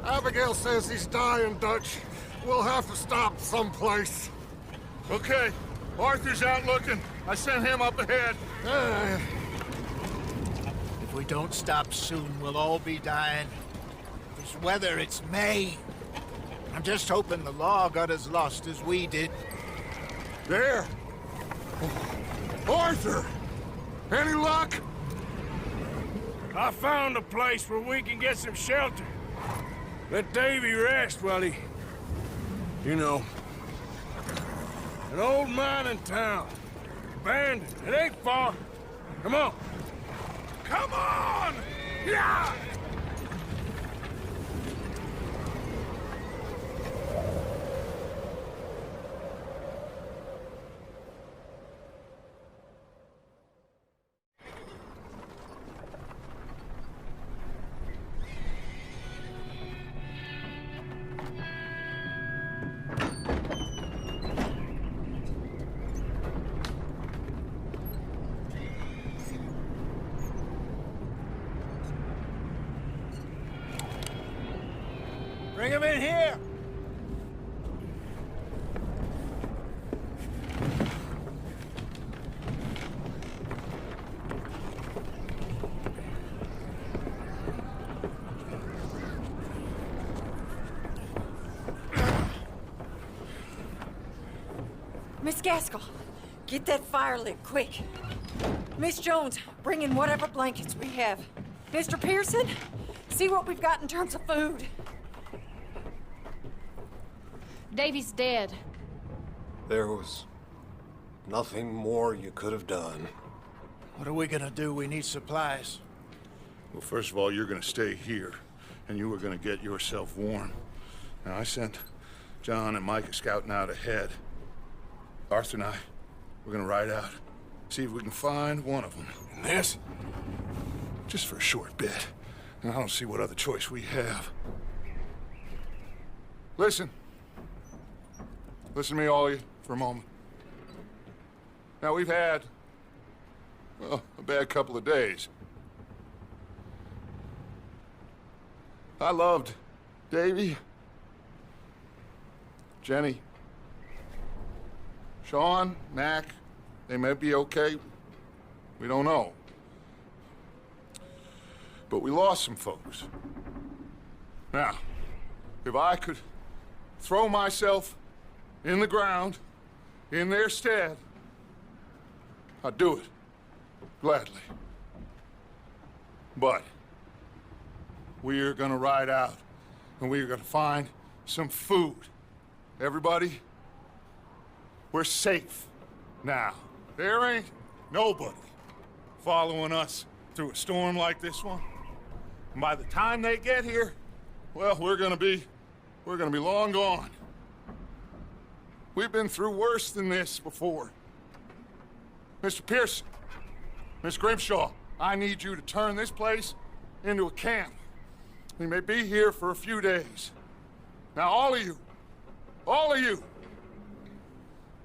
Abigail says he's dying, Dutch. We'll have to stop someplace. Okay. Arthur's out looking. I sent him up ahead. If we don't stop soon, we'll all be dying. This weather, it's May. I'm just hoping the law got as lost as we did. There! Arthur! Any luck? I found a place where we can get some shelter. Let Davy rest while he... You know. An old mining town. Abandoned. It ain't far. Come on. Come on! Yeah! Bring him in here! Miss Gaskell, get that fire lit, quick. Miss Jones, bring in whatever blankets we have. Mr. Pearson, see what we've got in terms of food. Davy's dead. There was nothing more you could have done. What are we gonna do? We need supplies. Well, first of all, you're gonna stay here, and you were gonna get yourself warm. Now, I sent John and Micah scouting out ahead. Arthur and I, we're gonna ride out, see if we can find one of them. And this, just for a short bit. And I don't see what other choice we have. Listen. Listen to me, all of you, for a moment. Now, we've had, well, a bad couple of days. I loved Davy, Jenny, Sean, Mac. They may be okay. We don't know. But we lost some folks. Now, if I could throw myself in the ground, in their stead, I'd do it, gladly. But we're gonna ride out, and we're gonna find some food. Everybody, we're safe now. There ain't nobody following us through a storm like this one. And by the time they get here, well, we're gonna be long gone. We've been through worse than this before. Mr. Pearson, Miss Grimshaw, I need you to turn this place into a camp. We may be here for a few days. Now, all of you,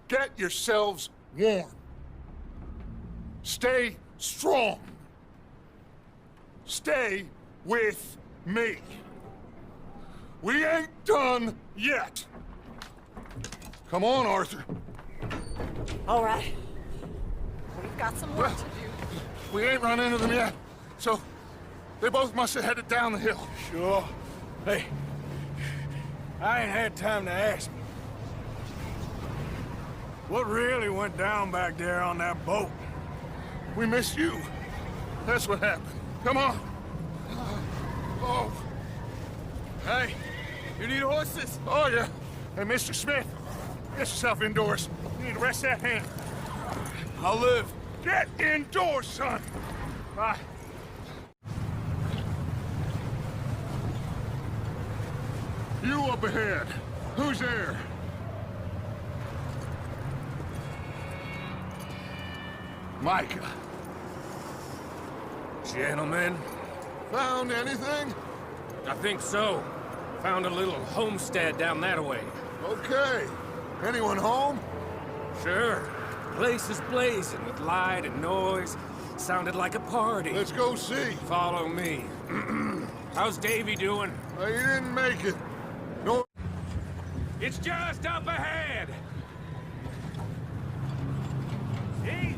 get yourselves warm. Stay strong. Stay with me. We ain't done yet. Come on, Arthur. All right. We've got some work to do. We ain't run into them yet, so they both must have headed down the hill. Sure. Hey, I ain't had time to ask. What really went down back there on that boat? We missed you. That's what happened. Come on. Oh. Hey, you need horses? Oh, yeah. Hey, Mr. Smith, get yourself indoors. You need to rest that hand. I'll live. Get indoors, son. Bye. You up ahead. Who's there? Micah. Gentlemen, Found anything? I think so. Found a little homestead down that way. Okay. Anyone home? Sure. Place is blazing with light and noise. Sounded like a party. Let's go see. Follow me. How's Davy doing? He didn't make it. No. It's just up ahead. See?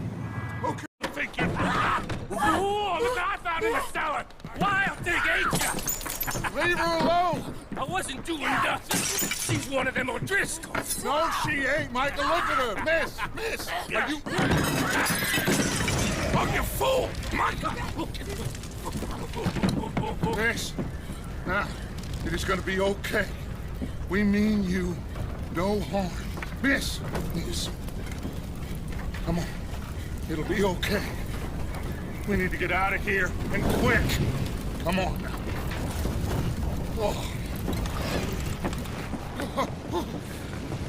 Okay. Think you... Whoa, look what I found in the cellar! Wild thing, ain't ya? Leave her alone. I wasn't doing nothing. She's one of them O'Driscolls. No, she ain't, Michael. Look at her. Miss, are you... Oh, you fool! Michael! Miss, now, it is gonna be okay. We mean you no harm. Miss. Come on. It'll be okay. We need to get out of here, and quick. Come on now. Oh.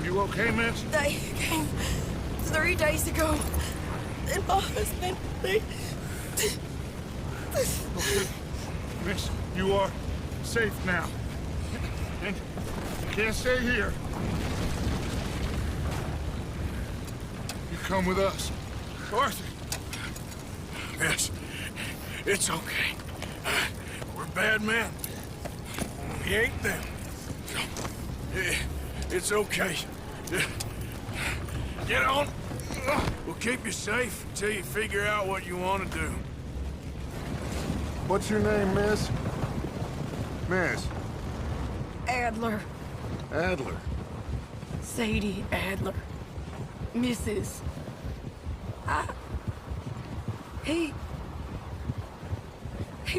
You okay, miss? They came 3 days ago. And my husband, they... Okay. Miss, you are safe now. And you can't stay here. You come with us. Arthur. Yes, it's okay. We're bad men. We ain't them. It's okay. Get on. We'll keep you safe until you figure out what you want to do. What's your name, miss? Miss. Adler. Adler. Sadie Adler. Mrs. He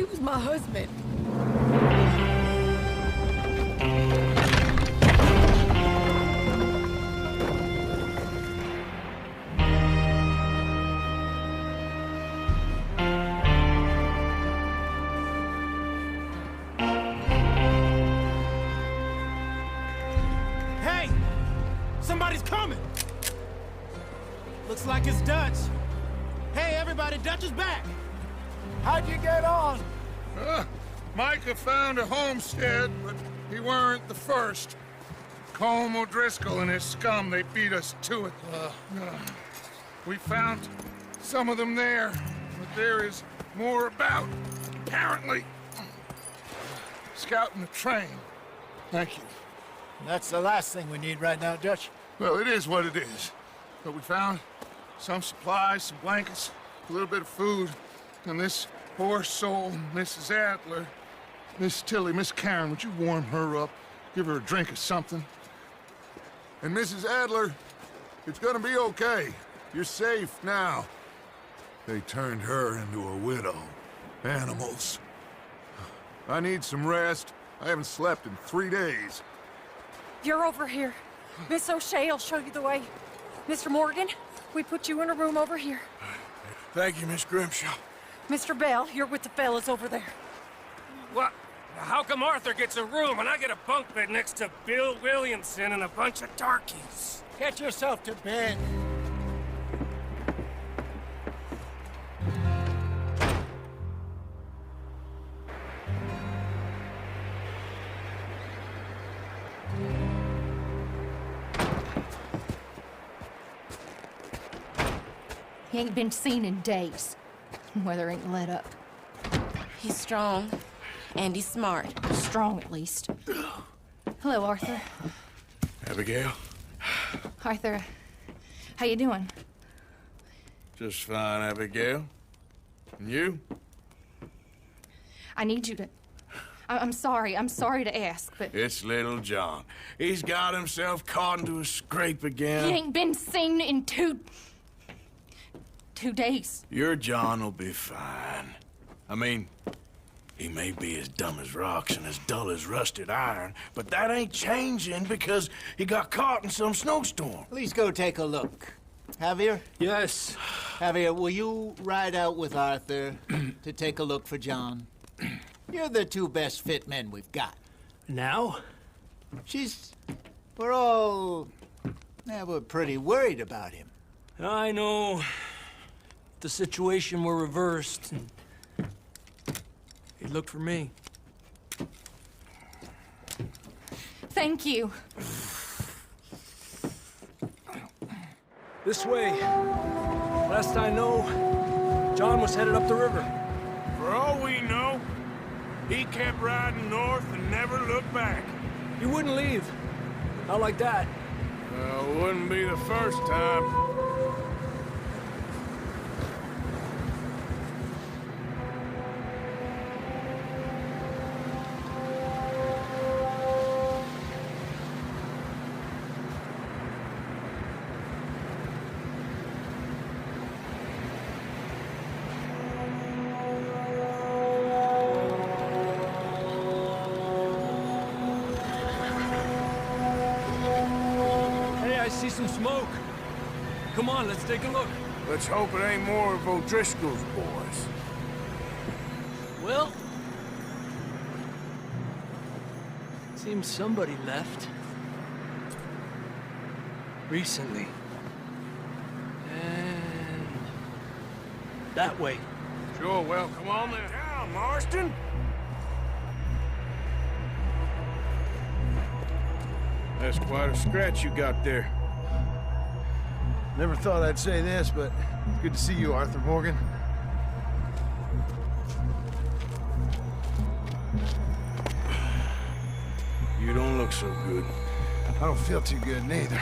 was my husband. Hey! Somebody's coming! Looks like it's Dutch. Hey, everybody, Dutch is back! How'd you get on? Micah found a homestead, but he weren't the first. Colm O'Driscoll and his scum, they beat us to it. We found some of them there, but there is more about, apparently. Scouting the train. Thank you. That's the last thing we need right now, Dutch. Well, it is what it is. But we found some supplies, some blankets, a little bit of food, and this poor soul, Mrs. Adler, Miss Tilly, Miss Karen, would you warm her up? Give her a drink or something? And Mrs. Adler, it's gonna be okay. You're safe now. They turned her into a widow. Animals. I need some rest. I haven't slept in 3 days. You're over here. Miss O'Shea will show you the way. Mr. Morgan, we put you in a room over here. Thank you, Miss Grimshaw. Mr. Bell, you're with the fellas over there. What? How come Arthur gets a room and I get a bunk bed next to Bill Williamson and a bunch of darkies? Get yourself to bed. He ain't been seen in days. Weather ain't let up. He's strong, and he's smart. Strong, at least. Hello, Arthur. Abigail? Arthur, how you doing? Just fine, Abigail. And you? I need you to... I'm sorry to ask, but... It's little John. He's got himself caught into a scrape again. He ain't been seen in 2 days. Your John will be fine. I mean, he may be as dumb as rocks and as dull as rusted iron, but that ain't changing because he got caught in some snowstorm. Please go take a look. Javier? Yes. Javier, will you ride out with Arthur to take a look for John? You're the 2 best fit men we've got. Now? We're pretty worried about him. I know. The situation were reversed. He looked for me. Thank you. This way. Last I know, John was headed up the river. For all we know, he kept riding north and never looked back. He wouldn't leave. Not like that. Wouldn't be the first time. I see some smoke. Come on, let's take a look. Let's hope it ain't more of O'Driscoll's boys. Well, seems somebody left. Recently. And that way. Sure, well, come on then. Down, Marston. That's quite a scratch you got there. Never thought I'd say this, but it's good to see you, Arthur Morgan. You don't look so good. I don't feel too good, neither.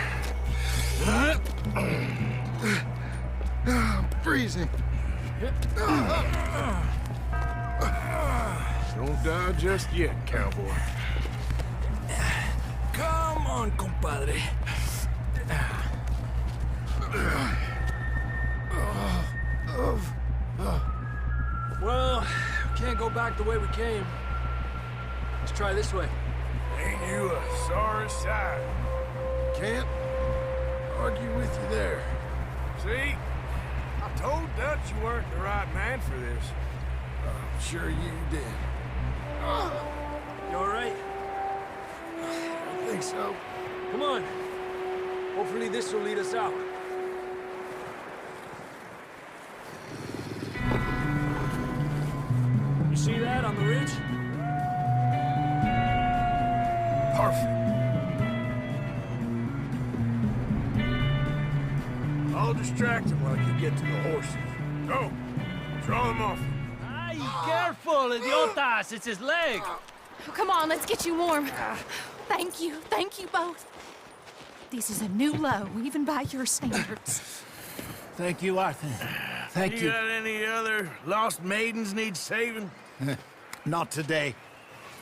I'm freezing. Don't die just yet, cowboy. Come on, compadre. Well, we can't go back the way we came. Let's try this way. Ain't you a sorry sight? Can't argue with you there. See? I told Dutch you weren't the right man for this. I'm sure you did. You all right? I think so. Come on. Hopefully this will lead us out. You see that on the ridge? Perfect. I'll distract him while you get to the horses. Go. Draw them off. Careful, idiotas! It's his leg! Oh, come on, let's get you warm. Thank you both. This is a new low, even by your standards. Thank you, Arthur. Thank you. Got any other lost maidens need saving? Not today.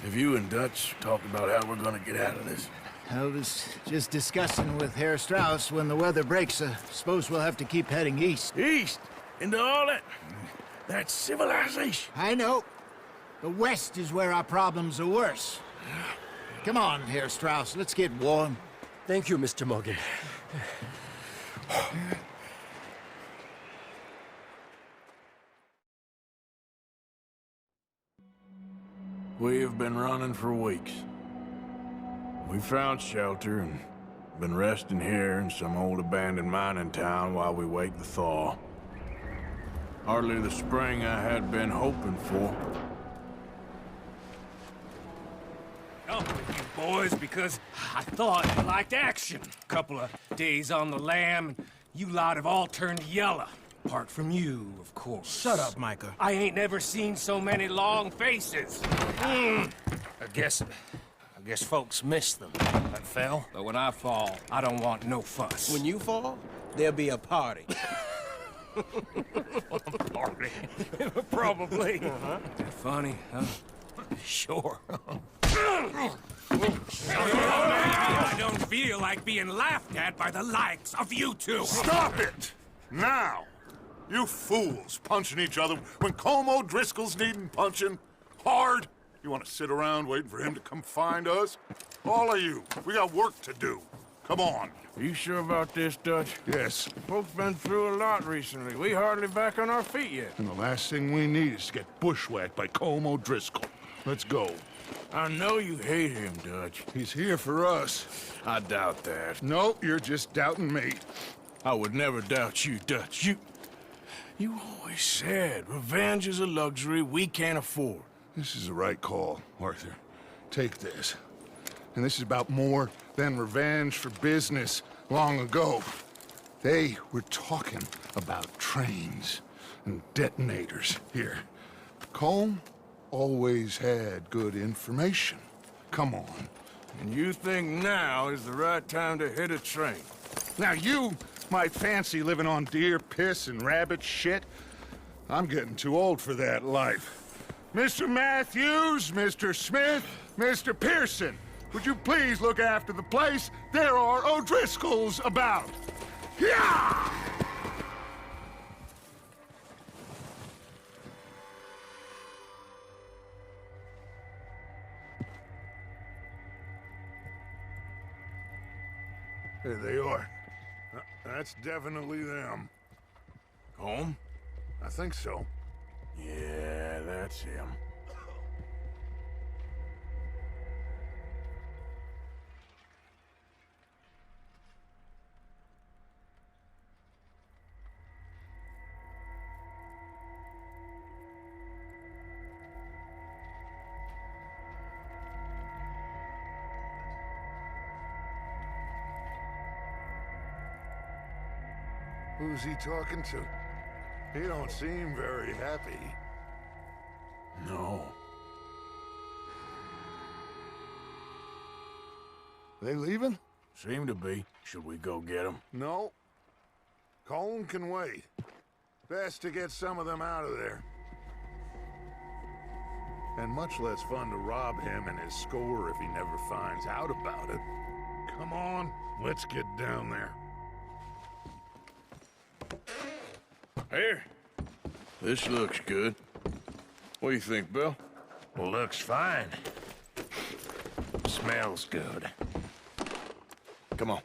Have you and Dutch talked about how we're gonna get out of this? I was just discussing with Herr Strauss when the weather breaks. Suppose we'll have to keep heading east. East? Into all that... That's civilization. I know. The west is where our problems are worse. Come on, Herr Strauss, let's get warm. Thank you, Mr. Morgan. We have been running for weeks. We found shelter and been resting here in some old abandoned mining town while we wait the thaw. Hardly the spring I had been hoping for. Come with you boys because I thought you liked action. Couple of days on the lam, and you lot have all turned yellow. Apart from you, of course. Shut up, Micah. I ain't never seen so many long faces. I guess folks miss them. I fell, but when I fall, I don't want no fuss. When you fall, there'll be a party. Party. Probably. Funny, huh? Sure. I don't feel like being laughed at by the likes of you two. Stop it! Now! You fools punching each other when Colm O'Driscoll's needing punching. Hard! You want to sit around waiting for him to come find us? All of you, we got work to do. Come on. Are you sure about this, Dutch? Yes. Folks been through a lot recently. We hardly back on our feet yet. And the last thing we need is to get bushwhacked by Colm O'Driscoll. Let's go. I know you hate him, Dutch. He's here for us. I doubt that. No, you're just doubting me. I would never doubt you, Dutch. You always said revenge is a luxury we can't afford. This is the right call, Arthur. Take this. And this is about more than revenge for business long ago. They were talking about trains and detonators here. Colm always had good information. Come on. And you think now is the right time to hit a train? Now you might fancy living on deer piss and rabbit shit. I'm getting too old for that life. Mr. Matthews, Mr. Smith, Mr. Pearson, would you please look after the place? There are O'Driscolls about. Yeah! There they are. That's definitely them. Home? I think so. Yeah, that's him. Who's he talking to? He don't seem very happy. No. They leaving? Seem to be. Should we go get them? No. Colm can wait. Best to get some of them out of there. And much less fun to rob him and his score if he never finds out about it. Come on, let's get down there. Here. This looks good. What do you think, Bill? Looks fine. Smells good. Come on.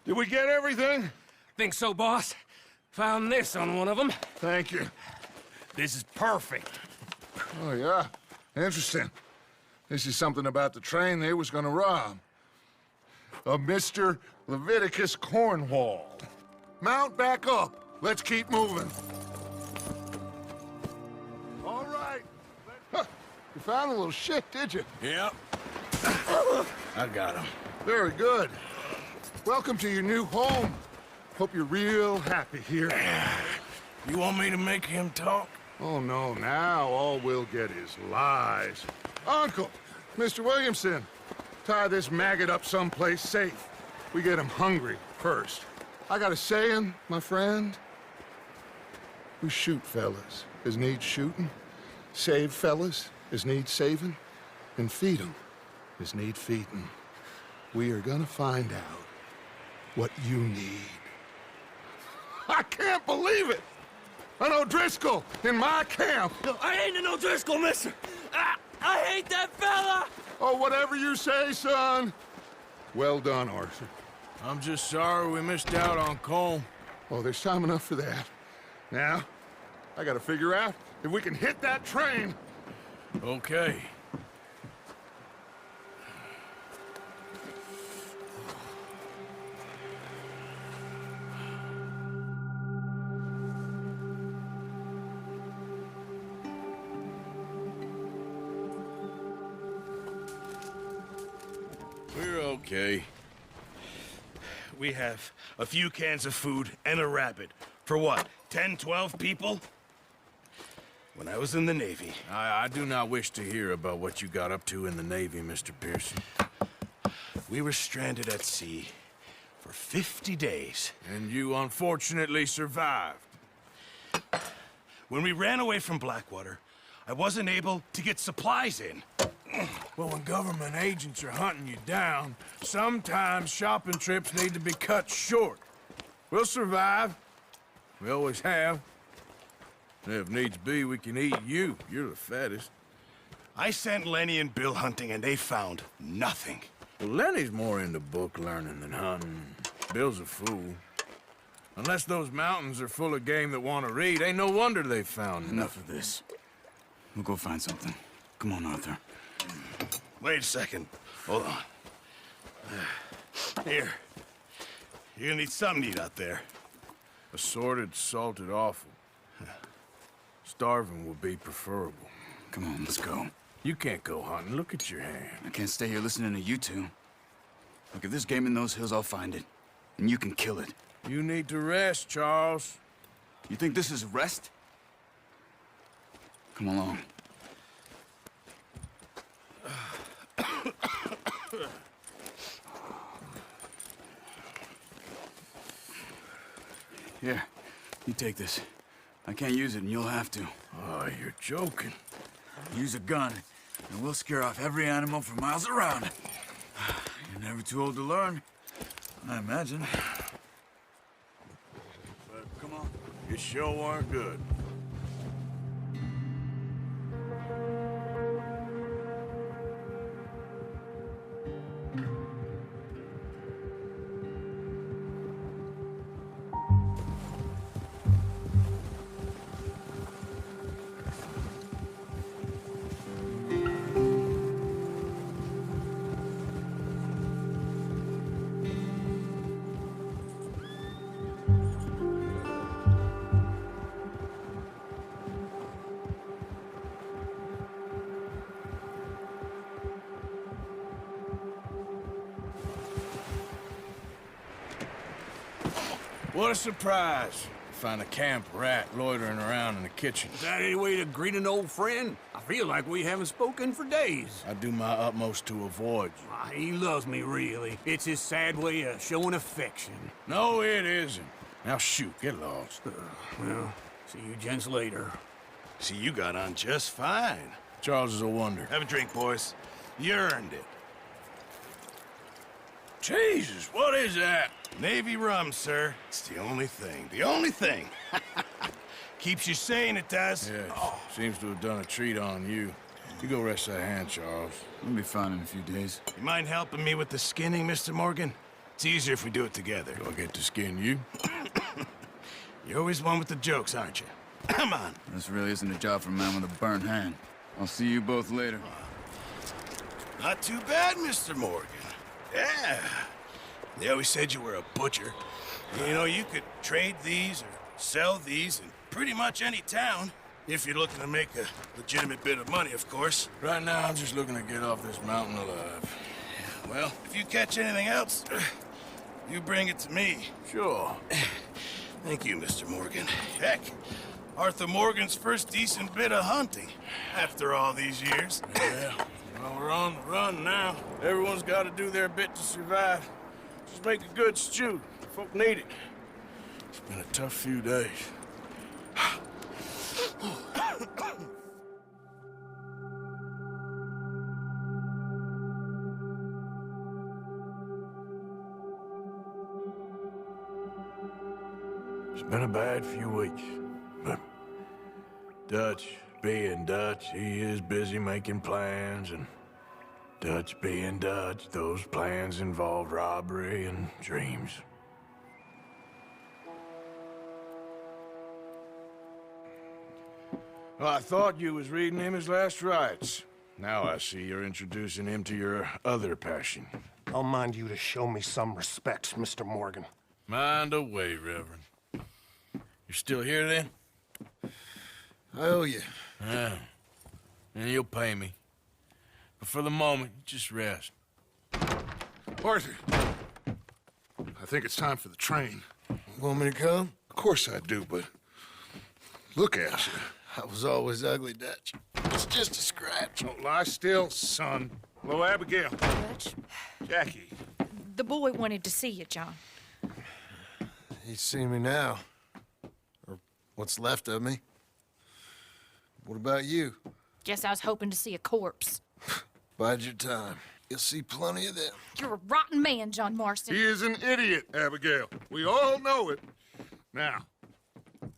Did we get everything? Think so, boss? Found this on one of them. Thank you. This is perfect. Oh, yeah? Interesting. This is something about the train they was gonna rob. A Mr. Leviticus Cornwall. Mount back up. Let's keep moving. All right. Huh. You found a little shit, did you? Yep. I got him. Very good. Welcome to your new home. Hope you're real happy here. You want me to make him talk? Oh, no. Now all we'll get is lies. Uncle, Mr. Williamson, tie this maggot up someplace safe. We get him hungry first. I got a saying, my friend. We shoot fellas as need shooting, save fellas as need saving, and feed 'em as need feeding. We are gonna find out what you need. I can't believe it! An O'Driscoll in my camp! I ain't an O'Driscoll, mister! I hate that fella! Oh, whatever you say, son. Well done, Arthur. I'm just sorry we missed out on Colm. Oh, there's time enough for that. Now, I gotta figure out if we can hit that train. Okay. We're okay. We have a few cans of food and a rabbit. For what, 10, 12 people? When I was in the Navy... I do not wish to hear about what you got up to in the Navy, Mr. Pearson. We were stranded at sea for 50 days. And you unfortunately survived. When we ran away from Blackwater, I wasn't able to get supplies in. Well, when government agents are hunting you down, sometimes shopping trips need to be cut short. We'll survive. We always have. And if needs be, we can eat you. You're the fattest. I sent Lenny and Bill hunting, and they found nothing. Well, Lenny's more into book learning than hunting. Bill's a fool. Unless those mountains are full of game that want to read, ain't no wonder they found Enough of this. We'll go find something. Come on, Arthur. Wait a second. Hold on. Here. You're gonna need something to eat out there. Assorted, salted offal. Starving would be preferable. Come on, let's go. You can't go hunting. Look at your hand. I can't stay here listening to you two. Look, if there's game in those hills, I'll find it. and you can kill it. You need to rest, Charles. You think this is rest? Come along. Here, you take this. I can't use it, and you'll have to. Oh, you're joking. Use a gun, and we'll scare off every animal for miles around. You're never too old to learn, I imagine. But come on. You sure weren't good. What a surprise. Find a camp rat loitering around in the kitchen. Is that any way to greet an old friend? I feel like we haven't spoken for days. I do my utmost to avoid you. He loves me, really. It's his sad way of showing affection. No, it isn't. Now shoot, get lost. Well, see you gents later. See, you got on just fine. Charles is a wonder. Have a drink, boys. You earned it. Jesus, what is that? Navy rum, sir. It's the only thing. The only thing. Keeps you sane, it does. Yeah, seems to have done a treat on you. You go rest that hand, Charles. We'll be fine in a few days. You mind helping me with the skinning, Mr. Morgan? It's easier if we do it together. Do I get to skin you? You're always one with the jokes, aren't you? Come on. This really isn't a job for a man with a burnt hand. I'll see you both later. Not too bad, Mr. Morgan. Yeah. They always said you were a butcher. You know, you could trade these or sell these in pretty much any town. If you're looking to make a legitimate bit of money, of course. Right now, I'm just looking to get off this mountain alive. Well, if you catch anything else, you bring it to me. Sure. Thank you, Mr. Morgan. Heck, Arthur Morgan's first decent bit of hunting after all these years. Yeah. Well, we're on the run now. Everyone's got to do their bit to survive. Just make a good stew. Folk need it. It's been a tough few days. It's been a bad few weeks, but Dutch being Dutch, he is busy making plans, and Dutch being Dutch, those plans involve robbery and dreams. Well, I thought you was reading him his last rites. Now I see you're introducing him to your other passion. I'll mind you to show me some respect, Mr. Morgan. Mind away, Reverend. You're still here, then? I owe you. Yeah. And you'll pay me. But for the moment, just rest. Arthur, I think it's time for the train. Want me to come? Of course I do, but look at you. I was always ugly, Dutch. It's just a scratch. Don't lie still, son. Hello, Abigail. Dutch, Jackie. the boy wanted to see you, John. He's seen me now. Or what's left of me. What about you? Guess I was hoping to see a corpse. Bide your time. You'll see plenty of them. You're a rotten man, John Marston. He is an idiot, Abigail. We all know it. Now,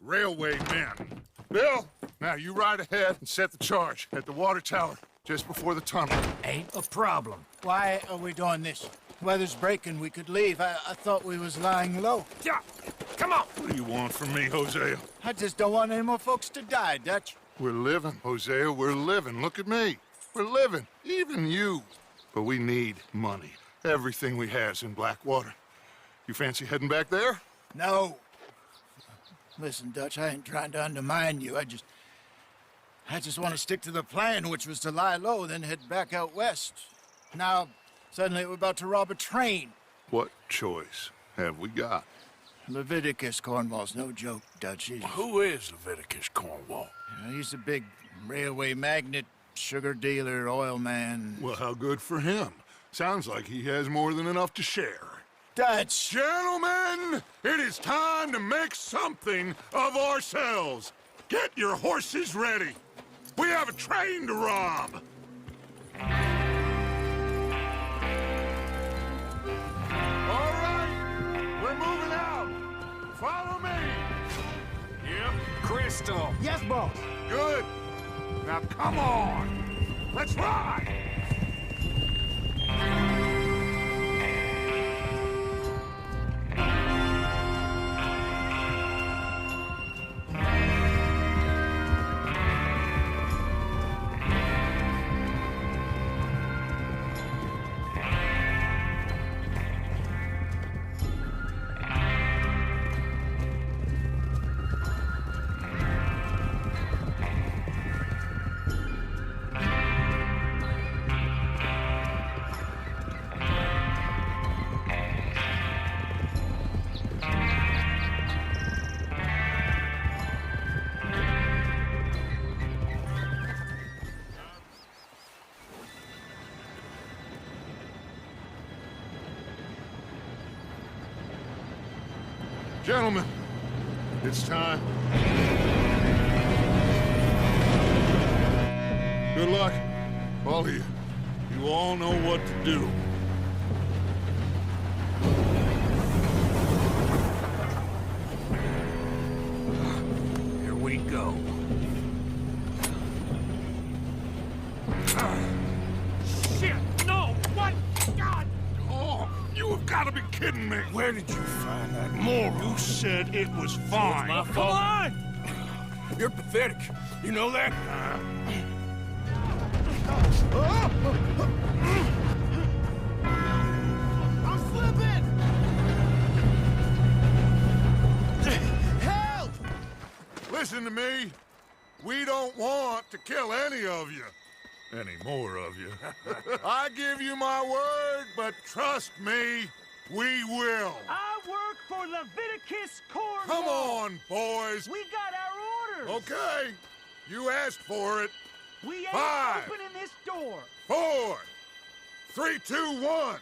railway men. Bill, now you ride ahead and set the charge at the water tower just before the tunnel. Ain't a problem. Why are we doing this? Weather's breaking. We could leave. I thought we was lying low. Yeah, come on. What do you want from me, Hosea? I just don't want any more folks to die, Dutch. We're living, Hosea. We're living. Look at me. We're living. Even you. But we need money. Everything we has in Blackwater. You fancy heading back there? No. Listen, Dutch, I ain't trying to undermine you. I just want to stick to the plan, which was to lie low, then head back out west. Now, suddenly we're about to rob a train. What choice have we got? Leviticus Cornwall's no joke, Dutch. Who is Leviticus Cornwall? He's a big railway magnate, sugar dealer, oil man. Well, how good for him. Sounds like he has more than enough to share. Dutch! Gentlemen, it is time to make something of ourselves. Get your horses ready. We have a train to rob. All right, we're moving out. Follow me. Yep, Crystal. Yes, boss. Good. Now come on. Let's ride. Gentlemen, it's time. Good luck, all of you. You all know what to do. Here we go. Shit! No! What? God! Oh, you have got to be kidding me. Where did you find that moron? You said it was fine. My fault. Come on! You're pathetic. You know that? I'm slipping! Help! Listen to me. We don't want to kill any of you. Any more of you. I give you my word, but trust me, we will. I work for Leviticus Cornwall. Come on, boys. We got our orders. Okay. You asked for it. We ain't 5, opening this door. 4, 3, 2, 1.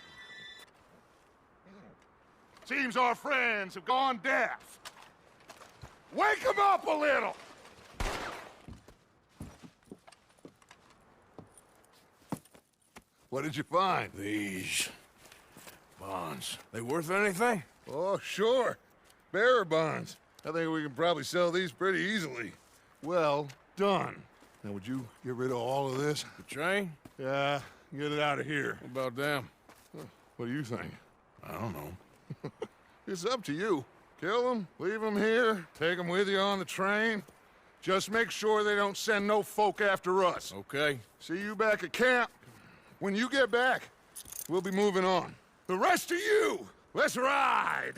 Seems our friends have gone deaf. Wake them up a little. What did you find? These bonds. They worth anything? Oh, sure. Bearer bonds. I think we can probably sell these pretty easily. Well done. Now, would you get rid of all of this? The train? Yeah, get it out of here. What about them? What do you think? I don't know. It's up to you. Kill them, leave them here, take them with you on the train. Just make sure they don't send no folk after us. Okay. See you back at camp. When you get back, we'll be moving on. The rest of you, let's ride!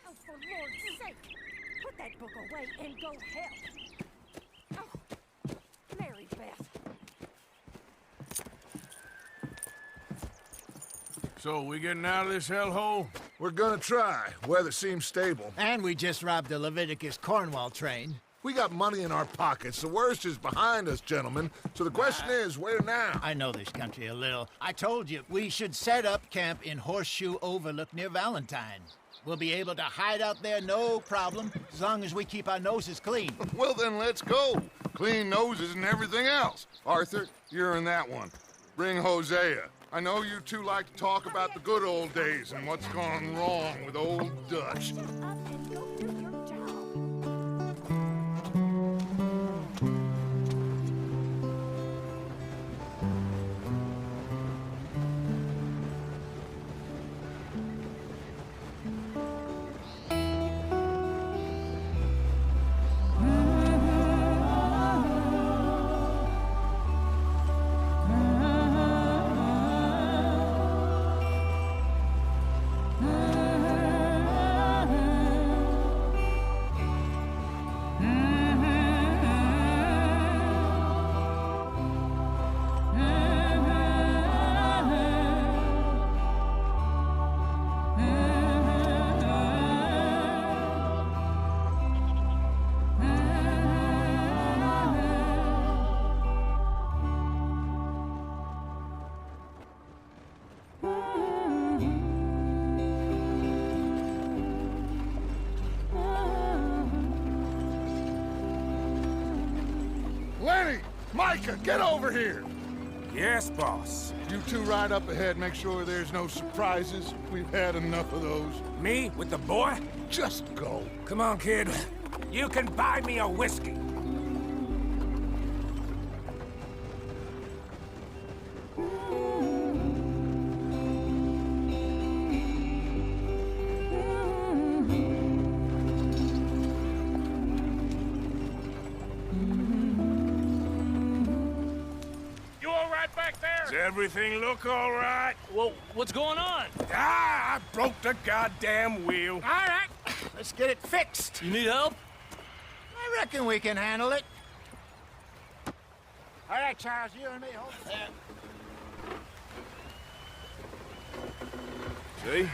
Oh, for Lord's sake! Put that book away and go help! Oh, Mary Beth. So, we getting out of this hellhole? We're gonna try. Weather seems stable. And we just robbed the Leviticus Cornwall train. We got money in our pockets. The worst is behind us, gentlemen. So the question is, where now? I know this country a little. I told you, we should set up camp in Horseshoe Overlook near Valentine. We'll be able to hide out there no problem, as long as we keep our noses clean. Well, then let's go. Clean noses and everything else. Arthur, you're in that one. Bring Hosea. I know you two like to talk about the good old days and what's gone wrong with old Dutch. Shut up and go do your job. Lenny! Micah, get over here! Yes, boss. You two ride up ahead, make sure there's no surprises. We've had enough of those. Me with the boy? Just go. Come on, kid. You can buy me a whiskey. Does everything look all right? Well, what's going on? Ah, I broke the goddamn wheel. All right, let's get it fixed. You need help? I reckon we can handle it. All right, Charles, you and me, hold it. See?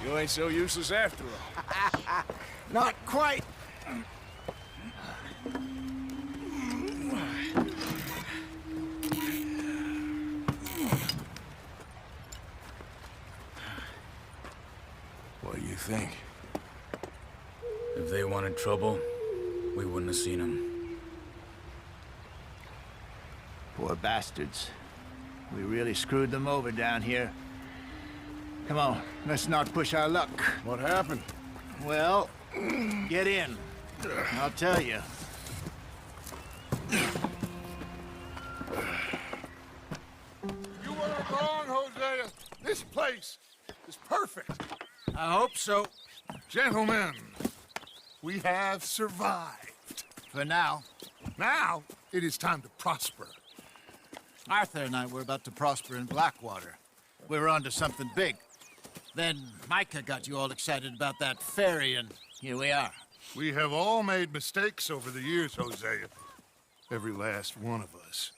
You ain't so useless after all. Not quite. What do you think? If they wanted trouble, we wouldn't have seen them. Poor bastards. We really screwed them over down here. Come on, let's not push our luck. What happened? Well, get in. I'll tell you. You weren't wrong, Hosea. This place is perfect. I hope so. Gentlemen, we have survived. For now. Now, it is time to prosper. Arthur and I were about to prosper in Blackwater. We were onto something big. Then Micah got you all excited about that ferry, and here we are. We have all made mistakes over the years, Hosea. Every last one of us.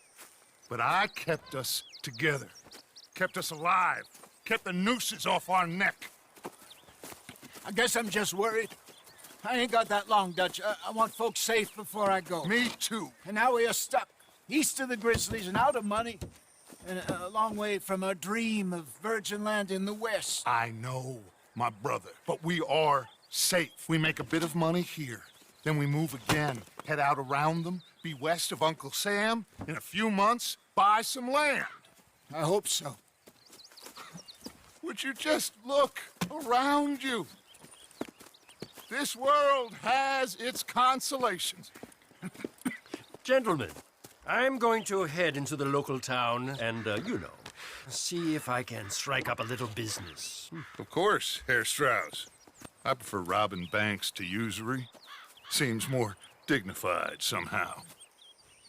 But I kept us together. Kept us alive. Kept the nooses off our neck. I guess I'm just worried. I ain't got that long, Dutch. I want folks safe before I go. Me too. And now we are stuck east of the Grizzlies and out of money. And a long way from our dream of virgin land in the west. I know, my brother. But we are safe. We make a bit of money here. Then we move again. Head out around them. Be west of Uncle Sam. In a few months, buy some land. I hope so. Would you just look around you? This world has its consolations. Gentlemen, I'm going to head into the local town and, see if I can strike up a little business. Of course, Herr Strauss. I prefer robbing banks to usury. Seems more dignified somehow.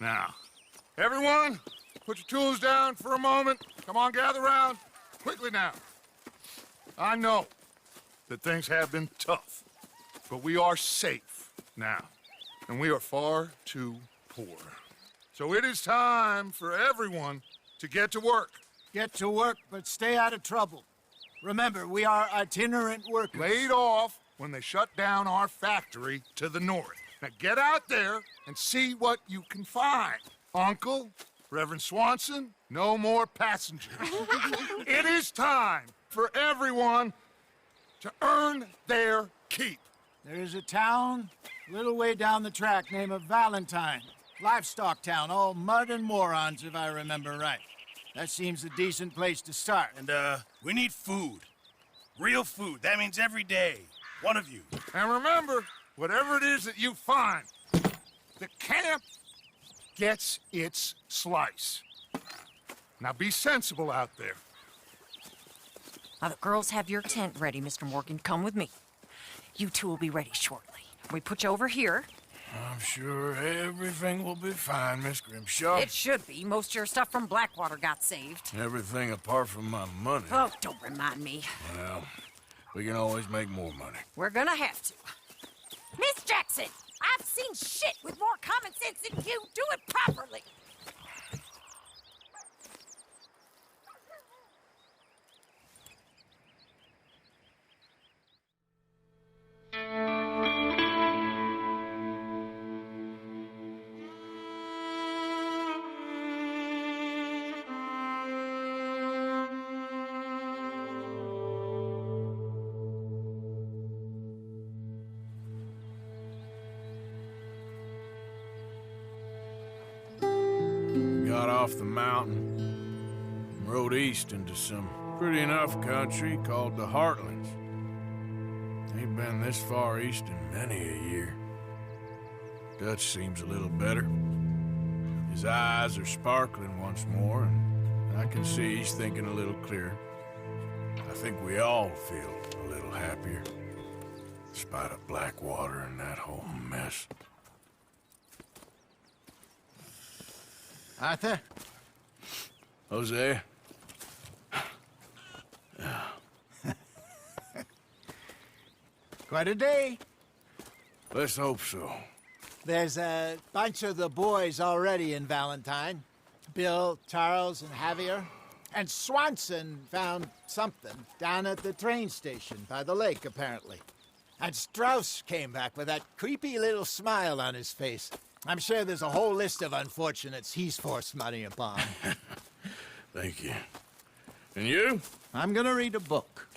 Now, everyone, put your tools down for a moment. Come on, gather round. Quickly now. I know that things have been tough, but we are safe now, and we are far too poor. So it is time for everyone to get to work. Get to work, but stay out of trouble. Remember, we are itinerant workers. Laid off when they shut down our factory to the north. Now get out there and see what you can find. Uncle, Reverend Swanson, no more passengers. It is time for everyone to earn their keep. There is a town a little way down the track named Valentine. Livestock town, all mud and morons, if I remember right. That seems a decent place to start. And, we need food. Real food. That means every day. One of you. And remember, whatever it is that you find, the camp gets its slice. Now be sensible out there. Now, the girls have your tent ready, Mr. Morgan. Come with me. You two will be ready shortly. We put you over here. I'm sure everything will be fine, Miss Grimshaw. It should be. Most of your stuff from Blackwater got saved. Everything apart from my money. Oh, don't remind me. Well, we can always make more money. We're gonna have to. Miss Jackson, I've seen shit with more common sense than you. Do it properly. got off the mountain and rode east into some pretty enough country called the Heartlands. Ain't been this far east in many a year. Dutch seems a little better. His eyes are sparkling once more, and I can see he's thinking a little clearer. I think we all feel a little happier, despite of Blackwater and that whole mess. Arthur? Hosea? Quite a day. Let's hope so. There's a bunch of the boys already in Valentine. Bill, Charles, and Javier. And Swanson found something down at the train station by the lake, apparently. And Strauss came back with that creepy little smile on his face. I'm sure there's a whole list of unfortunates he's forced money upon. Thank you. And you? I'm gonna read a book.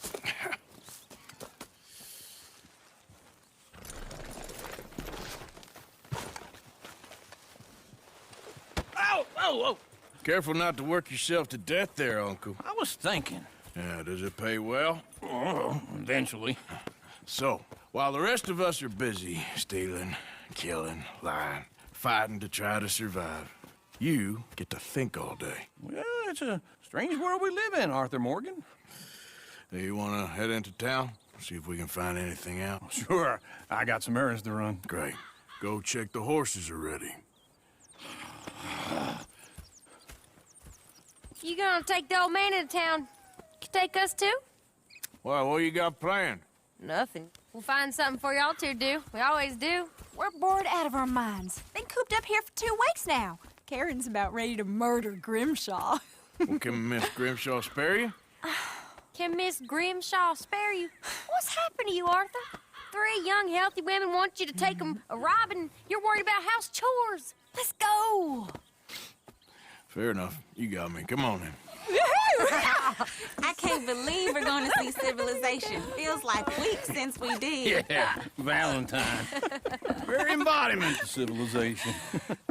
Ow! Oh, oh! Careful not to work yourself to death there, Uncle. I was thinking. Yeah, does it pay well? Oh, eventually. So, while the rest of us are busy stealing, killing, lying, fighting to try to survive, you get to think all day. Well, it's a strange world we live in, Arthur Morgan. Do you want to head into town? See if we can find anything out? Sure. I got some errands to run. Great. Go check the horses are ready. You gonna take the old man into town? You take us too? Well, what you got planned? Nothing. We'll find something for y'all to do. We always do. We're bored out of our minds. Been cooped up here for 2 weeks now. Karen's about ready to murder Grimshaw. Well, can Miss Grimshaw spare you? Can Miss Grimshaw spare you? What's happened to you, Arthur? 3 young, healthy women want you to take them a robbing. You're worried about house chores. Let's go. Fair enough. You got me. Come on then. I can't believe we're going to see civilization. Feels like weeks since we did. Yeah, Valentine. Very embodiment of civilization.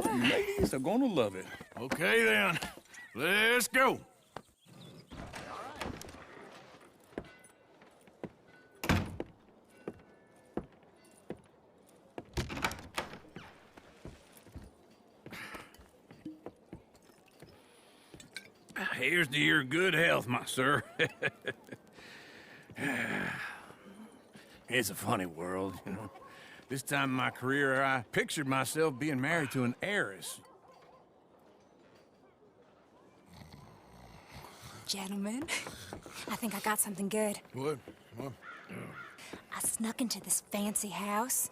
You ladies are gonna love it. Okay then. Let's go. Here's to your good health, my sir. It's a funny world, you know. This time in my career, I pictured myself being married to an heiress. Gentlemen, I think I got something good. What? I snuck into this fancy house,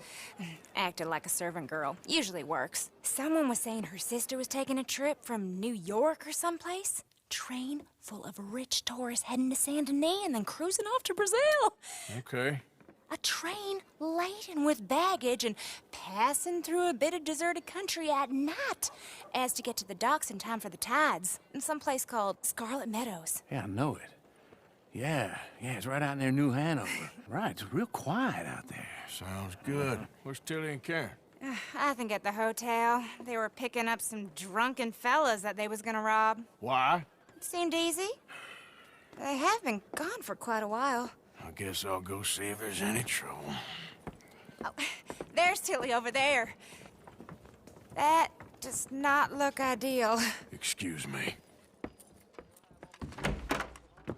acted like a servant girl. Usually works. Someone was saying her sister was taking a trip from New York or someplace. Train full of rich tourists heading to Saint Denis and then cruising off to Brazil. Okay. A train laden with baggage and passing through a bit of deserted country at night as to get to the docks in time for the tides in some place called Scarlet Meadows. Yeah, I know it. Yeah, it's right out near New Hanover. Right, it's real quiet out there. Sounds good. Where's Tilly and Karen? I think at the hotel. They were picking up some drunken fellas that they was gonna rob. Why? It seemed easy. They have been gone for quite a while. I guess I'll go see if there's any trouble. Oh, there's Tilly over there. That does not look ideal. Excuse me.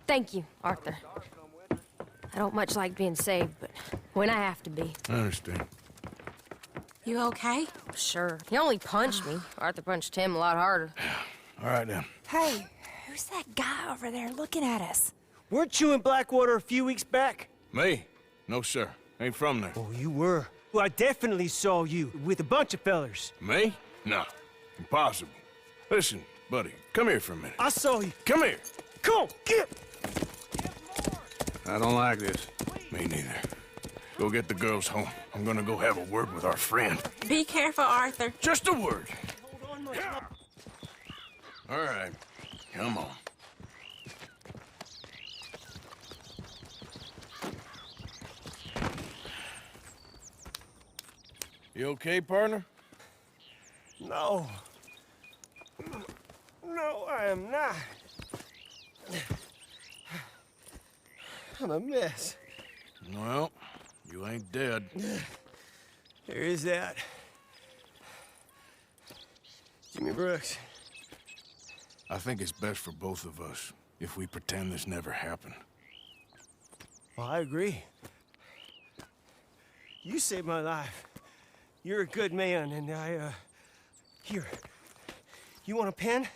Thank you, Arthur. I don't much like being saved, but when I have to be. I understand. You okay? Sure. He only punched me. Arthur punched him a lot harder. All right, then. Hey, who's that guy over there looking at us? Weren't you in Blackwater a few weeks back? Me? No, sir. Ain't from there. Oh, you were. Well, I definitely saw you with a bunch of fellers. Me? No. Impossible. Listen, buddy, come here for a minute. I saw you. Come here. Come on, get! I don't like this. Me neither. Go get the girls home. I'm gonna go have a word with our friend. Be careful, Arthur. Just a word. All right. Come on. You okay, partner? No. No, I am not. I'm a mess. Well, you ain't dead. There is that. Jimmy Brooks. I think it's best for both of us if we pretend this never happened. Well, I agree. You saved my life. You're a good man, and Here. You want a pen?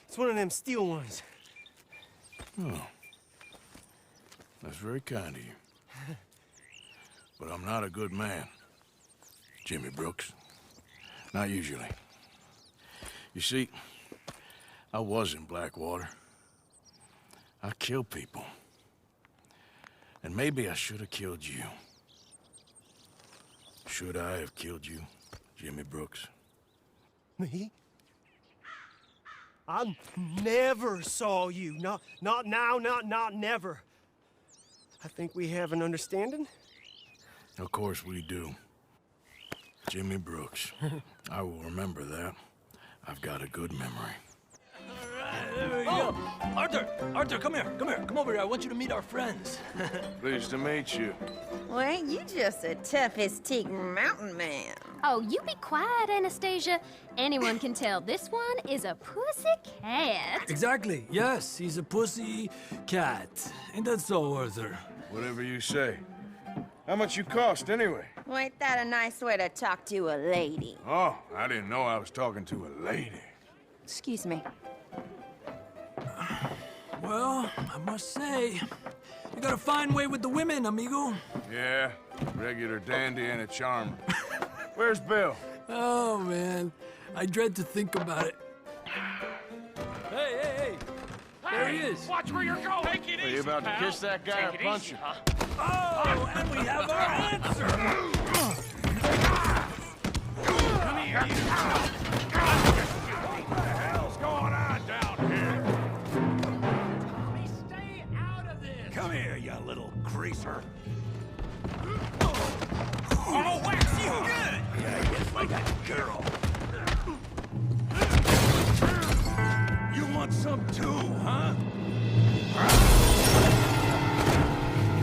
It's one of them steel ones. Oh. That's very kind of you. But I'm not a good man, Jimmy Brooks. Not usually. You see, I was in Blackwater. I kill people. And maybe I should have killed you. Should I have killed you, Jimmy Brooks? Me? I never saw you. Not now, not never. I think we have an understanding. Of course we do. Jimmy Brooks. I will remember that. I've got a good memory. There we go. Arthur, come here. Come over here. I want you to meet our friends. Pleased to meet you. Well, ain't you just a tough-as-teak mountain man? Oh, you be quiet, Anastasia. Anyone can tell this one is a pussy cat. Exactly. Yes, he's a pussy cat. Ain't that so, Arthur? Whatever you say. How much you cost, anyway? Well, ain't that a nice way to talk to a lady? Oh, I didn't know I was talking to a lady. Excuse me. Well, I must say, you got a fine way with the women, amigo. Yeah, regular dandy and a charmer. Where's Bill? Oh, man. I dread to think about it. Hey! There he is. Watch where you're going. Take it Are easy, you about pal. to kiss that guy or Take it punch easy, him? huh? Oh, and we have our answer. Come here, you. What the hell's going on down here? Tommy, stay out of this. Come here, you little greaser. Oh, wax you good. Yeah, yes, like that girl. You want some too, huh?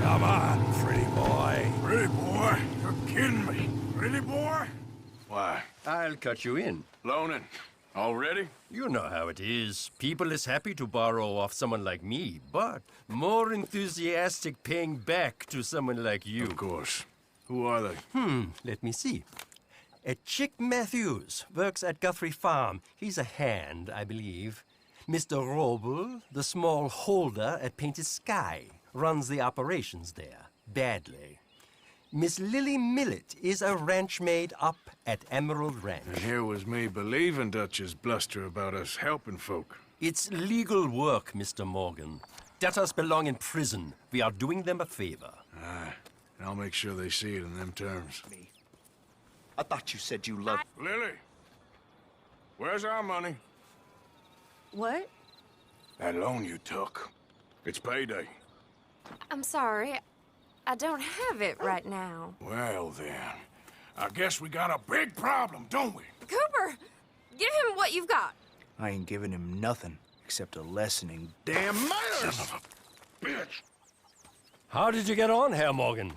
Come on, pretty boy. Pretty boy? You're kidding me. Pretty boy? Why? I'll cut you in. Loaning. Already? You know how it is. People is happy to borrow off someone like me, but more enthusiastic paying back to someone like you. Of course. Who are they? Let me see. Chick Matthews works at Guthrie Farm. He's a hand, I believe. Mr. Roble, the small holder at Painted Sky, runs the operations there, badly. Miss Lily Millet is a ranch maid up at Emerald Ranch. And here was me believing Dutch's bluster about us helping folk. It's legal work, Mr. Morgan. Debtors belong in prison. We are doing them a favor. Aye. And I'll make sure they see it in them terms. I thought you said you loved... Lily! Where's our money? What? That loan you took. It's payday. I'm sorry. I don't have it right now. Well, then. I guess we got a big problem, don't we? Cooper, give him what you've got. I ain't giving him nothing except a lesson in damn manners! Bitch! How did you get on, Herr Morgan?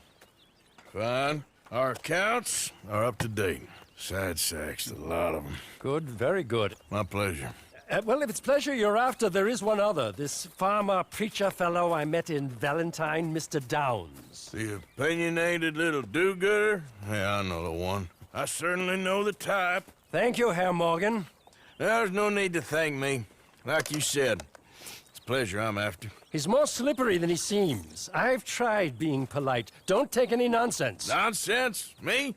Fine. Our accounts are up to date. Sad sacks, a lot of them. Good, very good. My pleasure. Well, if it's pleasure you're after, there is one other. This farmer preacher fellow I met in Valentine, Mr. Downs. The opinionated little do-gooder? Yeah, I know the one. I certainly know the type. Thank you, Herr Morgan. There's no need to thank me. Like you said, it's pleasure I'm after. He's more slippery than he seems. I've tried being polite. Don't take any nonsense. Nonsense? Me?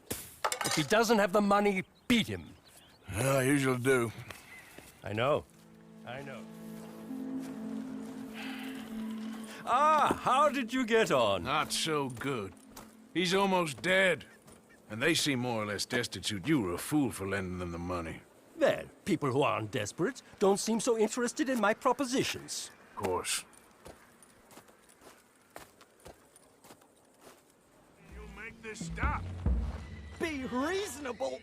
If he doesn't have the money, beat him. Well, I usually do. I know. Ah, how did you get on? Not so good. He's almost dead. And they seem more or less destitute. You were a fool for lending them the money. Well, people who aren't desperate don't seem so interested in my propositions. Of course. You'll make this stop. Be reasonable.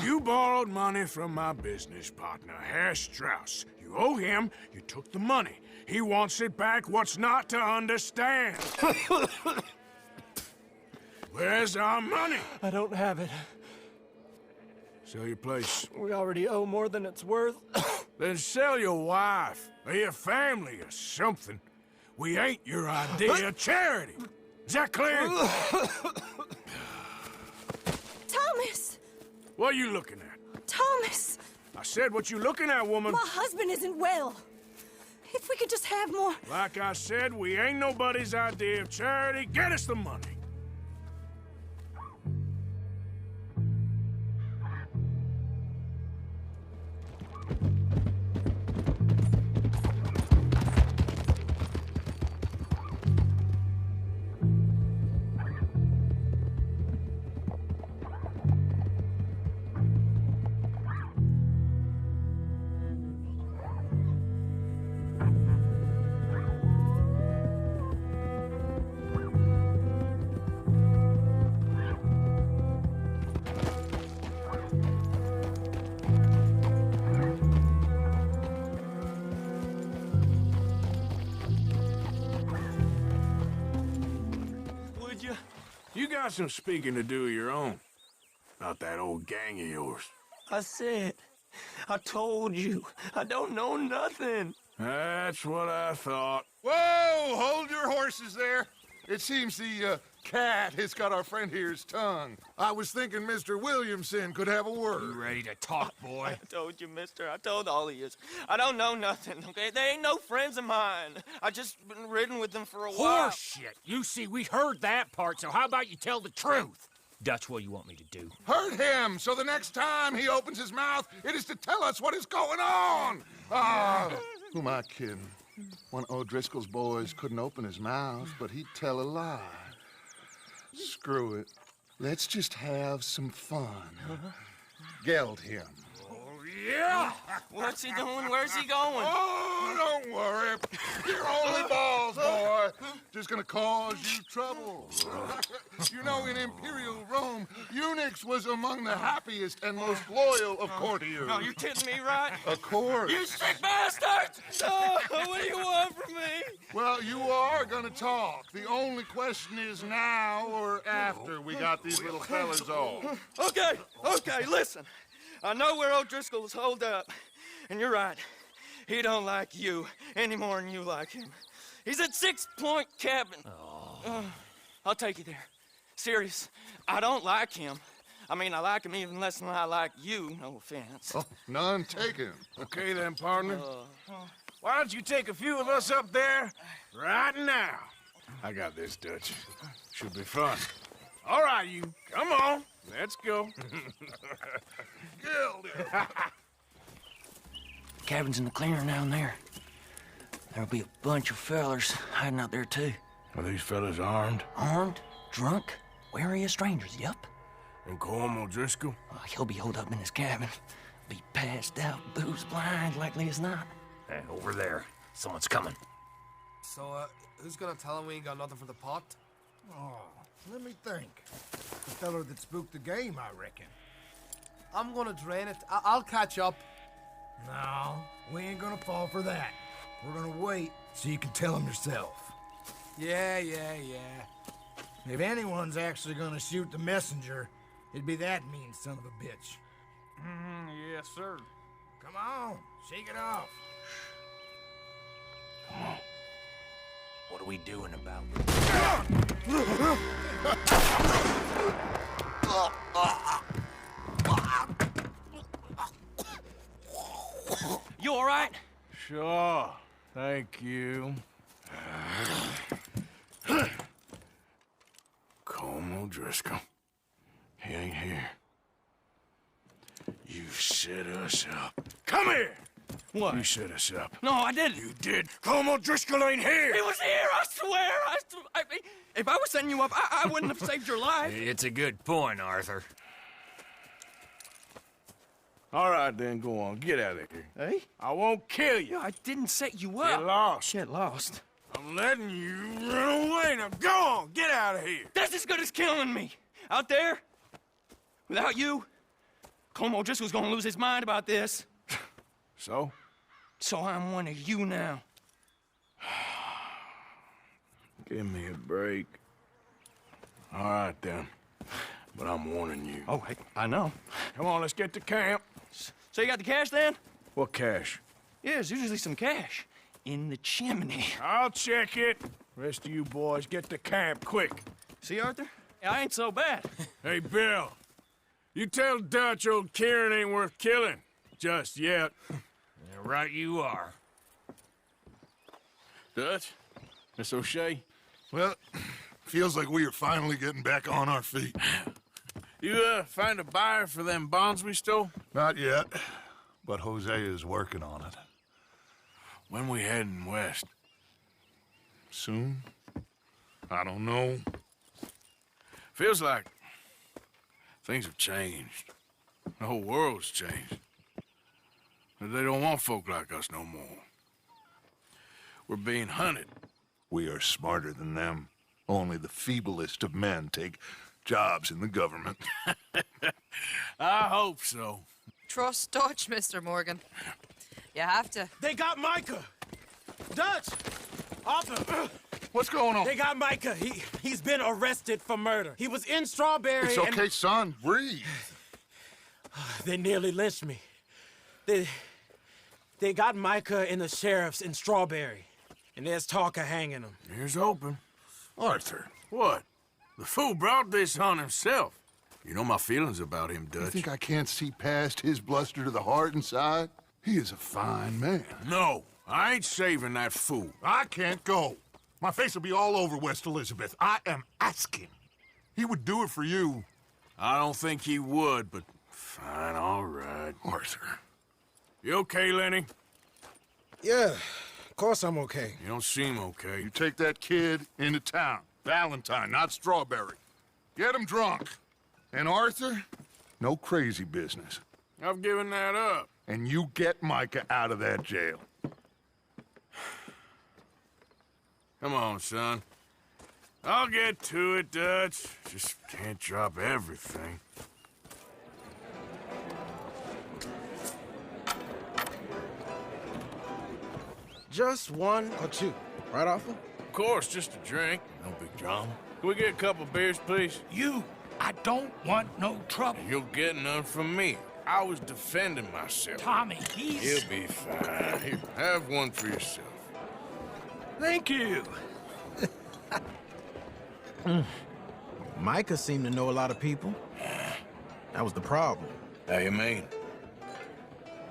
You borrowed money from my business partner, Herr Strauss. You owe him, you took the money. He wants it back. What's not to understand? Where's our money? I don't have it. Sell your place. We already owe more than it's worth. Then sell your wife, or your family, or something. We ain't your idea of charity. Is that clear? Thomas! What are you looking at? Thomas! I said, what you looking at, woman? My husband isn't well. If we could just have more... Like I said, we ain't nobody's idea of charity. Get us the money. You got some speaking to do of your own. Not that old gang of yours. I told you, I don't know nothing. That's what I thought. Whoa! Hold your horses there. It seems the cat has got our friend here's tongue. I was thinking Mr. Williamson could have a word. You ready to talk, boy? I told you, mister. I told all of you. I don't know nothing, okay? They ain't no friends of mine. I just been ridden with them for a while. Horseshit! You see, we heard that part, so how about you tell the truth? Dutch, what do you want me to do? Hurt him, so the next time he opens his mouth, it is to tell us what is going on. Who am I kidding? One of O'Driscoll's boys couldn't open his mouth, but he'd tell a lie. Screw it. Let's just have some fun. Geld him. Yeah! What's he doing? Where's he going? Oh, don't worry. You're only balls, boy. Just gonna cause you trouble. You know, in Imperial Rome, eunuchs was among the happiest and most loyal of courtiers. No, you kidding me, right? Of course. You sick bastard! Oh, what do you want from me? Well, you are gonna talk. The only question is now or after we got these little fellas off. Okay, listen. I know where O'Driscoll is holed up, and you're right. He don't like you any more than you like him. He's at 6 Point Cabin. I'll take you there. Serious, I don't like him. I mean, I like him even less than I like you, no offense. Oh, none taken. Okay then, partner. Why don't you take a few of us up there right now? I got this, Dutch. Should be fun. All right, you. Come on. Let's go. Cabin's in the clearing down there. There'll be a bunch of fellers hiding out there, too. Are these fellas armed? Armed, drunk, wary of strangers, yup. And Colm O'Driscoll? He'll be holed up in his cabin. Be passed out, booze blind, likely as not. Hey, over there. Someone's coming. So, who's gonna tell him we ain't got nothing for the pot? Oh, let me think. The feller that spooked the game, I reckon. I'm gonna drain it. I'll catch up. No, we ain't gonna fall for that. We're gonna wait so you can tell him yourself. Yeah. If anyone's actually gonna shoot the messenger, it'd be that mean son of a bitch. Yes, sir. Come on, shake it off. Come on. What are we doing about it? You all right? Sure. Thank you. Colm O'Driscoll. He ain't here. You set us up. Come here! What? You set us up. No, I didn't. You did. Colm O'Driscoll ain't here! He was here, I swear! If I was setting you up, I wouldn't have saved your life. It's a good point, Arthur. All right, then, go on. Get out of here. Hey? I won't kill you. I didn't set you up. Get lost. Shit, lost. I'm letting you run away. Now, go on. Get out of here. That's as good as killing me. Out there, without you, Colm O'Driscoll's gonna lose his mind about this. So? So I'm one of you now. Give me a break. All right, then. But I'm warning you. Oh, hey, I know. Come on, let's get to camp. So you got the cash, then? What cash? Yeah, there's usually some cash in the chimney. I'll check it. Rest of you boys, get to camp, quick. See, Arthur? I ain't so bad. Hey, Bill. You tell Dutch old Kieran ain't worth killing. Just yet. Yeah, right you are. Dutch? Miss O'Shea? Well, feels like we are finally getting back on our feet. You, find a buyer for them bonds we stole? Not yet, but Jose is working on it. When we heading west? Soon? I don't know. Feels like things have changed. The whole world's changed. They don't want folk like us no more. We're being hunted. We are smarter than them. Only the feeblest of men take jobs in the government. I hope so. Trust Dutch, Mr. Morgan. You have to. They got Micah! Dutch! Arthur! What's going on? They got Micah. He's been arrested for murder. He was in Strawberry. It's okay, son. Breathe. They nearly lynched me. They got Micah and the sheriffs in Strawberry. And there's talk of hanging him. Here's hoping. Arthur. What? The fool brought this on himself. You know my feelings about him, Dutch. You think I can't see past his bluster to the heart inside? He is a fine man. No, I ain't saving that fool. I can't go. My face will be all over West Elizabeth. I am asking. He would do it for you. I don't think he would, but fine, all right. Arthur. You okay, Lenny? Yeah, of course I'm okay. You don't seem okay. You take that kid into town. Valentine, not Strawberry. Get him drunk. And Arthur, no crazy business. I've given that up. And you get Micah out of that jail. Come on, son. I'll get to it, Dutch. Just can't drop everything. Just one or two, right, Arthur? Of course, just a drink. No big drama. Can we get a couple beers, please? I don't want no trouble. You'll get none from me. I was defending myself. Tommy, he's... He'll be fine. Here, have one for yourself. Thank you. Micah seemed to know a lot of people. That was the problem. How you mean?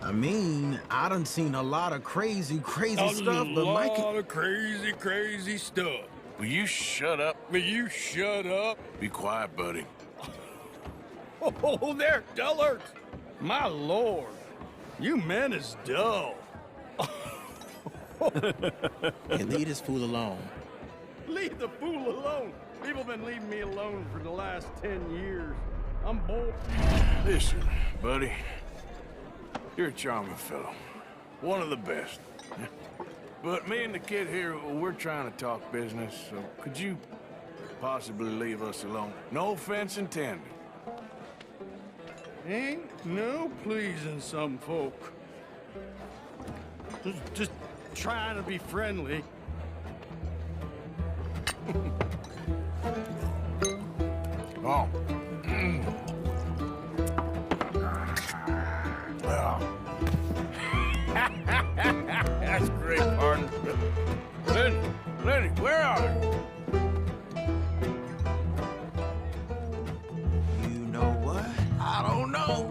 I mean, I done seen a lot of crazy stuff, but Micah... A lot of crazy stuff. Will you shut up? Will you shut up? Be got, buddy. Oh, they're dullards. My lord. You men is dull. Hey, leave this fool alone. Leave the fool alone. People been leaving me alone for the last 10 years. I'm bored. Listen, buddy. You're a charming fellow. One of the best. But me and the kid here, we're trying to talk business, so could you possibly leave us alone? No offense intended. Ain't no pleasing some folk. Just trying to be friendly. Oh. That's great, pardon. Lenny, where are you? You know what? I don't know.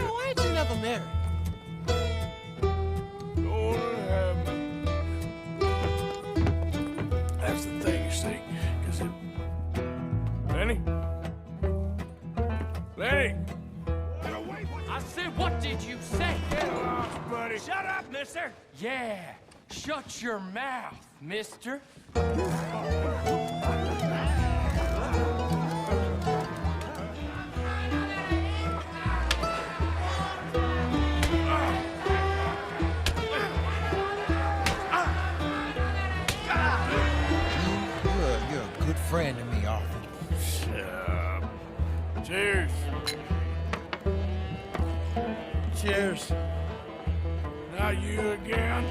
Why ain't you never married? That's the thing, you see, because it... Lenny? Lenny! I said, what did you say? Get lost, buddy. Shut up, mister! Yeah, shut your mouth, mister. friend to me, Arthur. Shut up. Cheers. Cheers. Not you again?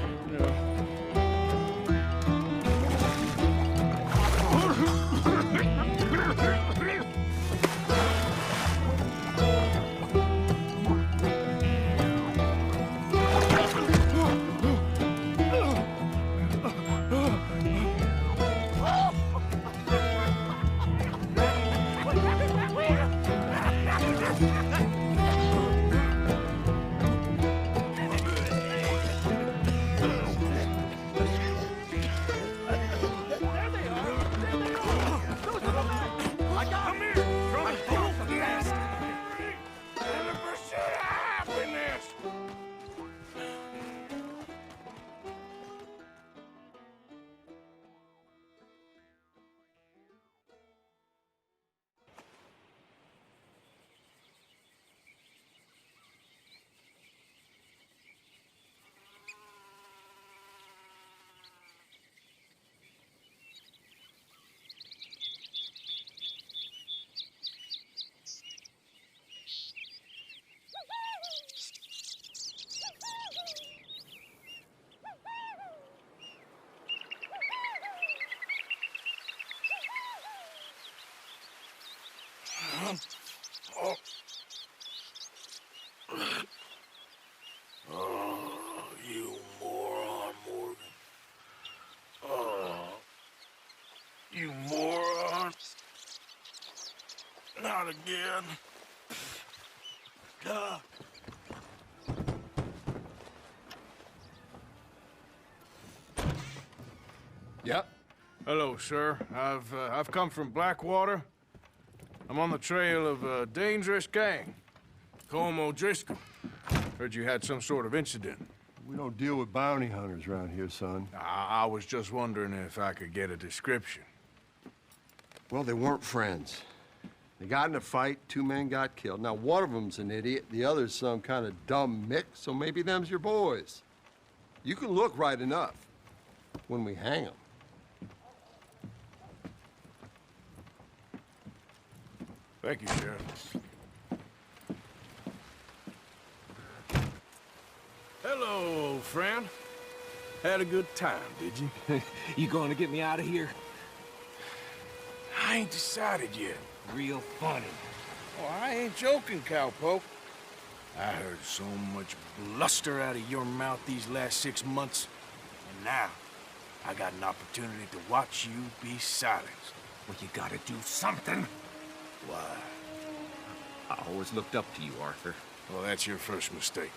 Oh, you moron, Morgan. Oh, you moron. Not again. God. Yep. Hello, sir. I've come from Blackwater. I'm on the trail of a dangerous gang. Colm O'Driscoll. Heard you had some sort of incident. We don't deal with bounty hunters around here, son. I was just wondering if I could get a description. Well, they weren't friends. They got in a fight, 2 men got killed. Now, one of them's an idiot, the other's some kind of dumb mick, so maybe them's your boys. You can look right enough when we hang them. Thank you, Sheriff. Hello, old friend. Had a good time, did you? You going to get me out of here? I ain't decided yet. Real funny. Oh, I ain't joking, cowpoke. I heard so much bluster out of your mouth these last 6 months. And now, I got an opportunity to watch you be silenced. Well, you gotta do something. Why? I always looked up to you, Arthur. Well, that's your first mistake.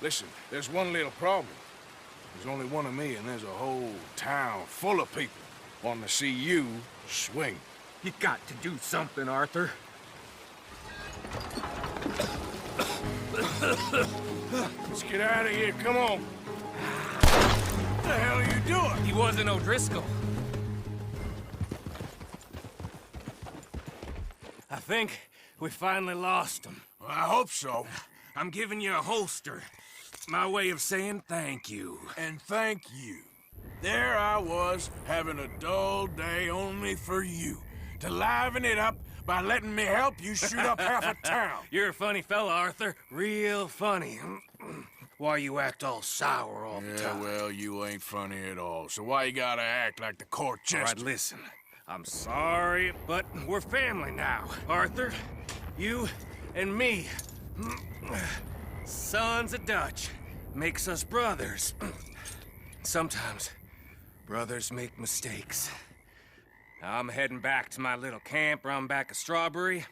Listen, there's one little problem. There's only one of me, and there's a whole town full of people wanting to see you swing. You got to do something, Arthur. Let's get out of here, come on. What the hell are you doing? He wasn't O'Driscoll. I think we finally lost him. Well, I hope so. I'm giving you a holster. My way of saying thank you. And thank you. There I was, having a dull day only for you. To liven it up by letting me help you shoot up half a town. You're a funny fella, Arthur. Real funny. Why you act all sour all the time? Yeah, well, you ain't funny at all. So why you gotta act like the court jester? All right, listen. I'm sorry, but we're family now. Arthur, you and me. Sons of Dutch. Makes us brothers. Sometimes, brothers make mistakes. Now I'm heading back to my little camp around back of Strawberry.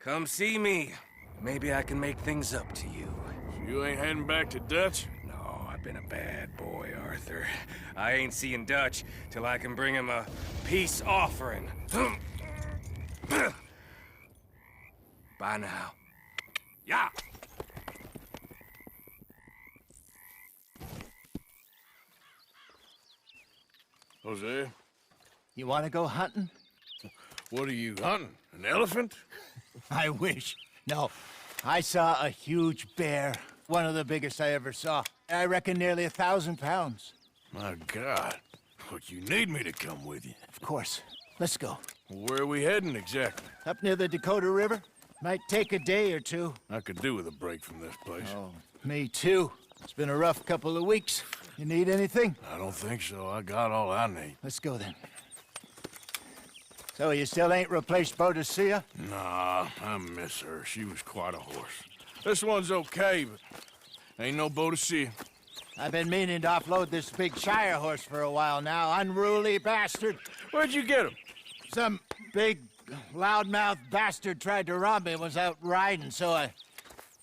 Come see me. Maybe I can make things up to you. So you ain't heading back to Dutch? No, I've been a bad boy, Arthur. I ain't seeing Dutch till I can bring him a peace offering. Bye now. Yeah. Jose? You want to go hunting? What are you hunting? An elephant? I wish. No. I saw a huge bear. One of the biggest I ever saw. I reckon nearly 1,000 pounds. My God. Look, you need me to come with you. Of course. Let's go. Where are we heading exactly? Up near the Dakota River. Might take a day or two. I could do with a break from this place. Oh, me too. It's been a rough couple of weeks. You need anything? I don't think so. I got all I need. Let's go then. So you still ain't replaced Boadicea? Nah, I miss her. She was quite a horse. This one's okay, but ain't no Boadicea. I've been meaning to offload this big Shire horse for a while now. Unruly bastard. Where'd you get him? Some big, loudmouth bastard tried to rob me and was out riding, so I...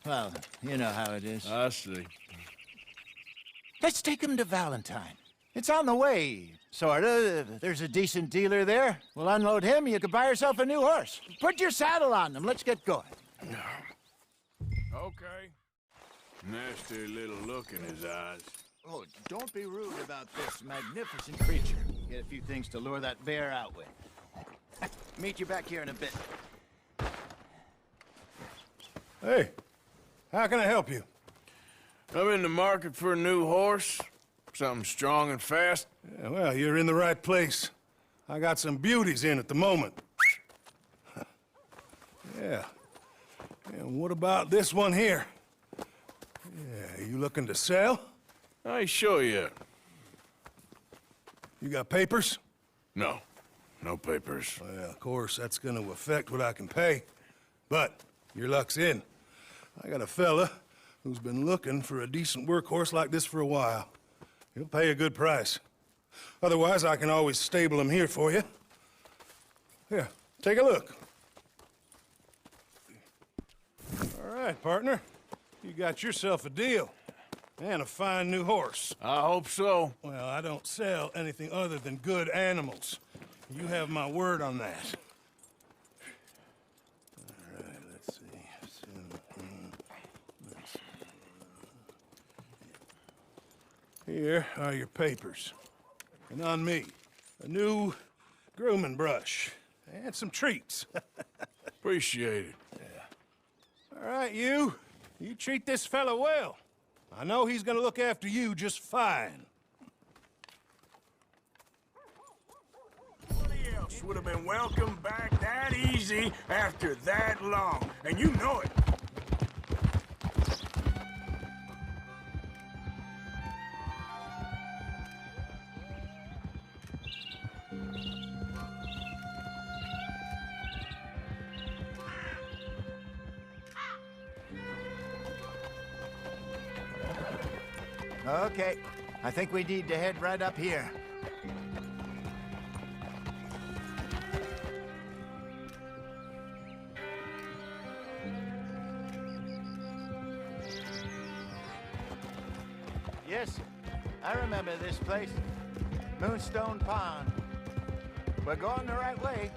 Well, you know how it is. I see. Let's take him to Valentine. It's on the way, sorta. There's a decent dealer there. We'll unload him, you can buy yourself a new horse. Put your saddle on him, let's get going. Okay. Nasty little look in his eyes. Oh, don't be rude about this magnificent creature. Get a few things to lure that bear out with. Meet you back here in a bit. Hey, how can I help you? I'm in the market for a new horse. Something strong and fast. Yeah, well, you're in the right place. I got some beauties in at the moment. Yeah. And what about this one here? Yeah, you looking to sell? I ain't sure yet. You got papers? No. No papers. Well, of course, that's gonna affect what I can pay. But your luck's in. I got a fella who's been looking for a decent workhorse like this for a while. He'll pay a good price. Otherwise, I can always stable him here for you. Here, take a look. All right, partner. You got yourself a deal. And a fine new horse. I hope so. Well, I don't sell anything other than good animals. You have my word on that. All right, let's see. Here are your papers. And on me, a new grooming brush. And some treats. Appreciate it. Yeah. All right, you. You treat this fella well. I know he's gonna look after you just fine. Nobody else would have been welcomed back that easy after that long, and you know it. Okay, I think we need to head right up here. Yes, I remember this place. Moonstone Pond. We're going the right way.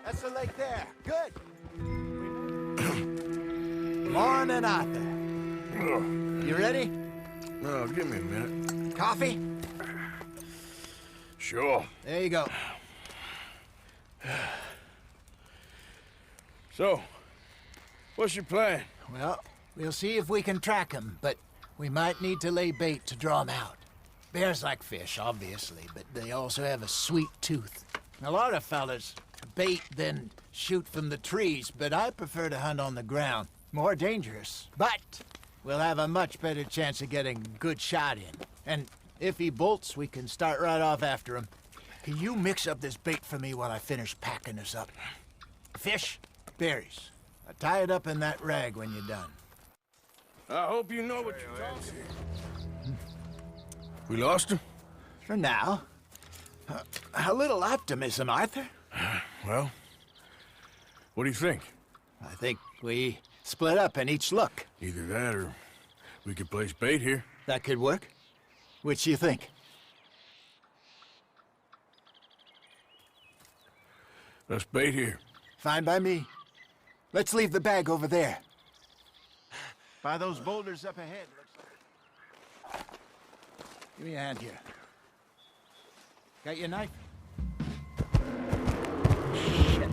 That's the lake there. Good. Morning, Arthur. You ready? Oh, give me a minute. Coffee? Sure. There you go. So, what's your plan? Well, we'll see if we can track him, but we might need to lay bait to draw him out. Bears like fish, obviously, but they also have a sweet tooth. A lot of fellas bait, then shoot from the trees, but I prefer to hunt on the ground. More dangerous, but we'll have a much better chance of getting a good shot in. And if he bolts, we can start right off after him. Can you mix up this bait for me while I finish packing this up? Fish, berries. I'll tie it up in that rag when you're done. I hope you know what you're talking. We lost him? For now. A little optimism, Arthur. Well, what do you think? I think we split up and each look. Either that or we could place bait here. That could work. Which do you think? Let's bait here. Fine by me. Let's leave the bag over there. By those boulders up ahead. Give me a hand here. Got your knife? Shit.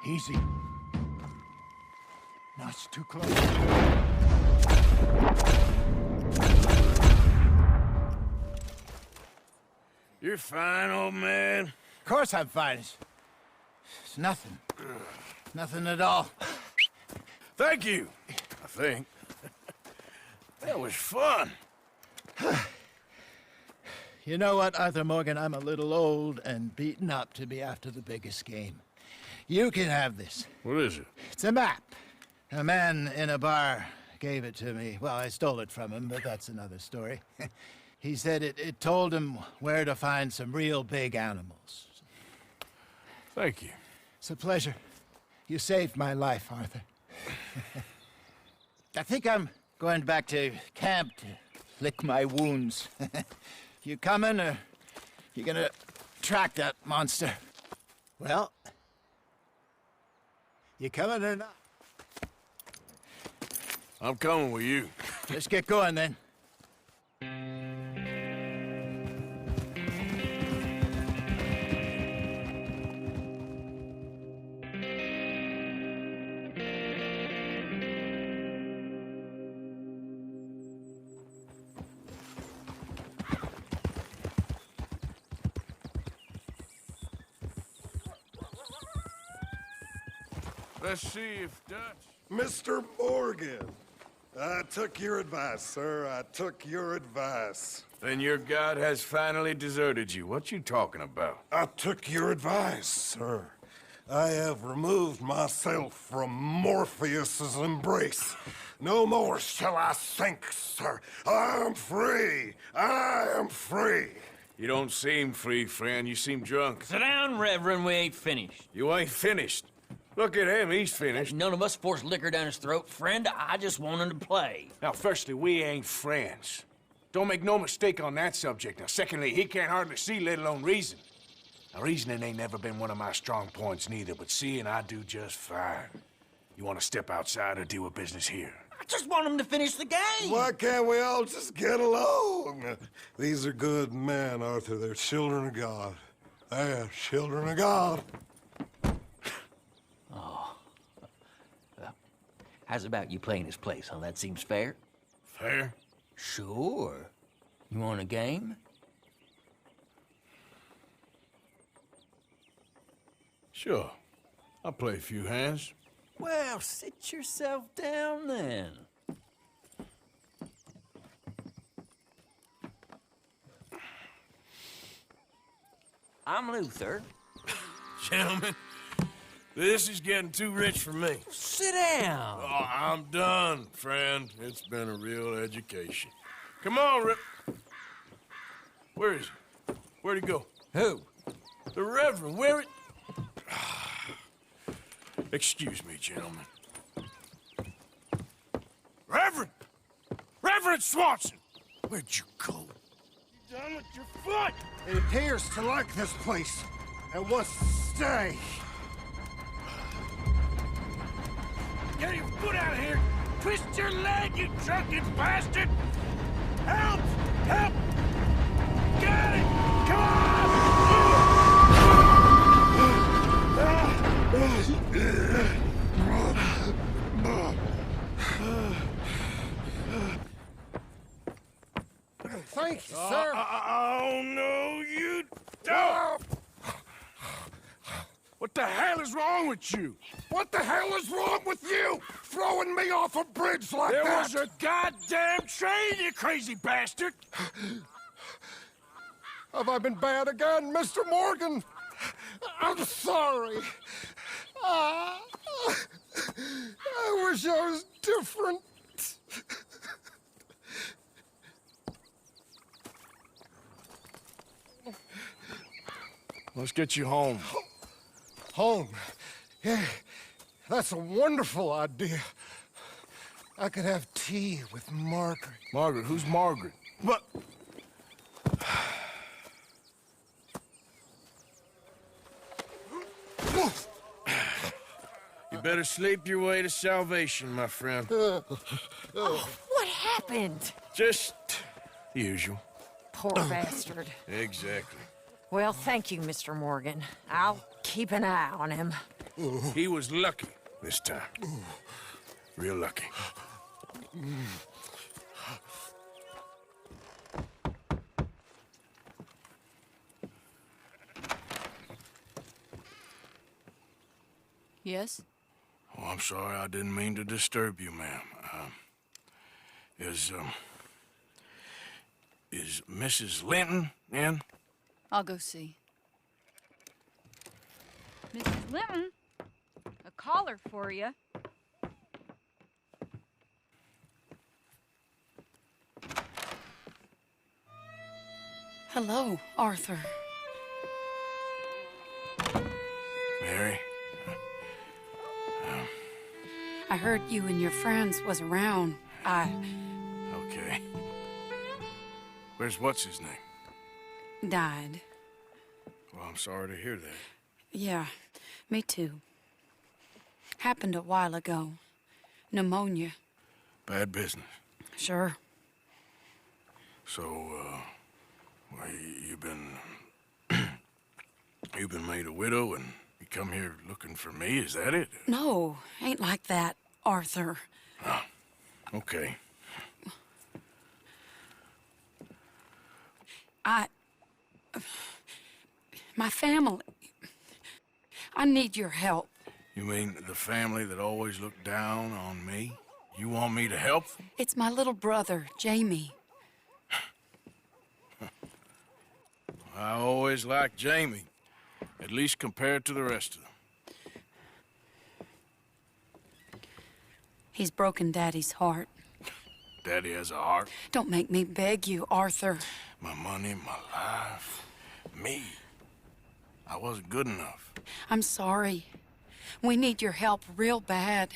Easy. No, it's too close. You're fine, old man. Of course I'm fine. It's nothing. Nothing at all. Thank you, I think. That was fun. You know what, Arthur Morgan? I'm a little old and beaten up to be after the biggest game. You can have this. What is it? It's a map. A man in a bar gave it to me. Well, I stole it from him, but that's another story. He said it told him where to find some real big animals. Thank you. It's a pleasure. You saved my life, Arthur. I think I'm going back to camp to lick my wounds. You coming, or you gonna track that monster? Well, you coming or not? I'm coming with you. Let's get going, then. Let's see if Dutch... Mr. Morgan, I took your advice, sir. I took your advice. Then your god has finally deserted you. What you talking about? I took your advice, sir. I have removed myself from Morpheus's embrace. No more shall I sink, sir. I am free. I am free. You don't seem free, friend. You seem drunk. Sit down, Reverend. We ain't finished. You ain't finished. Look at him, he's finished. None of us forced liquor down his throat, friend. I just want him to play. Now, firstly, we ain't friends. Don't make no mistake on that subject. Now, secondly, he can't hardly see, let alone reason. Now, reasoning ain't never been one of my strong points neither, but seeing I do just fine. You want to step outside or deal with business here? I just want him to finish the game. Why can't we all just get along? These are good men, Arthur. They're children of God. They're children of God. How's about you playing his place, huh? That seems fair? Fair? Sure. You want a game? Sure. I'll play a few hands. Well, sit yourself down then. I'm Luther. Gentlemen, this is getting too rich for me. Sit down. Oh, I'm done, friend. It's been a real education. Come on, Rip. Where is he? Where'd he go? Who? The Reverend. Where it... Excuse me, gentlemen. Reverend! Reverend Swanson! Where'd you go? You done with your foot? It appears to like this place and wants to stay. Get your foot out of here! Twist your leg, you drunken bastard! Help! Help! Get it! Come Thank you, sir. Oh, no, you don't! What the hell is wrong with you? What the hell is wrong with you? Throwing me off a bridge like that? There was a goddamn train, you crazy bastard! Have I been bad again, Mr. Morgan? I'm sorry. I wish I was different. Let's get you home. Home? Yeah, that's a wonderful idea. I could have tea with Margaret. Margaret? Who's Margaret? But... You better sleep your way to salvation, my friend. Oh, what happened? Just the usual. Poor bastard. Exactly. Well, thank you, Mr. Morgan. I'll keep an eye on him. He was lucky this time. Real lucky. Yes? Oh, I'm sorry. I didn't mean to disturb you, ma'am. Is Mrs. Linton in? I'll go see. Mrs. Linton, a caller for you. Hello, Arthur. Mary? I heard you and your friends was around. Okay. Where's what's-his name? Died. Well, I'm sorry to hear that. Yeah, me too. Happened a while ago. Pneumonia. Bad business. Sure. So, well, you've been made a widow and you come here looking for me, is that it? No, ain't like that, Arthur. Okay. My family. I need your help. You mean the family that always looked down on me? You want me to help them? It's my little brother, Jamie. I always liked Jamie, at least compared to the rest of them. He's broken Daddy's heart. Daddy has a heart. Don't make me beg you, Arthur. My money, my life, me. I wasn't good enough. I'm sorry. We need your help real bad.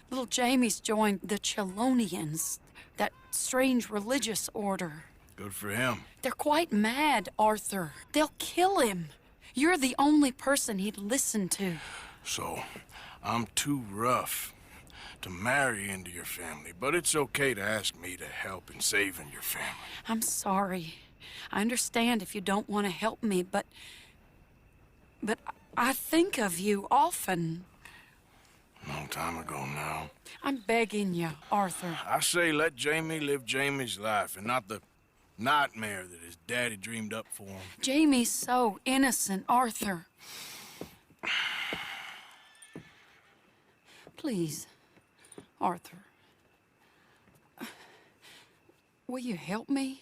Little Jamie's joined the Chelonians, that strange religious order. Good for him. They're quite mad, Arthur. They'll kill him. You're the only person he'd listen to. So, I'm too rough to marry into your family, but it's okay to ask me to help in saving your family. I'm sorry. I understand if you don't want to help me, but I think of you often. Long time ago now. I'm begging you, Arthur. I say let Jamie live Jamie's life and not the nightmare that his daddy dreamed up for him. Jamie's so innocent, Arthur. Please, Arthur. Will you help me?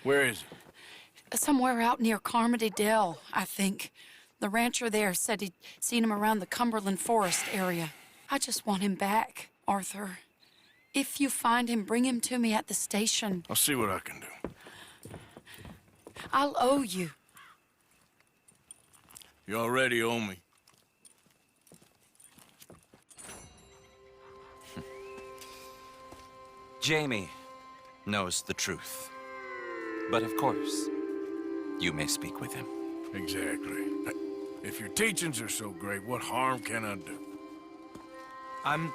Where is it? Somewhere out near Carmody Dell, I think. The rancher there said he'd seen him around the Cumberland Forest area. I just want him back, Arthur. If you find him, bring him to me at the station. I'll see what I can do. I'll owe you. You already owe me. Jamie knows the truth. But of course, you may speak with him. Exactly. If your teachings are so great, what harm can I do? I'm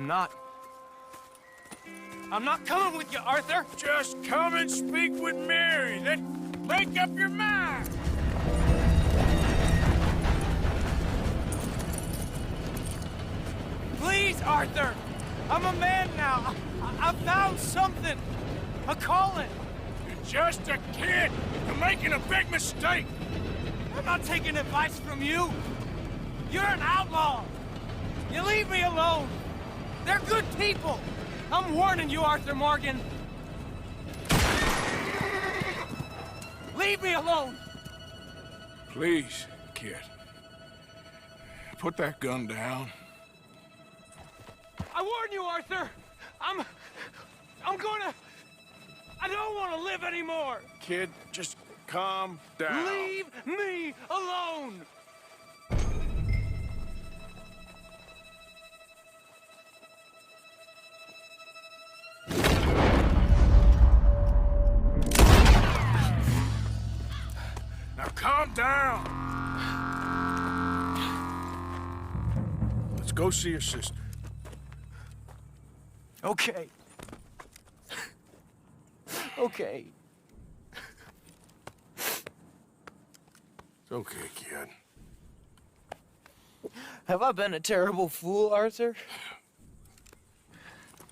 not coming with you, Arthur! Just come and speak with Mary, then make up your mind! Please, Arthur! I'm a man now. I found something. A calling. You're just a kid. You're making a big mistake. I'm not taking advice from you. You're an outlaw. You leave me alone. They're good people. I'm warning you, Arthur Morgan. Leave me alone. Please, kid. Put that gun down. I warn you, Arthur. I'm gonna... I don't want to live anymore. Kid, just calm down. Leave me alone. Now calm down. Let's go see your sister. Okay. Okay. It's okay, kid. Have I been a terrible fool, Arthur?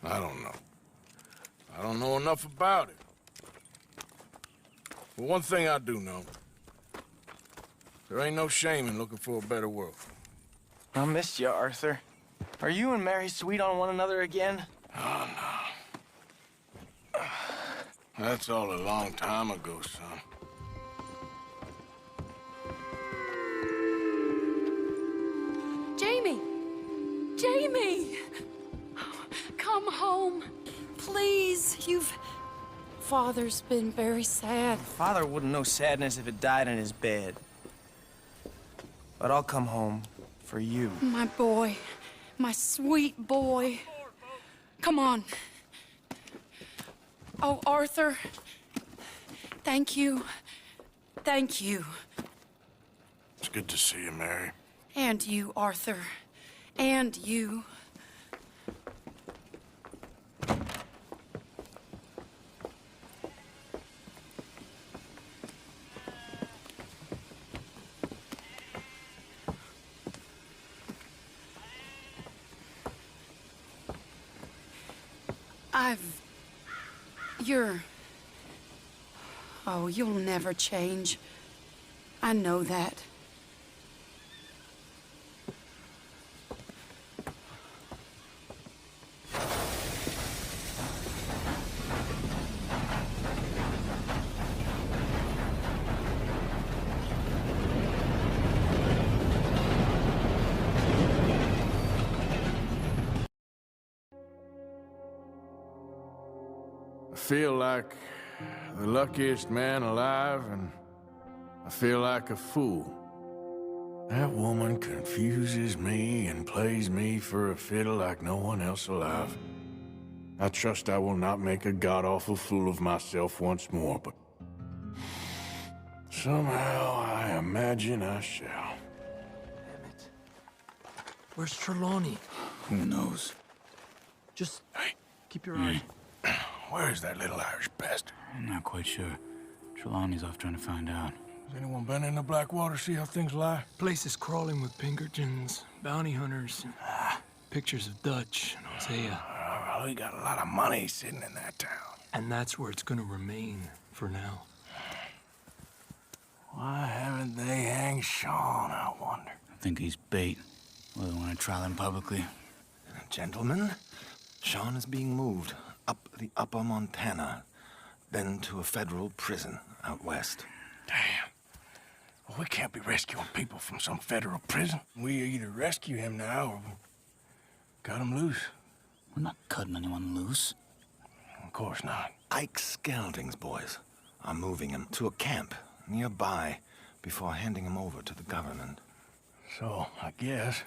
I don't know. I don't know enough about it. But one thing I do know. There ain't no shame in looking for a better world. I missed you, Arthur. Are you and Mary sweet on one another again? Oh, no. That's all a long time ago, son. Jamie! Jamie! Come home. Please, Father's been very sad. Father wouldn't know sadness if it died in his bed. But I'll come home for you. My boy. My sweet boy. Come on. Oh, Arthur. Thank you. Thank you. It's good to see you, Mary. And you, Arthur. And you. Oh, you'll never change. I know that. I feel like the luckiest man alive, and I feel like a fool. That woman confuses me and plays me for a fiddle like no one else alive. I trust I will not make a god-awful fool of myself once more, but somehow I imagine I shall. Where's Trelawney? Who knows? Just keep your eye. Where's that little Irish bastard? I'm not quite sure. Trelawney's off trying to find out. Has anyone been in the Blackwater, see how things lie? Place is crawling with Pinkertons, bounty hunters, pictures of Dutch and Hosea. Well, we got a lot of money sitting in that town. And that's where it's gonna remain for now. Why haven't they hanged Sean, I wonder? I think he's bait. Well, they want to trial him publicly. Gentlemen, Sean is being moved up the upper Montana, then to a federal prison out west. Damn. Well, we can't be rescuing people from some federal prison. We either rescue him now or we cut him loose. We're not cutting anyone loose. Of course not. Ike Skelding's boys are moving him to a camp nearby before handing him over to the government. So, I guess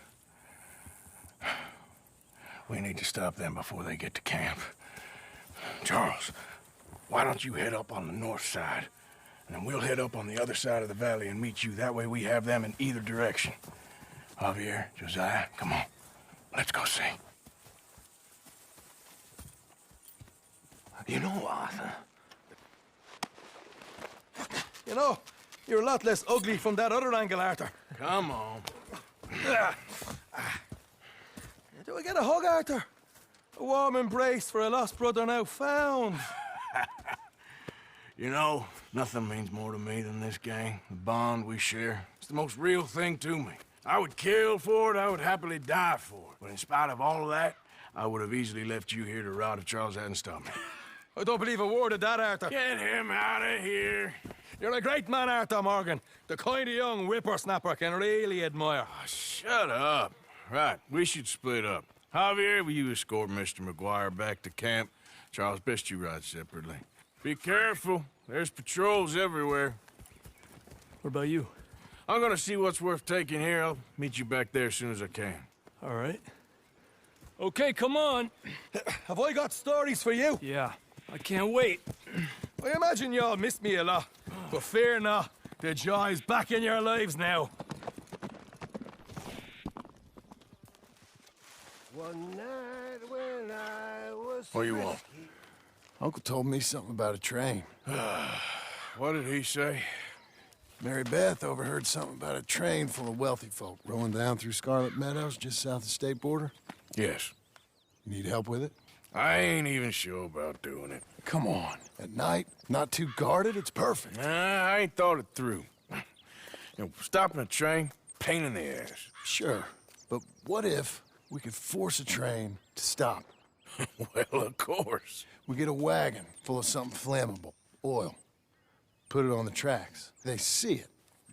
we need to stop them before they get to camp. Charles, why don't you head up on the north side, and then we'll head up on the other side of the valley and meet you. That way we have them in either direction. Javier, Josiah, come on. Let's go see. You know, Arthur. You know, you're a lot less ugly from that other angle, Arthur. Come on. Do I get a hug, Arthur? A warm embrace for a lost brother now found. You know, nothing means more to me than this gang, the bond we share. It's the most real thing to me. I would kill for it, I would happily die for it. But in spite of all of that, I would have easily left you here to rot if Charles hadn't stopped me. I don't believe a word of that, Arthur. Get him out of here. You're a great man, Arthur Morgan. The kind of young whippersnapper I can really admire. Oh, shut up. Right, we should split up. Javier, will you escort Mr. McGuire back to camp? Charles, best you ride separately. Be careful. There's patrols everywhere. What about you? I'm gonna see what's worth taking here. I'll meet you back there as soon as I can. All right. Okay, come on. Have I got stories for you? Yeah, I can't wait. I imagine y'all missed me a lot, but fear not. The joy's back in your lives now. One night when I was What do you want? Uncle told me something about a train. What did he say? Mary Beth overheard something about a train full of wealthy folk rolling down through Scarlet Meadows just south of the state border. Yes. You need help with it? I ain't even sure about doing it. Come on. At night, not too guarded, it's perfect. Nah, I ain't thought it through. Stopping a train, pain in the ass. Sure, but what if we could force a train to stop? Well, of course. We get a wagon full of something flammable, oil. Put it on the tracks. They see it.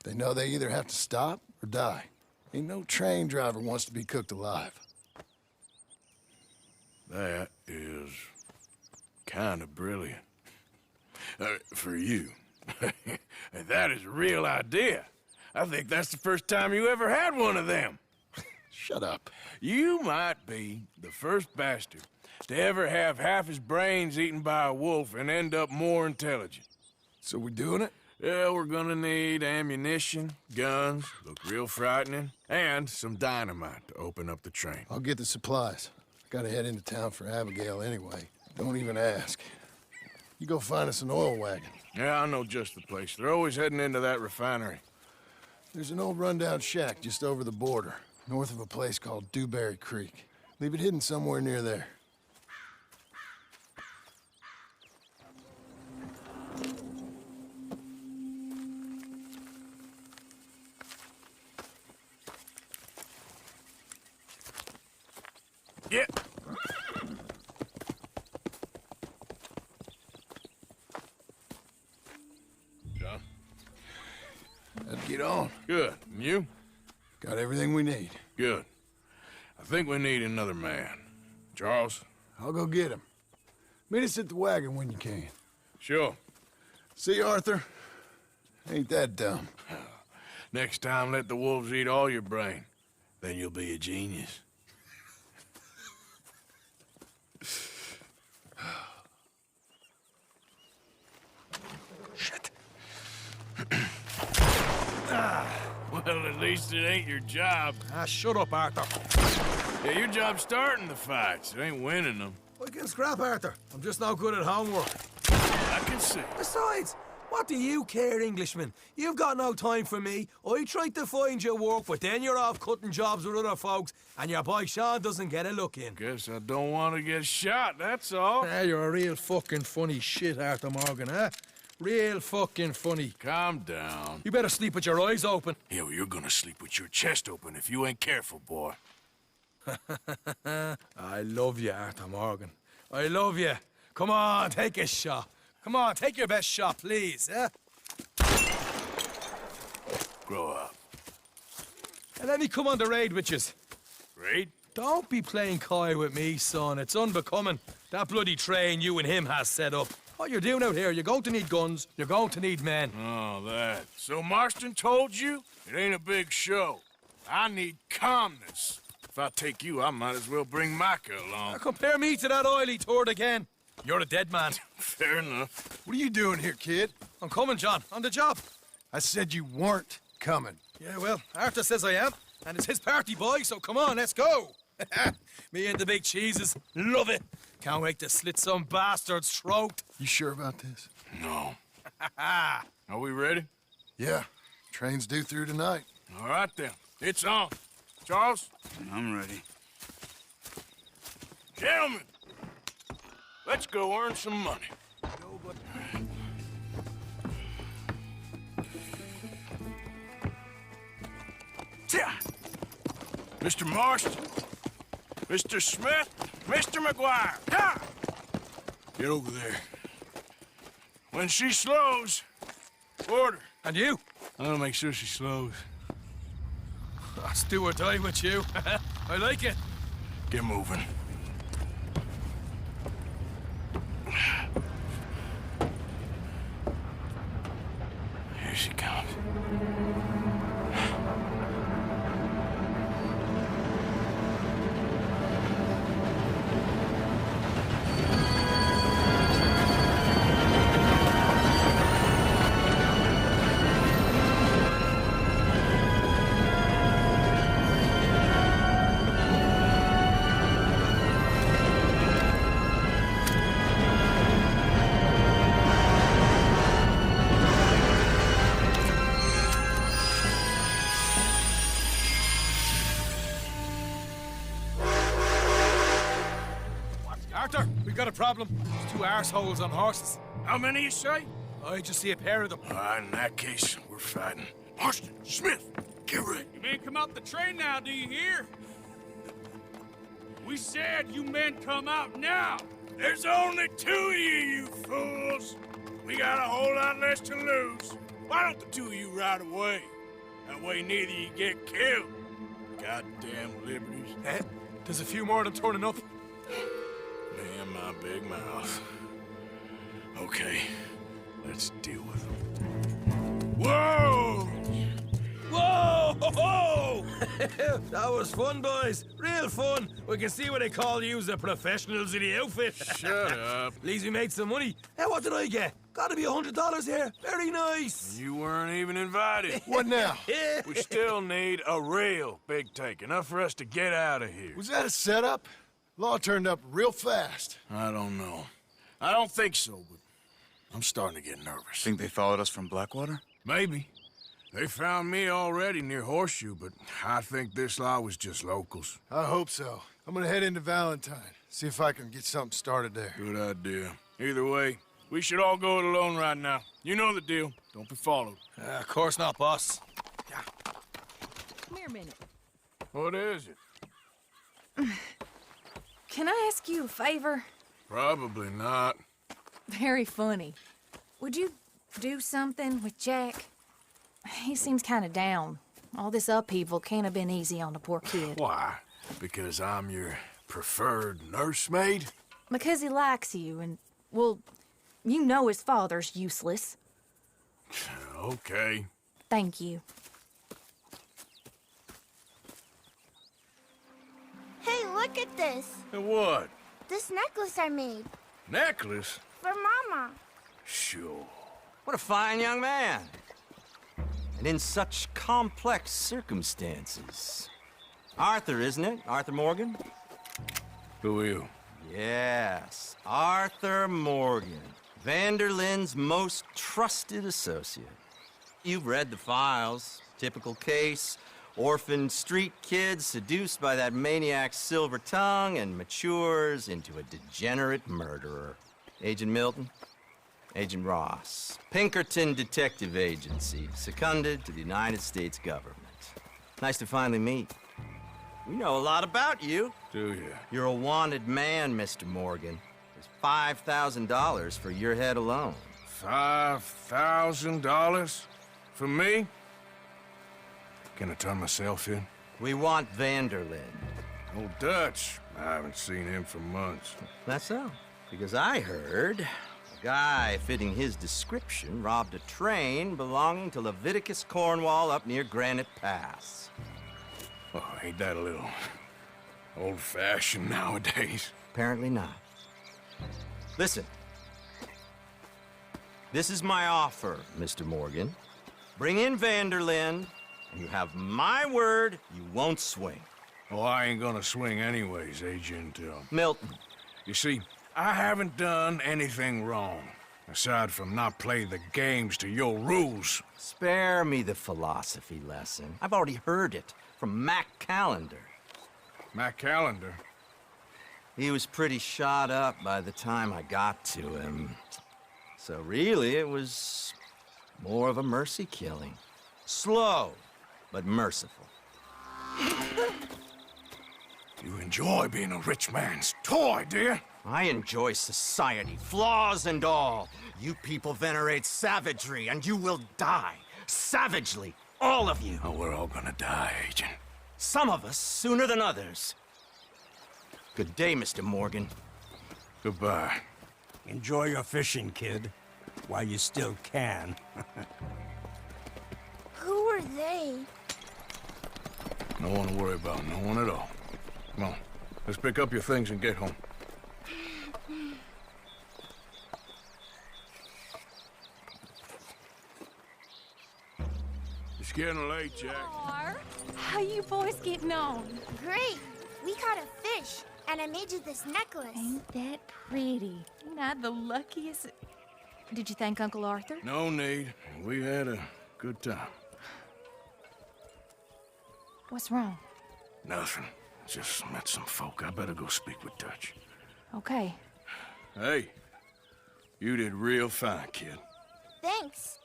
They know they either have to stop or die. Ain't no train driver wants to be cooked alive. That is kind of brilliant. For you. That is a real idea. I think that's the first time you ever had one of them. Shut up. You might be the first bastard to ever have half his brains eaten by a wolf and end up more intelligent. So we doing it? Yeah, we're gonna need ammunition, guns, look real frightening, and some dynamite to open up the train. I'll get the supplies. Gotta head into town for Abigail anyway. Don't even ask. You go find us an oil wagon. Yeah, I know just the place. They're always heading into that refinery. There's an old rundown shack just over the border, north of a place called Dewberry Creek. Leave it hidden somewhere near there. Yeah. John? Let's get on. Good. And you? Got everything we need. Good. I think we need another man. Charles? I'll go get him. Meet us at the wagon when you can. Sure. See, Arthur? Ain't that dumb. Next time, let the wolves eat all your brain. Then you'll be a genius. Shit. Well, at least it ain't your job. Shut up, Arthur. Yeah, your job's starting the fights. It ain't winning them. I can scrap, Arthur. I'm just no good at homework. I can see. Besides, what do you care, Englishman? You've got no time for me. I tried to find you work, but then you're off cutting jobs with other folks, and your boy Sean doesn't get a look in. Guess I don't want to get shot, that's all. You're a real fucking funny shit, Arthur Morgan, huh? Real fucking funny. Calm down. You better sleep with your eyes open. Yeah, well, you're gonna sleep with your chest open if you ain't careful, boy. I love you, Arthur Morgan. I love you. Come on, take a shot. Come on, take your best shot, please, eh? Grow up. And let me come on the raid with yous. Raid? Don't be playing coy with me, son. It's unbecoming. That bloody train you and him has set up. What you're doing out here, you're going to need guns, you're going to need men. Oh, that. So Marston told you? It ain't a big show. I need calmness. If I take you, I might as well bring Micah along. Now compare me to that oily turd again. You're a dead man. Fair enough. What are you doing here, kid? I'm coming, John. On the job. I said you weren't coming. Yeah, well, Arthur says I am. And it's his party, boy, so come on, let's go. Me and the big cheeses. Love it. Can't wait to slit some bastard's throat. You sure about this? No. Are we ready? Yeah. Train's due through tonight. All right, then. It's on. Charles? I'm ready. Gentlemen, let's go earn some money. Mr. Marston, Mr. Smith, Mr. McGuire, get over there. When she slows, order. And you? I'm gonna make sure she slows. Let's do or die with you. I like it. Get moving. Here she comes. Arthur, we've got a problem. There's 2 arseholes on horses. How many you say? I just see a pair of them. In that case, we're fighting. Marston, Smith, get ready. You men come out the train now, do you hear? We said you men come out now. There's only 2 of you fools. We got a whole lot less to lose. Why don't the 2 of you ride away? That way neither you get killed. Goddamn liberties. There's a few more of them turning up. Me and my big mouth. Okay, let's deal with them. Whoa! Whoa! Ho, ho! That was fun, boys. Real fun. We can see what they call you the professionals of the outfit. Shut up. At least we made some money. Hey, what did I get? Gotta be $100 here. Very nice. You weren't even invited. What now? We still need a real big take. Enough for us to get out of here. Was that a setup? Law turned up real fast. I don't know. I don't think so, but I'm starting to get nervous. Think they followed us from Blackwater? Maybe. They found me already near Horseshoe, but I think this lot was just locals. I hope so. I'm gonna head into Valentine, see if I can get something started there. Good idea. Either way, we should all go it alone right now. You know the deal. Don't be followed. Of course not, boss. Come here a minute. What is it? Can I ask you a favor? Probably not. Very funny. Would you do something with Jack? He seems kind of down. All this upheaval can't have been easy on the poor kid. Why? Because I'm your preferred nursemaid? Because he likes you, and, well, you know his father's useless. Okay. Thank you. Hey, look at this. What? This necklace I made. Necklace? For Mama. Sure. What a fine young man. And in such complex circumstances. Arthur, isn't it? Arthur Morgan? Who are you? Yes, Arthur Morgan. Vanderlyn's most trusted associate. You've read the files. Typical case. Orphaned street kid seduced by that maniac's silver tongue and matures into a degenerate murderer. Agent Milton? Agent Ross. Pinkerton Detective Agency, seconded to the United States government. Nice to finally meet. We know a lot about you. Do you? You're a wanted man, Mr. Morgan. There's $5,000 for your head alone. $5,000? For me? Can I turn myself in? We want Vanderlyn. Old Dutch. I haven't seen him for months. That's so. Because I heard a guy fitting his description robbed a train belonging to Leviticus Cornwall up near Granite Pass. Oh, ain't that a little old-fashioned nowadays? Apparently not. Listen. This is my offer, Mr. Morgan. Bring in Vanderlyn, and you have my word you won't swing. Oh, I ain't gonna swing anyways, Agent, Milton. You see, I haven't done anything wrong, aside from not play the games to your rules. Spare me the philosophy lesson. I've already heard it from Mac Callender. Mac Callender? He was pretty shot up by the time I got to him. So really, it was more of a mercy killing. Slow, but merciful. You enjoy being a rich man's toy, do you? I enjoy society, flaws and all. You people venerate savagery, and you will die. Savagely, all of you. Oh, we're all gonna die, Agent. Some of us sooner than others. Good day, Mr. Morgan. Goodbye. Enjoy your fishing, kid, while you still can. Who are they? No one to worry about, no one at all. Come on, let's pick up your things and get home. It's getting late, Jack. How you boys getting on? Great. We caught a fish, and I made you this necklace. Ain't that pretty? Not the luckiest. Did you thank Uncle Arthur? No need. We had a good time. What's wrong? Nothing. Just met some folk. I better go speak with Dutch. Okay. Hey, you did real fine, kid. Thanks.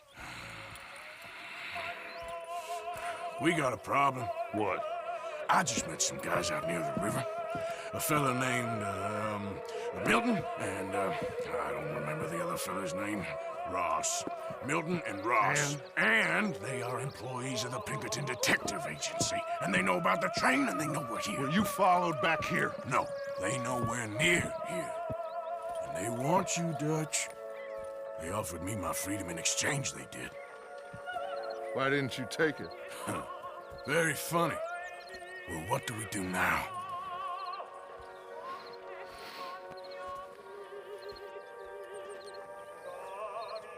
We got a problem. What? I just met some guys out near the river. A fella named, Milton, and, I don't remember the other fella's name. Ross. Milton and Ross. And they are employees of the Pinkerton Detective Agency. And they know about the train, and they know we're here. Were you followed back here? No, they know we're near here. And they want you, Dutch. They offered me my freedom in exchange, they did. Why didn't you take it? Very funny. Well, what do we do now?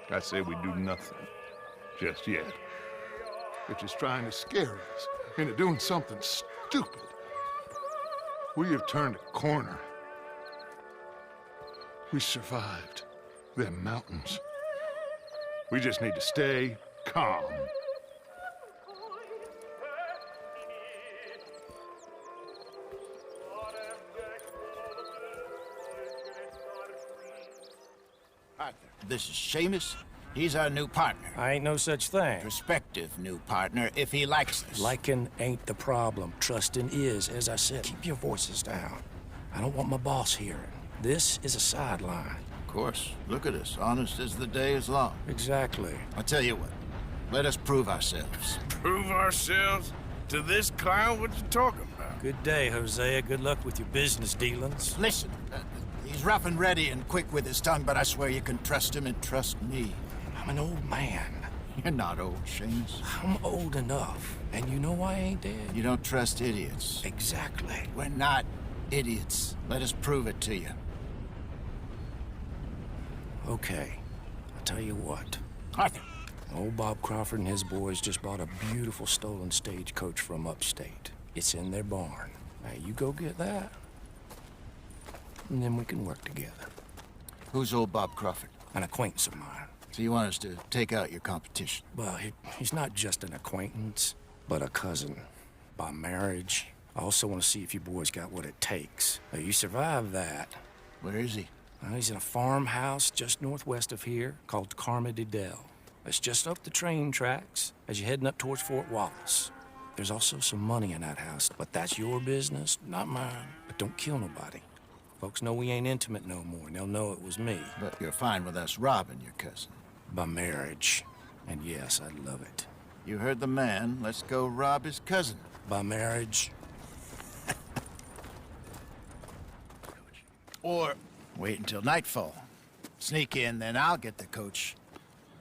I say we do nothing. Just yet. They're just trying to scare us into doing something stupid. We have turned a corner. We survived them mountains. We just need to stay calm. This is Seamus. He's our new partner. I ain't no such thing. Prospective new partner, if he likes us. Liking ain't the problem. Trusting is, as I said. Keep your voices down. I don't want my boss hearing. This is a sideline. Of course. Look at us. Honest as the day is long. Exactly. I'll tell you what. Let us prove ourselves. Prove ourselves? To this clown? What you talking about? Good day, Hosea. Good luck with your business dealings. Listen, he's rough and ready and quick with his tongue, but I swear you can trust him and trust me. I'm an old man. You're not old, Seamus. I'm old enough, and you know I ain't dead. You don't trust idiots. Exactly. We're not idiots. Let us prove it to you. Okay. I'll tell you what. Arthur. Old Bob Crawford and his boys just bought a beautiful stolen stagecoach from upstate. It's in their barn. Now, you go get that, and then we can work together. Who's old Bob Crawford? An acquaintance of mine. So you want us to take out your competition? Well, he's not just an acquaintance, but a cousin. By marriage. I also want to see if you boys got what it takes. Now, you survive that. Where is he? He's in a farmhouse just northwest of here called Carmody Dell. It's just up the train tracks as you're heading up towards Fort Wallace. There's also some money in that house, but that's your business, not mine. But don't kill nobody. Folks know we ain't intimate no more, and they'll know it was me. But you're fine with us robbing your cousin. By marriage. And yes, I'd love it. You heard the man. Let's go rob his cousin. By marriage. Or wait until nightfall. Sneak in, then I'll get the coach.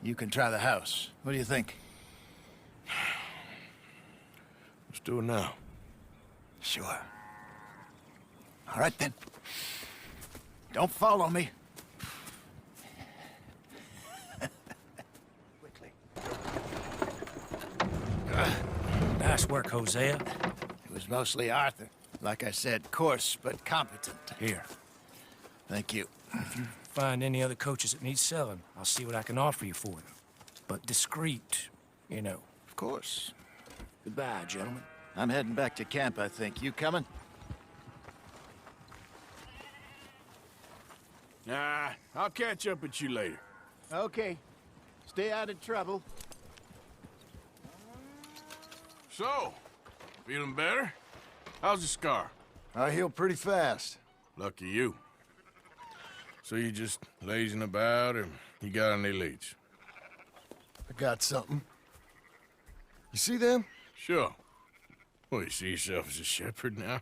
You can try the house. What do you think? Let's do it now. Sure. All right, then. Don't follow me. Nice work, Hosea. It was mostly Arthur. Like I said, coarse but competent. Here. Thank you. If you find any other coaches that need selling, I'll see what I can offer you for them. But discreet, you know. Of course. Goodbye, gentlemen. I'm heading back to camp, I think. You coming? Nah, I'll catch up with you later. Okay. Stay out of trouble. So, feeling better? How's the scar? I heal pretty fast. Lucky you. So you just lazing about, or you got any leads? I got something. You see them? Sure. Well, you see yourself as a shepherd now?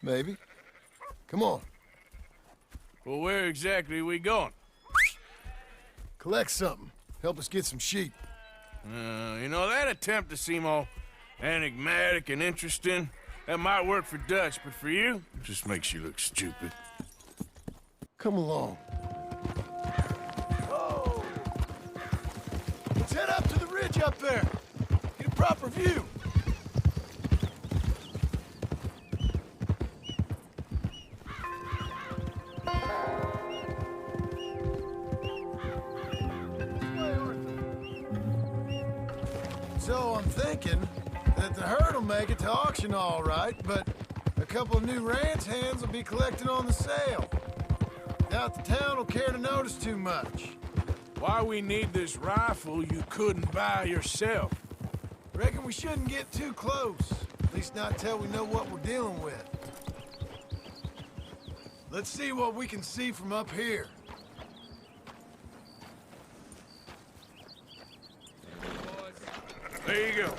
Maybe. Come on. Well, where exactly are we going? Collect something. Help us get some sheep. You know, that attempt to seem all enigmatic and interesting, that might work for Dutch, but for you, it just makes you look stupid. Come along. Oh! Let's head up to the ridge up there. Get a proper view. So I'm thinking that the herd will make it to auction all right, but a A couple of new ranch hands will be collecting on the sale. Doubt the town will care to notice too much. Why we need this rifle you couldn't buy yourself? Reckon we shouldn't get too close. At least not till we know what we're dealing with. Let's see what we can see from up here. There you go.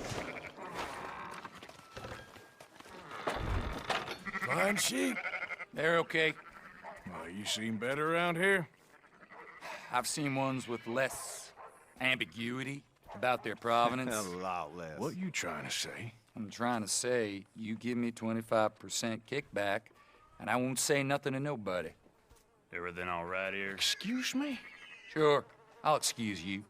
Fine sheep. They're okay. Well, you seem better around here. I've seen ones with less ambiguity about their provenance. A lot less. What you trying to say? I'm trying to say you give me 25% kickback, and I won't say nothing to nobody. Everything all right here? Excuse me? Sure, I'll excuse you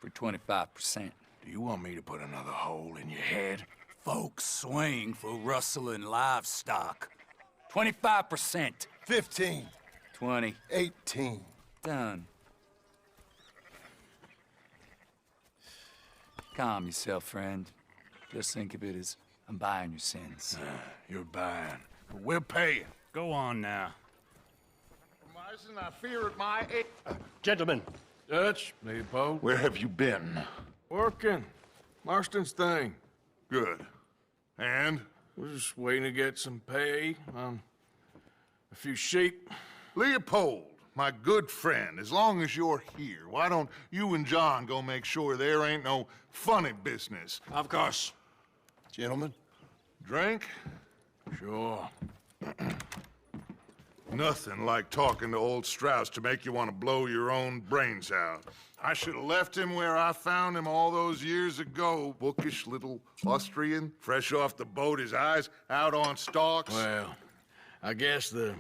for 25%. Do you want me to put another hole in your head? Folks swing for rustling livestock. 25%. 15. 20. 18. Done. Calm yourself, friend. Just think of it as I'm buying your sins. You're buying. We're paying. Go on now. I fear at my age. Gentlemen. Dutch, Leopold. Where have you been? Working. Marston's thing. Good. And? We're just waiting to get some pay on a few sheep. Leopold, my good friend, as long as you're here, why don't you and John go make sure there ain't no funny business? Of course. Gentlemen, drink? Sure. Nothing like talking to old Strauss to make you want to blow your own brains out. I should have left him where I found him all those years ago. Bookish little Austrian, fresh off the boat, his eyes out on stalks. Well, I guess the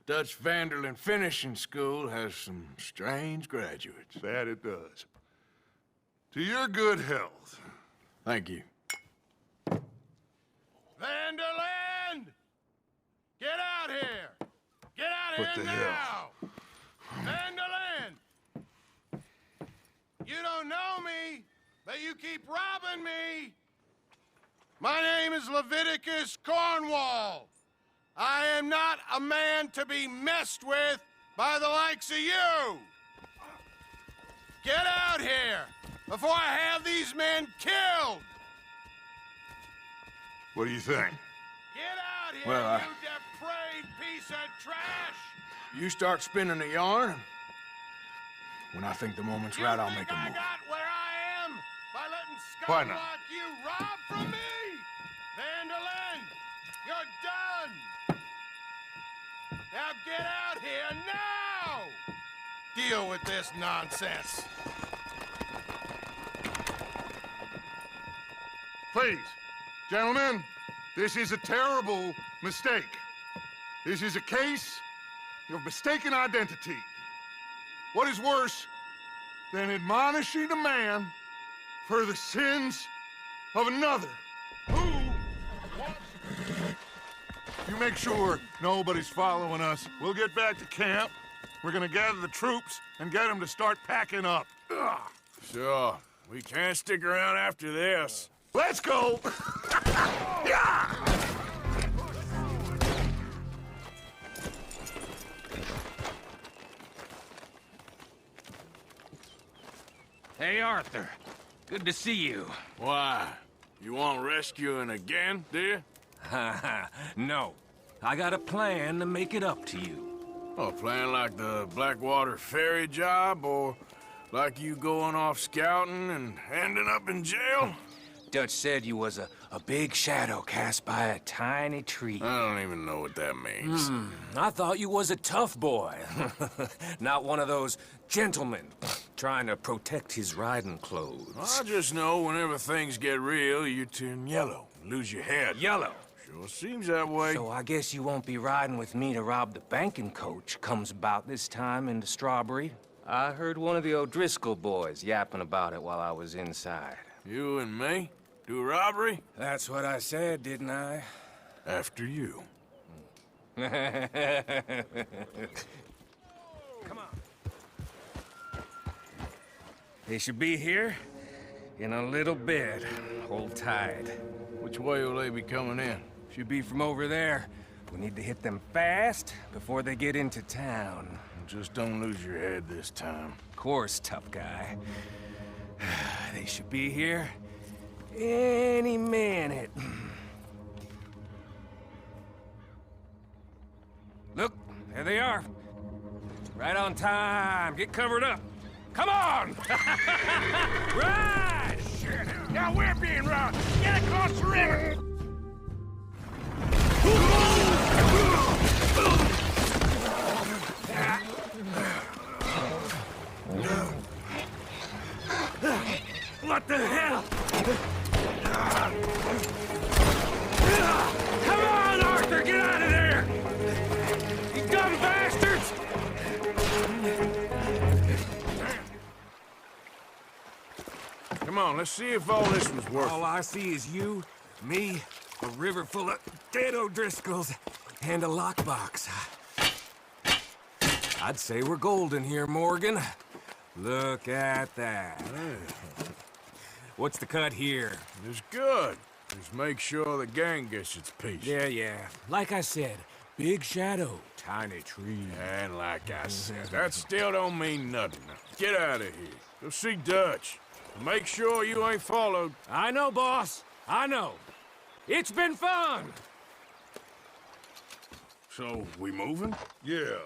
Dutch Vanderlyn Finishing School has some strange graduates. That it does. To your good health. Thank you. Vanderland! Get out here! Get out What here the now! hell? Vanderland! You don't know me, but you keep robbing me! My name is Leviticus Cornwall. I am not a man to be messed with by the likes of you! Get out here before I have these men killed! What do you think? Get out here, Well, you depraved piece of trash! You start spinning the yarn. When I think the moment's right, I'll make a I move. got where I am by letting Why scum not? like you rob from me! Vanderlyn, you're done! Now get out here now! Deal with this nonsense. Please, gentlemen, this is a terrible mistake. This is a case of mistaken identity. What is worse than admonishing a man for the sins of another? You make sure nobody's following us. We'll get back to camp. We're gonna gather the troops and get them to start packing up. Ugh. Sure. We can't stick around after this. Let's go! Yeah! Hey, Arthur. Good to see you. Why? You want rescuing again, dear? No. I got a plan to make it up to you. Oh, plan like the Blackwater ferry job, or like you going off scouting and ending up in jail? Dutch said you was a big shadow cast by a tiny tree. I don't even know what that means. I thought you was a tough boy. Not one of those gentlemen trying to protect his riding clothes. I just know whenever things get real, you turn yellow, lose your head. Yellow. Sure seems that way. So I guess you won't be riding with me to rob the banking coach comes about this time into Strawberry. I heard one of the O'Driscoll boys yapping about it while I was inside. You and me? Do a robbery? That's what I said, didn't I? After you. Come on. They should be here in a little bit. Hold tight. Which way will they be coming in? Should be from over there. We need to hit them fast before they get into town. Just don't lose your head this time. Of course, tough guy. They should be here any minute. Look, there they are. Right on time. Get covered up. Come on! Right! Shit! Now we're being robbed! Get across the river! What the hell? Come on, Arthur! Get out of there! You dumb bastards! Come on, let's see if all this was worth it. All I see is you, me, a river full of dead O'Driscolls, and a lockbox. I'd say we're golden here, Morgan. Look at that. What's the cut here? It's good. Just make sure the gang gets its piece. Yeah. Like I said, big shadow, tiny tree. And like I said, that still don't mean nothing. Get out of here. Go see Dutch. Make sure you ain't followed. I know, boss. I know. It's been fun. So, we moving? Yeah.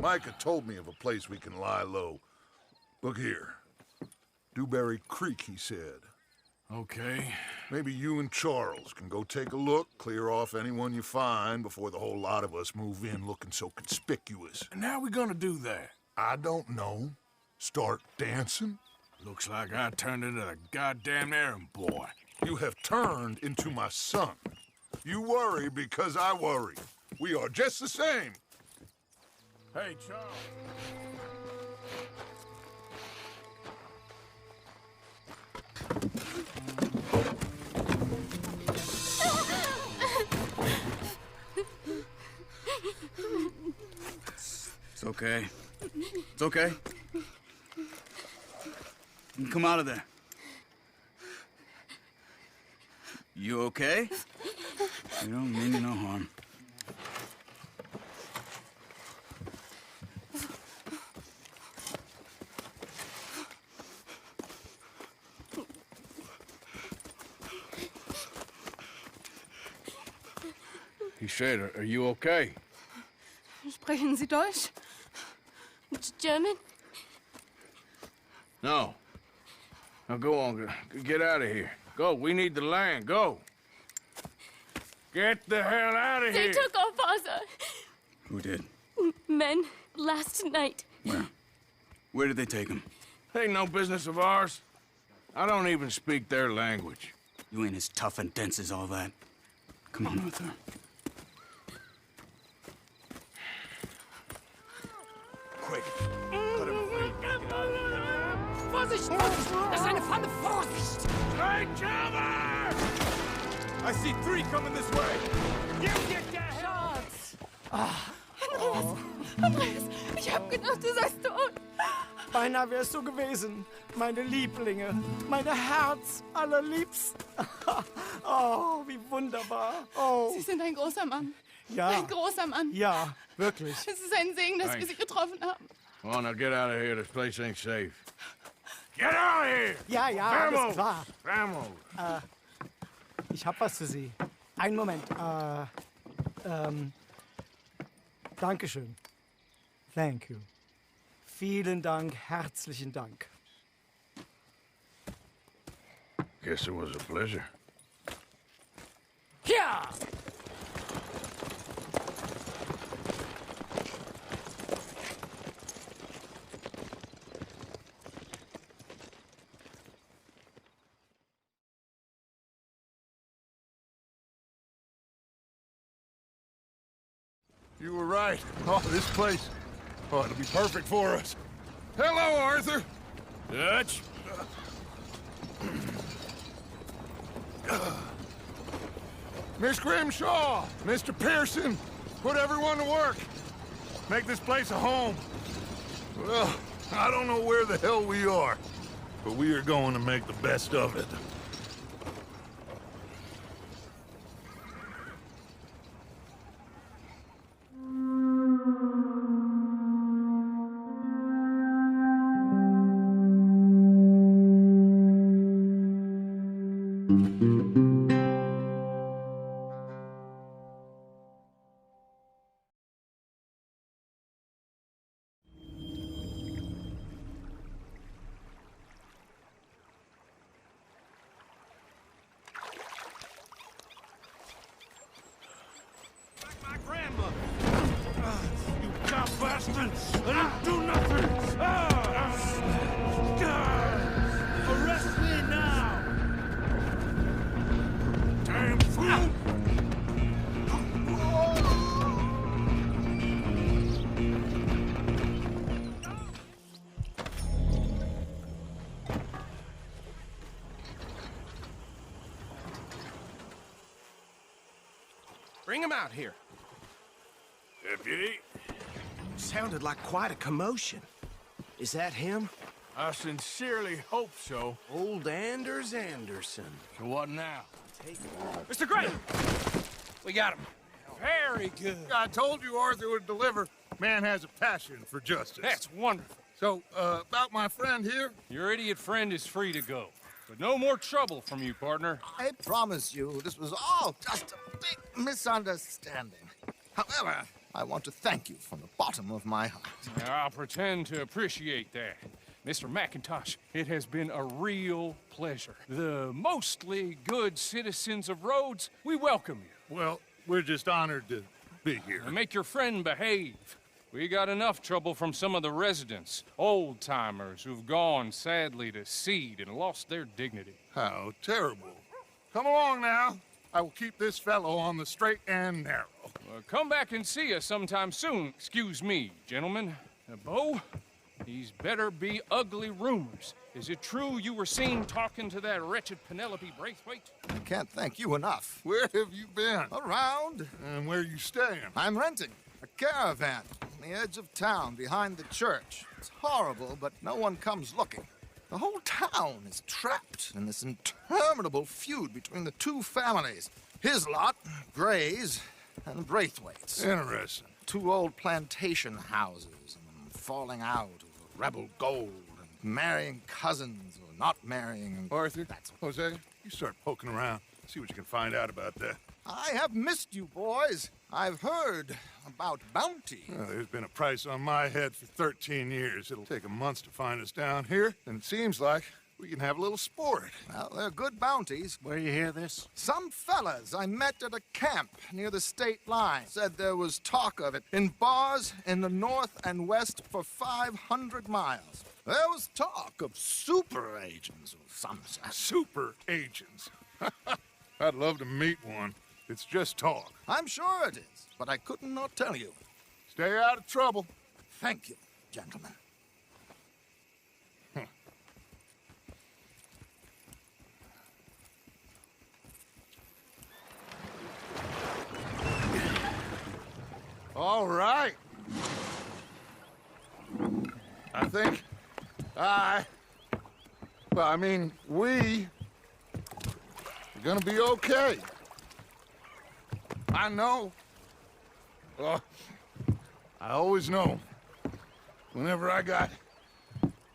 Micah told me of a place we can lie low. Look here. Dewberry Creek, he said. Okay. Maybe you and Charles can go take a look, clear off anyone you find before the whole lot of us move in looking so conspicuous. And how we gonna do that? I don't know. Start dancing? Looks like I turned into the goddamn errand boy. You have turned into my son. You worry because I worry. We are just the same. Hey, Charles. It's okay. It's okay. You can come out of there. You okay? You don't mean you no harm. He said, are you okay? Sprechen Sie Deutsch? German? No. Now go on, get out of here. Go, we need the land, go. Get the hell out of They here. took our father. Who did? Men, last night. Where? Where did they take him? Ain't no business of ours. I don't even speak their language. You ain't as tough and dense as all that. Come on, Arthur. Quick. Put him free. Vorsicht! Das ist eine Pfanne! Vorsicht! Take cover! I see 3 coming this way. You get the hell! Andreas, ich hab gedacht, du seist tot. Beinahe wärst du gewesen, meine Lieblinge, meine Herz allerliebsten. Oh, wie wunderbar. Oh. Sie sind ein großer Mann. Ja. Ein großer Mann. Ja, wirklich. Es ist ein Segen, dass wir Thanks. Sie getroffen haben. Come on, now get out of here. This place ain't safe. Get out of here! Ja, alles Vamos! klar. Vamos! Ich hab was für Sie. Einen Moment. Dankeschön. Thank you. Vielen Dank, herzlichen Dank. Guess it was a pleasure. Ja! You were right. Oh, this place. Oh, it'll be perfect for us. Hello, Arthur. Dutch? Miss Grimshaw, Mr. Pearson, put everyone to work. Make this place a home. Well, I don't know where the hell we are, but we are going to make the best of it. Bastards! I didn't do nothing! Arrest me now! Damn fool! Bring him out here. Deputy? Sounded like quite a commotion. Is that him? I sincerely hope so. Old Anders Anderson. So what now? Mr. Gray! We got him. Very good. I told you Arthur would deliver. Man has a passion for justice. That's wonderful. So, about my friend here? Your idiot friend is free to go. But no more trouble from you, partner. I promise you, this was all just a big misunderstanding. However, I want to thank you from the bottom of my heart. I'll pretend to appreciate that. Mr. McIntosh, it has been a real pleasure. The mostly good citizens of Rhodes, we welcome you. Well, we're just honored to be here. And make your friend behave. We got enough trouble from some of the residents, old-timers who've gone, sadly, to seed and lost their dignity. How terrible. Come along now. I will keep this fellow on the straight and narrow. Come back and see us sometime soon. Excuse me, gentlemen. Bo, these better be ugly rumors. Is it true you were seen talking to that wretched Penelope Braithwaite? I can't thank you enough. Where have you been? Around. And where are you staying? I'm renting a caravan on the edge of town behind the church. It's horrible, but no one comes looking. The whole town is trapped in this interminable feud between the two families. His lot, Gray's, and Braithwaite's. Interesting. Two old plantation houses, and falling out over rebel gold, and marrying cousins or not marrying. And Arthur, Jose, you start poking around. See what you can find out about that. I have missed you, boys. I've heard about bounty. Well, there's been a price on my head for 13 years. It'll take 'em months to find us down here, and it seems like we can have a little sport. Well, they're good bounties. Where you hear this? Some fellas I met at a camp near the state line said there was talk of it in bars in the north and west for 500 miles. There was talk of super agents or some such. Super agents? I'd love to meet one. It's just talk. I'm sure it is, but I couldn't not tell you. Stay out of trouble. Thank you, gentlemen. All right. I think we are gonna be okay. I know. I always know. Whenever I got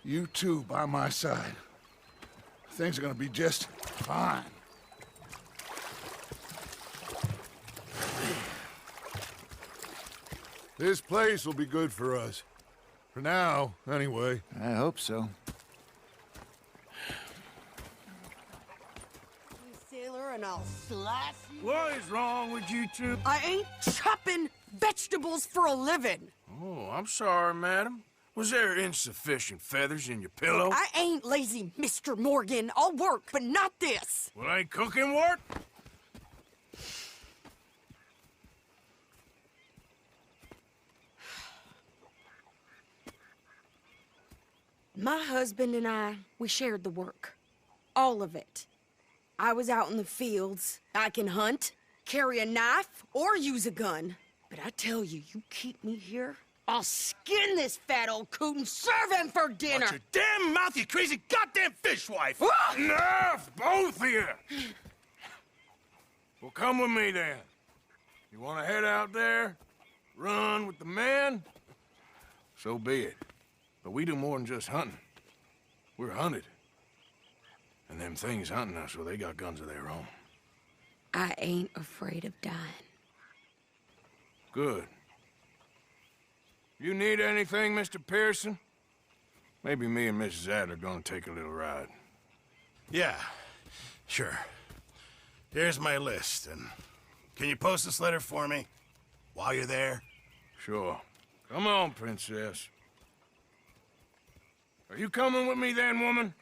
you two by my side, things are gonna be just fine. This place will be good for us. For now, anyway. I hope so. Sailor, and I'll slice you. What is wrong with you two? I ain't chopping vegetables for a living. Oh, I'm sorry, madam. Was there insufficient feathers in your pillow? I ain't lazy, Mr. Morgan. I'll work, but not this. Well, ain't cooking work? My husband and I, we shared the work. All of it. I was out in the fields. I can hunt, carry a knife, or use a gun. But I tell you, you keep me here, I'll skin this fat old coot and serve him for dinner. Watch your damn mouth, you crazy goddamn fishwife! Ah! Enough, both of you! Well, come with me then. You want to head out there, run with the men? So be it. But we do more than just hunting. We're hunted. And them things hunting us, well, they got guns of their own. I ain't afraid of dying. Good. You need anything, Mr. Pearson? Maybe me and Mrs. Adler gonna take a little ride. Yeah, sure. Here's my list, and can you post this letter for me while you're there? Sure. Come on, Princess. Are you coming with me then, woman?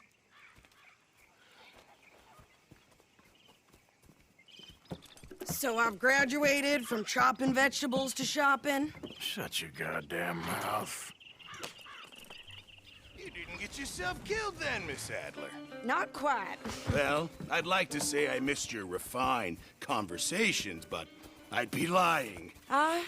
So I've graduated from chopping vegetables to shopping? Shut your goddamn mouth. You didn't get yourself killed then, Miss Adler. Not quite. Well, I'd like to say I missed your refined conversations, but I'd be lying. I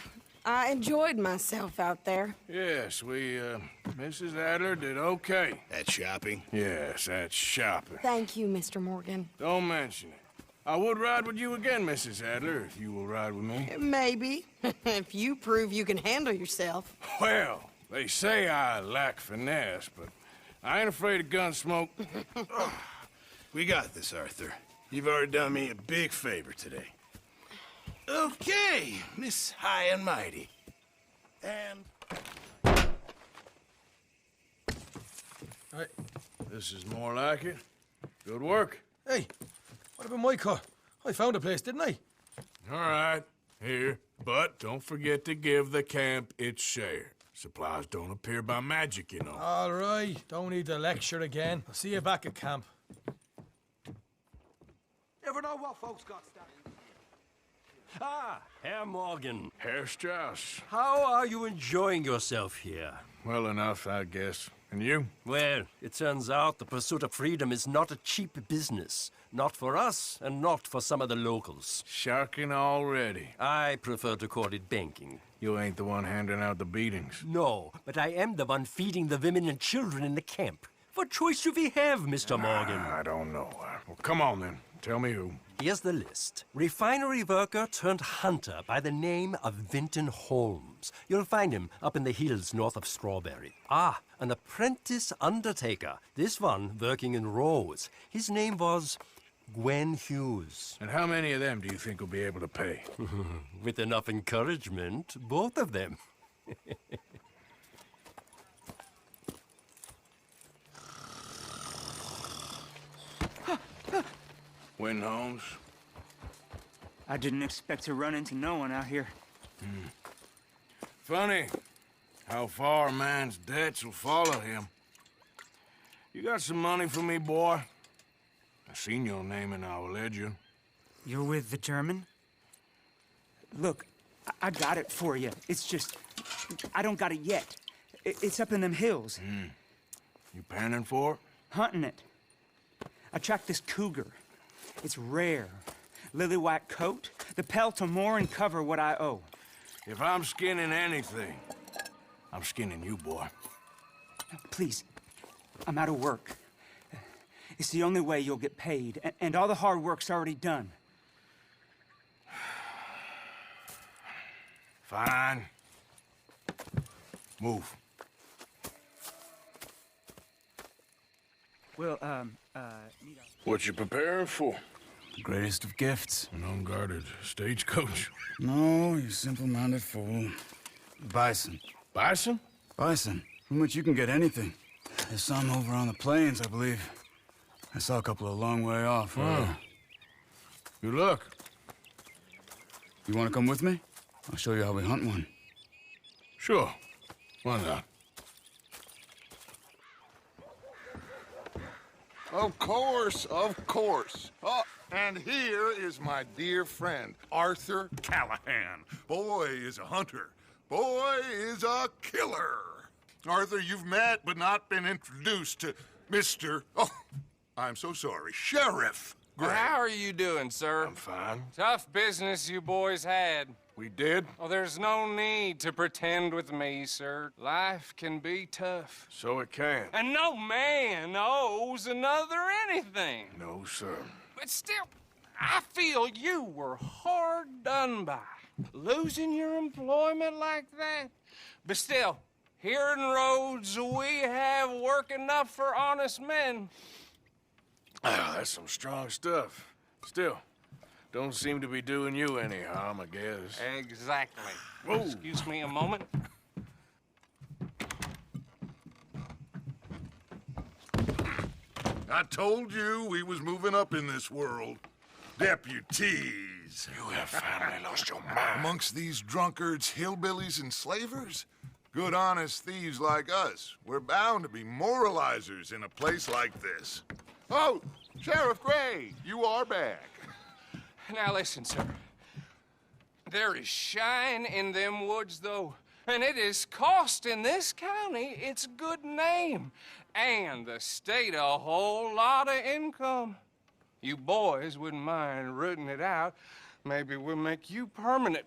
enjoyed myself out there. Yes, Mrs. Adler did okay. At shopping? Yes, that's shopping. Thank you, Mr. Morgan. Don't mention it. I would ride with you again, Mrs. Adler, if you will ride with me. Maybe. If you prove you can handle yourself. Well, they say I lack finesse, but I ain't afraid of gun smoke. We got this, Arthur. You've already done me a big favor today. Okay, Miss High and Mighty. And... Right. This is more like it. Good work. Hey, what about my car? I found a place, didn't I? All right, here. But don't forget to give the camp its share. Supplies don't appear by magic, you know. All right, don't need to lecture again. I'll see you back at camp. Never know what folks got started. Ah, Herr Morgan. Herr Strauss. How are you enjoying yourself here? Well enough, I guess. And you? Well, it turns out the pursuit of freedom is not a cheap business. Not for us, and not for some of the locals. Sharking already. I prefer to call it banking. You ain't the one handing out the beatings. No, but I am the one feeding the women and children in the camp. What choice do we have, Mr. Morgan? I don't know. Well, come on, then. Tell me who. Here's the list. Refinery worker turned hunter by the name of Vinton Holmes. You'll find him up in the hills north of Strawberry. Ah, an apprentice undertaker. This one working in Rose. His name was Gwen Hughes. And how many of them do you think will be able to pay? With enough encouragement, both of them. Win, Holmes. I didn't expect to run into no one out here. Funny how far a man's debts will follow him. You got some money for me, boy? I seen your name in our ledger. You're with the German? Look, I got it for you. It's just, I don't got it yet. It's up in them hills. You panning for it? Hunting it. I tracked this cougar. It's rare. Lily white coat, the pelt to more and cover what I owe. If I'm skinning anything, I'm skinning you, boy. Please, I'm out of work. It's the only way you'll get paid, and all the hard work's already done. Fine. Move. Well, What you preparing for? The greatest of gifts. An unguarded stagecoach. No, you simple-minded fool. Bison. Bison? Bison. From which you can get anything. There's some over on the plains, I believe. I saw a couple a long way off. Good luck. You want to come with me? I'll show you how we hunt one. Sure. Why not? Of course, of course. Oh, and here is my dear friend, Arthur Callahan. Boy is a hunter. Boy is a killer. Arthur, you've met but not been introduced to Mr. Oh, I'm so sorry, Sheriff Gray. How are you doing, sir? I'm fine. Tough business you boys had. We did? Oh, there's no need to pretend with me, sir. Life can be tough. So it can. And no man owes another anything. No, sir. But still, I feel you were hard done by. Losing your employment like that. But still, here in Rhodes, we have work enough for honest men. Ah, that's some strong stuff. Still, don't seem to be doing you any harm, I guess. Exactly. Whoa. Excuse me a moment. I told you we was moving up in this world. Deputies. You have finally lost your mind. Amongst these drunkards, hillbillies, and slavers? Good, honest thieves like us. We're bound to be moralizers in a place like this. Oh, Sheriff Gray, you are back. Now listen, sir. There is shine in them woods, though, and it is costing this county its good name and the state a whole lot of income. You boys wouldn't mind rooting it out. Maybe we'll make you permanent.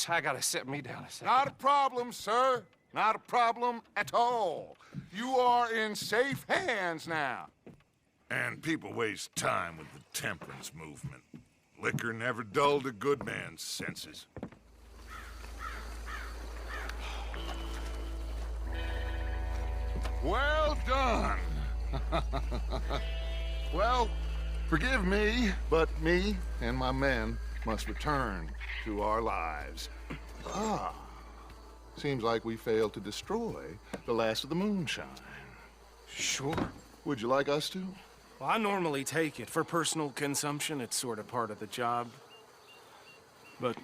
I gotta set me down a second. Not a problem, sir. Not a problem at all. You are in safe hands now. And people waste time with the temperance movement. Liquor never dulled a good man's senses. Well done. Well, forgive me, but me and my men must return to our lives. Ah, seems like we failed to destroy the last of the moonshine. Sure. Would you like us to? Well, I normally take it. For personal consumption, it's sort of part of the job. But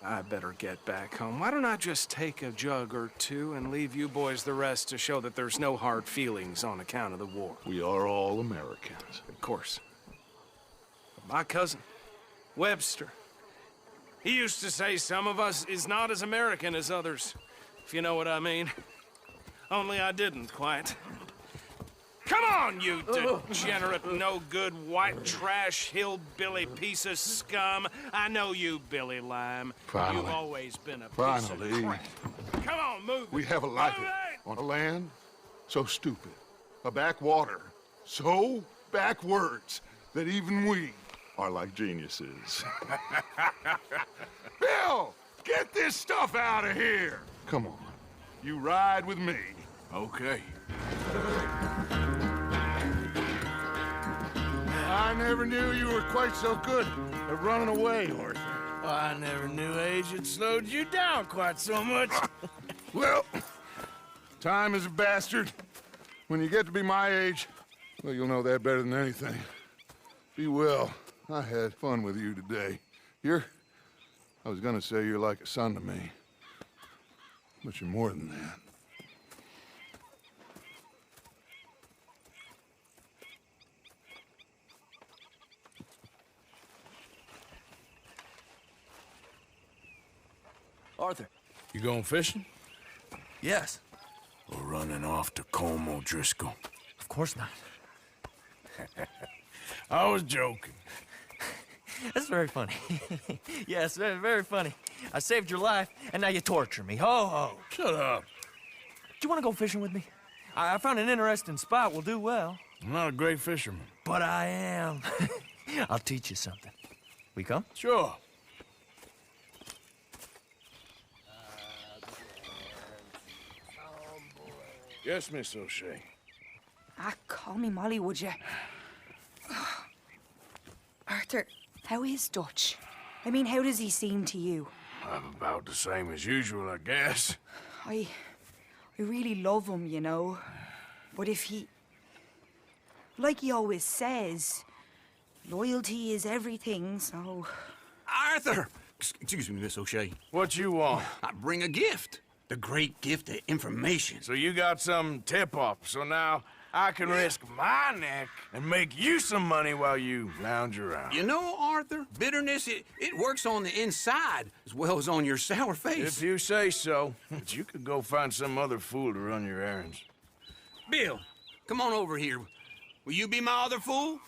I better get back home. Why don't I just take a jug or two and leave you boys the rest to show that there's no hard feelings on account of the war? We are all Americans. Of course. But my cousin, Webster, he used to say some of us is not as American as others, if you know what I mean. Only I didn't quite. Come on, you degenerate, no-good, white trash, hillbilly piece of scum. I know you, Billy Lime. Finally. You've always been a piece Finally. of crap. Come on, move We it. have a life Move it. on a land so stupid, a backwater so backwards that even we are like geniuses. Bill, get this stuff out of here. Come on, you ride with me. Okay. I never knew you were quite so good at running away, Arthur. Well, I never knew age had slowed you down quite so much. Well, time is a bastard. When you get to be my age, well, you'll know that better than anything. Be well. I had fun with you today. I was gonna say you're like a son to me, but you're more than that. Arthur. You going fishing? Yes. Or running off to Colm O'Driscoll? Of course not. I was joking. That's very funny. Yes, very, very funny. I saved your life, and now you torture me. Ho, ho. Shut up. Do you want to go fishing with me? I found an interesting spot. We'll do well. I'm not a great fisherman. But I am. I'll teach you something. We come? Sure. Yes, Miss O'Shea. Ah, call me Molly, would you? Arthur, how is Dutch? I mean, how does he seem to you? I'm about the same as usual, I guess. I really love him, you know. But if he... Like he always says, loyalty is everything, so... Arthur! Excuse me, Miss O'Shea. What you want? I bring a gift. The great gift of information. So you got some tip-off, so now I can risk my neck and make you some money while you lounge around. You know, Arthur, bitterness, it works on the inside as well as on your sour face. If you say so. But you could go find some other fool to run your errands. Bill, come on over here. Will you be my other fool?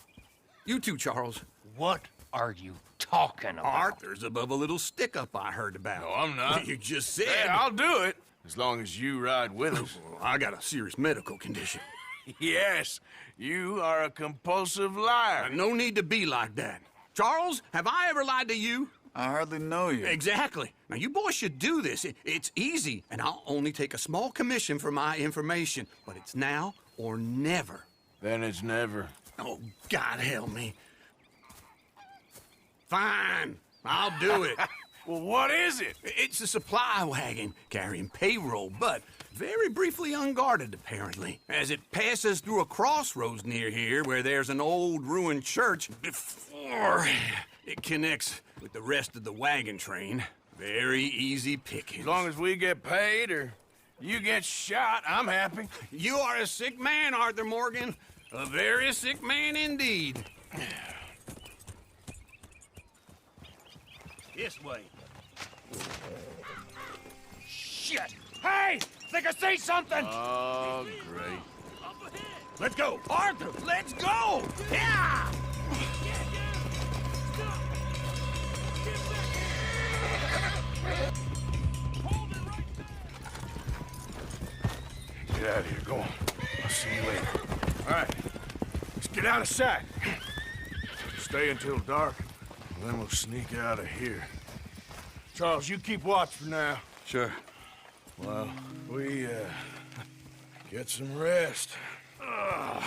You too, Charles. What are you talking about? Arthur's above a little stick-up I heard about. No, I'm not. You just said... Hey, I'll do it, as long as you ride with us. I got a serious medical condition. Yes, you are a compulsive liar. No need to be like that. Charles, have I ever lied to you? I hardly know you. Exactly. Now, you boys should do this. It's easy, and I'll only take a small commission for my information. But it's now or never. Then it's never. Oh, God help me. Fine, I'll do it. Well, what is it? It's a supply wagon carrying payroll, but very briefly unguarded, apparently. As it passes through a crossroads near here where there's an old ruined church before it connects with the rest of the wagon train. Very easy pickings. As long as we get paid or you get shot, I'm happy. You are a sick man, Arthur Morgan. A very sick man indeed. This way. Shit! Hey! Think I see something! Oh, great. Let's go! Arthur, let's go! Yeah! Get out of here, go on. I'll see you later. All right, let's get out of sight. Stay until dark, and then we'll sneak out of here. Charles, you keep watch for now. Sure. Well, we, get some rest. All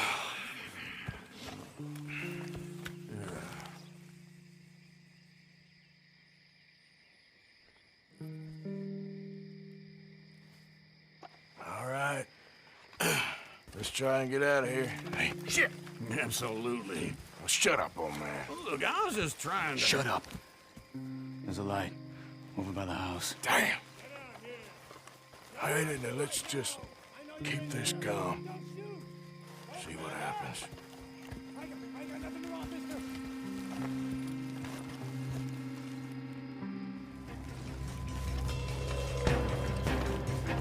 right. Let's try and get out of here. Hey, shit! Absolutely. Well, shut up, old man. Look, I was just trying to... Shut up. There's a light over by the house. Damn! Hey, let's just keep this calm. See what happens.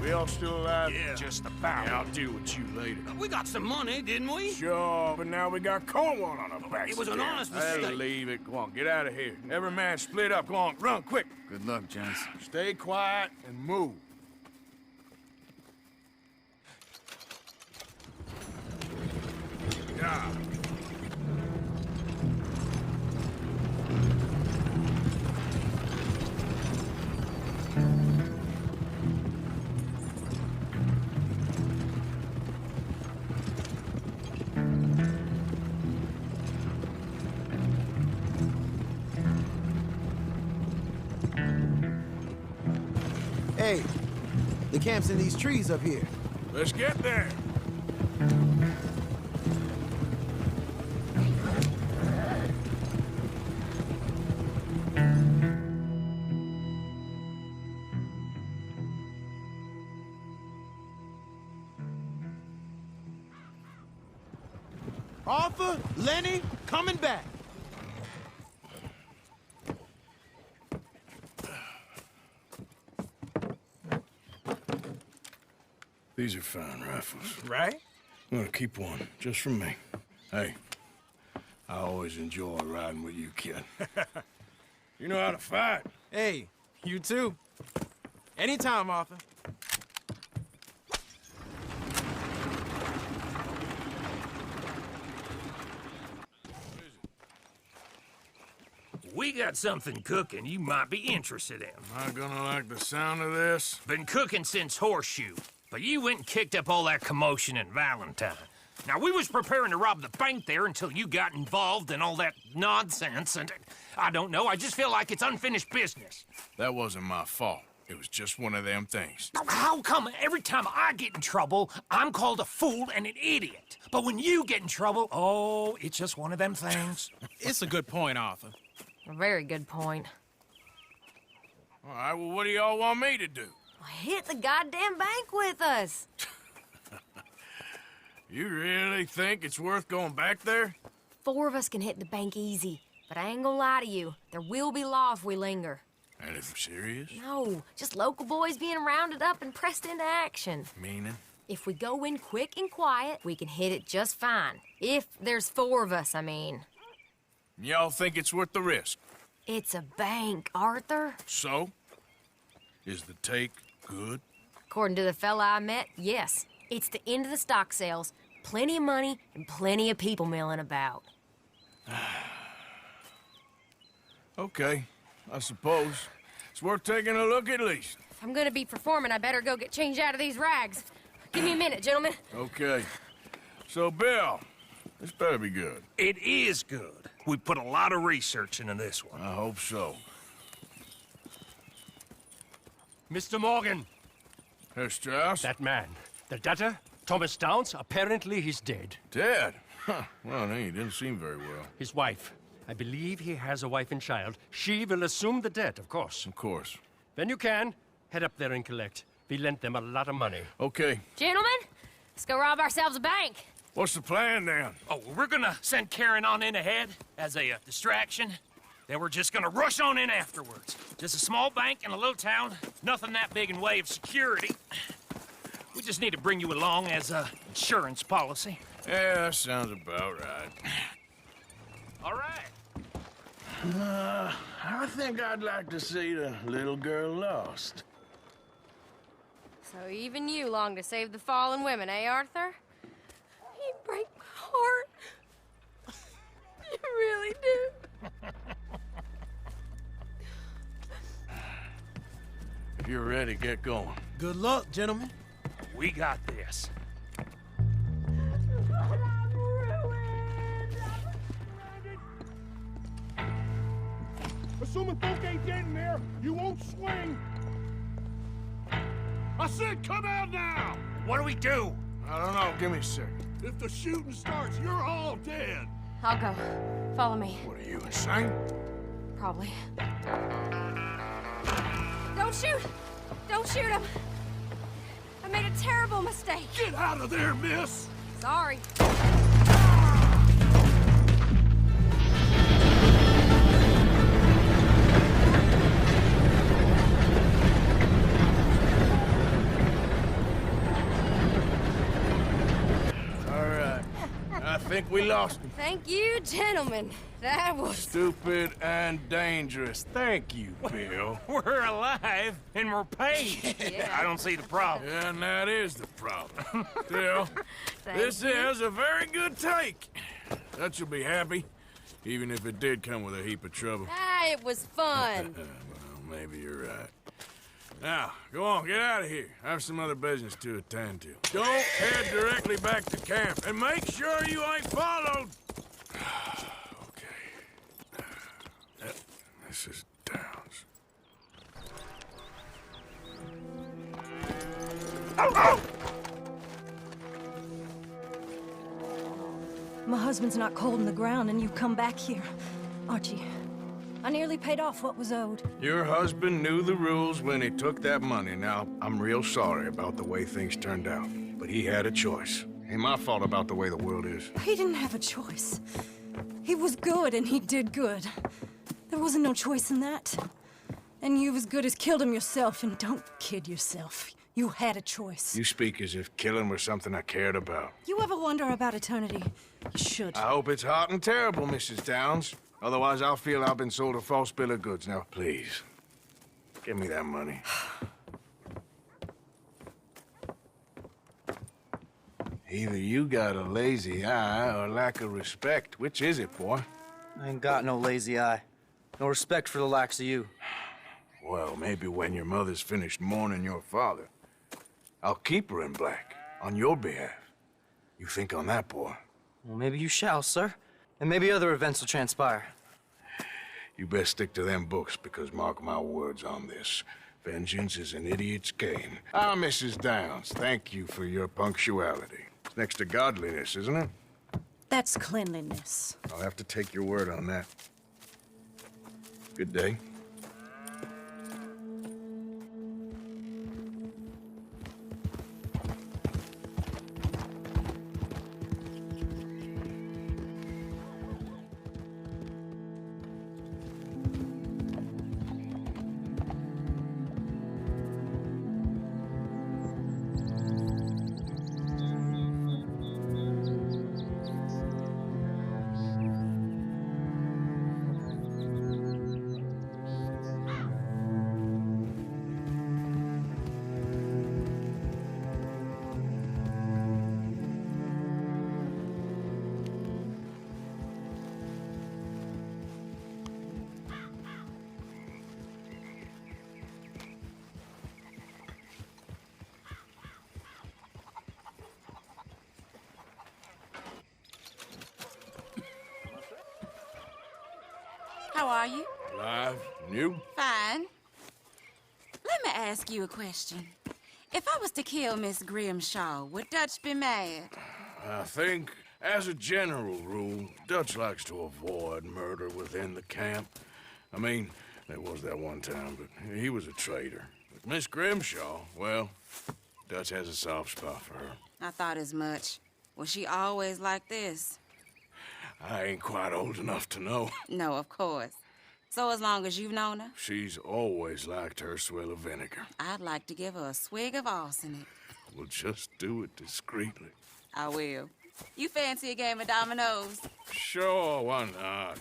We all still alive? Yeah. Just about. Yeah, I'll deal with you later. We got some money, didn't we? Sure, but now we got Cornwall on our backs. It was an again. honest I'll mistake. leave it. Go on, get out of here. Every man split up. Go on, run, quick. Good luck, gents. Stay quiet and move. Yeah. Hey, the camp's in these trees up here. Let's get there. Arthur, Lenny, coming back. These are fine rifles. Right? I'm gonna keep one, just for me. Hey, I always enjoy riding with you, kid. You know how to fight. Hey, you too. Anytime, Arthur. We got something cooking you might be interested in. Am I gonna like the sound of this? Been cooking since Horseshoe, but you went and kicked up all that commotion in Valentine. Now, we was preparing to rob the bank there until you got involved in all that nonsense, and I don't know, I just feel like it's unfinished business. That wasn't my fault. It was just one of them things. How come every time I get in trouble, I'm called a fool and an idiot? But when you get in trouble, oh, it's just one of them things. It's a good point, Arthur. A very good point. All right, well, what do y'all want me to do? Hit the goddamn bank with us. You really think it's worth going back there? 4 of us can hit the bank easy, but I ain't gonna lie to you. There will be law if we linger. And if serious? No, just local boys being rounded up and pressed into action. Meaning? If we go in quick and quiet, we can hit it just fine. If there's 4 of us, I mean. Y'all think it's worth the risk? It's a bank, Arthur. So? Is the take good? According to the fella I met, yes. It's the end of the stock sales. Plenty of money and plenty of people milling about. Okay, I suppose. It's worth taking a look at least. If I'm gonna be performing, I better go get changed out of these rags. Give me a minute, gentlemen. Okay. So, Bill, This better be good. It is good. We put a lot of research into this one. I hope so. Mr. Morgan. Herr Strauss? That man. The debtor, Thomas Downs, apparently he's dead. Dead? Huh. Well, he didn't seem very well. His wife. I believe he has a wife and child. She will assume the debt, of course. Of course. When you can, head up there and collect. We lent them a lot of money. Okay. Gentlemen, let's go rob ourselves a bank. What's the plan, then? Oh, we're gonna send Karen on in ahead as a distraction. Then we're just gonna rush on in afterwards. Just a small bank in a little town. Nothing that big in way of security. We just need to bring you along as a insurance policy. Yeah, that sounds about right. All right. I think I'd like to see the little girl lost. So even you long to save the fallen women, eh, Arthur? You break my heart. You really do. If you're ready, get going. Good luck, gentlemen. We got this. Assuming folk ain't dead in there, you won't swing. I said come out now! What do we do? I don't know. Give me a second. If the shooting starts, you're all dead. I'll go. Follow me. What are you, insane? Probably. Don't shoot! Don't shoot him! I made a terrible mistake. Get out of there, miss! Sorry. I think we lost him. Thank you, gentlemen. That was... Stupid and dangerous. Thank you, Bill. We're alive and we're paid. Yeah. I don't see the problem. Yeah, and that is the problem. Still, this is a very good take. That you'll be happy, even if it did come with a heap of trouble. Ah, it was fun. Well, maybe you're right. Now, go on, get out of here. I have some other business to attend to. Don't head directly back to camp, and make sure you ain't followed. Okay. This is Downs. My husband's not cold in the ground, and you come back here. Archie, I nearly paid off what was owed. Your husband knew the rules when he took that money. Now, I'm real sorry about the way things turned out, but he had a choice. Ain't my fault about the way the world is. He didn't have a choice. He was good, and he did good. There wasn't no choice in that. And you as good as killed him yourself, and don't kid yourself. You had a choice. You speak as if killing was something I cared about. You ever wonder about eternity? You should. I hope it's hot and terrible, Mrs. Downs. Otherwise, I'll feel I've been sold a false bill of goods. Now, please, give me that money. Either you got a lazy eye or lack of respect. Which is it, boy? I ain't got no lazy eye. No respect for the likes of you. Well, maybe when your mother's finished mourning your father, I'll keep her in black, on your behalf. You think on that, boy? Well, maybe you shall, sir. And maybe other events will transpire. You best stick to them books, because mark my words on this. Vengeance is an idiot's game. Ah, Mrs. Downs, thank you for your punctuality. It's next to godliness, isn't it? That's cleanliness. I'll have to take your word on that. Good day. How are you? Alive. And you? Fine. Let me ask you a question. If I was to kill Miss Grimshaw, would Dutch be mad? I think, as a general rule, Dutch likes to avoid murder within the camp. I mean, there was that one time, but he was a traitor. But Miss Grimshaw, well, Dutch has a soft spot for her. I thought as much. Was she always like this? I ain't quite old enough to know. No, of course. So as long as you've known her? She's always liked her swill of vinegar. I'd like to give her a swig of arsenic. We'll just do it discreetly. I will. You fancy a game of dominoes? Sure, why not?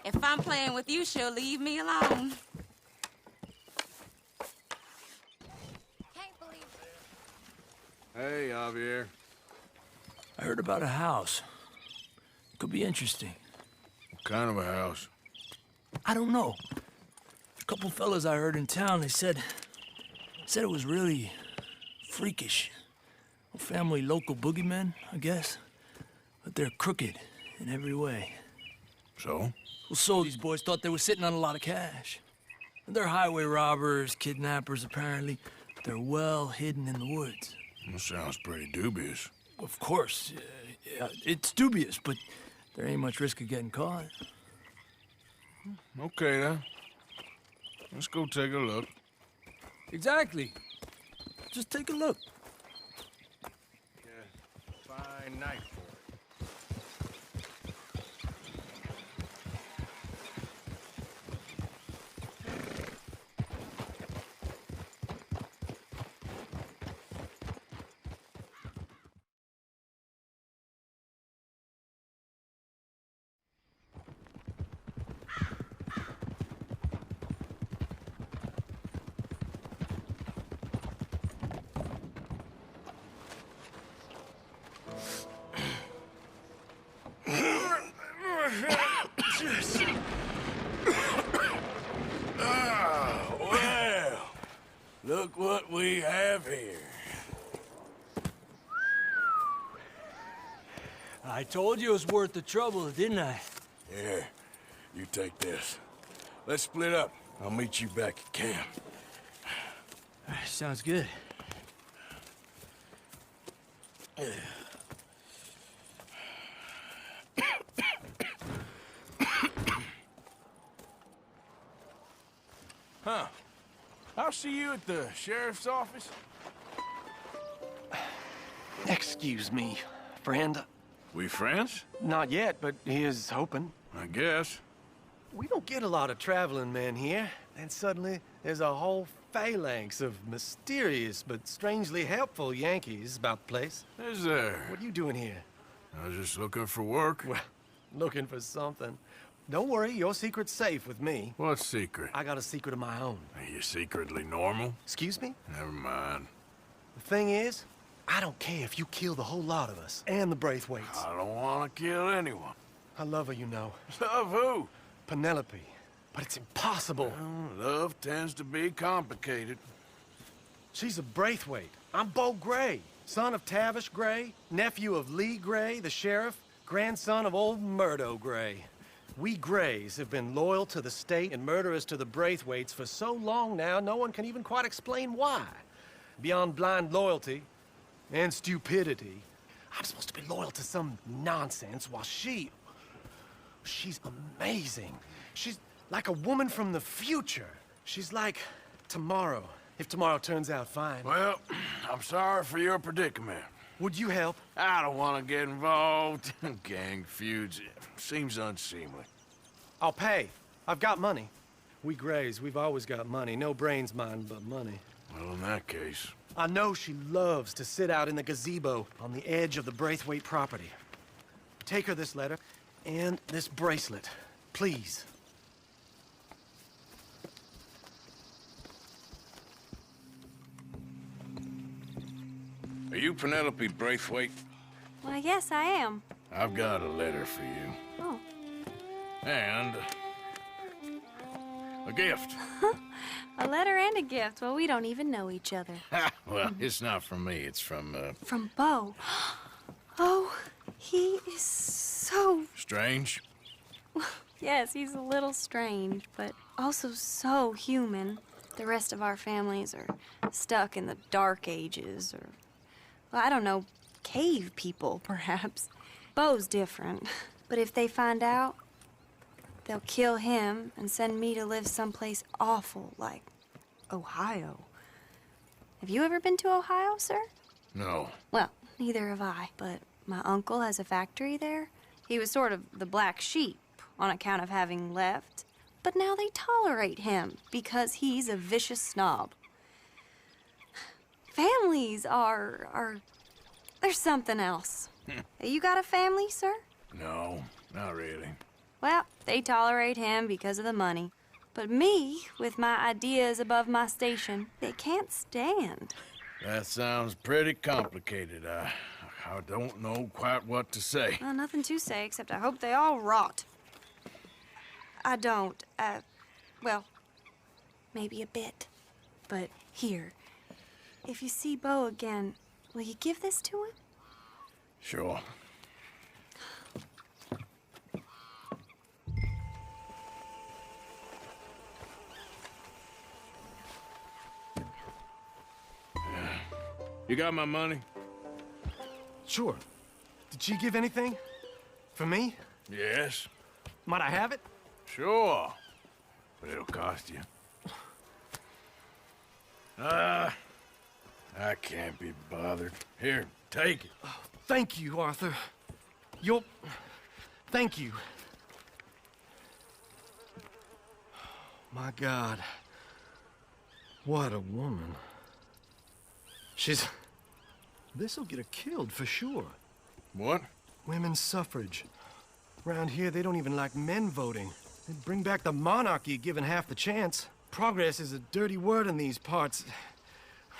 If I'm playing with you, she'll leave me alone. Hey, Javier. I heard about a house. Could be interesting. What kind of a house? I don't know. A couple fellas I heard in town, they said it was really freakish. A family local boogeymen, I guess. But they're crooked in every way. So? Well, so these boys thought they were sitting on a lot of cash. They're highway robbers, kidnappers, apparently. But they're well hidden in the woods. That sounds pretty dubious. Of course. Yeah, it's dubious, but there ain't much risk of getting caught. Okay, then. Let's go take a look. Exactly. Just take a look. Fine night for it. Well, look what we have here. I told you it was worth the trouble, didn't I? Here, you take this. Let's split up. I'll meet you back at camp. Sounds good. Huh. I'll see you at the sheriff's office. Excuse me, friend. We friends? Not yet, but he is hoping. I guess. We don't get a lot of traveling men here, and suddenly there's a whole phalanx of mysterious but strangely helpful Yankees about the place. Is there? What are you doing here? I was just looking for work. Well, looking for something. Don't worry, your secret's safe with me. What secret? I got a secret of my own. Are you secretly normal? Excuse me? Never mind. The thing is, I don't care if you kill the whole lot of us and the Braithwaites. I don't want to kill anyone. I love her, you know. Love who? Penelope. But it's impossible. Well, love tends to be complicated. She's a Braithwaite. I'm Beau Gray, son of Tavish Gray, nephew of Lee Gray, the sheriff, grandson of old Murdo Gray. We Grays have been loyal to the state and murderous to the Braithwaites for so long now, no one can even quite explain why. Beyond blind loyalty and stupidity, I'm supposed to be loyal to some nonsense while she's amazing. She's like a woman from the future. She's like tomorrow, if tomorrow turns out fine. Well, I'm sorry for your predicament. Would you help? I don't want to get involved in gang feuds. Seems unseemly. I'll pay. I've got money. We Grays, we've always got money. No brains, mind, but money. Well, in that case... I know she loves to sit out in the gazebo on the edge of the Braithwaite property. Take her this letter and this bracelet, please. Are you Penelope Braithwaite? Well, yes, I am. I've got a letter for you. Oh. And... a gift. A letter and a gift. Well, we don't even know each other. Well, it's not from me. It's from, From Beau. Oh, he is so... Strange? Yes, he's a little strange, but also so human. The rest of our families are stuck in the Dark Ages, or, well, I don't know, cave people, perhaps. Beau's different. But if they find out, they'll kill him and send me to live someplace awful like Ohio. Have you ever been to Ohio, sir? No. Well, neither have I, but my uncle has a factory there. He was sort of the black sheep on account of having left, but now they tolerate him because he's a vicious snob. Families are there's something else. You got a family, sir? No, not really. Well, they tolerate him because of the money. But me, with my ideas above my station, they can't stand. That sounds pretty complicated. I don't know quite what to say. Well, nothing to say, except I hope they all rot. I don't, well, maybe a bit. But here, if you see Beau again, will you give this to him? Sure. You got my money? Sure. Did she give anything? For me? Yes. Might I have it? Sure. But it'll cost you. I can't be bothered. Here, take it. Oh, thank you, Arthur. Thank you. My God. What a woman. This'll get her killed for sure. What? Women's suffrage. Around here, they don't even like men voting. They'd bring back the monarchy given half the chance. Progress is a dirty word in these parts.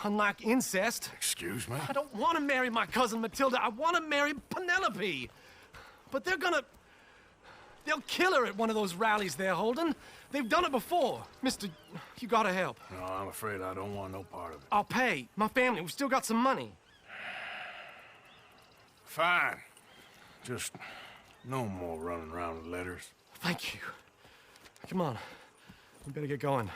Unlike incest. Excuse me? I don't want to marry my cousin Matilda. I want to marry Penelope. But they'll kill her at one of those rallies they're holding. They've done it before. Mister, you gotta help. No, I'm afraid I don't want no part of it. I'll pay. My family, we've still got some money. Fine. Just no more running around with letters. Thank you. Come on. We better get going.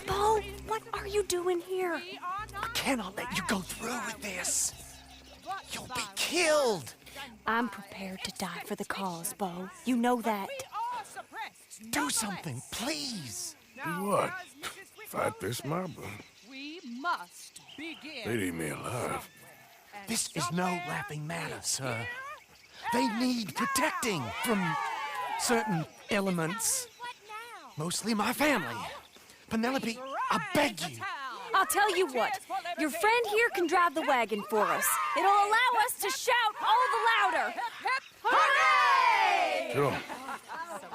Beau, what are you doing here? I cannot let you go through with this. You'll be killed. I'm prepared to die for the cause, Beau. You know that. Do something, please. Do what? Fight this mob? We must begin. They'd eat me alive. This is no laughing matter, sir. They need protecting from certain elements. Mostly my family. Penelope, I beg you. I'll tell you what. Your friend here can drive the wagon for us. It'll allow us to shout all the louder. Hooray! Sure.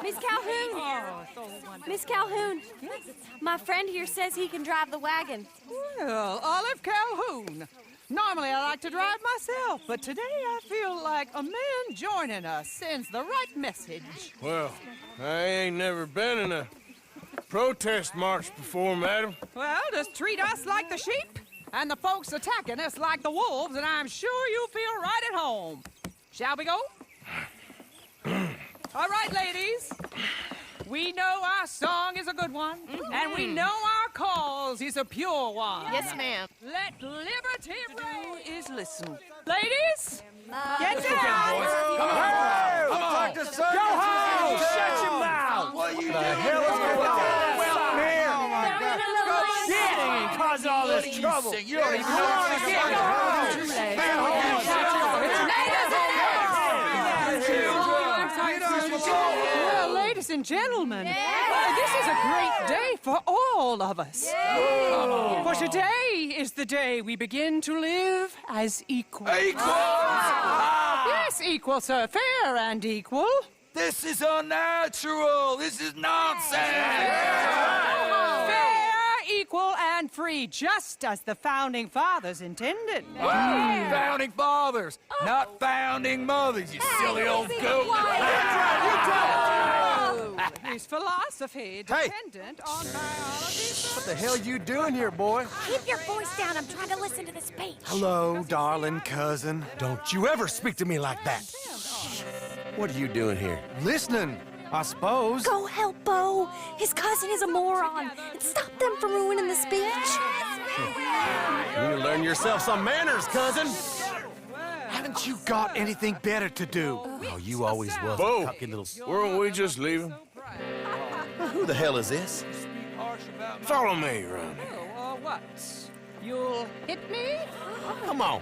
Miss Calhoun! Miss Calhoun! My friend here says he can drive the wagon. Well, Olive Calhoun. Normally I like to drive myself, but today I feel like a man joining us sends the right message. Well, I ain't never been in a protest march before, madam. Well, just treat us like the sheep, and the folks attacking us like the wolves, and I'm sure you'll feel right at home. Shall we go? All right, ladies. We know our song is a good one, and we know our cause is a pure one. Yes, ma'am. Let liberty reign is listen. Ladies, get down! Come on! Come on! Go home! Shut your mouth! What you the hell is going on? Well, man! Oh, my God. Go shit! And cause all this trouble. You don't even know what to get. Go Well, ladies and gentlemen, this is a great day for all of us. For today is the day we begin to live as equals. Equals? Yes, equal, sir. Fair and equal. This is unnatural. This is nonsense. Fair, equal, and free, just as the Founding Fathers intended. Founding fathers, not founding mothers, you silly old goat. His philosophy dependent on biology. What the hell you doing here, boy? Keep your voice down. I'm trying to listen to the speech. Hello, darling cousin. Don't you ever speak to me like that. What are you doing here? Listening, I suppose. Go help Bo. His cousin is a moron. And stop them from ruining the speech. You need to learn yourself some manners, cousin. Haven't you got anything better to do? Oh, you always was Bo, a cocky little... weren't we just leaving? Who the hell is this? Follow me around here. What? You'll hit me? Come on.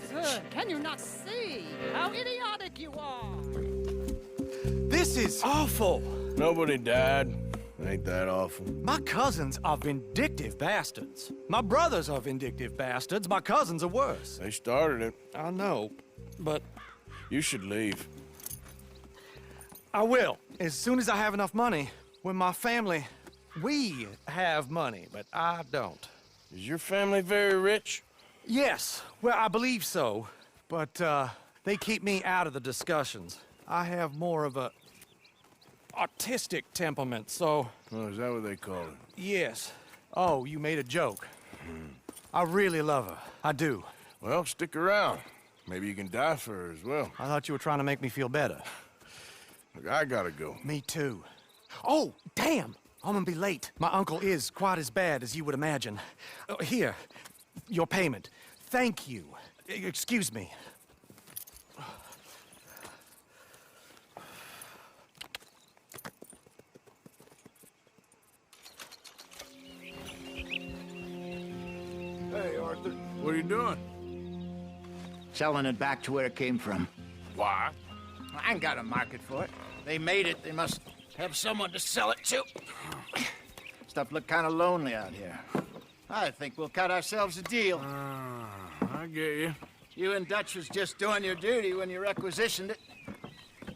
Sir, can you not see how idiotic you are? This is awful. Nobody died. Ain't that awful? My cousins are vindictive bastards. My brothers are vindictive bastards. My cousins are worse. They started it. I know, but... You should leave. I will, as soon as I have enough money. When my family... We have money, but I don't. Is your family very rich? Yes, well, I believe so. But, they keep me out of the discussions. I have more of a... artistic temperament, so... Oh, is that what they call it? Yes. Oh, you made a joke. I really love her. I do. Well, stick around. Maybe you can die for her as well. I thought you were trying to make me feel better. Look, I gotta go. Me too. Oh, damn! I'm gonna be late. My uncle is quite as bad as you would imagine. Here, your payment. Thank you. Excuse me. Hey, Arthur. What are you doing? Selling it back to where it came from. Why? I ain't got a market for it. They made it, they must have someone to sell it to. Stuff look kind of lonely out here. I think we'll cut ourselves a deal. I get you. You and Dutch was just doing your duty when you requisitioned it.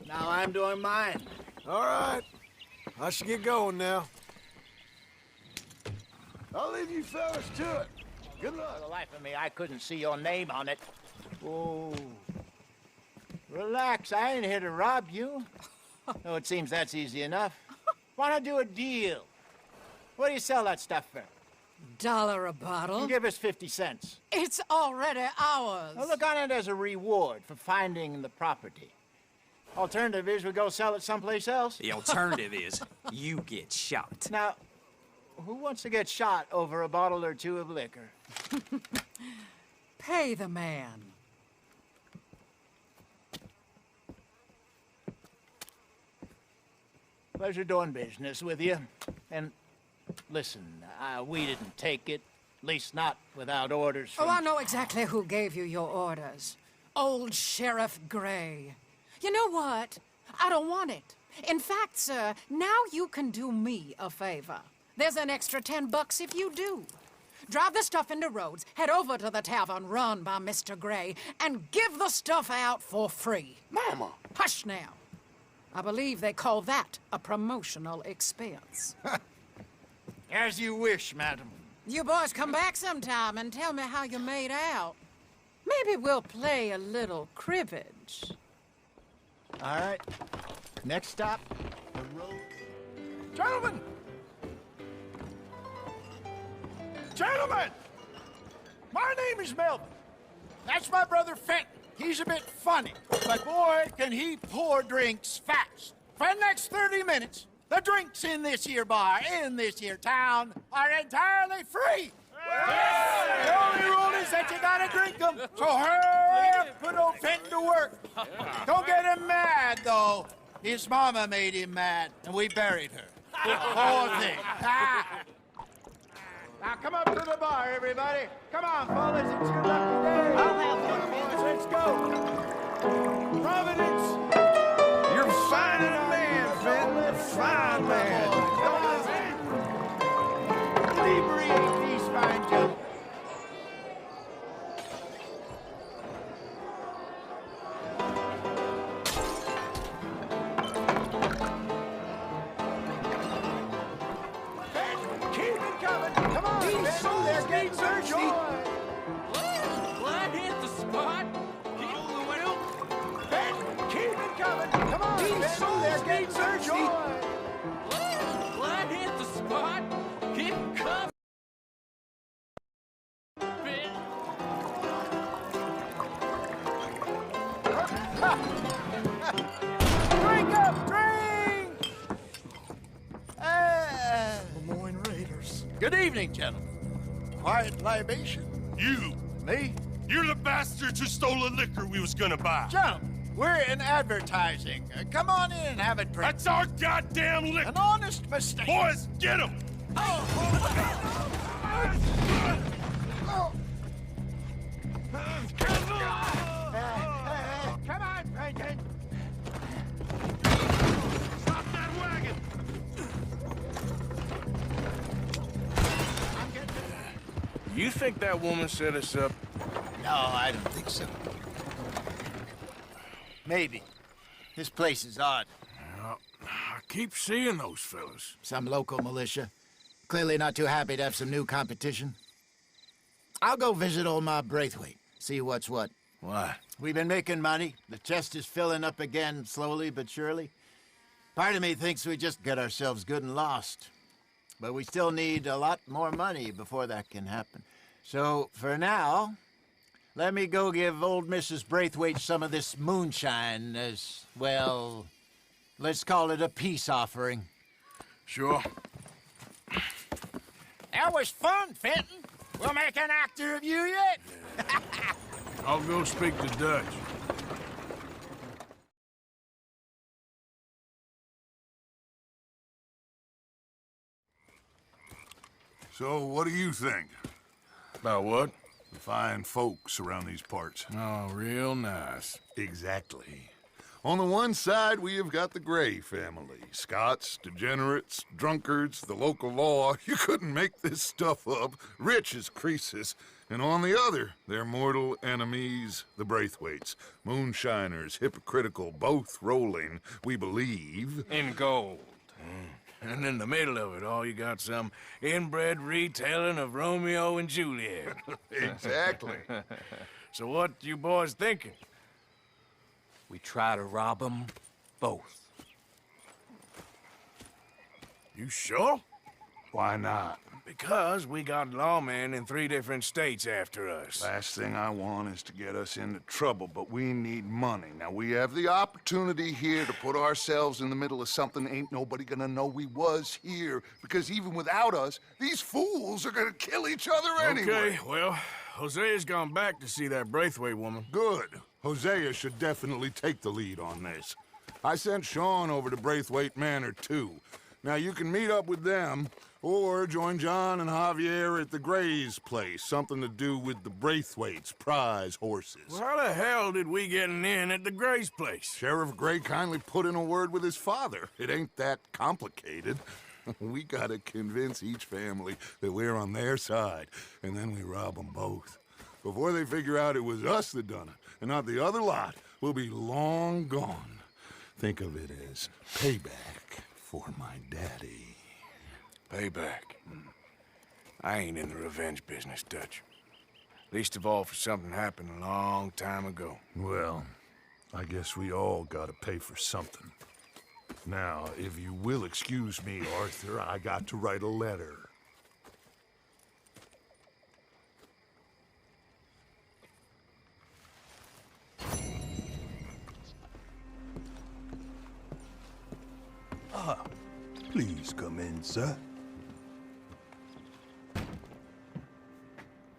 Now I'm doing mine. All right. I should get going now. I'll leave you fellas to it. Good luck. For the life of me, I couldn't see your name on it. Whoa. Relax, I ain't here to rob you. Oh, it seems that's easy enough. Why not do a deal? What do you sell that stuff for? $1 a bottle. You give us 50 cents. It's already ours. Well, look on it as a reward for finding the property. Alternative is we go sell it someplace else. The alternative is you get shot. Now, who wants to get shot over a bottle or two of liquor? Pay the man. Pleasure doing business with you. And listen, we didn't take it. At least not without orders from... Oh, I know exactly who gave you your orders. Old Sheriff Gray. You know what? I don't want it. In fact, sir, now you can do me a favor. There's an extra $10 if you do. Drive the stuff into Rhodes, head over to the tavern run by Mr. Gray, and give the stuff out for free. Mama! Hush now. I believe they call that a promotional expense. As you wish, madam. You boys come back sometime and tell me how you made out. Maybe we'll play a little cribbage. All right. Next stop, the road. Gentlemen! Gentlemen! My name is Melvin. That's my brother Fenton. He's a bit funny, but boy, can he pour drinks fast. For the next 30 minutes, the drinks in this here bar, in this here town, are entirely free. The only rule is that you gotta drink them. So hurry up, put old Fenton to work. Don't get him mad, though. His mama made him mad, and we buried her. Poor thing. Now come up to the bar, everybody. Come on, fellas, it's your lucky day. I'll have one, boys. Let's go. Providence. You're fine as a man, Fenton. A fine man. Inebriate these fine gentlemen. Keep it coming. Come on, Fenton. They're getting thirsty. Blood hit the spot. Keep the wheel. Fenton, keep it coming. Come on, Fenton. They're getting thirsty. Good evening, gentlemen. Quiet libation? You. Me? You're the bastards who stole the liquor we was gonna buy. Gentlemen, we're in advertising. Come on in and have it drink. That's our goddamn liquor. An honest mistake. Boys, get him! Come on, Brendan. Stop that wagon! You think that woman set us up? No, I don't think so. Maybe. This place is odd. Well, I keep seeing those fellas. Some local militia. Clearly not too happy to have some new competition. I'll go visit old Ma Braithwaite, see what's what. Why? We've been making money. The chest is filling up again, slowly but surely. Part of me thinks we just got ourselves good and lost. But we still need a lot more money before that can happen. So, for now, let me go give old Mrs. Braithwaite some of this moonshine as, well, let's call it a peace offering. Sure. That was fun, Fenton. We'll make an actor of you yet. I'll go speak to Dutch. So, what do you think? About what? The fine folks around these parts. Oh, real nice. Exactly. On the one side, we have got the Gray family. Scots, degenerates, drunkards, the local law. You couldn't make this stuff up. Rich as Croesus. And on the other, their mortal enemies, the Braithwaites. Moonshiners, hypocritical, both rolling, we believe. In gold. And in the middle of it all, you got some inbred retelling of Romeo and Juliet. Exactly. So what you boys thinking? We try to rob them both. You sure? Why not? Because we got lawmen in 3 different states after us. Last thing I want is to get us into trouble, but we need money. Now, we have the opportunity here to put ourselves in the middle of something ain't nobody gonna know we was here, because even without us, these fools are gonna kill each other anyway. Okay, well, Hosea's gone back to see that Braithwaite woman. Good. Hosea should definitely take the lead on this. I sent Sean over to Braithwaite Manor, too. Now, you can meet up with them, or join John and Javier at the Gray's place. Something to do with the Braithwaite's prize horses. Well, how the hell did we get in at the Gray's place? Sheriff Gray kindly put in a word with his father. It ain't that complicated. We gotta convince each family that we're on their side, and then we rob them both. Before they figure out it was us that done it, and not the other lot, we'll be long gone. Think of it as payback for my daddy. Payback. I ain't in the revenge business, Dutch. Least of all for something happened a long time ago. Well, I guess we all gotta pay for something. Now, if you will excuse me, Arthur, I got to write a letter. Please come in, sir.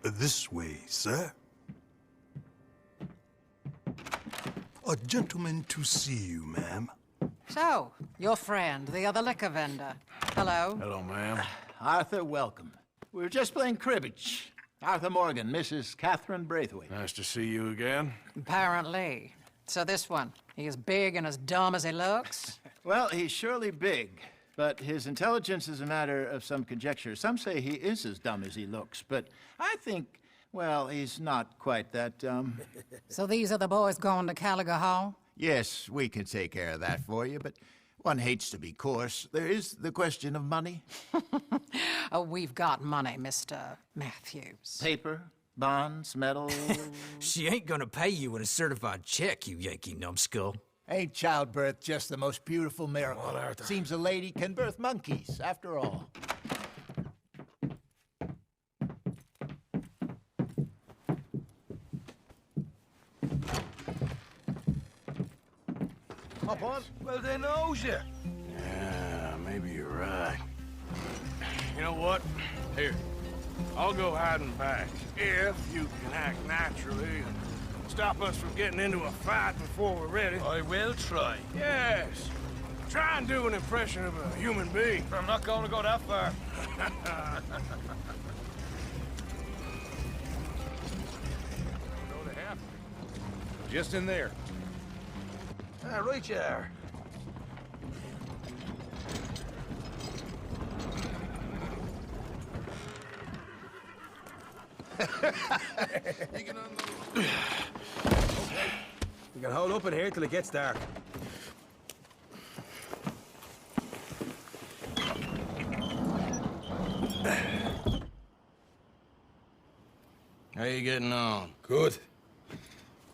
This way, sir. A gentleman to see you, ma'am. So, your friend, the other liquor vendor. Hello. Hello, ma'am. Arthur, welcome. We were just playing cribbage. Arthur Morgan, Mrs. Catherine Braithwaite. Nice to see you again. Apparently. So this one, he is big and as dumb as he looks? Well, he's surely big, but his intelligence is a matter of some conjecture. Some say he is as dumb as he looks, but I think, well, he's not quite that dumb. So these are the boys going to Caliga Hall? Yes, we can take care of that for you, but one hates to be coarse. There is the question of money. Oh, we've got money, Mr. Matthews. Paper, bonds, metal. She ain't gonna pay you with a certified check, you Yankee numbskull. Ain't childbirth just the most beautiful miracle? Well, Arthur. Seems a lady can birth monkeys, after all. Up on? Well, they knows you. Yeah, maybe you're right. You know what? Here, I'll go hiding back, if you can act naturally and stop us from getting into a fight before we're ready. I will try. Yes. Try and do an impression of a human being. I'm not going to go that far. Just in there. Ah, right there. We can hold up in here till it gets dark. How you getting on? Good.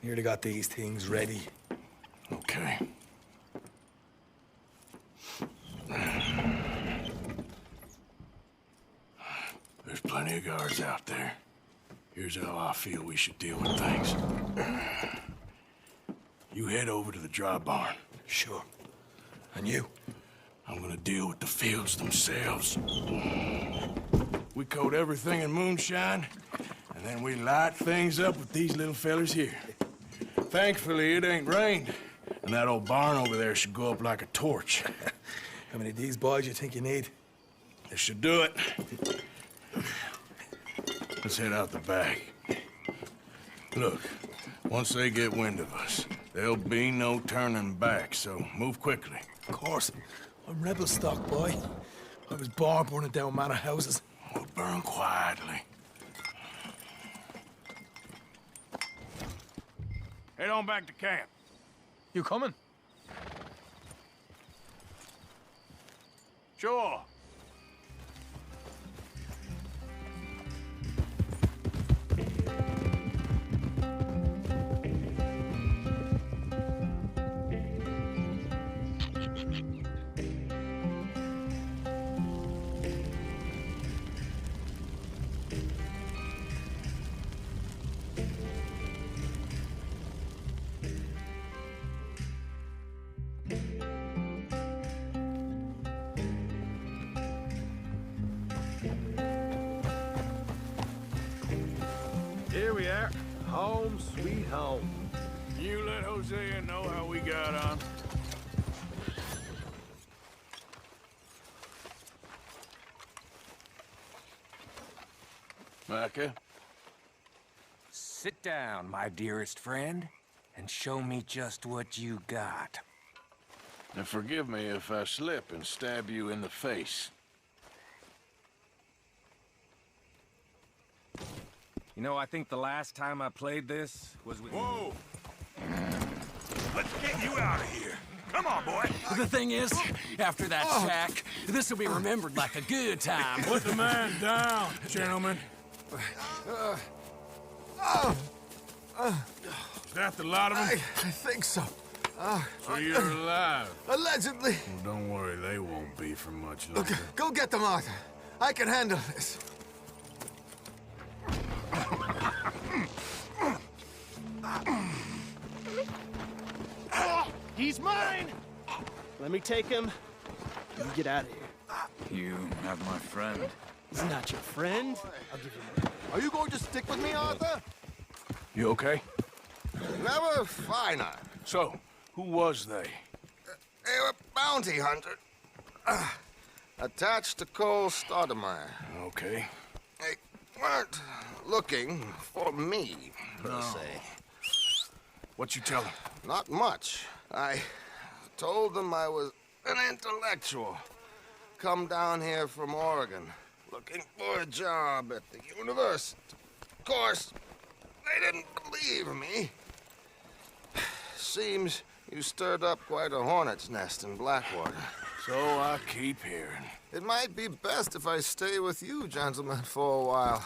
Nearly got these things ready. Okay. There's plenty of guards out there. Here's how I feel we should deal with things. You head over to the dry barn. Sure. And you? I'm gonna deal with the fields themselves. We coat everything in moonshine, and then we light things up with these little fellers here. Thankfully, it ain't rained, and that old barn over there should go up like a torch. How many of these boys you think you need? This should do it. Let's head out the back. Look, once they get wind of us, there'll be no turning back, so move quickly. Of course. I'm rebel stock, boy. I was born burning down manor houses. We'll burn quietly. Head on back to camp. You coming? Sure. Here we are. Home sweet home. You let Hosea know how we got on. Micah? Sit down, my dearest friend, and show me just what you got. And forgive me if I slip and stab you in the face. You know, I think the last time I played this was with... Whoa! Let's get you out of here. Come on, boy. The thing is, after that shack, this will be remembered like a good time. Put the man down, gentlemen. Is that the lot of them? I think so. So you're alive? Allegedly. Well, don't worry, they won't be for much longer. Okay, go get them, Arthur. I can handle this. He's mine! Let me take him. You get out of here. You have my friend. He's not your friend. I'll give you more. Are you going to stick with me, Arthur? You okay? Never finer. So, who was they? They were bounty hunter. Attached to Cole Stoudemire. Okay. They weren't looking for me, per se. What you tell them? Not much. I told them I was an intellectual. Come down here from Oregon, looking for a job at the university. Of course, they didn't believe me. Seems you stirred up quite a hornet's nest in Blackwater. So I keep hearing. It might be best if I stay with you, gentlemen, for a while.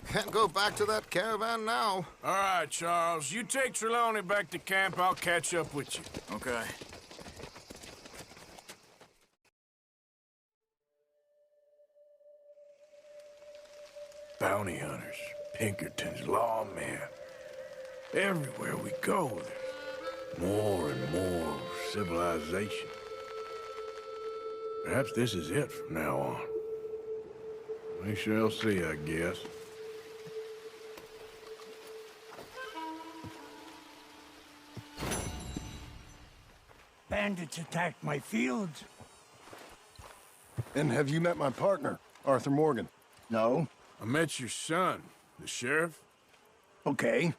Can't go back to that caravan now. All right, Charles. You take Trelawney back to camp. I'll catch up with you. Okay. Bounty hunters, Pinkertons, lawmen. Everywhere we go, there's more and more civilization. Perhaps this is it from now on. We shall see, I guess. Bandits attacked my fields. And have you met my partner, Arthur Morgan? No. I met your son, the sheriff. Okay.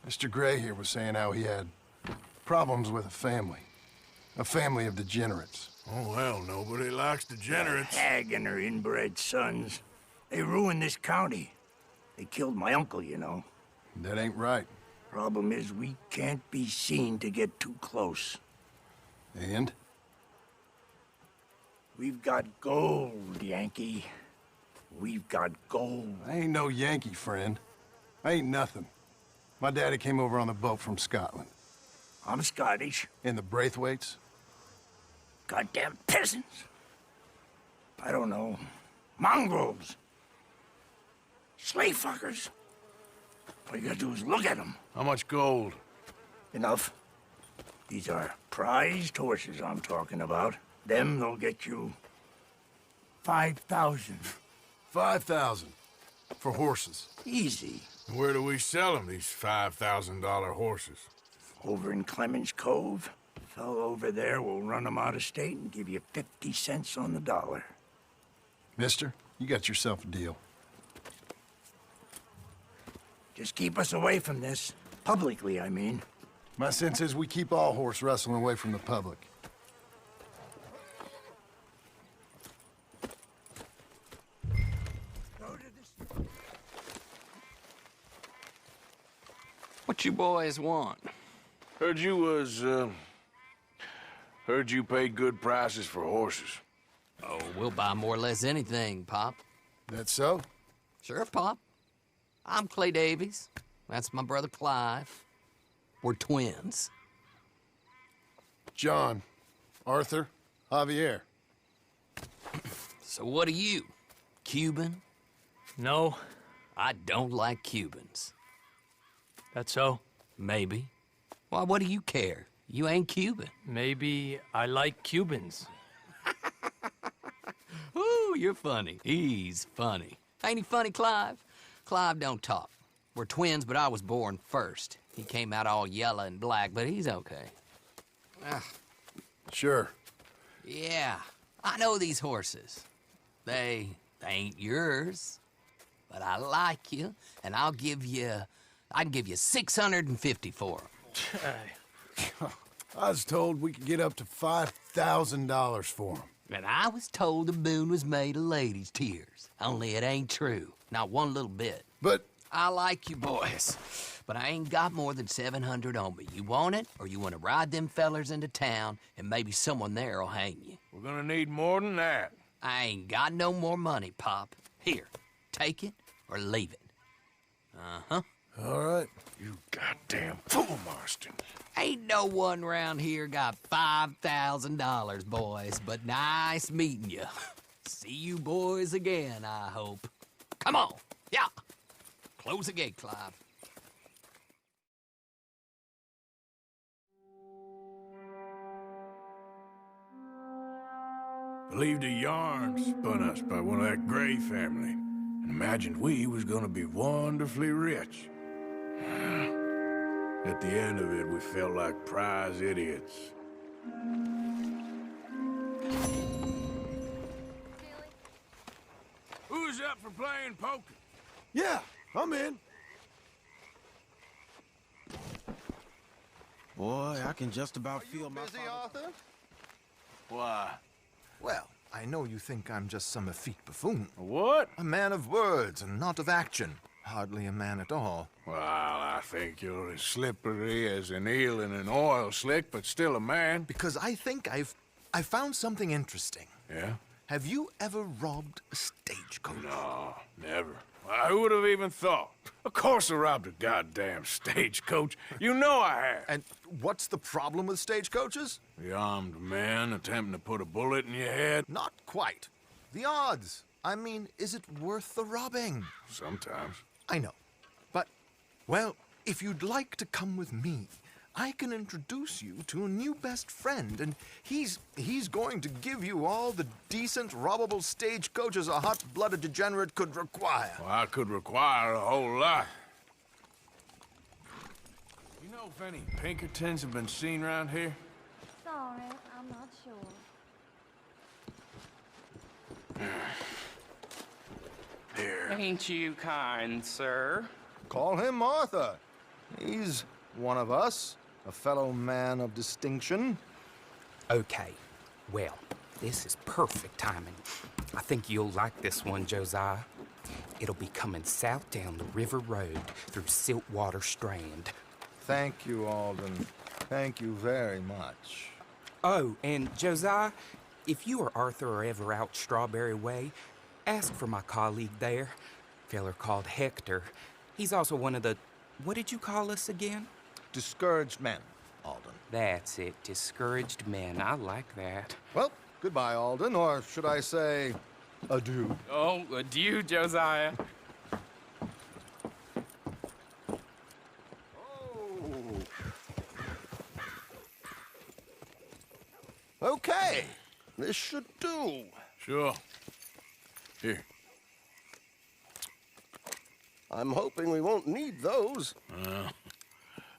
Mr. Gray here was saying how he had problems with a family of degenerates. Oh, well, nobody likes degenerates. That hag and her inbred sons. They ruined this county. They killed my uncle, you know. That ain't right. Problem is, we can't be seen to get too close. And? We've got gold, Yankee. We've got gold. I ain't no Yankee, friend. I ain't nothing. My daddy came over on the boat from Scotland. I'm Scottish. In the Braithwaites? Goddamn peasants. I don't know. Mongrels. Slave fuckers. All you gotta do is look at them. How much gold? Enough. These are prized horses I'm talking about. Them, they'll get you 5,000. 5,000 for horses. Easy. Where do we sell them, these $5,000 horses? Over in Clemens Cove. Fellow over there will run them out of state and give you 50 cents on the dollar. Mister, you got yourself a deal. Just keep us away from this. Publicly, I mean. My sense is we keep all horse wrestling away from the public. What you boys want? Heard you pay good prices for horses. Oh, we'll buy more or less anything, Pop. That so? Sure, Pop. I'm Clay Davies. That's my brother Clive. We're twins. John, Arthur, Javier. So what are you? Cuban? No. I don't like Cubans. That so? Maybe. Why, what do you care? You ain't Cuban. Maybe I like Cubans. Ooh, you're funny. He's funny. Ain't he funny, Clive? Clive don't talk. We're twins, but I was born first. He came out all yellow and black, but he's okay. Sure. Yeah, I know these horses. They ain't yours, but I like you, and I can give you 650 for them. I was told we could get up to $5,000 for them. And I was told the moon was made of ladies' tears. Only it ain't true. Not one little bit. But I like you boys, but I ain't got more than 700 on me. You want it, or you want to ride them fellers into town, and maybe someone there'll hang you? We're gonna need more than that. I ain't got no more money, Pop. Here, take it or leave it. Uh-huh. All right. You goddamn fool, Marston. Ain't no one round here got $5,000, boys, but nice meeting you. See you boys again, I hope. Come on, yeah. Close the gate, Clive. Believed a yarn spun us by one of that Gray family, and imagined we was gonna be wonderfully rich. At the end of it, we felt like prize idiots. Who's up for playing poker? Yeah, I'm in. Boy, I can just about feel my busy, Arthur? Why? Well, I know you think I'm just some effete buffoon. What? A man of words and not of action. Hardly a man at all. Well, I think you're as slippery as an eel in an oil slick, but still a man. Because I think I found something interesting. Yeah? Have you ever robbed a stagecoach? No, never. Well, who would have even thought? Of course I robbed a goddamn stagecoach. You know I have. And what's the problem with stagecoaches? The armed man attempting to put a bullet in your head? Not quite. The odds. I mean, is it worth the robbing? Sometimes. I know. But, well, if you'd like to come with me, I can introduce you to a new best friend, and he's going to give you all the decent, robbable stagecoaches a hot-blooded degenerate could require. Well, I could require a whole lot. You know if any Pinkertons have been seen around here? Sorry, I'm not sure. Here. Ain't you kind, sir? Call him Arthur. He's one of us, a fellow man of distinction. Okay, well, this is perfect timing. I think you'll like this one, Josiah. It'll be coming south down the river road through Siltwater Strand. Thank you, Alden. Thank you very much. Oh, and Josiah, if you or Arthur are ever out Strawberry Way, ask for my colleague there, feller called Hector. He's also one of the, what did you call us again? Discouraged men, Alden. That's it, discouraged men. I like that. Well, goodbye, Alden, or should I say, adieu. Oh, adieu, Josiah. Okay, this should do. Sure. Here. I'm hoping we won't need those.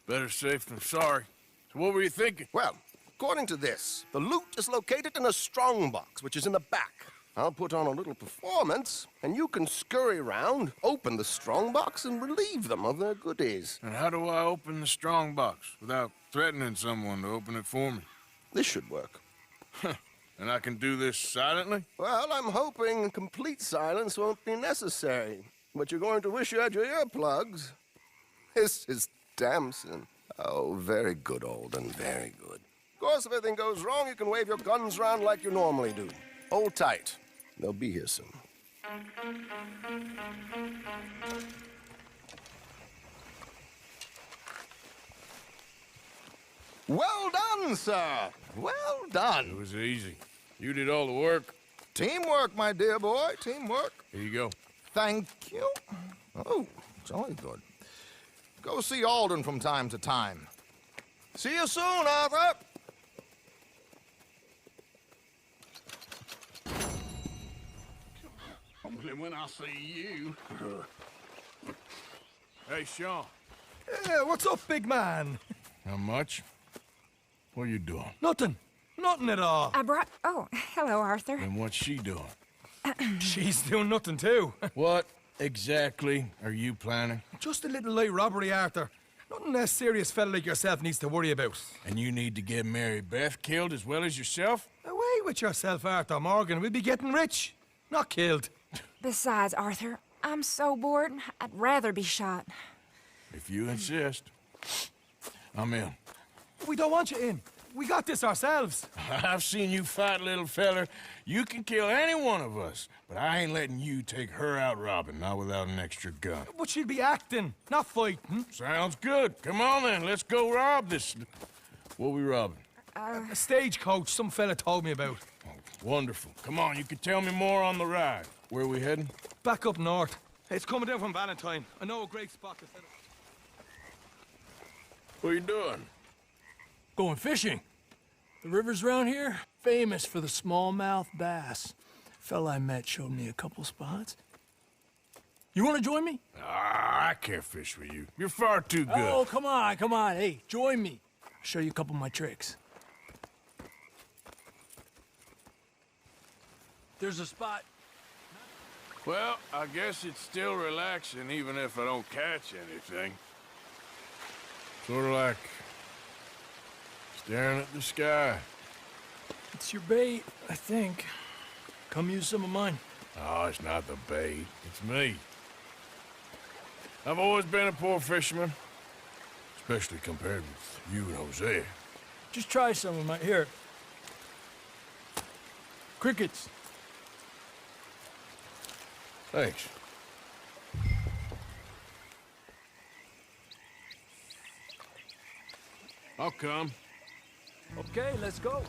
Better safe than sorry. So what were you thinking? Well, according to this, the loot is located in a strongbox, which is in the back. I'll put on a little performance, and you can scurry around, open the strongbox, and relieve them of their goodies. And how do I open the strongbox without threatening someone to open it for me? This should work. And I can do this silently? Well, I'm hoping complete silence won't be necessary. But you're going to wish you had your earplugs. This is Damson. Oh, very good, Alden, very good. Of course, if anything goes wrong, you can wave your guns around like you normally do. Hold tight. They'll be here soon. Well done, sir. Well done. It was easy. You did all the work. Teamwork, my dear boy, teamwork. Here you go. Thank you. Oh, jolly good. Go see Alden from time to time. See you soon, Arthur. Only when I see you. Hey, Sean. Yeah, what's up, big man? How much? What are you doing? Nothing. Nothing at all. I brought... Oh, hello, Arthur. And what's she doing? She's doing nothing, too. What exactly are you planning? Just a little light robbery, Arthur. Nothing a serious fella like yourself needs to worry about. And you need to get Mary Beth killed as well as yourself? Away with yourself, Arthur Morgan. We'll be getting rich, not killed. Besides, Arthur, I'm so bored, I'd rather be shot. If you insist. I'm in. We don't want you in. We got this ourselves. I've seen you fight, little feller. You can kill any one of us, but I ain't letting you take her out robbing, not without an extra gun. But she'll be acting, not fighting. Sounds good. Come on, then. Let's go rob this. What we robbing? A stagecoach some fella told me about. Oh, wonderful. Come on, you can tell me more on the ride. Where are we heading? Back up north. It's coming down from Valentine. I know a great spot to set up. What are you doing? Going fishing. The rivers around here, famous for the smallmouth bass. Fella I met showed me a couple spots. You want to join me? Ah, I can't fish with you. You're far too good. Oh, come on, come on. Hey, join me. I'll show you a couple of my tricks. There's a spot. Well, I guess it's still relaxing even if I don't catch anything. Sort of like staring at the sky. It's your bait, I think. Come use some of mine. Oh, it's not the bait. It's me. I've always been a poor fisherman, especially compared with you and Hosea. Just try some of my... Here. Crickets. Thanks. I'll come. Okay, let's go.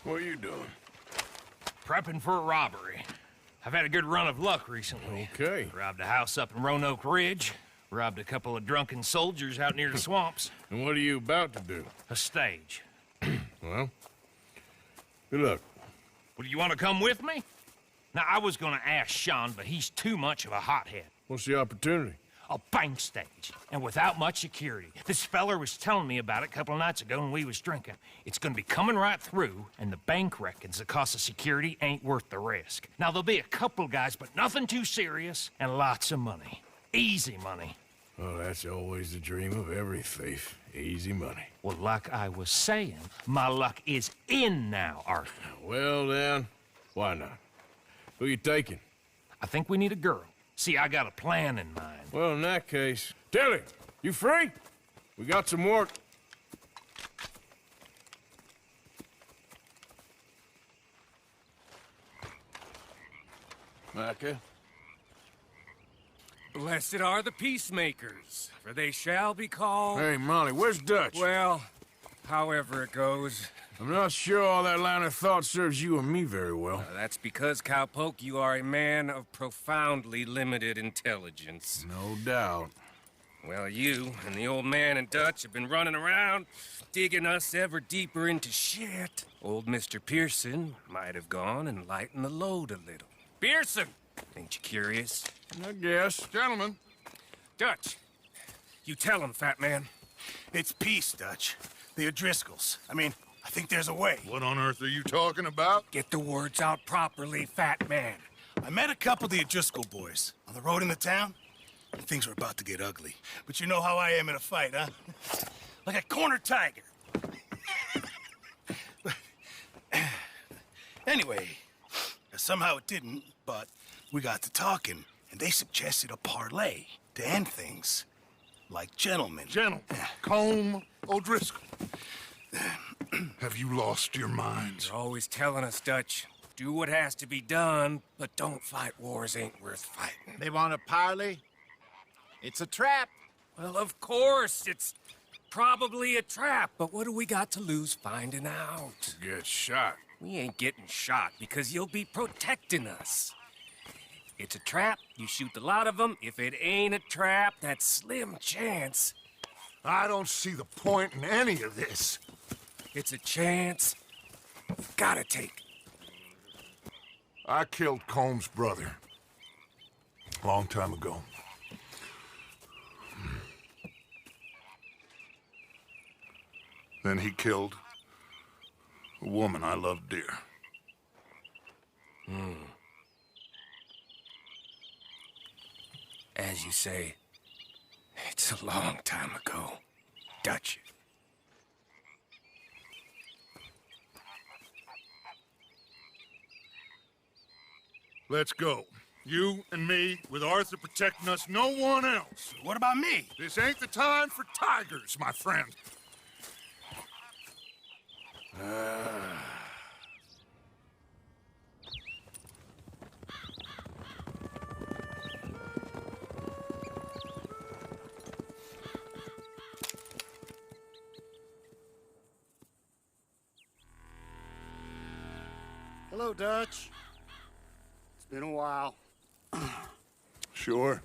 What are you doing? Prepping for a robbery. I've had a good run of luck recently. Okay. Robbed a house up in Roanoke Ridge. Robbed a couple of drunken soldiers out near the swamps. And what are you about to do? A stage. Well, good luck. Well, you want to come with me? Now, I was gonna ask Sean, but he's too much of a hothead. What's the opportunity? A bank stage, and without much security. This feller was telling me about it a couple of nights ago when we was drinking. It's gonna be coming right through, and the bank reckons the cost of security ain't worth the risk. Now, there'll be a couple guys, but nothing too serious, and lots of money. Easy money. Well, that's always the dream of every thief. Easy money. Well, like I was saying, my luck is in now, Arthur. Well, then, why not? Who you taking? I think we need a girl. See, I got a plan in mind. Well, in that case, Tilly, you free? We got some work. Micah? Blessed are the peacemakers, for they shall be called... Hey, Molly, where's Dutch? Well, however it goes. I'm not sure all that line of thought serves you and me very well. That's because, Cowpoke, you are a man of profoundly limited intelligence. No doubt. Well, you and the old man and Dutch have been running around, digging us ever deeper into shit. Old Mr. Pearson might have gone and lightened the load a little. Pearson! Ain't you curious? I guess. Gentlemen. Dutch, you tell him, fat man. It's peace, Dutch. The O'Driscolls. I think there's a way. What on earth are you talking about? Get the words out properly, fat man. I met a couple of the O'Driscoll boys on the road into town. Things were about to get ugly. But you know how I am in a fight, huh? Like a cornered tiger. Anyway, somehow it didn't, but we got to talking, and they suggested a parlay to end things. Like gentlemen. Gentlemen. Colm O'Driscoll. Have you lost your minds? You're always telling us, Dutch. Do what has to be done, but don't fight wars ain't worth fighting. They want a parley? It's a trap. Well, of course, it's probably a trap, but what do we got to lose finding out? Get shot. We ain't getting shot because you'll be protecting us. It's a trap, you shoot the lot of them. If it ain't a trap, that's slim chance. I don't see the point in any of this. It's a chance. Gotta take. I killed Colm's brother. A long time ago. Then he killed a woman I loved dear. As you say, it's a long time ago, Dutch. Let's go. You and me, with Arthur protecting us, no one else. What about me? This ain't the time for tigers, my friend. Hello, Dutch. It's been a while. Sure.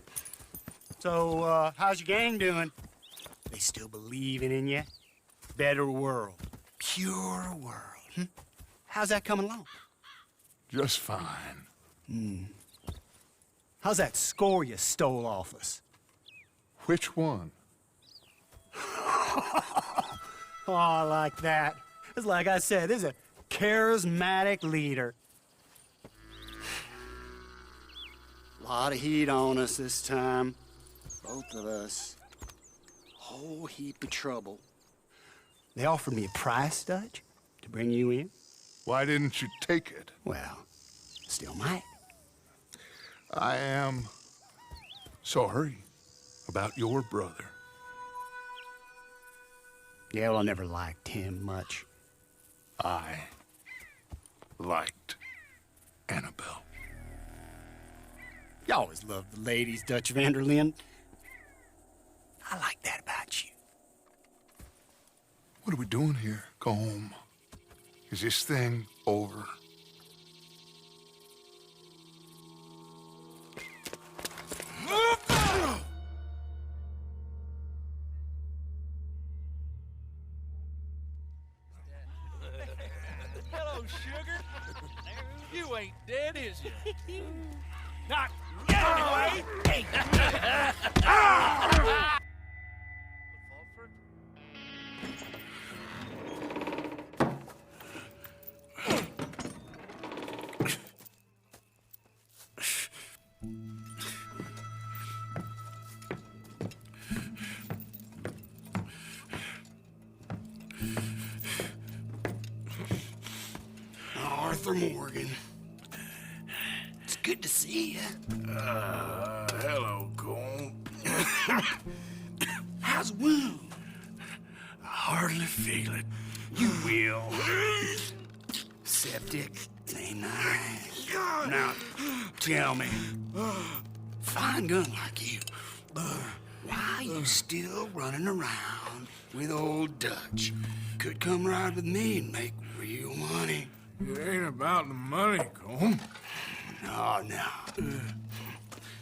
So, how's your gang doing? They still believing in you? Better world. Pure world. How's that coming along? Just fine. How's that score you stole off us? Which one? Oh, I like that. It's like I said, this is a charismatic leader. Lot of heat on us this time. Both of us. Whole heap of trouble. They offered me a price, Dutch, to bring you in. Why didn't you take it? Well, still might. I am sorry about your brother. Yeah, well, I never liked him much. I liked Annabelle. You always loved the ladies, Dutch van der Linde. I like that about you. What are we doing here? Go home. Is this thing over? Hello, sugar. You ain't dead, is you? Not yet, anyway. Arthur Morgan. It's good to see you. Hello, Colm. How's the wound? I hardly feel it. You will. Septic. Ain't nice. Now, tell me, fine gun like you, why you still running around with old Dutch? Could come ride with me and make real money. It ain't about the money, Colm. No.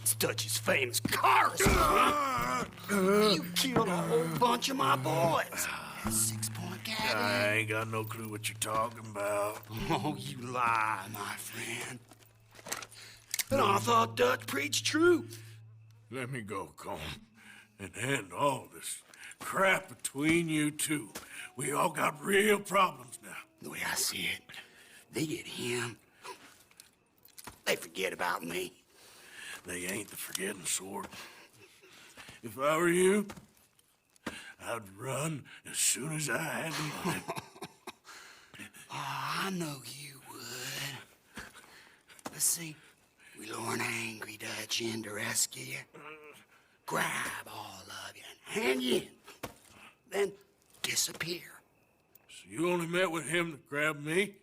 It's Dutch's famous car story. You killed a whole bunch of my boys. 6-point gag. I ain't got no clue what you're talking about. Oh, you lie, my friend. But I thought Dutch preached truth. Let me go, Colm, and end all this crap between you two. We all got real problems now. The way I see it, they get him. They forget about me. They ain't the forgetting sort. If I were you, I'd run as soon as I had the money. I know you would. Let's see. We lure an angry Dutch in to rescue you. Grab all of you and hand you in. Then disappear. So you only met with him to grab me?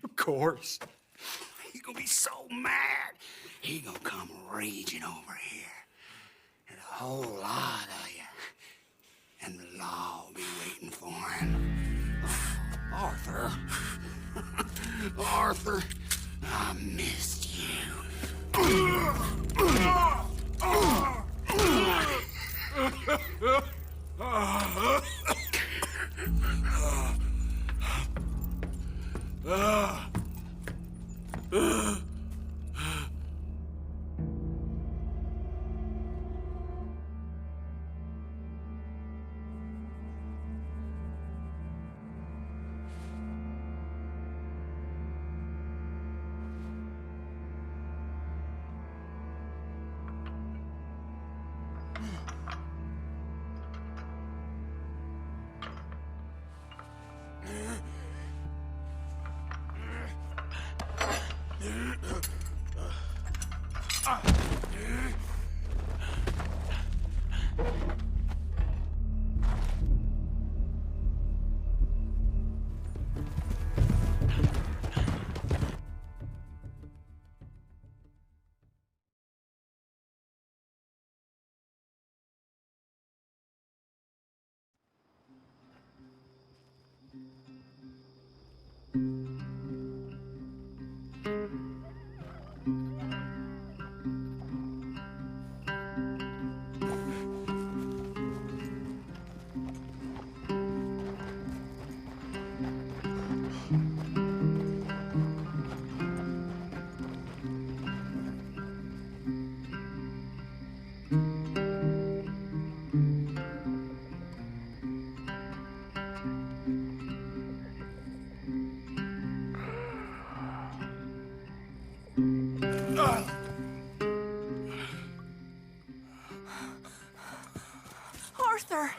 Of course. He's gonna be so mad. He gonna come raging over here. And a whole lot of you. And the law will be waiting for him. Arthur. Arthur, I missed you. Arthur!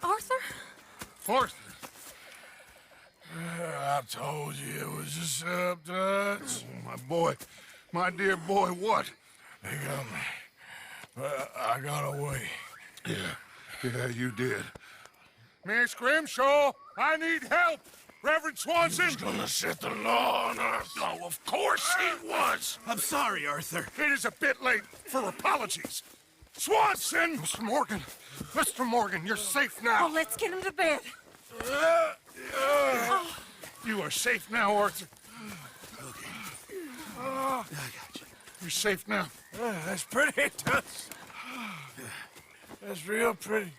Arthur? Arthur! I told you it was a setup, Dutch. My boy. My dear boy, what? They got me. But I got away. Yeah, you did. Miss Grimshaw, I need help! Reverend Swanson! He's gonna set the law on us. Oh, of course he was. I'm sorry, Arthur. It is a bit late for apologies. Swanson! Mr. Morgan, you're safe now. Oh, let's get him to bed. You are safe now, Arthur. Okay. I got you. You're safe now. That's pretty, Dutch. That's real pretty.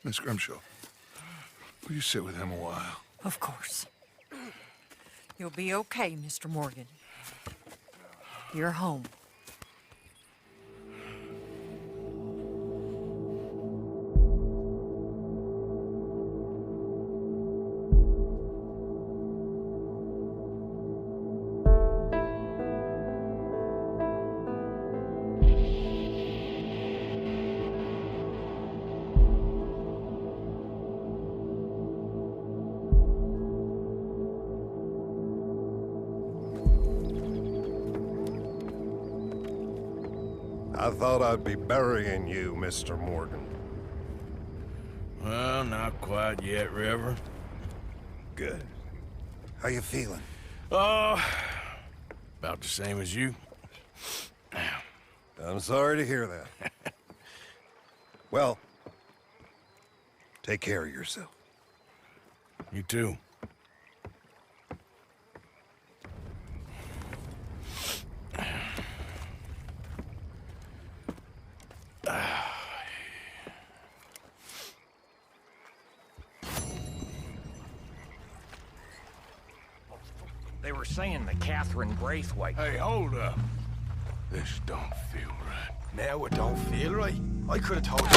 Miss Grimshaw, will you sit with him a while? Of course. You'll be okay, Mr. Morgan. You're home. I thought I'd be burying you, Mr. Morgan. Well, not quite yet, Reverend. Good. How you feeling? Oh, about the same as you. I'm sorry to hear that. Well, take care of yourself. You too. They were saying the Catherine Braithwaite. Hey, hold up. This don't feel right. Now it don't feel right. I could have told you.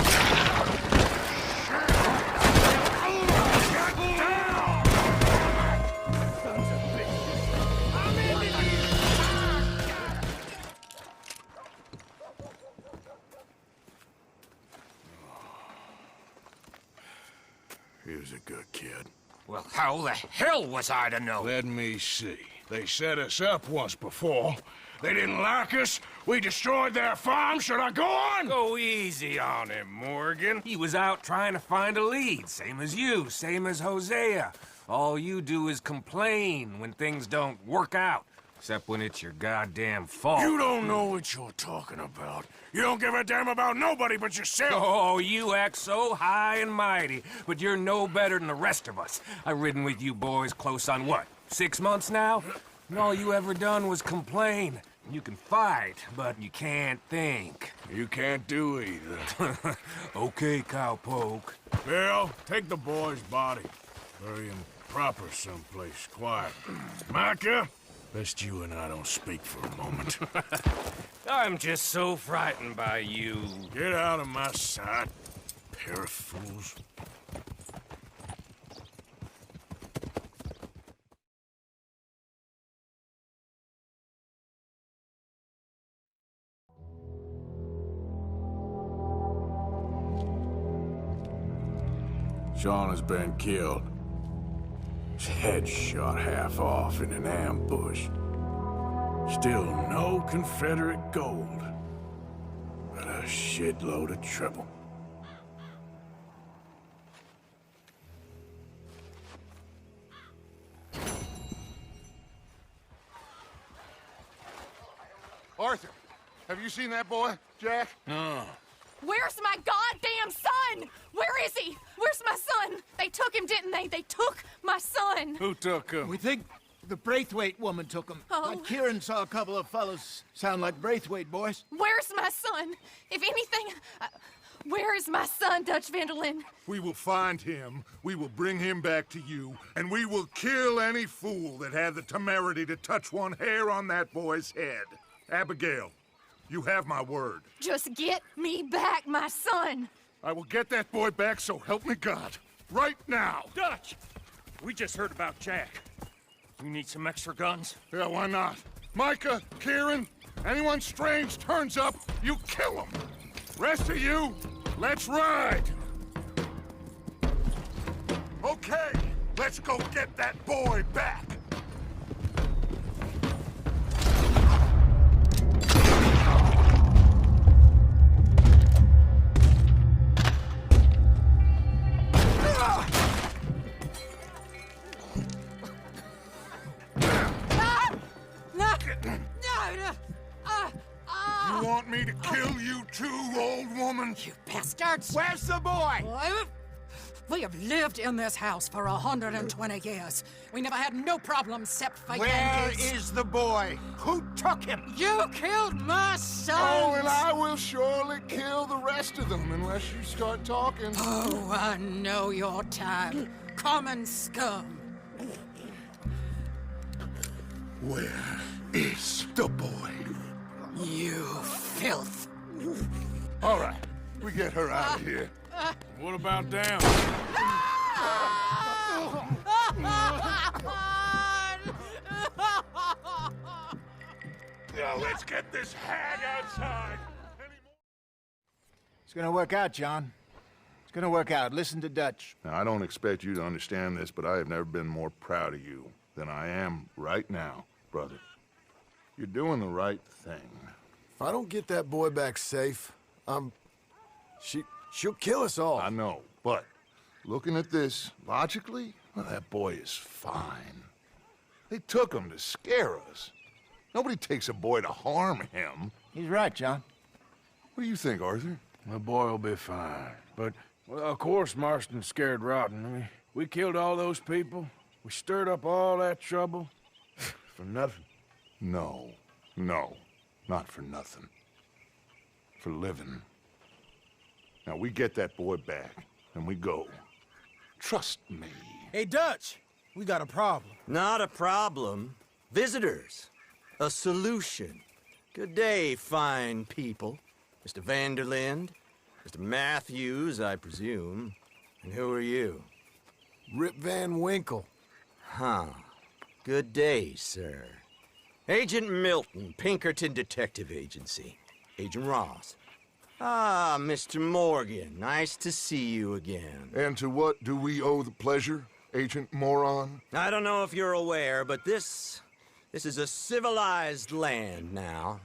He was a good kid. Well, how the hell was I to know? Let me see. They set us up once before. They didn't like us. We destroyed their farm. Should I go on? Go easy on him, Morgan. He was out trying to find a lead, same as you, same as Hosea. All you do is complain when things don't work out, except when it's your goddamn fault. You don't know what you're talking about. You don't give a damn about nobody but yourself. Oh, you act so high and mighty, but you're no better than the rest of us. I've ridden with you boys close on what, 6 months now? And all you ever done was complain. You can fight, but you can't think. You can't do either. Okay, cowpoke. Bill, take the boy's body. Bury him proper someplace quiet. Micah, best you and I don't speak for a moment. I'm just so frightened by you. Get out of my sight, pair of fools. Sean has been killed. His head shot half off in an ambush. Still no Confederate gold, but a shitload of trouble. Arthur, have you seen that boy, Jack? No. Where's my goddamn son? Where is he? Where's my son? They took him, didn't they? They took my son. Who took him? We think the Braithwaite woman took him. Oh. But Kieran saw a couple of fellows sound like Braithwaite boys. Where's my son? If anything, where is my son, Dutch Vanderlyn? We will find him, we will bring him back to you, and we will kill any fool that had the temerity to touch one hair on that boy's head. Abigail, you have my word. Just get me back, my son. I will get that boy back, so help me God. Right now. Dutch! We just heard about Jack. You need some extra guns? Yeah, why not? Micah, Kieran, anyone strange turns up, you kill them. Rest of you, let's ride. Okay, let's go get that boy back. You want me to kill you too, old woman? You bastards! Where's the boy? We have lived in this house for 120 years. We never had no problems except for Where Yankees. is the boy? Who took him? You killed my son! Oh, and I will surely kill the rest of them unless you start talking. Oh, I know your type. Common scum. Where is the boy? You filth. All right, we get her out of here. What about them? Now let's get this hag outside. It's gonna work out, John. It's gonna work out. Listen to Dutch. Now, I don't expect you to understand this, but I have never been more proud of you than I am right now, brother. You're doing the right thing. If I don't get that boy back safe, she'll kill us all. I know, but looking at this logically, well, that boy is fine. They took him to scare us. Nobody takes a boy to harm him. He's right, John. What do you think, Arthur? The boy will be fine. But, well, of course Marston's scared rotten. I mean, we killed all those people. We stirred up all that trouble. For nothing. No, not for nothing. For living. Now, we get that boy back, and we go. Trust me. Hey, Dutch, we got a problem. Not a problem. Visitors. A solution. Good day, fine people. Mr. Vanderlind, Mr. Matthews, I presume. And who are you? Rip Van Winkle. Huh. Good day, sir. Agent Milton, Pinkerton Detective Agency. Agent Ross. Ah, Mr. Morgan, nice to see you again. And to what do we owe the pleasure, Agent Moron? I don't know if you're aware, but this is a civilized land now.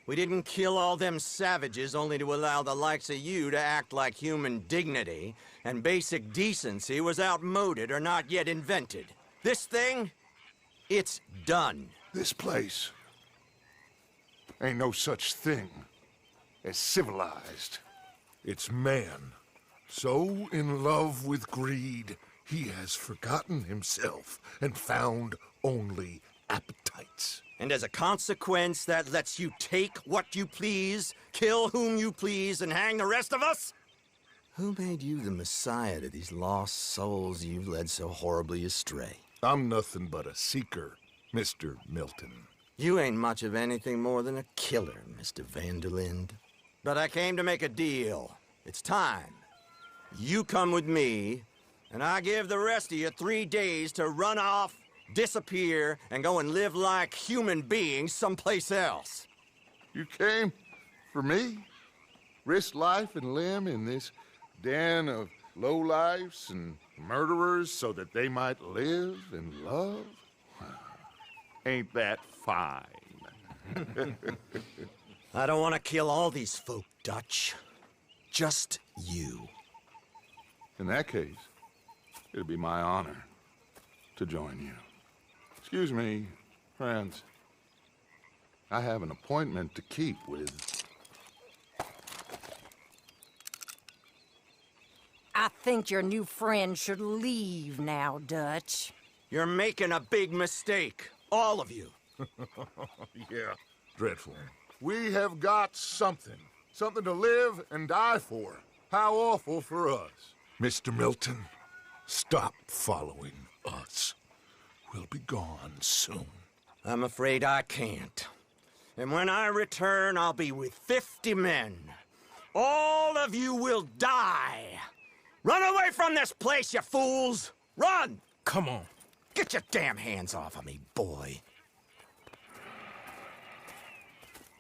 We didn't kill all them savages only to allow the likes of you to act like human dignity, and basic decency was outmoded or not yet invented. This thing, it's done. This place ain't no such thing as civilized. It's man, so in love with greed, he has forgotten himself and found only appetites. And as a consequence, that lets you take what you please, kill whom you please, and hang the rest of us? Who made you the messiah to these lost souls you've led so horribly astray? I'm nothing but a seeker, Mr. Milton. You ain't much of anything more than a killer, Mr. Vanderlind. But I came to make a deal. It's time. You come with me, and I give the rest of you 3 days to run off, disappear, and go and live like human beings someplace else. You came for me? Risk life and limb in this den of lowlifes and murderers so that they might live and love? Ain't that fine? I don't want to kill all these folk, Dutch. Just you. In that case, it'll be my honor to join you. Excuse me, friends. I have an appointment to keep with... I think your new friend should leave now, Dutch. You're making a big mistake. All of you. Yeah, dreadful. We have got something. Something to live and die for. How awful for us. Mr. Milton, stop following us. We'll be gone soon. I'm afraid I can't. And when I return, I'll be with 50 men. All of you will die. Run away from this place, you fools! Run! Come on. Get your damn hands off of me, boy.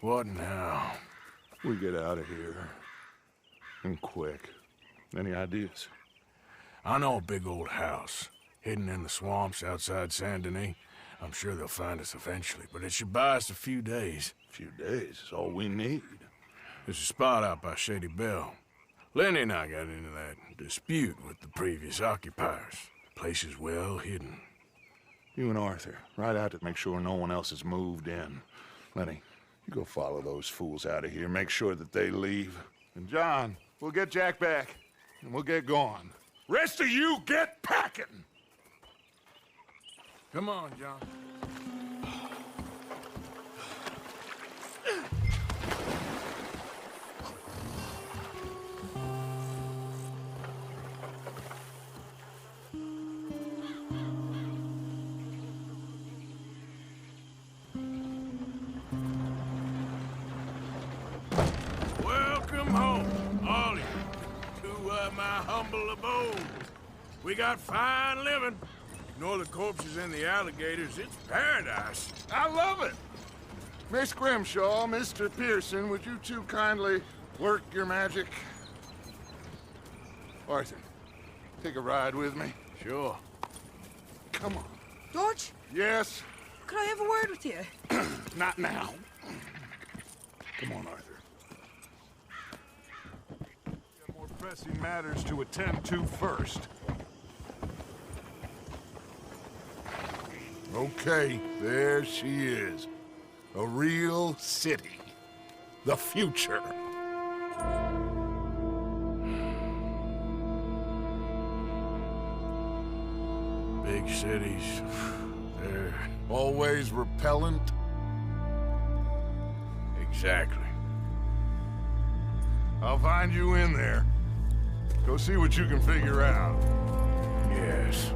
What now? We get out of here. And quick. Any ideas? I know a big old house, hidden in the swamps outside Saint Denis. I'm sure they'll find us eventually, but it should buy us a few days. A few days is all we need. There's a spot out by Shady Belle. Lenny and I got into that dispute with the previous occupiers. The place is well hidden. You and Arthur, ride out to make sure no one else has moved in. Lenny, you go follow those fools out of here. Make sure that they leave. And John, we'll get Jack back, and we'll get going. Rest of you, get packing! Come on, John. Welcome home, all of you, to my humble abode. We got fine living. Ignore the corpses and the alligators. It's paradise. I love it! Miss Grimshaw, Mr. Pearson, would you two kindly work your magic? Arthur, take a ride with me. Sure. Come on. George? Yes? Could I have a word with you? Not now. Come on, Arthur. Got more pressing matters to attend to first. Okay, there she is. A real city. The future. Big cities. They're always repellent. Exactly. I'll find you in there. Go see what you can figure out. Yes.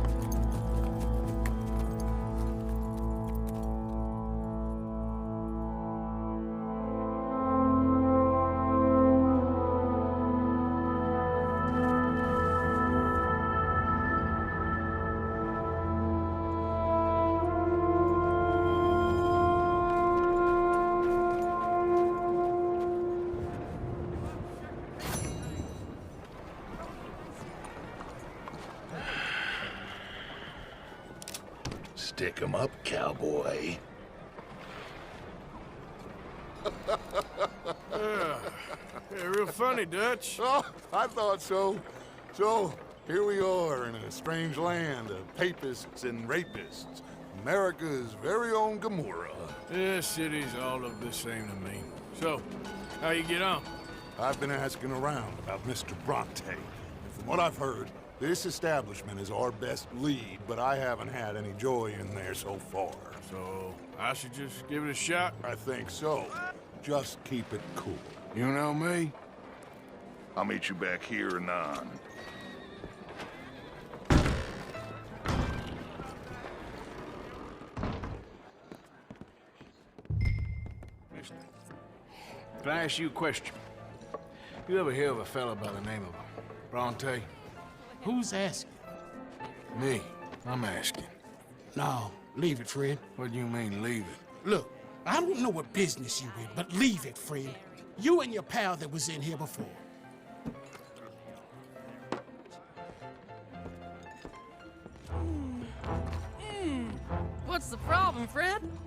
Stick 'em up, cowboy. Yeah, real funny, Dutch. Oh, I thought so. So, here we are in a strange land of papists and rapists. America's very own Gomorrah. This city's all look the same to me. So, how you get on? I've been asking around about Mr. Bronte. And from what I've heard, this establishment is our best lead, but I haven't had any joy in there so far. So, I should just give it a shot? I think so. Just keep it cool. You know me? I'll meet you back here anon. Mister, can I ask you a question? You ever hear of a fella by the name of Bronte? Who's asking? Me. I'm asking. No, leave it, friend. What do you mean, leave it? Look, I don't know what business you in, but leave it, friend. You and your pal that was in here before. What's the problem, friend?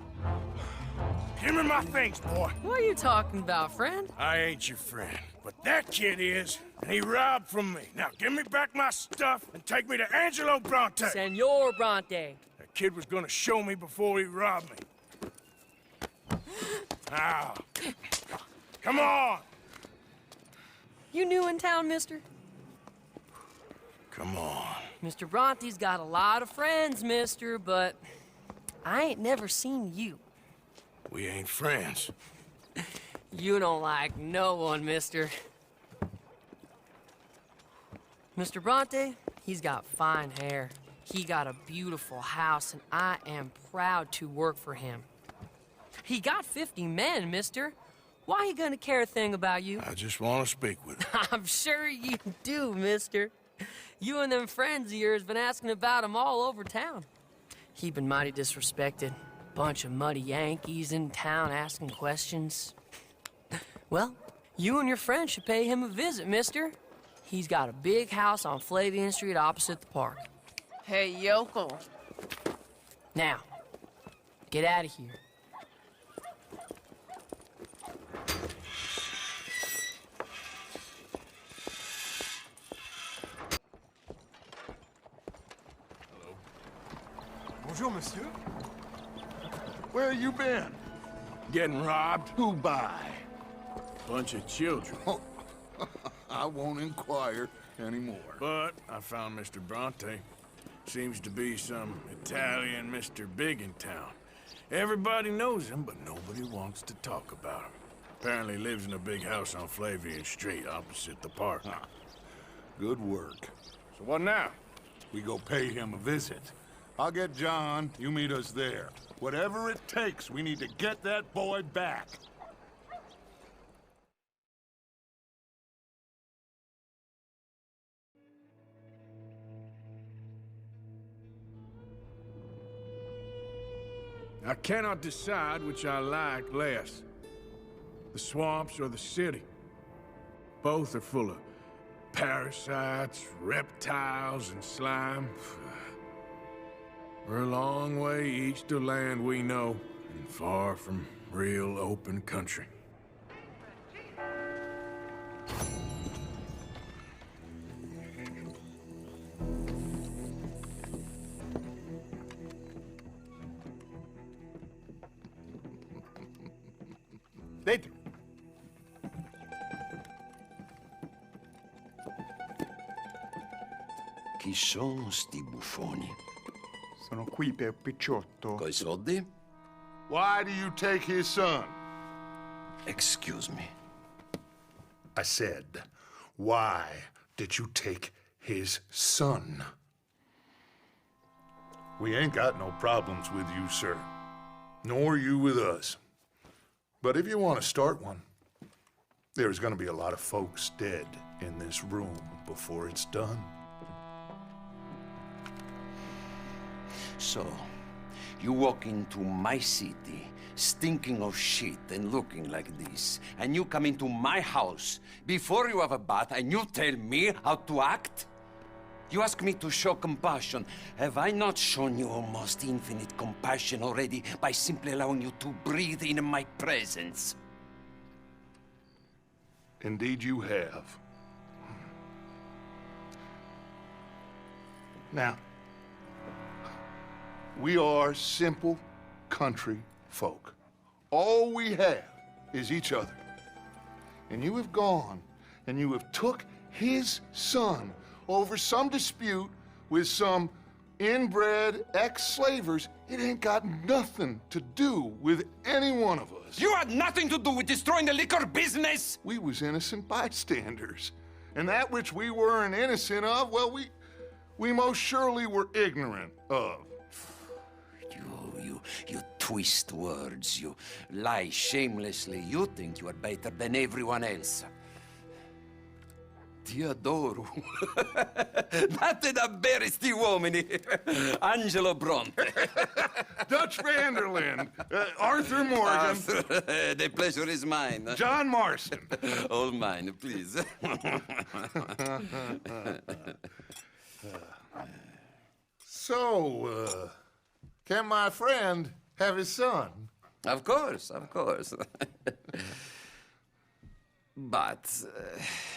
Give me my things, boy. What are you talking about, friend? I ain't your friend, but that kid is, and he robbed from me. Now give me back my stuff and take me to Angelo Bronte. Senor Bronte. That kid was gonna show me before he robbed me. Now, come on. You new in town, mister? Come on. Mr. Bronte's got a lot of friends, mister, but I ain't never seen you. We ain't friends. You don't like no one, mister. Mr. Bronte, he's got fine hair. He got a beautiful house, and I am proud to work for him. He got 50 men, mister. Why he gonna care a thing about you? I just want to speak with him. I'm sure you do, mister. You and them friends of yours been asking about him all over town. He been mighty disrespected. Bunch of muddy Yankees in town asking questions. Well, you and your friend should pay him a visit, mister. He's got a big house on Flavian Street opposite the park. Hey, yokel. Now, get out of here. Bonjour, monsieur. Where you been? Getting robbed? Who by? Bunch of children. I won't inquire. anymore. But I found Mr. Bronte. Seems to be some Italian Mr. Big in town. Everybody knows him, but nobody wants to talk about him. Apparently lives in a big house on Flavian Street, opposite the park. Good work. So what now? We go pay him a visit. I'll get John, you meet us there. Whatever it takes, we need to get that boy back. I cannot decide which I like less. The swamps or the city. Both are full of parasites, reptiles, and slime. We're a long way east of land we know, and far from real open country. Dentro. Chi sono sti buffoni? Sono qui per Picciotto. Coi soldi? Why do you take his son? Excuse me. I said, why did you take his son? We ain't got no problems with you, sir. Nor you with us. But if you want to start one, there's gonna be a lot of folks dead in this room before it's done. So, you walk into my city, stinking of shit and looking like this, and you come into my house before you have a bath and you tell me how to act? You ask me to show compassion. Have I not shown you almost infinite compassion already by simply allowing you to breathe in my presence? Indeed you have. Now, we are simple country folk. All we have is each other. And you have gone and you have took his son over some dispute with some inbred ex-slavers. It ain't got nothing to do with any one of us. You had nothing to do with destroying the liquor business! We was innocent bystanders. And that which we weren't innocent of, well, we most surely were ignorant of. You twist words, you lie shamelessly. You think you are better than everyone else. Ti adoro. Date davvero sti uomini. Angelo Bronte. Dutch Vanderlyn. Arthur Morgan. Arthur, the pleasure is mine. John Marston. All mine, please. So, can my friend have his son? Of course, of course. But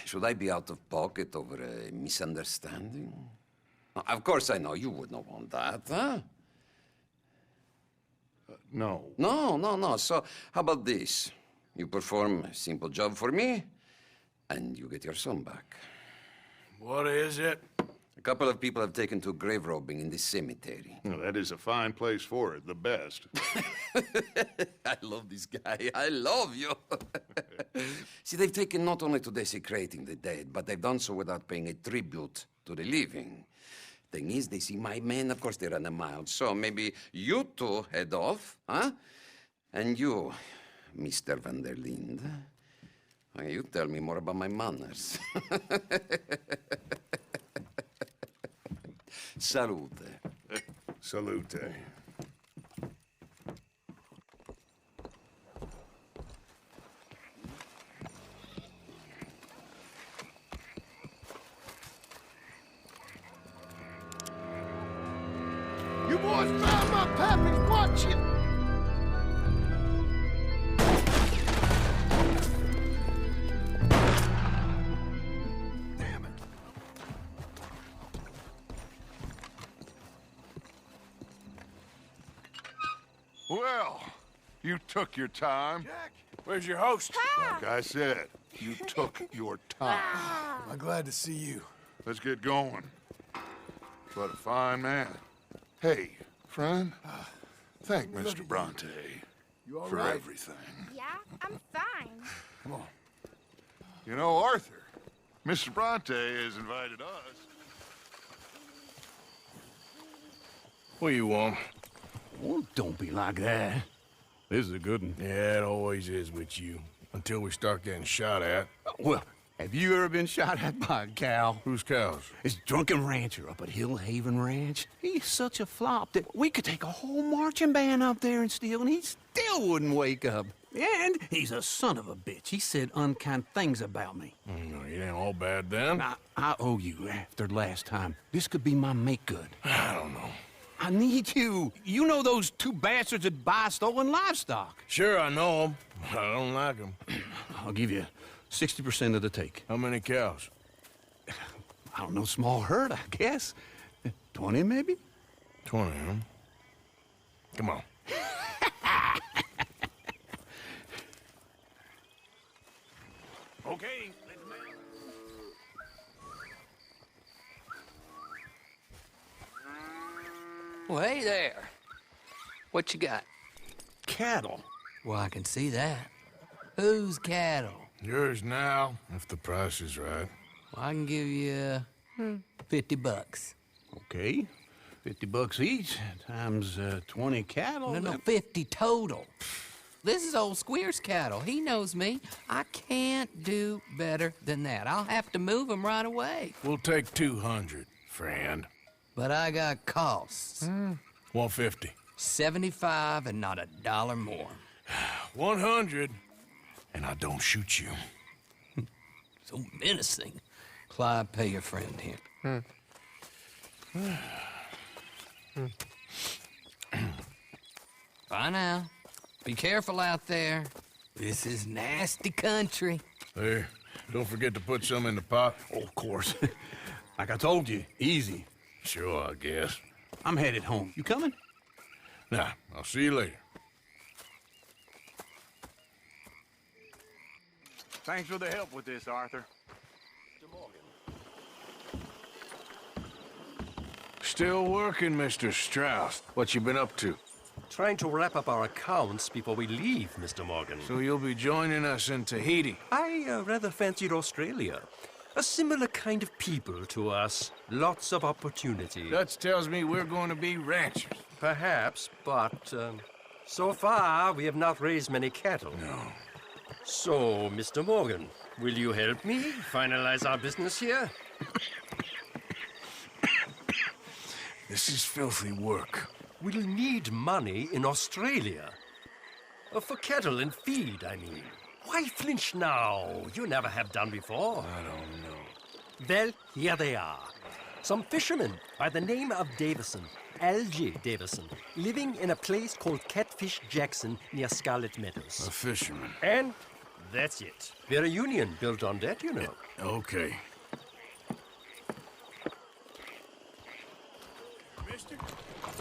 should I be out of pocket over a misunderstanding? Of course I know you would not want that, huh? No. No. So how about this? You perform a simple job for me, and you get your son back. What is it? A couple of people have taken to grave robbing in this cemetery. Well, that is a fine place for it, the best. I love this guy. I love you. See, they've taken not only to desecrating the dead, but they've done so without paying a tribute to the living. Thing is, they see my men, of course they run a mile. So maybe you two head off, huh? And you, Mr. Van der Linde, you tell me more about my manners. Salute. Salute. You boys found my pappy's watching. Well, you took your time. Jack, where's your host? Like I said, you took your time. I'm glad to see you. Let's get going. What a fine man. Hey, friend. Thank Mr. Bronte for everything. Yeah, I'm fine. Come on. You know, Arthur, Mr. Bronte has invited us. What you want? Oh, don't be like that. This is a good one. Yeah, it always is with you. Until we start getting shot at. Well, have you ever been shot at by a cow? Whose cows? This drunken rancher up at Hill Haven Ranch. He's such a flop that we could take a whole marching band up there and steal, and he still wouldn't wake up. And he's a son of a bitch. He said unkind things about me. No, it ain't all bad then. I owe you after last time. This could be my make-good. I don't know. I need you. You know those two bastards that buy stolen livestock. Sure, I know them. I don't like them. I'll give you 60% of the take. How many cows? I don't know, small herd, I guess. 20, maybe? 20, huh? Come on. Okay. Well, hey there. What you got? Cattle. Well, I can see that. Whose cattle? Yours now, if the price is right. Well, I can give you $50. Okay. $50 each, times 20 cattle. No, 50 total. This is old Squeer's cattle. He knows me. I can't do better than that. I'll have to move him right away. We'll take 200, friend. But I got costs. 150. 75 and not a dollar more. 100, and I don't shoot you. So menacing. Clyde, pay your friend here. Bye now. Be careful out there. This is nasty country. There. Don't forget to put some in the pot. Oh, of course. Like I told you, easy. Sure, I guess. I'm headed home. You coming? Nah, I'll see you later. Thanks for the help with this, Arthur. Still working, Mr. Strauss. What you been up to? Trying to wrap up our accounts before we leave, Mr. Morgan. So you'll be joining us in Tahiti? I rather fancied Australia. A similar kind of people to us. Lots of opportunity. Dutch tells me we're going to be ranchers. Perhaps, but so far we have not raised many cattle. No. So, Mr. Morgan, will you help me finalize our business here? This is filthy work. We'll need money in Australia. For cattle and feed, I mean. Why flinch now? You never have done before. I don't know. Well, here they are. Some fishermen by the name of Davison, L.J. Davison, living in a place called Catfish Jackson near Scarlet Meadows. A fisherman. And that's it. We're a union built on that, you know. Okay.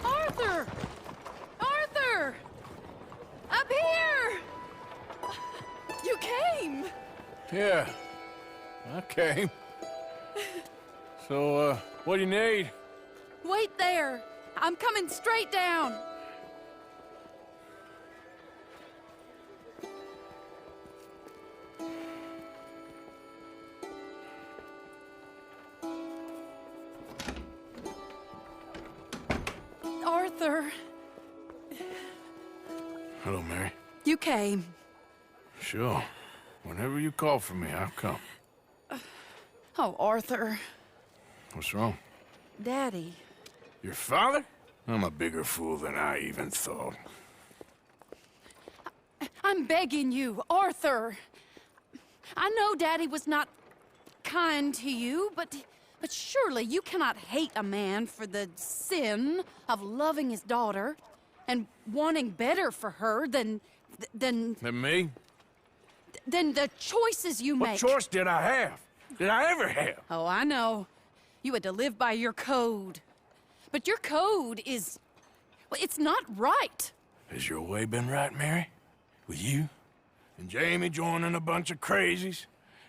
Arthur! Arthur! Up here! You came! Yeah, I came. So, what do you need? Wait there! I'm coming straight down! Arthur, Hello, Mary. you came. Sure. Whenever you call for me, I'll come. Oh, Arthur. What's wrong? Daddy. Your father? I'm a bigger fool than I even thought. I'm begging you, Arthur. I know Daddy was not kind to you, but surely you cannot hate a man for the sin of loving his daughter and wanting better for her than Than me? than the choices you make. What choice did I have? Did I ever have? Oh, I know. You had to live by your code. But your code is... well, it's not right. Has your way been right, Mary? With you? And Jamie joining a bunch of crazies?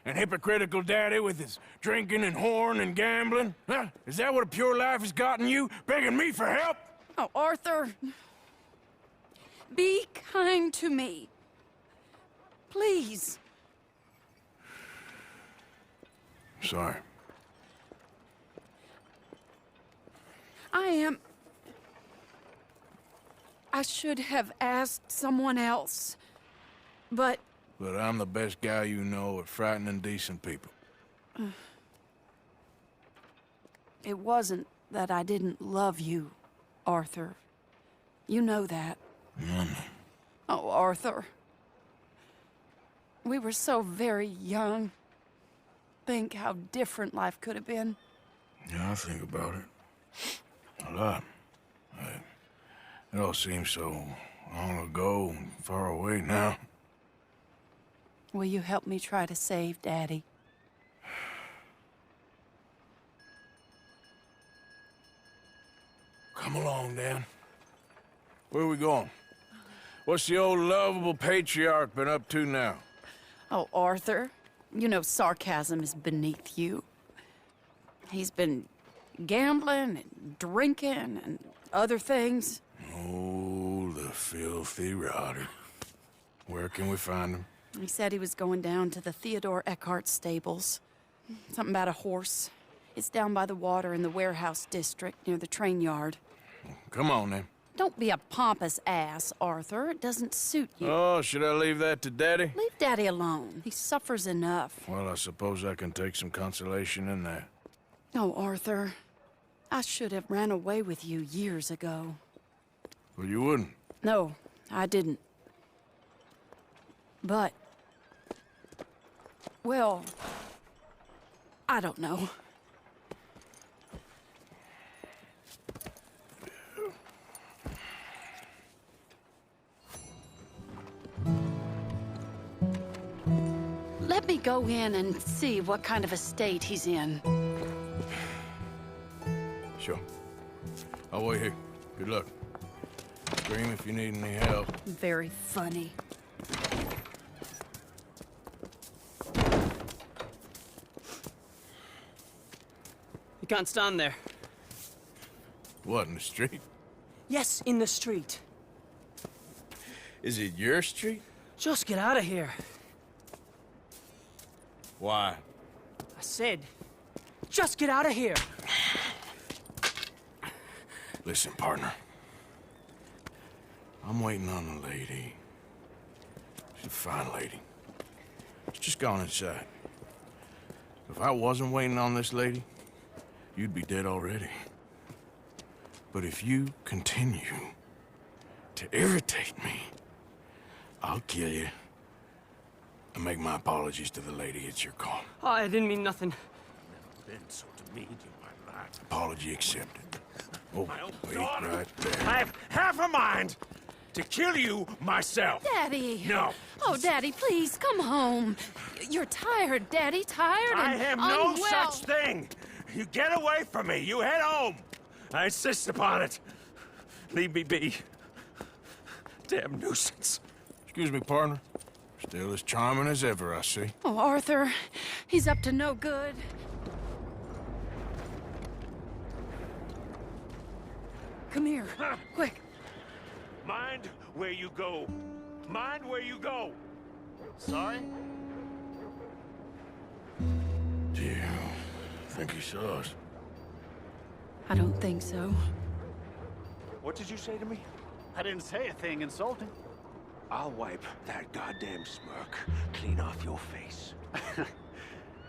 And hypocritical daddy with his drinking and whoring and gambling? Huh? Is that what a pure life has gotten you? Begging me for help? Oh, Arthur. Be kind to me. Please. Sorry. I should have asked someone else, but... But I'm the best guy you know at frightening decent people. It wasn't that I didn't love you, Arthur. You know that. Oh, Arthur. We were so very young. Think how different life could have been. Yeah, I think about it. A lot. It all seems so long ago and far away now. Will you help me try to save Daddy? Come along, Dan. Where are we going? What's the old lovable patriarch been up to now? Oh, Arthur, you know sarcasm is beneath you. He's been gambling and drinking and other things. Oh, the filthy rotter. Where can we find him? He said he was going down to the Theodore Eckhart stables. Something about a horse. It's down by the water in the warehouse district near the train yard. Come on, then. Don't be a pompous ass, Arthur. It doesn't suit you. Oh, should I leave that to Daddy? Leave Daddy alone. He suffers enough. Well, I suppose I can take some consolation in that. Oh, Arthur. I should have ran away with you years ago. Well, you wouldn't. No, I didn't. But... well... I don't know. Let me go in and see what kind of a state he's in. Sure. I'll wait here. Good luck. Scream if you need any help. Very funny. You can't stand there. What, in the street? Yes, in the street. Is it your street? Just get out of here. Why? I said, just get out of here. Listen, partner. I'm waiting on a lady. She's a fine lady. She's just gone inside. If I wasn't waiting on this lady, you'd be dead already. But if you continue to irritate me, I'll kill you and make my apologies to the lady. It's your call. Oh, I didn't mean nothing. Been so demeaned in my life. Apology accepted. Oh, wait right there. I have half a mind to kill you myself. Daddy! No. Oh, Daddy, please, come home. You're tired, Daddy, tired and I have no unwell. such thing. You get away from me. You head home. I insist upon it. Leave me be. Damn nuisance. Excuse me, partner. Still as charming as ever, I see. Oh, Arthur, he's up to no good. Come here, quick. Mind where you go. Mind where you go. Sorry? Do you think he saw us? I don't think so. What did you say to me? I didn't say a thing insulting. I'll wipe that goddamn smirk clean off your face.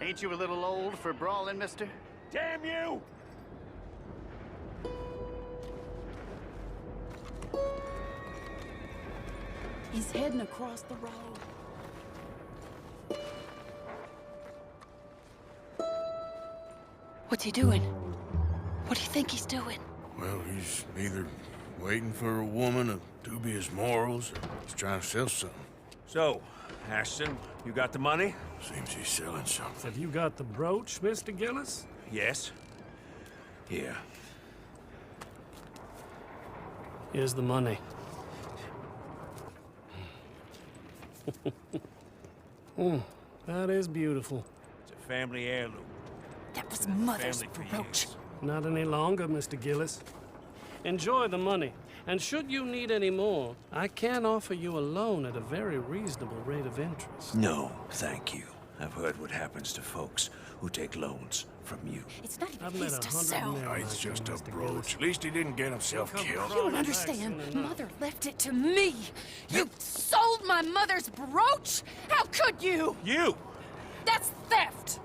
Ain't you a little old for brawling, mister? Damn you! He's heading across the road. What's he doing? What do you think he's doing? Well, he's either waiting for a woman of dubious morals or he's trying to sell something. So, Ashton, you got the money? Seems he's selling something. Have you got the brooch, Mr. Gillis? Yes. Here. Here's the money. That is beautiful. It's a family heirloom. That was Been in the Mother's family for brooch. years. Not any longer, Mr. Gillis. Enjoy the money, and should you need any more, I can offer you a loan at a very reasonable rate of interest. No, thank you. I've heard what happens to folks who take loans from you. It's not even I've met his to 100 sell. men Oh, like it's you, just a Mr. brooch. Gillis. At least he didn't get himself killed. You don't understand. Mother left it to me. You sold my mother's brooch? How could you? You! That's theft.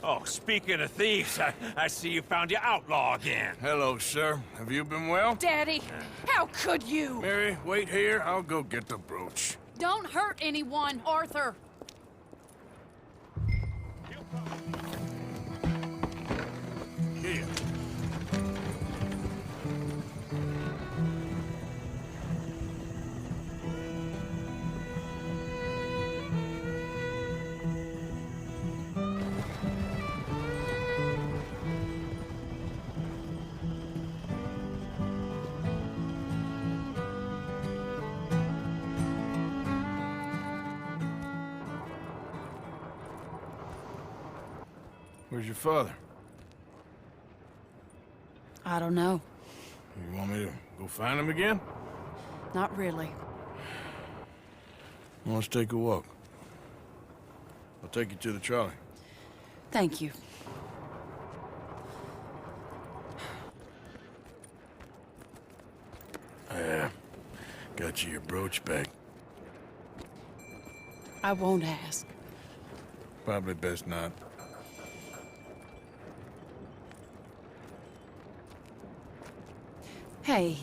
Oh, speaking of thieves, I see you found your outlaw again. Hello, sir. Have you been well? Daddy, how could you? Mary, wait here. I'll go get the brooch. Don't hurt anyone, Arthur. Here. Where's your father? I don't know. You want me to go find him again? Not really. Well, let's take a walk. I'll take you to the trolley. Thank you. Yeah. Got you your brooch back. I won't ask. Probably best not. Hey.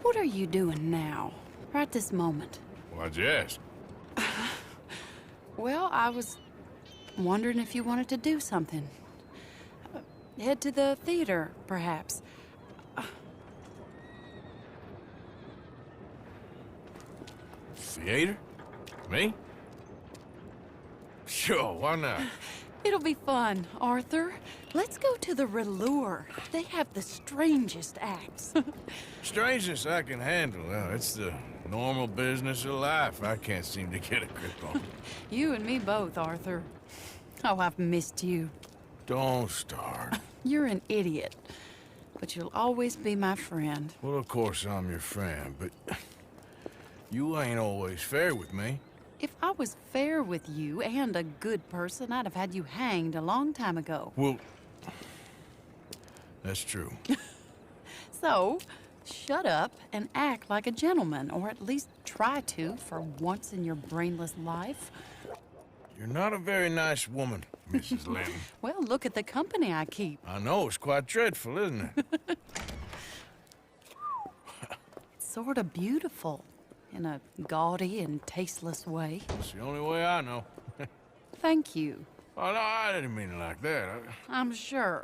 What are you doing now? Right this moment? Why'd you ask? Well, I was wondering if you wanted to do something. Head to the theater, perhaps. Theater? Me? Sure, why not? It'll be fun, Arthur. Let's go to the Relure. They have the strangest acts. Strangeness I can handle. It's the normal business of life I can't seem to get a grip on. You and me both, Arthur. Oh, I've missed you. Don't start. You're an idiot, but you'll always be my friend. Well, of course I'm your friend, but you ain't always fair with me. If I was fair with you and a good person, I'd have had you hanged a long time ago. Well, that's true. So, shut up and act like a gentleman, or at least try to for once in your brainless life. You're not a very nice woman, Mrs. Lynn. Well, look at the company I keep. I know, it's quite dreadful, isn't it? It's sort of beautiful, in a gaudy and tasteless way. It's the only way I know. Thank you. Oh, no, I didn't mean it like that. I'm sure.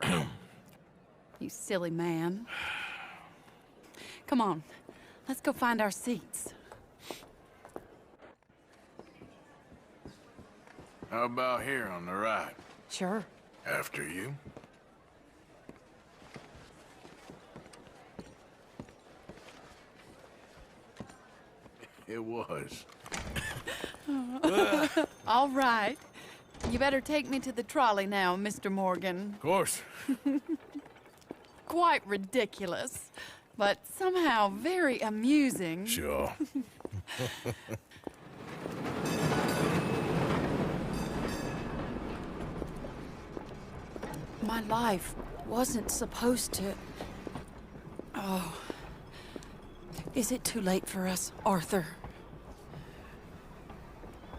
You silly man. Come on, let's go find our seats. How about here on the right? Sure. After you. It was. All right. You better take me to the trolley now, Mr. Morgan. Of course. Quite ridiculous, but somehow very amusing. Sure. My life wasn't supposed to... Oh. Is it too late for us, Arthur?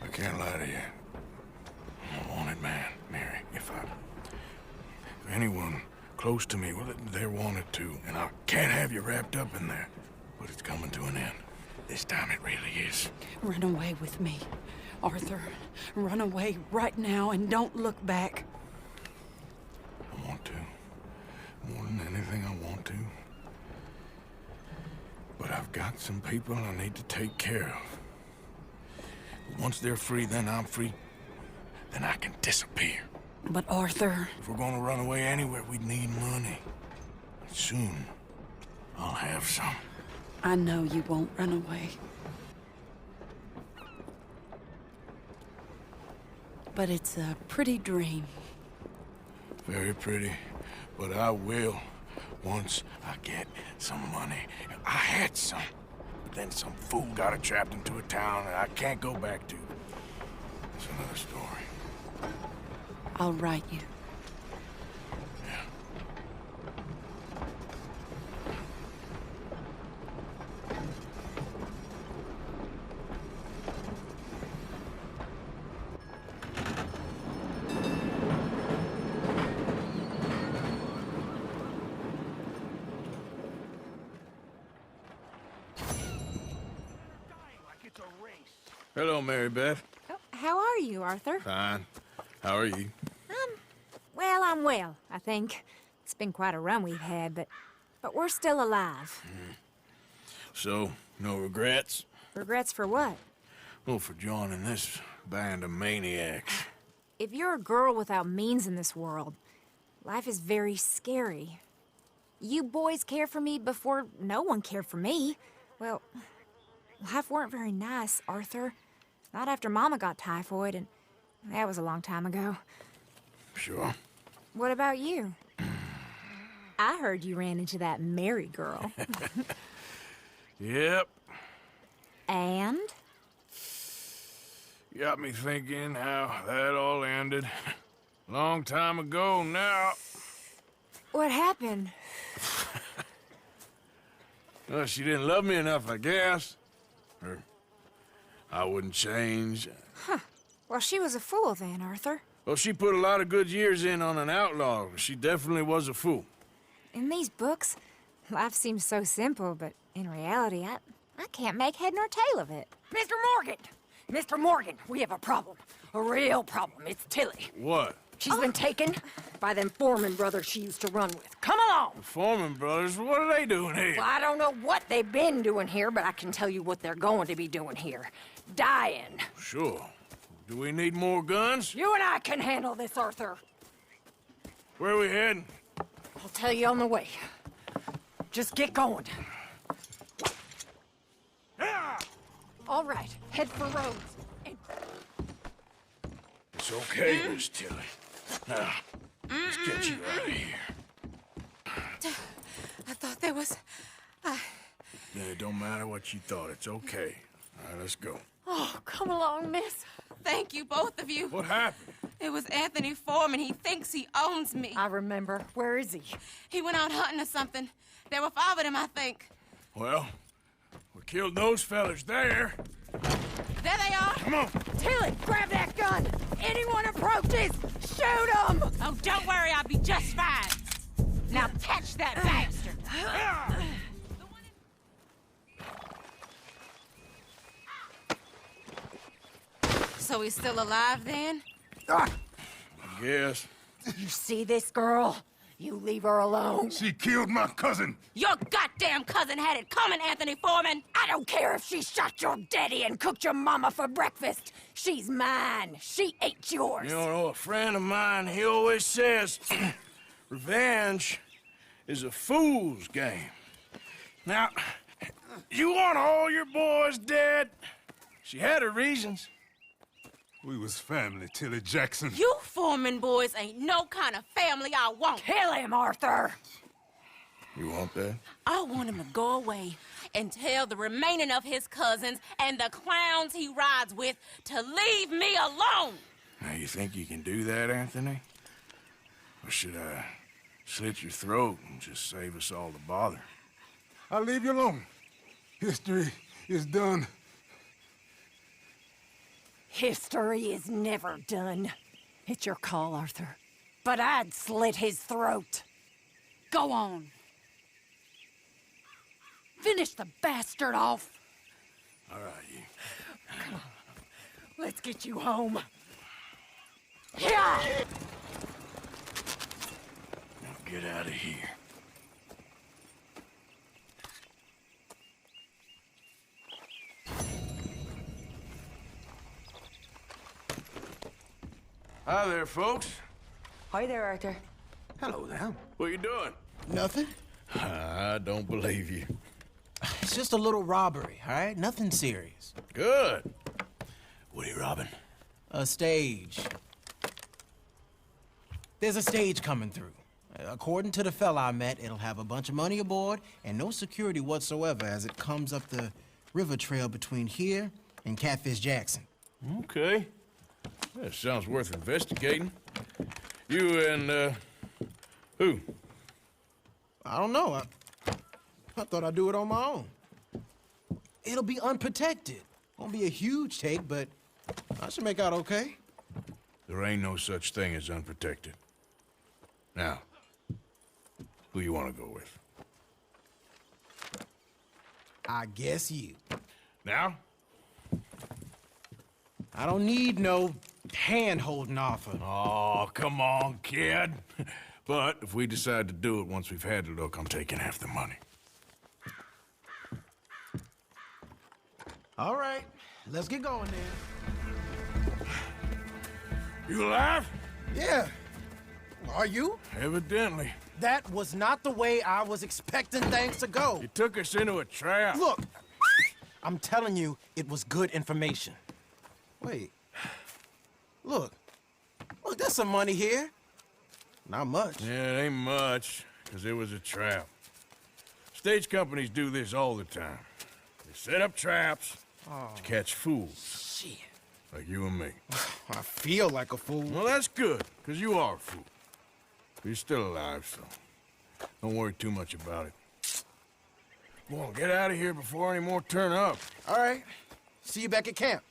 I can't lie to you. I'm a wanted man, Mary. If anyone close to me, well, they're wanted too, and I can't have you wrapped up in there. But it's coming to an end. This time it really is. Run away with me, Arthur. Run away right now and don't look back. I want to. More than anything, I want to. But I've got some people I need to take care of. Once they're free, then I'm free. Then I can disappear. But Arthur... If we're gonna run away anywhere, we need money. Soon, I'll have some. I know you won't run away. but it's a pretty dream. Very pretty. But I will once I get some money. I had some. But then some fool got it trapped into a town that I can't go back to. It's another story. I'll write you. Hello, Mary Beth. Oh, how are you, Arthur? Fine. How are you? Well, I'm well, I think. It's been quite a run we've had, but we're still alive. So, no regrets? Regrets for what? Well, for joining this band of maniacs. If you're a girl without means in this world, life is very scary. You boys cared for me before no one cared for me. Well, life weren't very nice, Arthur. Not after Mama got typhoid, and that was a long time ago. Sure. What about you? I heard you ran into that Mary girl. Yep. And? Got me thinking how that all ended. Long time ago now. What happened? Well, she didn't love me enough, I guess. Or I wouldn't change. Huh. Well, she was a fool then, Arthur. Well, she put a lot of good years in on an outlaw. She definitely was a fool. In these books, life seems so simple, but in reality, I can't make head nor tail of it. Mr. Morgan! Mr. Morgan, we have a problem. A real problem. It's Tilly. What? She's been taken by them Foreman brothers she used to run with. Come along! The Foreman brothers? What are they doing here? Well, I don't know what they've been doing here, but I can tell you what they're going to be doing here. Dying. Sure. Do we need more guns? You and I can handle this, Arthur. Where are we heading? I'll tell you on the way. Just get going. All right, head for Rhodes. It's okay, Miss Tilly. Now, let's get you out of here. I thought there was... Yeah, it don't matter what you thought. It's okay. All right, let's go. Oh, come along, miss. Thank you, both of you. What happened? It was Anthony Foreman. He thinks he owns me. I remember. Where is he? He went out hunting or something. There were 5 of them, I think. Well, we killed those fellas there. There they are. Come on. Tilly, grab that gun. Anyone approaches, shoot them. Oh, don't worry. I'll be just fine. Now catch that bastard. So he's still alive then? I guess. You see this girl? You leave her alone. She killed my cousin. Your goddamn cousin had it coming, Anthony Foreman. I don't care if she shot your daddy and cooked your mama for breakfast. She's mine. She ate yours. You know, a friend of mine, he always says, revenge is a fool's game. Now, you want all your boys dead? She had her reasons. We was family, Tilly Jackson. You Foreman boys ain't no kind of family I want. Kill him, Arthur. You want that? I want him to go away and tell the remaining of his cousins and the clowns he rides with to leave me alone. Now, you think you can do that, Anthony? Or should I slit your throat and just save us all the bother? I'll leave you alone. History is done. History is never done. It's your call, Arthur. But I'd slit his throat. Go on. Finish the bastard off. All right, you. Come on. Let's get you home. Yeah! Now get out of here. Hi there, folks. Hi there, Arthur. Hello there. What you doing? Nothing. I don't believe you. It's just a little robbery, all right? Nothing serious. Good. What are you robbing? A stage. There's a stage coming through. According to the fella I met, it'll have a bunch of money aboard and no security whatsoever as it comes up the river trail between here and Catfish Jackson. Okay. That sounds worth investigating. You and, who? I don't know. I thought I'd do it on my own. It'll be unprotected. Won't be a huge take, but I should make out okay. There ain't no such thing as unprotected. Now, who you want to go with? I guess you. Now? I don't need no hand-holding offer. Oh, come on, kid. But if we decide to do it once we've had a look, I'm taking half the money. All right, let's get going then. You alive? Yeah. Are you? Evidently. That was not the way I was expecting things to go. You took us into a trap. Look, I'm telling you, it was good information. Wait. Look, there's some money here. Not much. Yeah, it ain't much, because it was a trap. Stage companies do this all the time. They set up traps to catch fools. Shit. Like you and me. I feel like a fool. Well, that's good, because you are a fool. You're still alive, so don't worry too much about it. Come on, get out of here before any more turn up. All right. See you back at camp.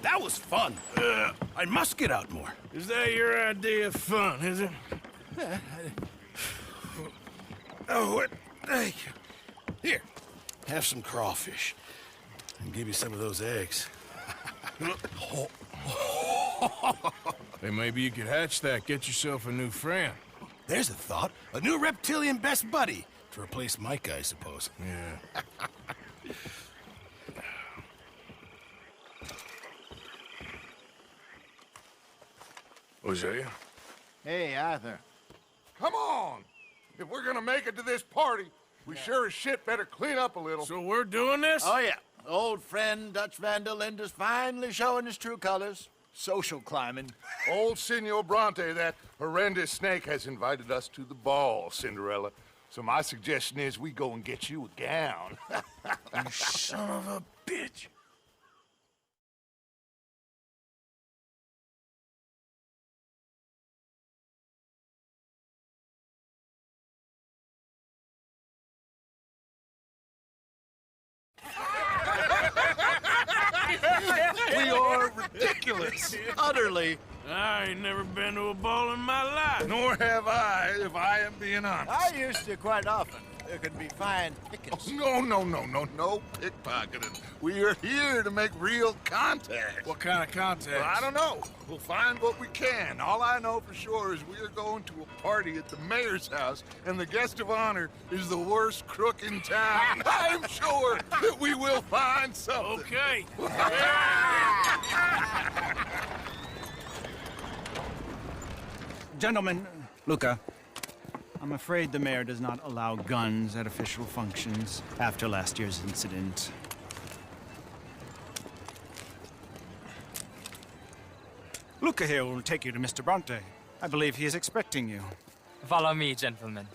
That was fun. I must get out more. Is that your idea of fun, is it? Oh, what? Thank you. Here, have some crawfish. And give you some of those eggs. Hey, maybe you could hatch that, get yourself a new friend. There's a thought. A new reptilian best buddy. To replace Mike, I suppose. Yeah. Hosea? Hey, Arthur. Come on! If we're gonna make it to this party, we sure as shit better clean up a little. So we're doing this? Oh, yeah. Old friend Dutch Van der Linde's finally showing his true colors. Social climbing. Old Senor Bronte, that horrendous snake, has invited us to the ball, Cinderella. So my suggestion is we go and get you a gown. You son of a bitch. We are ridiculous. Utterly. I ain't never been to a ball in my life. Nor have I, if I am being honest. I used to quite often. There can be fine pickings. Oh, no pickpocketing. We are here to make real contact. What kind of contact? Well, I don't know. We'll find what we can. All I know for sure is we are going to a party at the mayor's house, and the guest of honor is the worst crook in town. I'm sure that we will find something. Okay. Gentlemen, Luca, I'm afraid the mayor does not allow guns at official functions after last year's incident. Luca here will take you to Mr. Bronte. I believe he is expecting you. Follow me, gentlemen.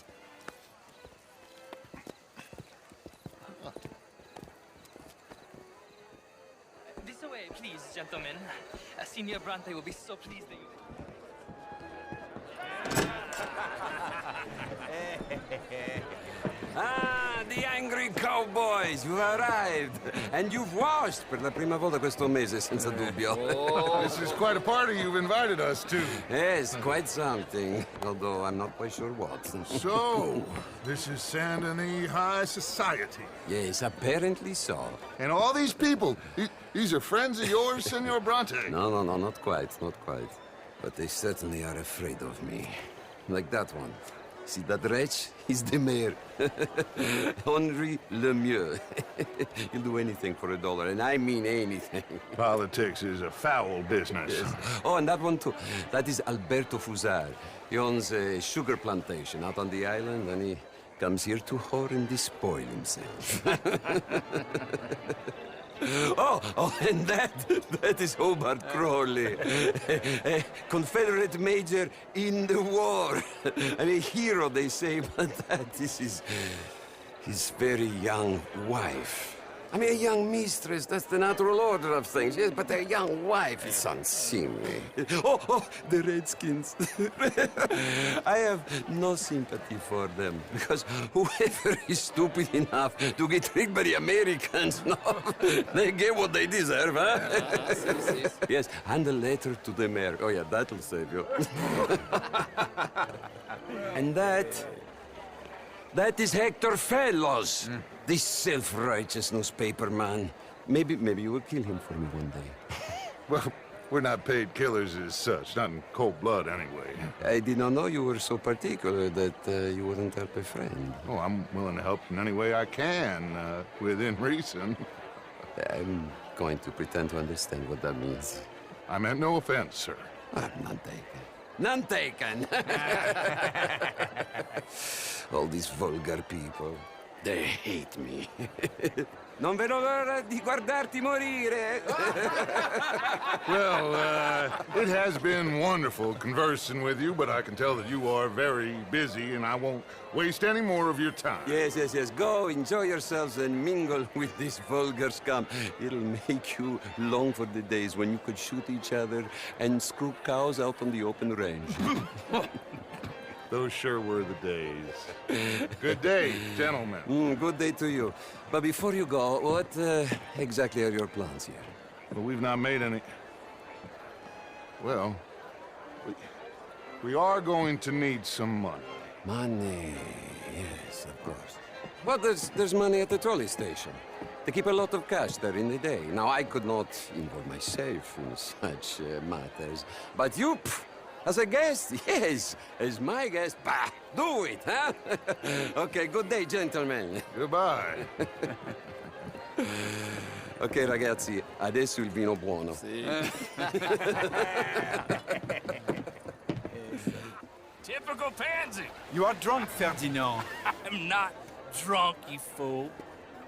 This way, please, gentlemen. Senior Bronte will be so pleased that you... Ah, the angry cowboys, you've arrived. And you've washed per la prima volta questo mese, senza dubbio. Oh, this is quite a party you've invited us to. Yes, quite something. Although I'm not quite sure what. So, this is Saint Denis High Society. Yes, apparently so. And all these people, these are friends of yours, Senor Bronte? No, not quite, not quite. But they certainly are afraid of me. Like that one. See that wretch? He's the mayor. Henri Lemieux. He'll do anything for $1, and I mean anything. Politics is a foul business. Yes. Oh, and that one too. That is Alberto Fusar. He owns a sugar plantation out on the island, and comes here to whore and despoil himself. Oh, and that is Hobart Crawley, a Confederate major in the war. And a hero, they say, but that is his very young wife. I mean, a young mistress, that's the natural order of things, yes, but a young wife is unseemly. Oh, the Redskins. I have no sympathy for them, because whoever is stupid enough to get tricked by the Americans, no, they get what they deserve, huh? Yes, and a letter to the mayor. Oh, yeah, that'll save you. And that is Hector Fellows. This self-righteous newspaper man. Maybe you will kill him for me one day. Well, we're not paid killers as such, not in cold blood anyway. I did not know you were so particular that you wouldn't help a friend. Oh, I'm willing to help in any way I can, within reason. I'm going to pretend to understand what that means. I meant no offense, sir. None taken. None taken! All these vulgar people. They hate me. Non vedo l'ora di guardarti morire. Well, it has been wonderful conversing with you, but I can tell that you are very busy, and I won't waste any more of your time. Yes. Go, enjoy yourselves, and mingle with this vulgar scum. It'll make you long for the days when you could shoot each other and screw cows out on the open range. Those sure were the days. Good day, gentlemen. Good day to you. But before you go, what exactly are your plans here? Well, we've not made any... Well, we are going to need some money. Money, yes, of course. But there's money at the trolley station. They keep a lot of cash there in the day. Now, I could not involve myself in such matters. But you... As a guest? Yes. As my guest? Bah! Do it, huh? Okay, good day, gentlemen. Goodbye. Ok, ragazzi, adesso il vino buono. Typical pansy. You are drunk, Ferdinand. I'm not drunk, you fool.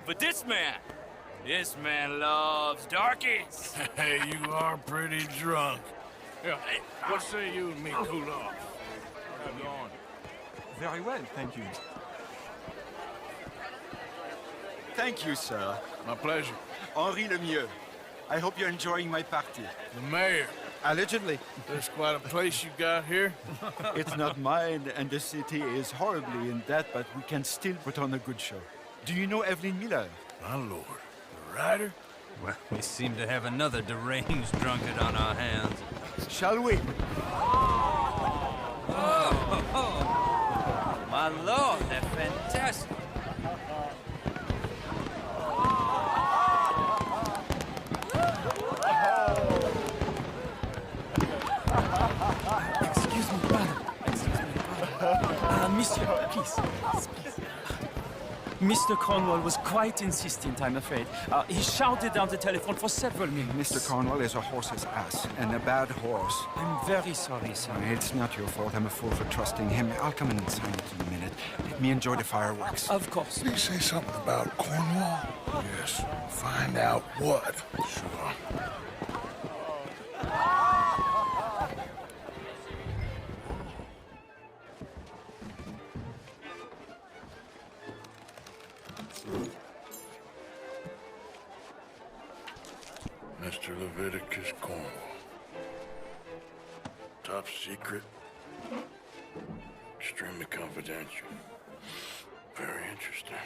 But this man loves darkies. Hey, you are pretty drunk. Yeah, what say you and me cool off? How's it going? Very well, thank you. Thank you, sir. My pleasure. Henri Lemieux. I hope you're enjoying my party. The mayor. Allegedly. There's quite a place you got here. It's not mine, and the city is horribly in debt, but we can still put on a good show. Do you know Evelyn Miller? My lord. The writer? Well, we seem to have another deranged drunkard on our hands. Shall we? Oh, my lord, they're fantastic. Excuse me, brother. Monsieur, please. Mr. Cornwall was quite insistent, I'm afraid. He shouted down the telephone for several minutes. Mr. Cornwall is a horse's ass, and a bad horse. I'm very sorry, sir. It's not your fault. I'm a fool for trusting him. I'll come in and sign it in a minute. Let me enjoy the fireworks. Of course. Did he say something about Cornwall? Yes. Find out what. Sure. Mr. Leviticus Cornwall. Top secret. Extremely confidential. Very interesting.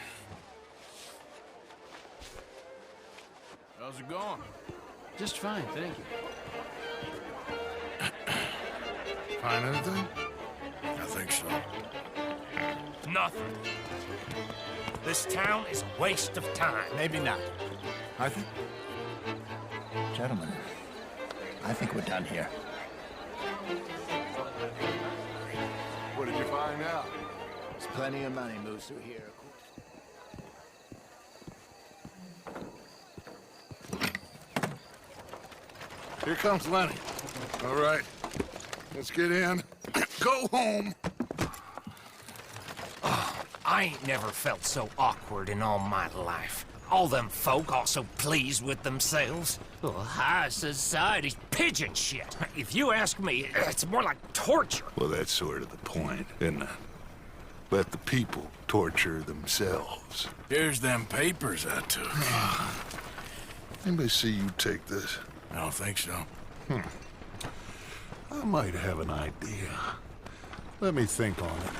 How's it going? Just fine, thank you. Find anything? I think so. Nothing. This town is a waste of time. Maybe not. I think... Gentlemen, I think we're done here. What did you find out? There's plenty of money moves through here. Here comes Lenny. All right, let's get in. Go home. I ain't never felt so awkward in all my life. All them folk all so pleased with themselves. Oh, high society's pigeon shit. If you ask me, it's more like torture. Well, that's sort of the point, isn't it? Let the people torture themselves. Here's them papers I took. Let me see you take this. I don't think so. I might have an idea. Let me think on it.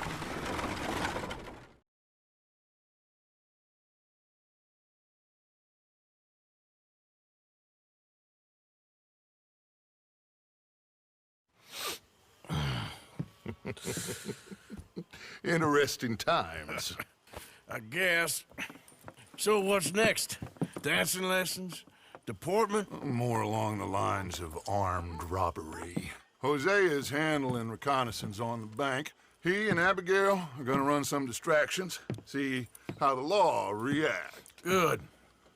Interesting times. I guess. So what's next? Dancing lessons? Deportment? More along the lines of armed robbery. Hosea is handling reconnaissance on the bank. He and Abigail are gonna run some distractions, see how the law reacts. Good.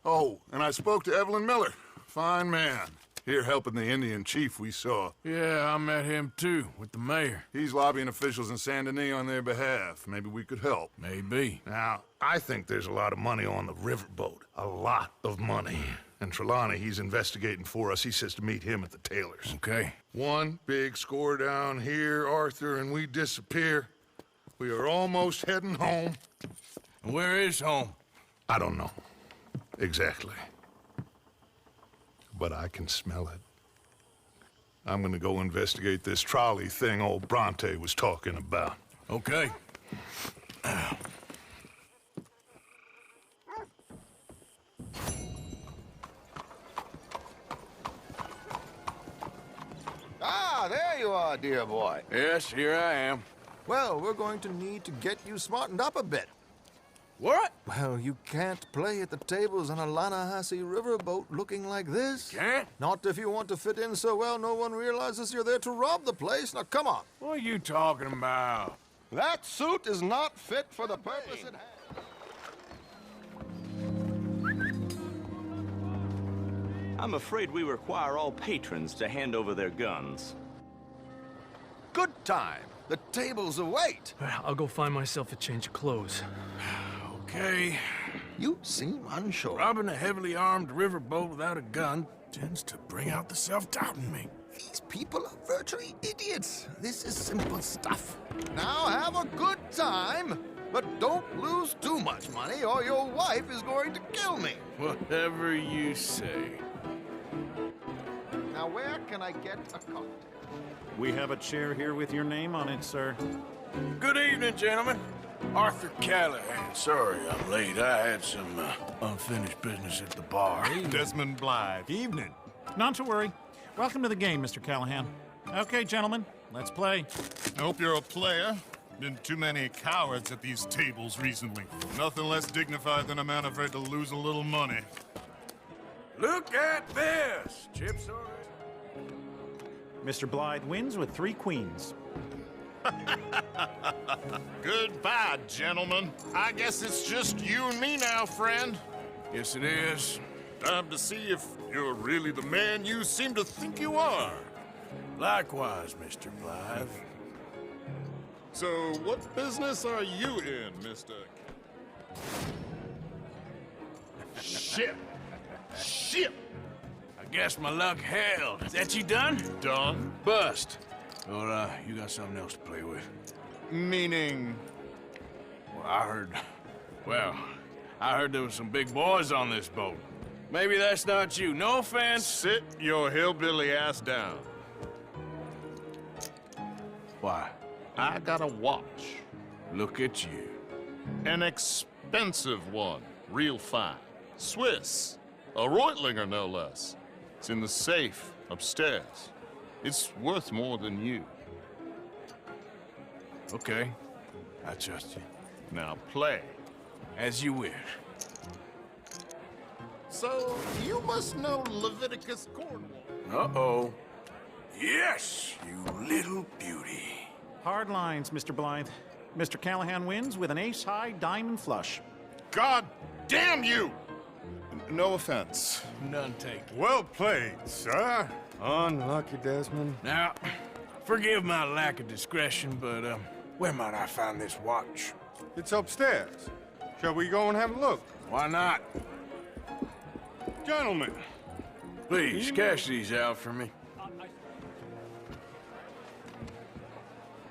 Oh, and I spoke to Evelyn Miller. Fine man. Here helping the Indian chief we saw. Yeah, I met him too, with the mayor. He's lobbying officials in Saint Denis on their behalf. Maybe we could help. Maybe. Now, I think there's a lot of money on the riverboat. A lot of money. And Trelawney, he's investigating for us. He says to meet him at the Taylor's. Okay. One big score down here, Arthur, and we disappear. We are almost heading home. Where is home? I don't know. Exactly. But I can smell it. I'm gonna go investigate this trolley thing old Bronte was talking about. Okay. Ah, there you are, dear boy. Yes, here I am. Well, we're going to need to get you smartened up a bit. What? Well, you can't play at the tables on a Lannahechee riverboat looking like this. Can't? Not if you want to fit in so well no one realizes you're there to rob the place. Now, come on. What are you talking about? That suit is not fit for the purpose at hand. I'm afraid we require all patrons to hand over their guns. Good time. The tables await. I'll go find myself a change of clothes. Okay. You seem unsure. Robbing a heavily armed riverboat without a gun tends to bring out the self-doubt in me. These people are virtually idiots. This is simple stuff. Now have a good time, but don't lose too much money or your wife is going to kill me. Whatever you say. Now where can I get a cocktail? We have a chair here with your name on it, sir. Good evening, gentlemen. Arthur Callahan. Sorry I'm late. I had some unfinished business at the bar. Desmond Blythe. Evening. Not to worry. Welcome to the game, Mr. Callahan. Okay, gentlemen, let's play. I hope you're a player. Been too many cowards at these tables recently. Nothing less dignified than a man afraid to lose a little money. Look at this! Chips already. Mr. Blythe wins with 3 queens. Goodbye, gentlemen. I guess it's just you and me now, friend. Yes, it is. Time to see if you're really the man you seem to think you are. Likewise, Mr. Blythe. So, what business are you in, Mr. Shit. Shit. I guess my luck held. Is that you done? Done? Bust. Or, you got something else to play with? Meaning? Well, I heard there was some big boys on this boat. Maybe that's not you. No offense. Sit your hillbilly ass down. Why? I got a watch. Look at you. An expensive one. Real fine. Swiss. A Reutlinger, no less. It's in the safe upstairs. It's worth more than you. Okay. I trust you. Now play. As you wish. So, you must know Leviticus Cornwall. Uh-oh. Yes, you little beauty. Hard lines, Mr. Blythe. Mr. Callahan wins with an ace-high diamond flush. God damn you! No offense. None taken. Well played, sir. Unlucky, Desmond. Now, forgive my lack of discretion, but, where might I find this watch? It's upstairs. Shall we go and have a look? Why not? Gentlemen. Please, cash these out for me.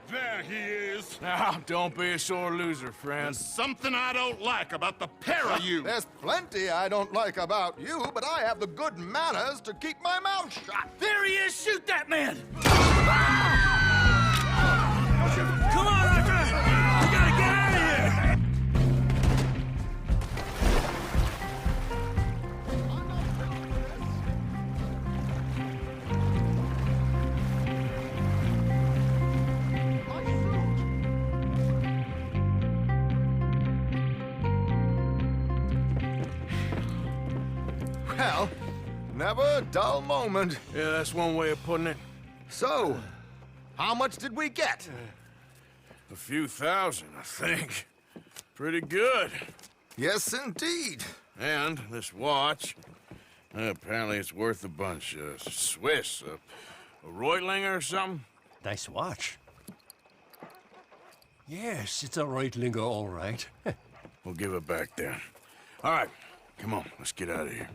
There he is. Now, don't be a sore loser, friend. There's something I don't like about the pair of you. There's plenty I don't like about you, but I have the good manners to keep my mouth shut. There he is! Shoot that man! Come on, Arthur! We gotta get out of here! Well, never a dull moment. Yeah, that's one way of putting it. So, how much did we get? A few thousand, I think. Pretty good. Yes, indeed. And this watch, apparently it's worth a bunch. Swiss, a Reutlinger or something? Nice watch. Yes, it's a Reutlinger, all right. We'll give it back then. All right, come on, let's get out of here.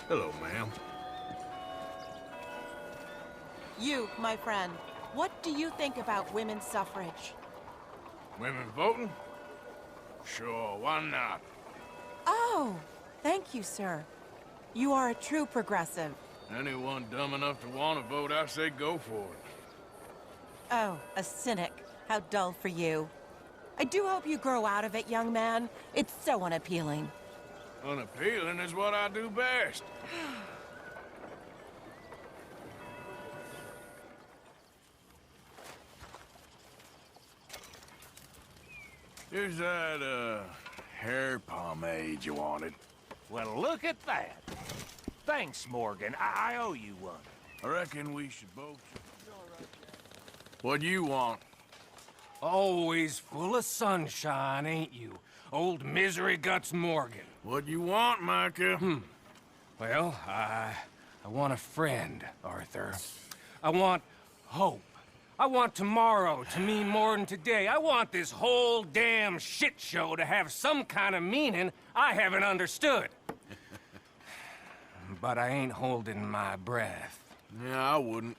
Hello, ma'am. You, my friend, what do you think about women's suffrage? Women voting? Sure, why not? Oh, thank you, sir. You are a true progressive. Anyone dumb enough to want to vote, I say go for it. Oh, a cynic. How dull for you. I do hope you grow out of it, young man. It's so unappealing. Unappealing is what I do best. Here's that, hair pomade you wanted. Well, look at that. Thanks, Morgan. I owe you one. I reckon we should both... What do you want? Always full of sunshine, ain't you? Old Misery Guts Morgan. What do you want, Micah? Well, I want a friend, Arthur. I want hope. I want tomorrow to mean more than today. I want this whole damn shit show to have some kind of meaning I haven't understood. But I ain't holding my breath. Yeah, I wouldn't.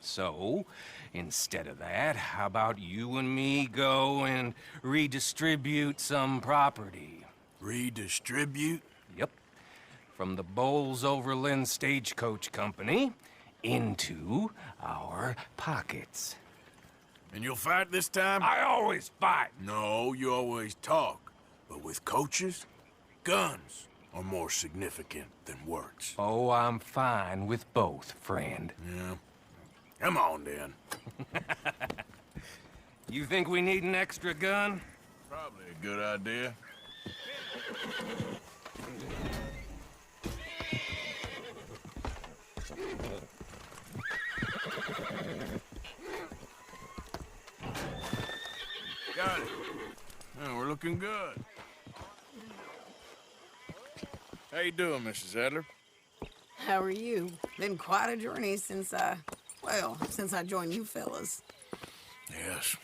So, instead of that, how about you and me go and redistribute some property? Redistribute? Yep. From the Bowles-Overland Stagecoach Company into our pockets. And you'll fight this time? I always fight! No, you always talk. But with coaches, guns are more significant than words. Oh, I'm fine with both, friend. Yeah. Come on, then. You think we need an extra gun? Probably a good idea. Got it. Oh, we're looking good. How you doing, Mrs. Adler? How are you? Been quite a journey since I joined you fellas. Yes.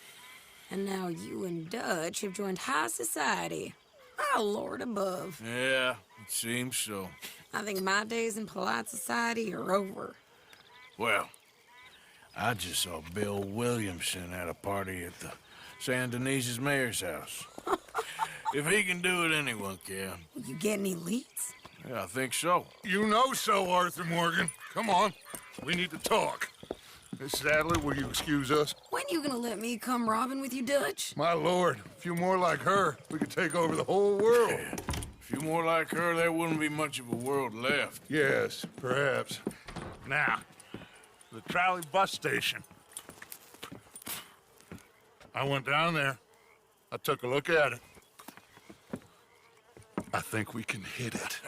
And now you and Dutch have joined high society. Oh, Lord above. Yeah, it seems so. I think my days in polite society are over. Well, I just saw Bill Williamson at a party at the San Denise's mayor's house. If he can do it, anyone can. You get any leads? Yeah, I think so. You know so, Arthur Morgan. Come on, we need to talk. Miss Adler, will you excuse us? When you gonna let me come robbing with you, Dutch? My lord, a few more like her, we could take over the whole world. Yeah. A few more like her, there wouldn't be much of a world left. Yes, perhaps. Now, the trolley bus station. I went down there. I took a look at it. I think we can hit it.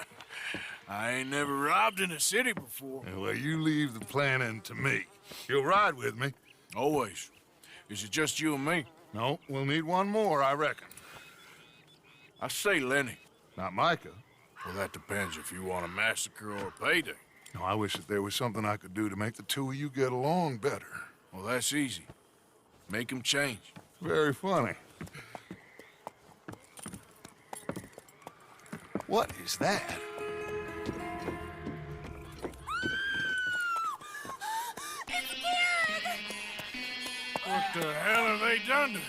I ain't never robbed in a city before. Well, you leave the planning to me. You'll ride with me? Always. Is it just you and me? No, we'll need one more, I reckon. I say Lenny. Not Micah. Well, that depends if you want a massacre or a payday. No, I wish that there was something I could do to make the two of you get along better. Well, that's easy. Make them change. Very funny. What is that? What the hell have they done to me?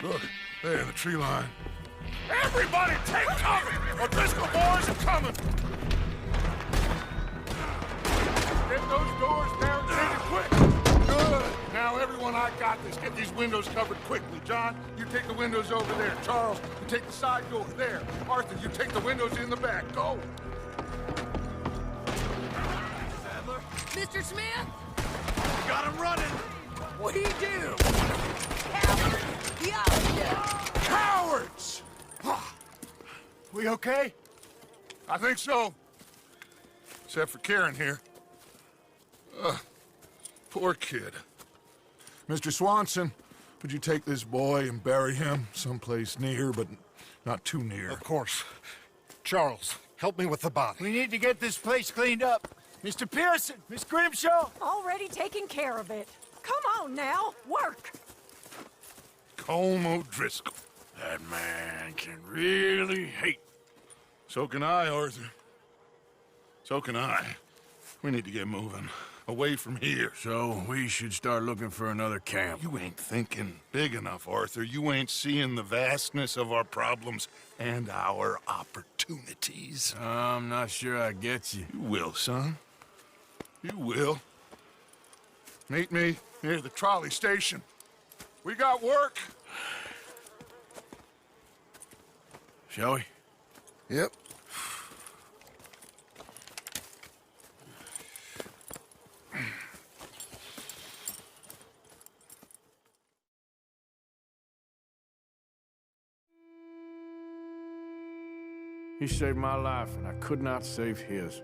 Look, there, the tree line. Everybody take cover! O'Driscoll boys are coming! Get those doors barricaded quick! Good! Now, everyone, I got this. Get these windows covered quickly. John, you take the windows over there. Charles, you take the side door there. Arthur, you take the windows in the back. Go! Mr. Smith? Got him running! What do you do? Cowards! We okay? I think so. Except for Karen here. Poor kid. Mr. Swanson, would you take this boy and bury him someplace near, but not too near? Of course. Charles, help me with the body. We need to get this place cleaned up. Mr. Pearson, Miss Grimshaw. Already taking care of it. Come on now, work. Colm O'Driscoll. That man can really hate. So can I, Arthur. So can I. We need to get moving. Away from here. So we should start looking for another camp. You ain't thinking big enough, Arthur. You ain't seeing the vastness of our problems and our opportunities. I'm not sure I get you. You will, son. You will. Meet me near the trolley station. We got work. Shall we? Yep. He saved my life, and I could not save his.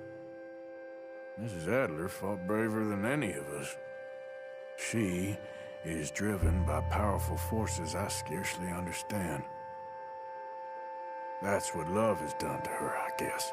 Mrs. Adler fought braver than any of us. She is driven by powerful forces I scarcely understand. That's what love has done to her, I guess.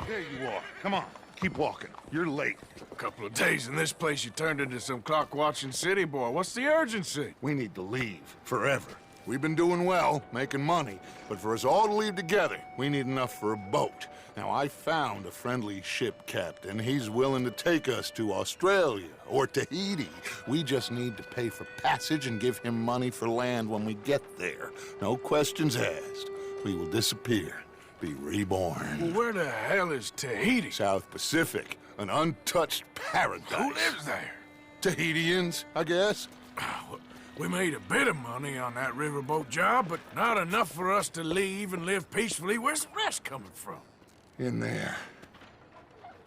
There you are. Come on. Keep walking. You're late. A couple of days in this place, you turned into some clock-watching city boy. What's the urgency? We need to leave. Forever. We've been doing well, making money, but for us all to leave together, we need enough for a boat. Now, I found a friendly ship captain. He's willing to take us to Australia or Tahiti. We just need to pay for passage and give him money for land when we get there. No questions asked. We will disappear, be reborn. Well, where the hell is Tahiti? South Pacific, an untouched paradise. Who lives there? Tahitians, I guess. We made a bit of money on that riverboat job, but not enough for us to leave and live peacefully. Where's the rest coming from? In there.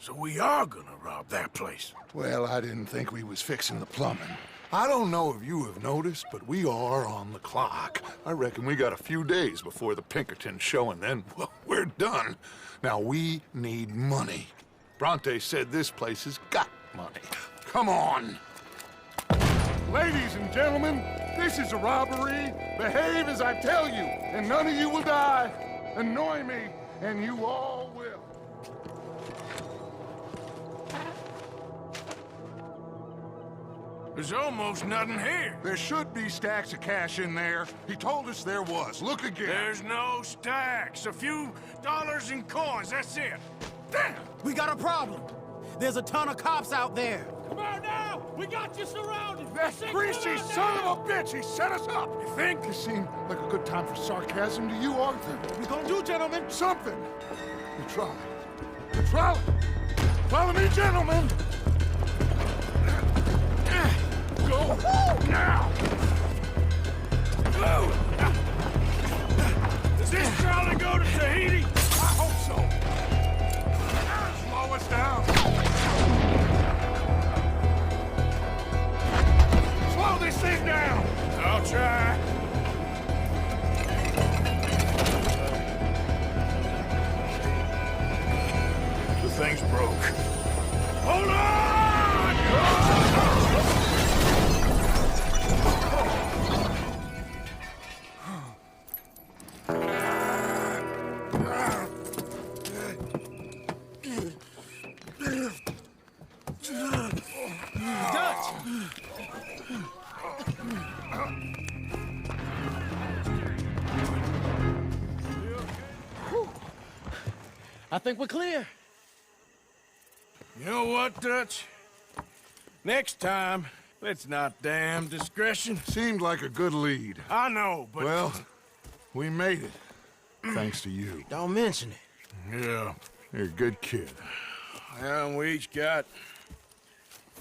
So we are gonna rob that place. Well, I didn't think we was fixing the plumbing. I don't know if you have noticed, but we are on the clock. I reckon we got a few days before the Pinkertons show, and then, well, we're done. Now, we need money. Bronte said this place has got money. Come on. Ladies and gentlemen, this is a robbery. Behave as I tell you, and none of you will die. Annoy me, and you all will. There's almost nothing here. There should be stacks of cash in there. He told us there was. Look again. There's no stacks. A few dollars in coins, that's it. Damn! We got a problem. There's a ton of cops out there. Come on now! We got you surrounded! That greasy son of a bitch! He set us up! You think? This seemed like a good time for sarcasm to you, Arthur. What we gonna do, gentlemen? Something! The trolley. The trolley! Follow me, gentlemen! Go! Now! Go! Does this trolley go to Tahiti? I hope so. Slow us down. Dutch! I think we're clear. You know what, Dutch? Next time, let's not damn discretion. Seemed like a good lead. I know, but... Well, we made it. Thanks to you. Don't mention it. Yeah. You're a good kid. And we each got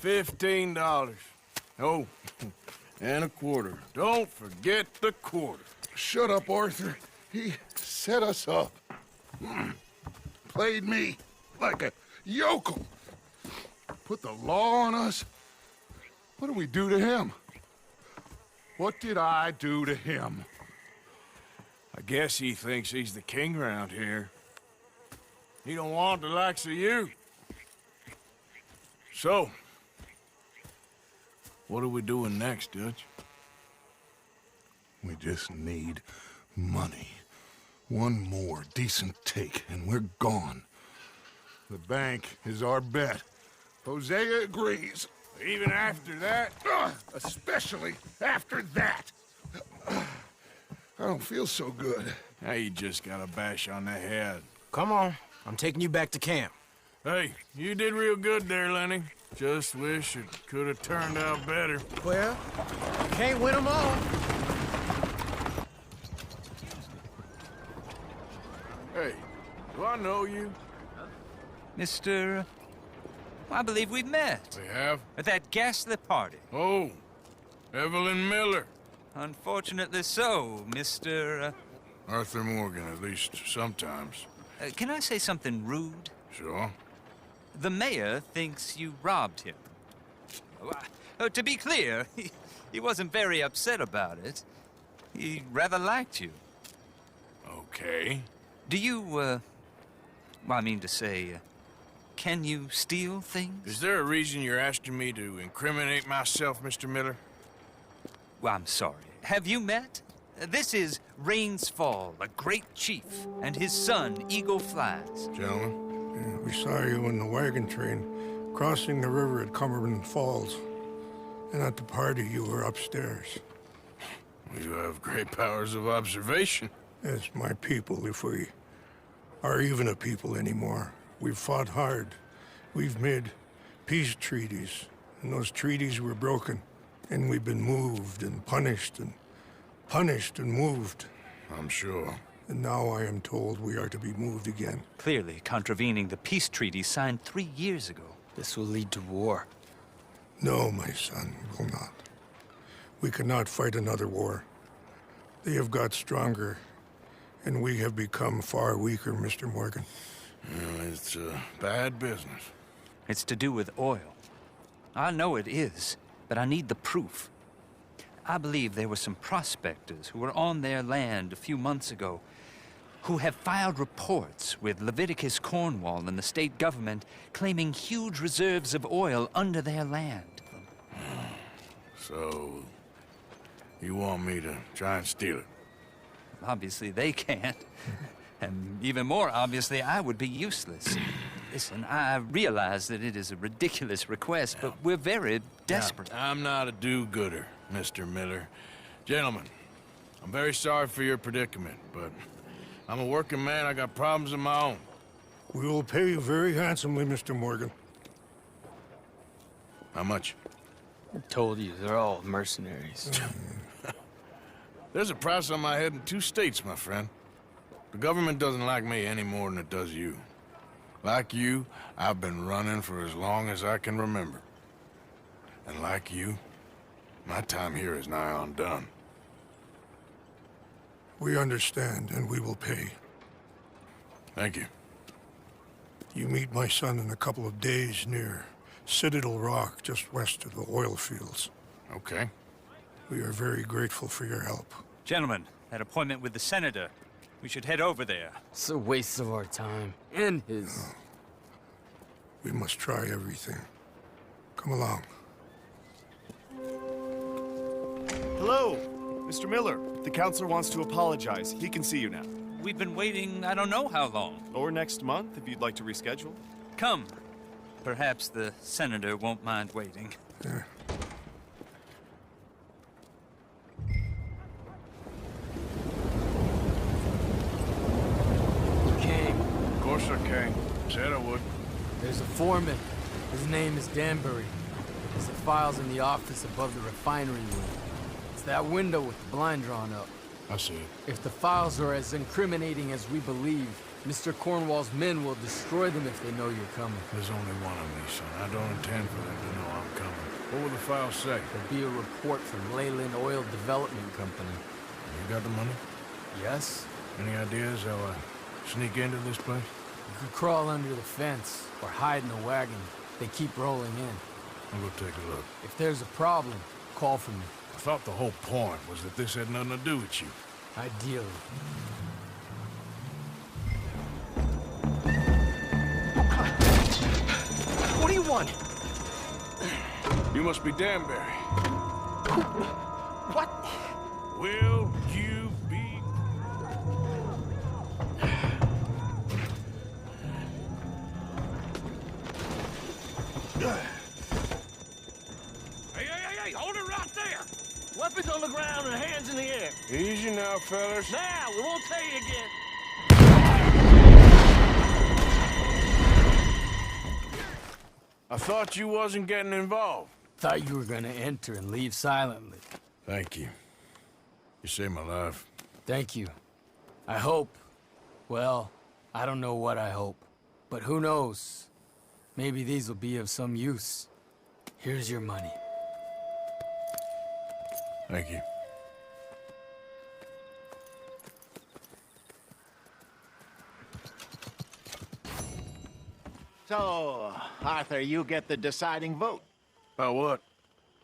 $15. Oh, and a quarter. Don't forget the quarter. Shut up, Arthur. He set us up. Played me like a yokel. Put the law on us. What did we do to him? What did I do to him? I guess he thinks he's the king around here. He don't want the likes of you. So, what are we doing next, Dutch? We just need money. One more decent take, and we're gone. The bank is our bet. Hosea agrees. Even after that? Especially after that. I don't feel so good. Now you just got a bash on the head. Come on. I'm taking you back to camp. Hey, you did real good there, Lenny. Just wish it could have turned out better. Well, can't win them all. Hey, do I know you? Mr. I believe we've met. We have? At that ghastly party. Oh, Evelyn Miller. Unfortunately so, Mr. Arthur Morgan, at least sometimes. Can I say something rude? Sure. The mayor thinks you robbed him. To be clear, he wasn't very upset about it. He rather liked you. Okay. Do you, well, I mean to say, can you steal things? Is there a reason you're asking me to incriminate myself, Mr. Miller? Well, I'm sorry. Have you met? This is Rains Fall, a great chief, and his son, Eagle Flies. Gentlemen? We saw you in the wagon train crossing the river at Cumberland Falls. And at the party, you were upstairs. You have great powers of observation. It's my people, if we are even a people anymore. We've fought hard. We've made peace treaties, and those treaties were broken. And we've been moved and punished and punished and moved. I'm sure. And now I am told we are to be moved again. Clearly contravening the peace treaty signed 3 years ago. This will lead to war. No, my son, it will not. We cannot fight another war. They have got stronger, and we have become far weaker, Mr. Morgan. Well, it's a bad business. It's to do with oil. I know it is, but I need the proof. I believe there were some prospectors who were on their land a few months ago who have filed reports with Leviticus Cornwall and the state government claiming huge reserves of oil under their land. So, you want me to try and steal it? Obviously they can't. And even more obviously, I would be useless. Listen, I realize that it is a ridiculous request, but we're very desperate. Now, I'm not a do-gooder, Mr. Miller. Gentlemen, I'm very sorry for your predicament, but I'm a working man. I got problems of my own. We will pay you very handsomely, Mr. Morgan. How much? I told you, they're all mercenaries. There's a price on my head in 2 states, my friend. The government doesn't like me any more than it does you. Like you, I've been running for as long as I can remember. And like you, my time here is nigh undone. We understand, and we will pay. Thank you. You meet my son in a couple of days near Citadel Rock, just west of the oil fields. Okay. We are very grateful for your help. Gentlemen, that appointment with the senator. We should head over there. It's a waste of our time. And his. Oh. We must try everything. Come along. Hello, Mr. Miller. The counselor wants to apologize. He can see you now. We've been waiting I don't know how long. Or next month, if you'd like to reschedule. Come. Perhaps the senator won't mind waiting. King. Of course I can. Said I would. There's a foreman. His name is Danbury. There's the files in the office above the refinery room. It's that window with the blind drawn up. I see it. If the files are as incriminating as we believe, Mr. Cornwall's men will destroy them if they know you're coming. There's only one of me, son. I don't intend for them to know I'm coming. What will the files say? There'll be a report from Leyland Oil Development Company. You got the money? Yes? Any ideas how I sneak into this place? You could crawl under the fence or hide in a wagon. They keep rolling in. I'll go take a look. If there's a problem, call for me. I thought the whole point was that this had nothing to do with you. Ideally. What do you want? You must be Danbury. What? Will you be... Hey, hold it right there! Weapons on the ground and hands in the air. Easy now, fellas. Now, we won't tell you again. I thought you wasn't getting involved. Thought you were gonna enter and leave silently. Thank you. You saved my life. Thank you. I hope. Well, I don't know what I hope. But who knows? Maybe these will be of some use. Here's your money. Thank you. So, Arthur, you get the deciding vote. About what?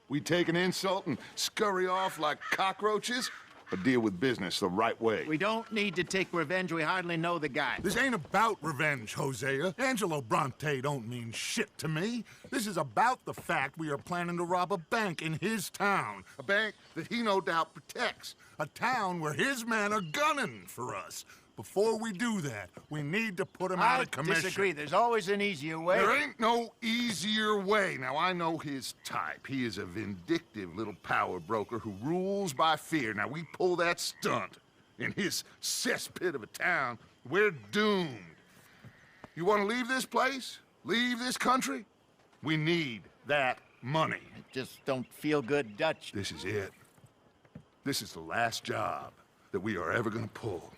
We take an insult and scurry off like cockroaches, or deal with business the right way? We don't need to take revenge. We hardly know the guy. This ain't about revenge, Hosea. Angelo Bronte don't mean shit to me. This is about the fact we are planning to rob a bank in his town. A bank that he no doubt protects. A town where his men are gunning for us. Before we do that, we need to put him out of commission. I disagree. There's always an easier way. There ain't no easier way. Now, I know his type. He is a vindictive little power broker who rules by fear. Now, we pull that stunt in his cesspit of a town, we're doomed. You want to leave this place? Leave this country? We need that money. Just don't feel good, Dutch. This is it. This is the last job that we are ever going to pull.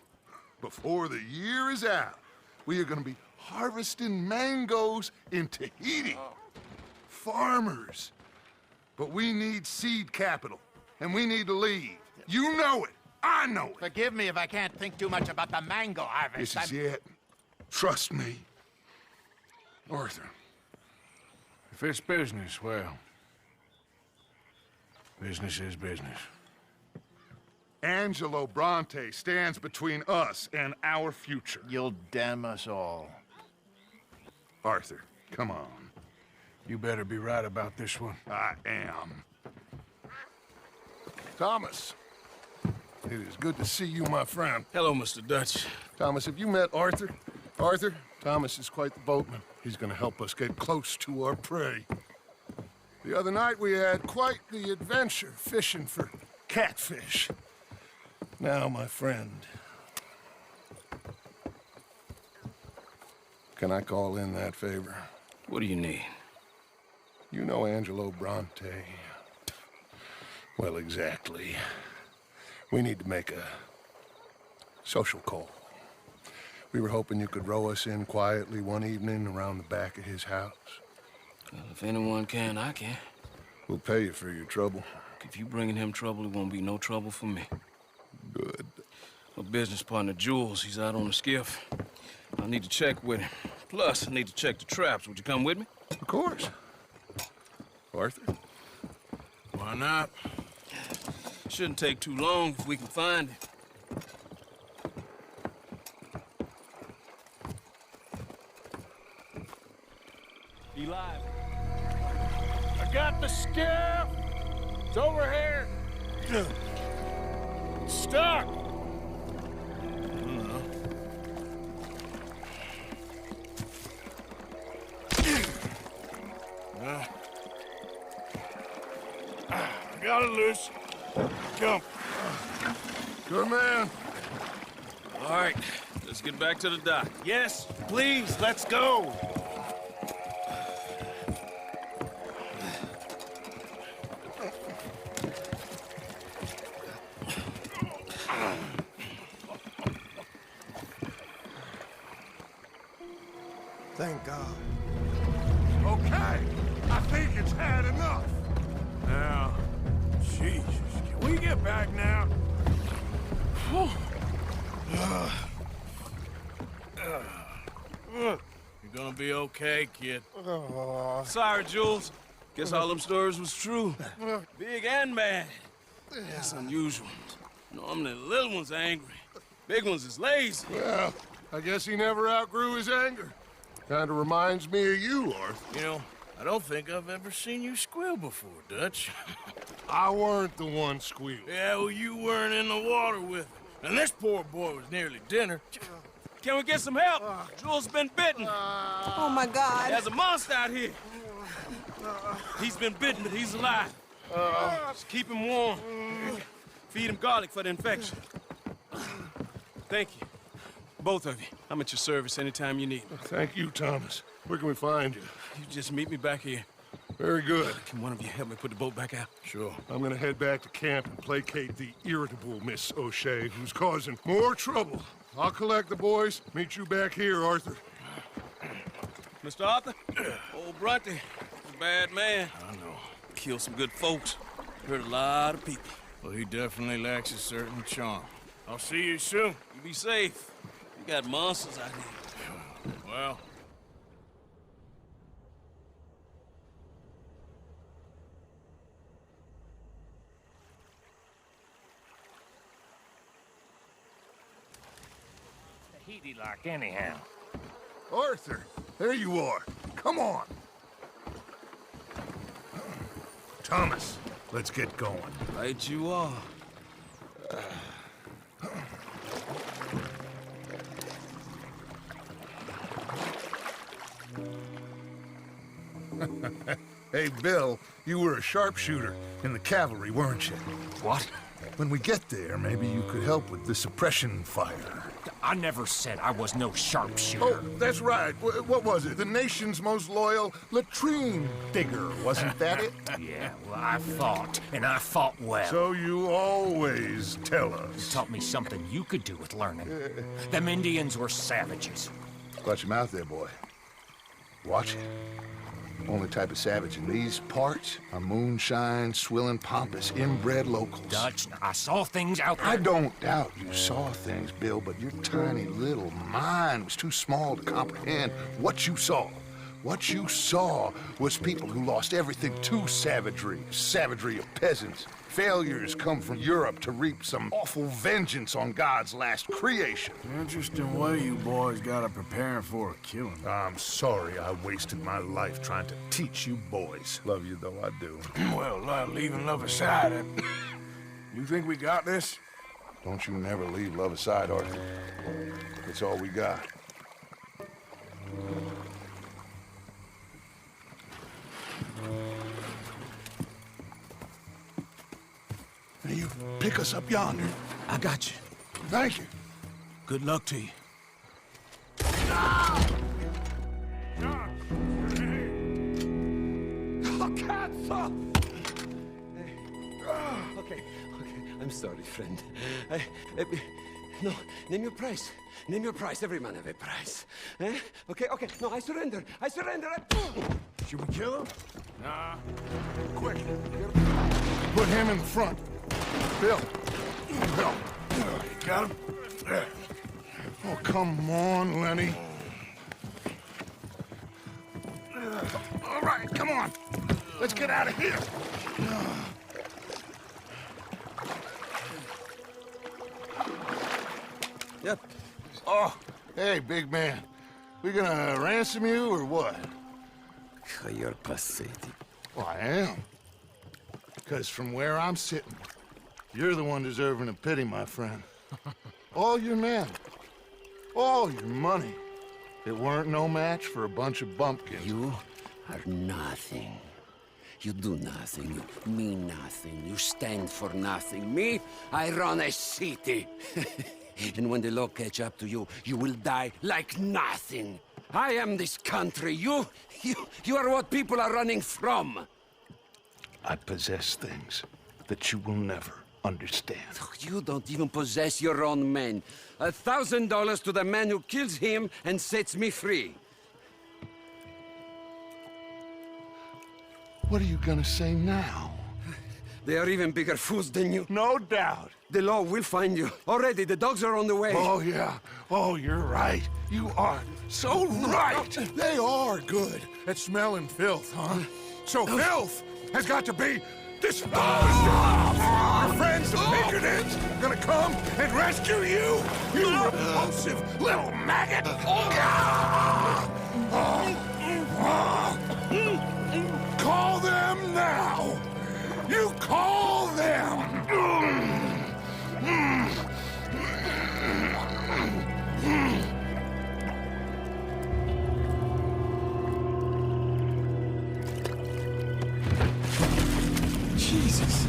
Before the year is out, we are going to be harvesting mangoes in Tahiti. Farmers. But we need seed capital, and we need to leave. You know it. I know it. Forgive me if I can't think too much about the mango harvest. This is it. Trust me. Arthur. If it's business, well, business is business. Angelo Bronte stands between us and our future. You'll damn us all. Arthur, come on. You better be right about this one. I am. Thomas, it is good to see you, my friend. Hello, Mr. Dutch. Thomas, have you met Arthur? Arthur, Thomas is quite the boatman. He's gonna help us get close to our prey. The other night we had quite the adventure fishing for catfish. Now, my friend, can I call in that favor? What do you need? You know Angelo Bronte. Well, exactly. We need to make a social call. We were hoping you could row us in quietly one evening around the back of his house. Well, if anyone can, I can. We'll pay you for your trouble. If you bringing him trouble, it won't be no trouble for me. Good. My business partner, Jules, he's out on the skiff. I need to check with him. Plus, I need to check the traps. Would you come with me? Of course. Arthur? Why not? Shouldn't take too long if we can find it. Eli. I got the skiff! It's over here! It's stuck! Got it loose. Come. Good man. All right, let's get back to the dock. Yes, please, let's go. Thank God. Okay, I think it's had enough. Now, Jesus, can we get back now? You're gonna be okay, kid. Sorry, Jules. Guess all them stories was true. Big and bad. That's unusual. Normally the little ones are angry. Big ones is lazy. Well, I guess he never outgrew his anger. Kinda reminds me of you, Arthur. You know, I don't think I've ever seen you squeal before, Dutch. I weren't the one squealing. Yeah, well, you weren't in the water with him. And this poor boy was nearly dinner. Can we get some help? Jules been bitten. Oh, my God. There's a monster out here. He's been bitten, but he's alive. Just keep him warm. Feed him garlic for the infection. Thank you. Both of you. I'm at your service anytime you need me. Thank you, Thomas. Where can we find you? You just meet me back here. Very good. Can one of you help me put the boat back out? Sure. I'm gonna head back to camp and placate the irritable Miss O'Shea, who's causing more trouble. I'll collect the boys. Meet you back here, Arthur. Mr. Arthur? Old Brunty. A bad man. I know. Killed some good folks. Hurt a lot of people. Well, he definitely lacks a certain charm. I'll see you soon. You be safe. You got monsters out here. Well... Tahiti like anyhow. Arthur, there you are. Come on. Thomas, let's get going. Right you are. Hey, Bill, you were a sharpshooter in the cavalry, weren't you? What? When we get there, maybe you could help with the suppression fire. I never said I was no sharpshooter. Oh, that's right. What was it? The nation's most loyal latrine digger, wasn't that it? Yeah, well, I fought, and I fought well. So you always tell us. You taught me something you could do with learning. Them Indians were savages. Watch your mouth there, boy. Watch it. Only type of savage in these parts are moonshine, swilling, pompous, inbred locals. Dutch, I saw things out there. I don't doubt you saw things, Bill, but your tiny little mind was too small to comprehend what you saw. What you saw was people who lost everything to savagery. Savagery of peasants. Failures come from Europe to reap some awful vengeance on God's last creation. Interesting way you boys got up preparing for a killing. I'm sorry I wasted my life trying to teach you boys. Love you though, I do. Well, leaving love aside, you think we got this? Don't you never leave love aside, Arthur. It's all we got. Now you pick us up yonder. I got you. Thank you. Good luck to you. Okay, I'm sorry, friend. No, name your price. Name your price. Every man have a price. Eh? Okay, no, I surrender. Should we kill him? Nah. Quick. Put him in the front. Bill. Got him? Oh, come on, Lenny. All right, come on. Let's get out of here. Yep. Oh, hey, big man. We gonna ransom you or what? You're pathetic. Well, I am. Because from where I'm sitting, you're the one deserving of pity, my friend. All your men, all your money, it weren't no match for a bunch of bumpkins. You are nothing. You do nothing, you mean nothing, you stand for nothing. Me, I run a city. And when the law catch up to you, you will die like nothing. I am this country. You are what people are running from. I possess things that you will never understand. You don't even possess your own men. $1,000 to the man who kills him and sets me free. What are you gonna say now? They are even bigger fools than you. No doubt. The law will find you. Already, the dogs are on the way. Oh, yeah. Oh, you're right. You are so right. They are good at smelling filth, huh? So filth has got to be disposed of. Our friends the Pinkertons are gonna come and rescue you, you repulsive little maggot. Call them now. You call them. Jesus.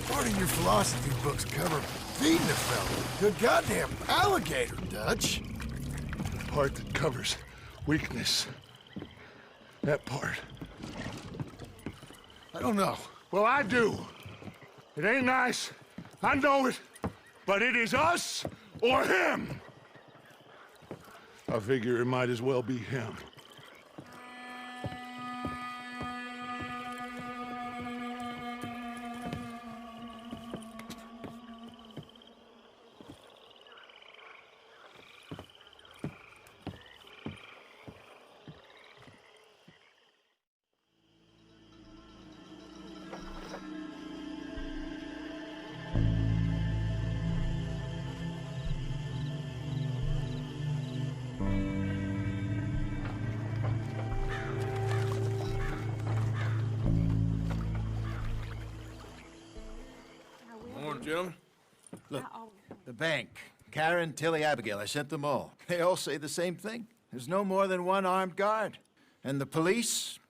Part of your philosophy books cover feeding a fella to a goddamn alligator, Dutch. The part that covers weakness. That part. I don't know. Well, I do. It ain't nice. I know it. But it is us or him. I figure it might as well be him. Gentlemen. Look, the bank, Karen, Tilly, Abigail, I sent them all. They all say the same thing. There's no more than one armed guard. And the police?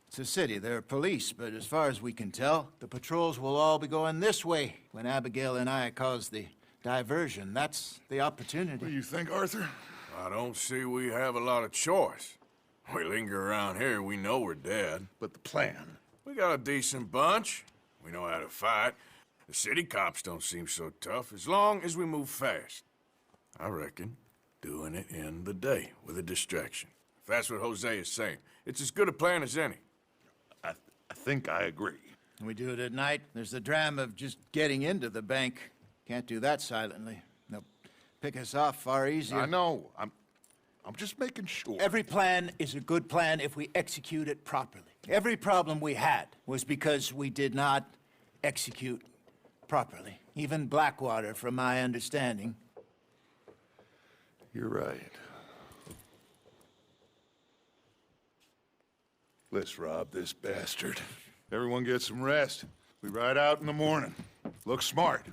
It's a city, there are police, but as far as we can tell, the patrols will all be going this way when Abigail and I cause the diversion. That's the opportunity. What do you think, Arthur? I don't see we have a lot of choice. We linger around here, we know we're dead. But the plan? We got a decent bunch. We know how to fight. The city cops don't seem so tough as long as we move fast. I reckon doing it in the day with a distraction. If that's what Jose is saying, it's as good a plan as any. I think I agree. We do it at night. There's the drama of just getting into the bank. Can't do that silently. They'll pick us off far easier. I know. I'm just making sure. Every plan is a good plan if we execute it properly. Every problem we had was because we did not execute properly. Even Blackwater, from my understanding. You're right. Let's rob this bastard. Everyone get some rest. We ride out in the morning. Look smart.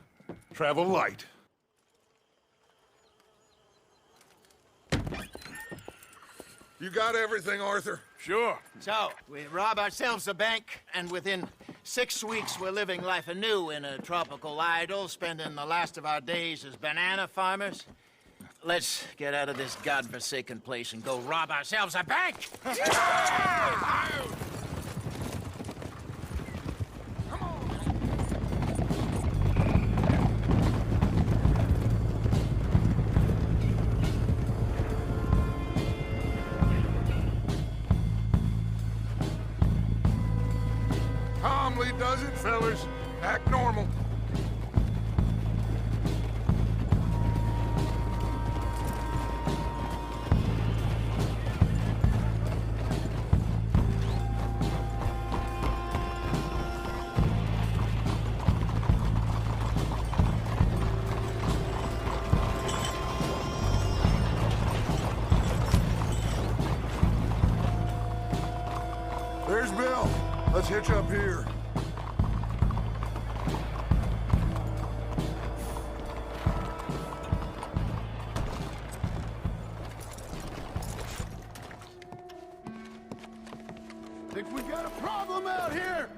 Travel light. You got everything, Arthur? Sure. So, we rob ourselves a bank, and within 6 weeks we're living life anew in a tropical idyll, spending the last of our days as banana farmers. Let's get out of this godforsaken place and go rob ourselves a bank! Calmly does it, fellas. Act normal. There's Bill. Let's hitch up here. Think we got a problem out here?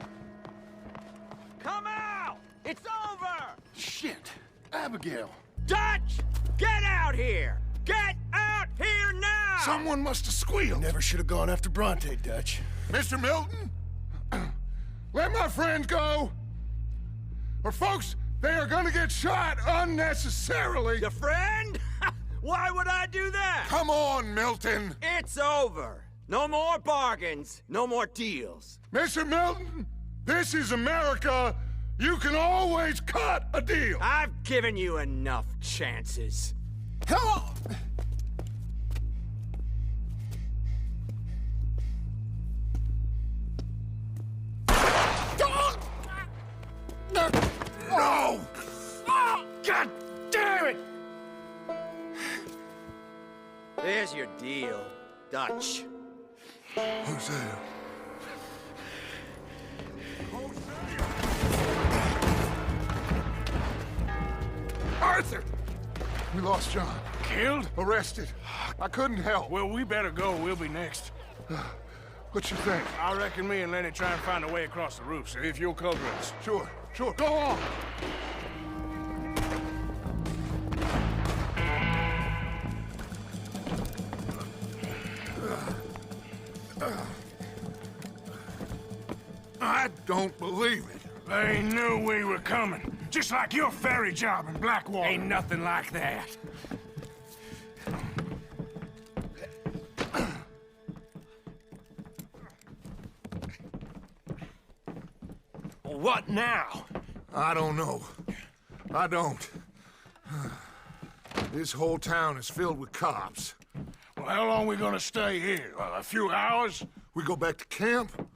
Come out! It's over! Shit. Abigail. Dutch! Get out here! Get out here now! Someone must have squealed. Never should have gone after Bronte, Dutch. Mr. Milton? Let my friend go! Or folks, they are gonna get shot unnecessarily! Your friend? Why would I do that? Come on, Milton! It's over. No more bargains, no more deals. Mr. Milton, this is America. You can always cut a deal. I've given you enough chances. Come on! No! God damn it! There's your deal, Dutch. Hosea. Arthur! We lost John. Killed? Arrested. I couldn't help. Well, we better go. We'll be next. What you think? I reckon me and Lenny try and find a way across the roof, so if you'll cover us. Sure, sure. Go on! I don't believe it. They knew we were coming. Just like your ferry job in Blackwater. Ain't nothing like that. What now? I don't know. I don't. This whole town is filled with cops. Well, how long we gonna stay here? A few hours? We go back to camp,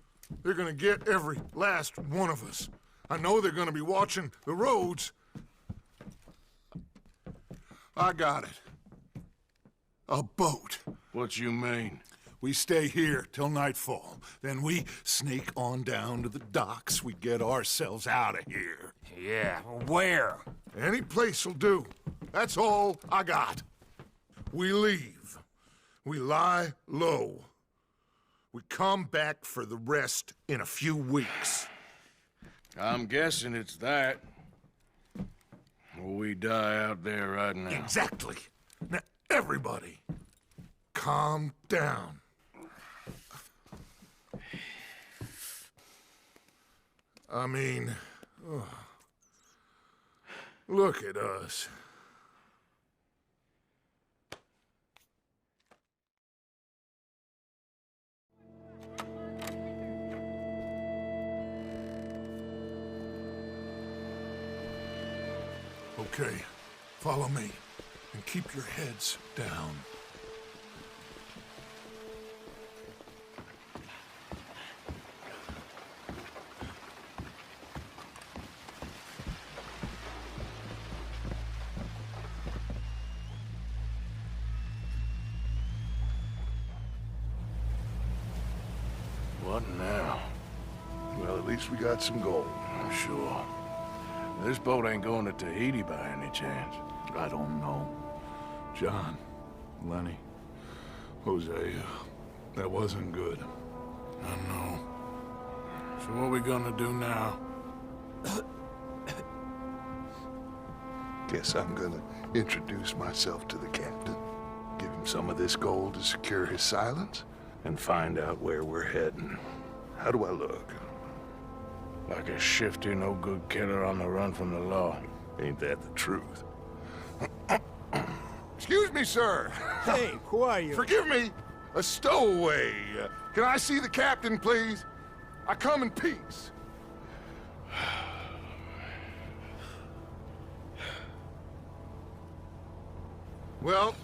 they're gonna get every last one of us. I know they're gonna be watching the roads. I got it. A boat. What you mean? We stay here till nightfall. Then we sneak on down to the docks. We get ourselves out of here. Yeah, where? Any place will do. That's all I got. We leave. We lie low. We come back for the rest in a few weeks. I'm guessing it's that. Or we die out there right now. Exactly. Now, everybody, calm down. I mean, look at us. Okay, follow me, and keep your heads down. What now? Well, at least we got some gold. I'm sure. This boat ain't going to Tahiti by any chance. I don't know. John, Lenny, Hosea, that wasn't good. I know. So what we gonna do now? Guess I'm gonna introduce myself to the captain. Give him some of this gold to secure his silence, and find out where we're heading. How do I look? Like a shifty, no-good killer on the run from the law. Ain't that the truth? Excuse me, sir. Hey, who are you? Forgive me. A stowaway. Can I see the captain, please? I come in peace. Well,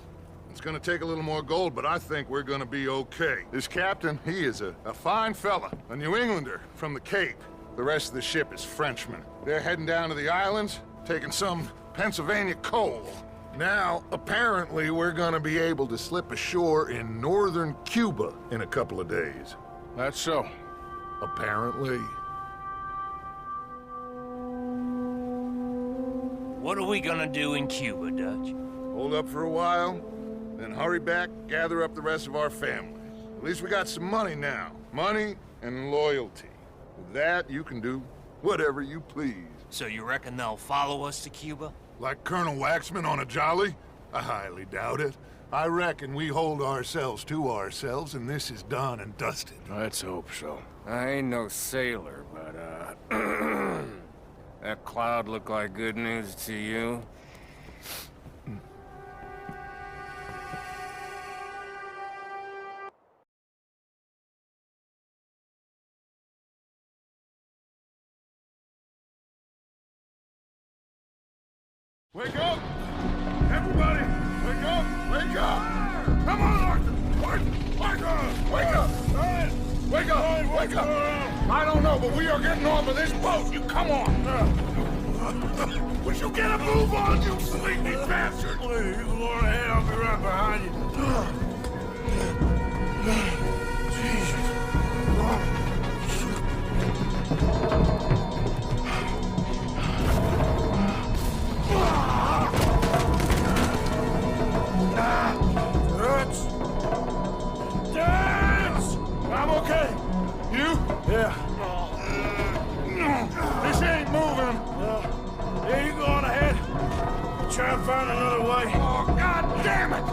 it's gonna take a little more gold, but I think we're gonna be okay. This captain, he is a fine fella, a New Englander from the Cape. The rest of the ship is Frenchmen. They're heading down to the islands, taking some Pennsylvania coal. Now, apparently, we're gonna be able to slip ashore in northern Cuba in a couple of days. That's so. Apparently. What are we gonna do in Cuba, Dutch? Hold up for a while, then hurry back, gather up the rest of our family. At least we got some money now. Money and loyalty. With that, you can do whatever you please. So you reckon they'll follow us to Cuba? Like Colonel Waxman on a jolly? I highly doubt it. I reckon we hold ourselves to ourselves, and this is done and dusted. Let's hope so. I ain't no sailor, but, that cloud look like good news to you? Wake up! Everybody! Wake up! Wake up! Come on, Arthur! Arthur! Wake up! Wake up! Wake up! I don't know, but we are getting off of this boat! You come on! Would you get a move on, you sleepy bastard? Please, you go on ahead, I'll be right behind Dance! I'm okay. You? Yeah. This ain't moving. Yeah, you go on ahead. Try and find another way. Oh, God damn it!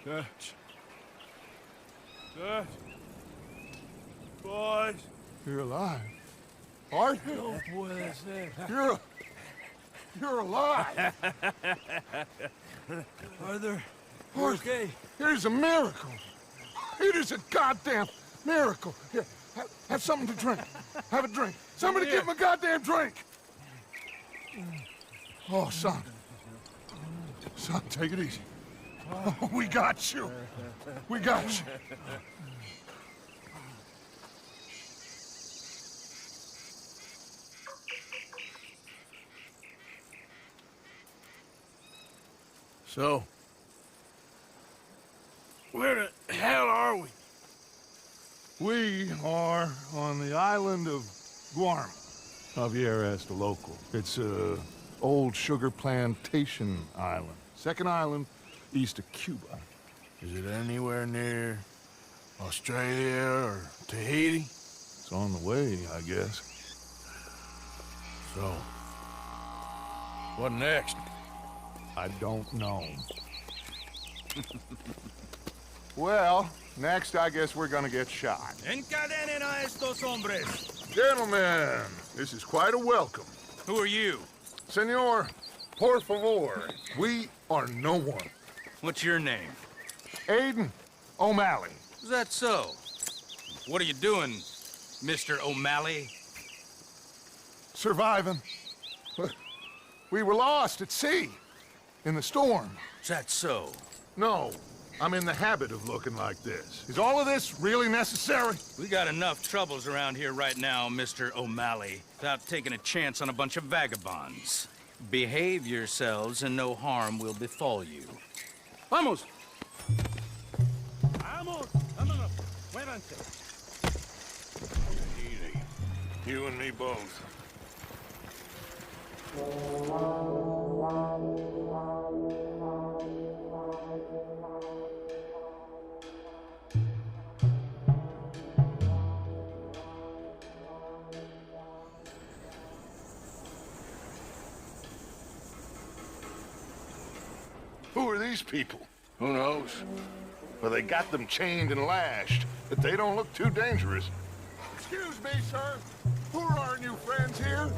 Dutch. Boys. You're alive. Arthur. No puede ser. You're alive. Arthur, okay. It is a miracle. It is a goddamn miracle. Here, have something to drink. Have a drink. Somebody give him a goddamn drink. Oh, son. Son, take it easy. Oh, we got you. We got you. So, where the hell are we? We are on the island of Guarma. Javier asked the local. It's a old sugar plantation island. Second island east of Cuba. Is it anywhere near Australia or Tahiti? It's on the way, I guess. So, what next? I don't know. Well, next I guess we're gonna get shot. Encadenen a estos hombres. Gentlemen, this is quite a welcome. Who are you? Senor, por favor, we are no one. What's your name? Aiden O'Malley. Is that so? What are you doing, Mr. O'Malley? Surviving. We were lost at sea. In the storm. Is that so? No. I'm in the habit of looking like this. Is all of this really necessary? We got enough troubles around here right now, Mr. O'Malley, without taking a chance on a bunch of vagabonds. Behave yourselves and no harm will befall you. Vamos! Vamos! Vámonos! Muévanse! Easy. You and me both. Who are these people? Who knows? Well, they got them chained and lashed, but they don't look too dangerous. Excuse me, sir. Who are our new friends here?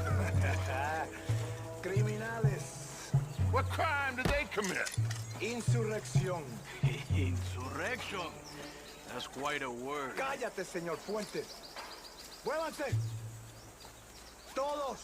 Criminales. What crime did they commit? Insurrección. Insurrection? That's quite a word. Cállate, señor Fuentes. Muévanse. Todos.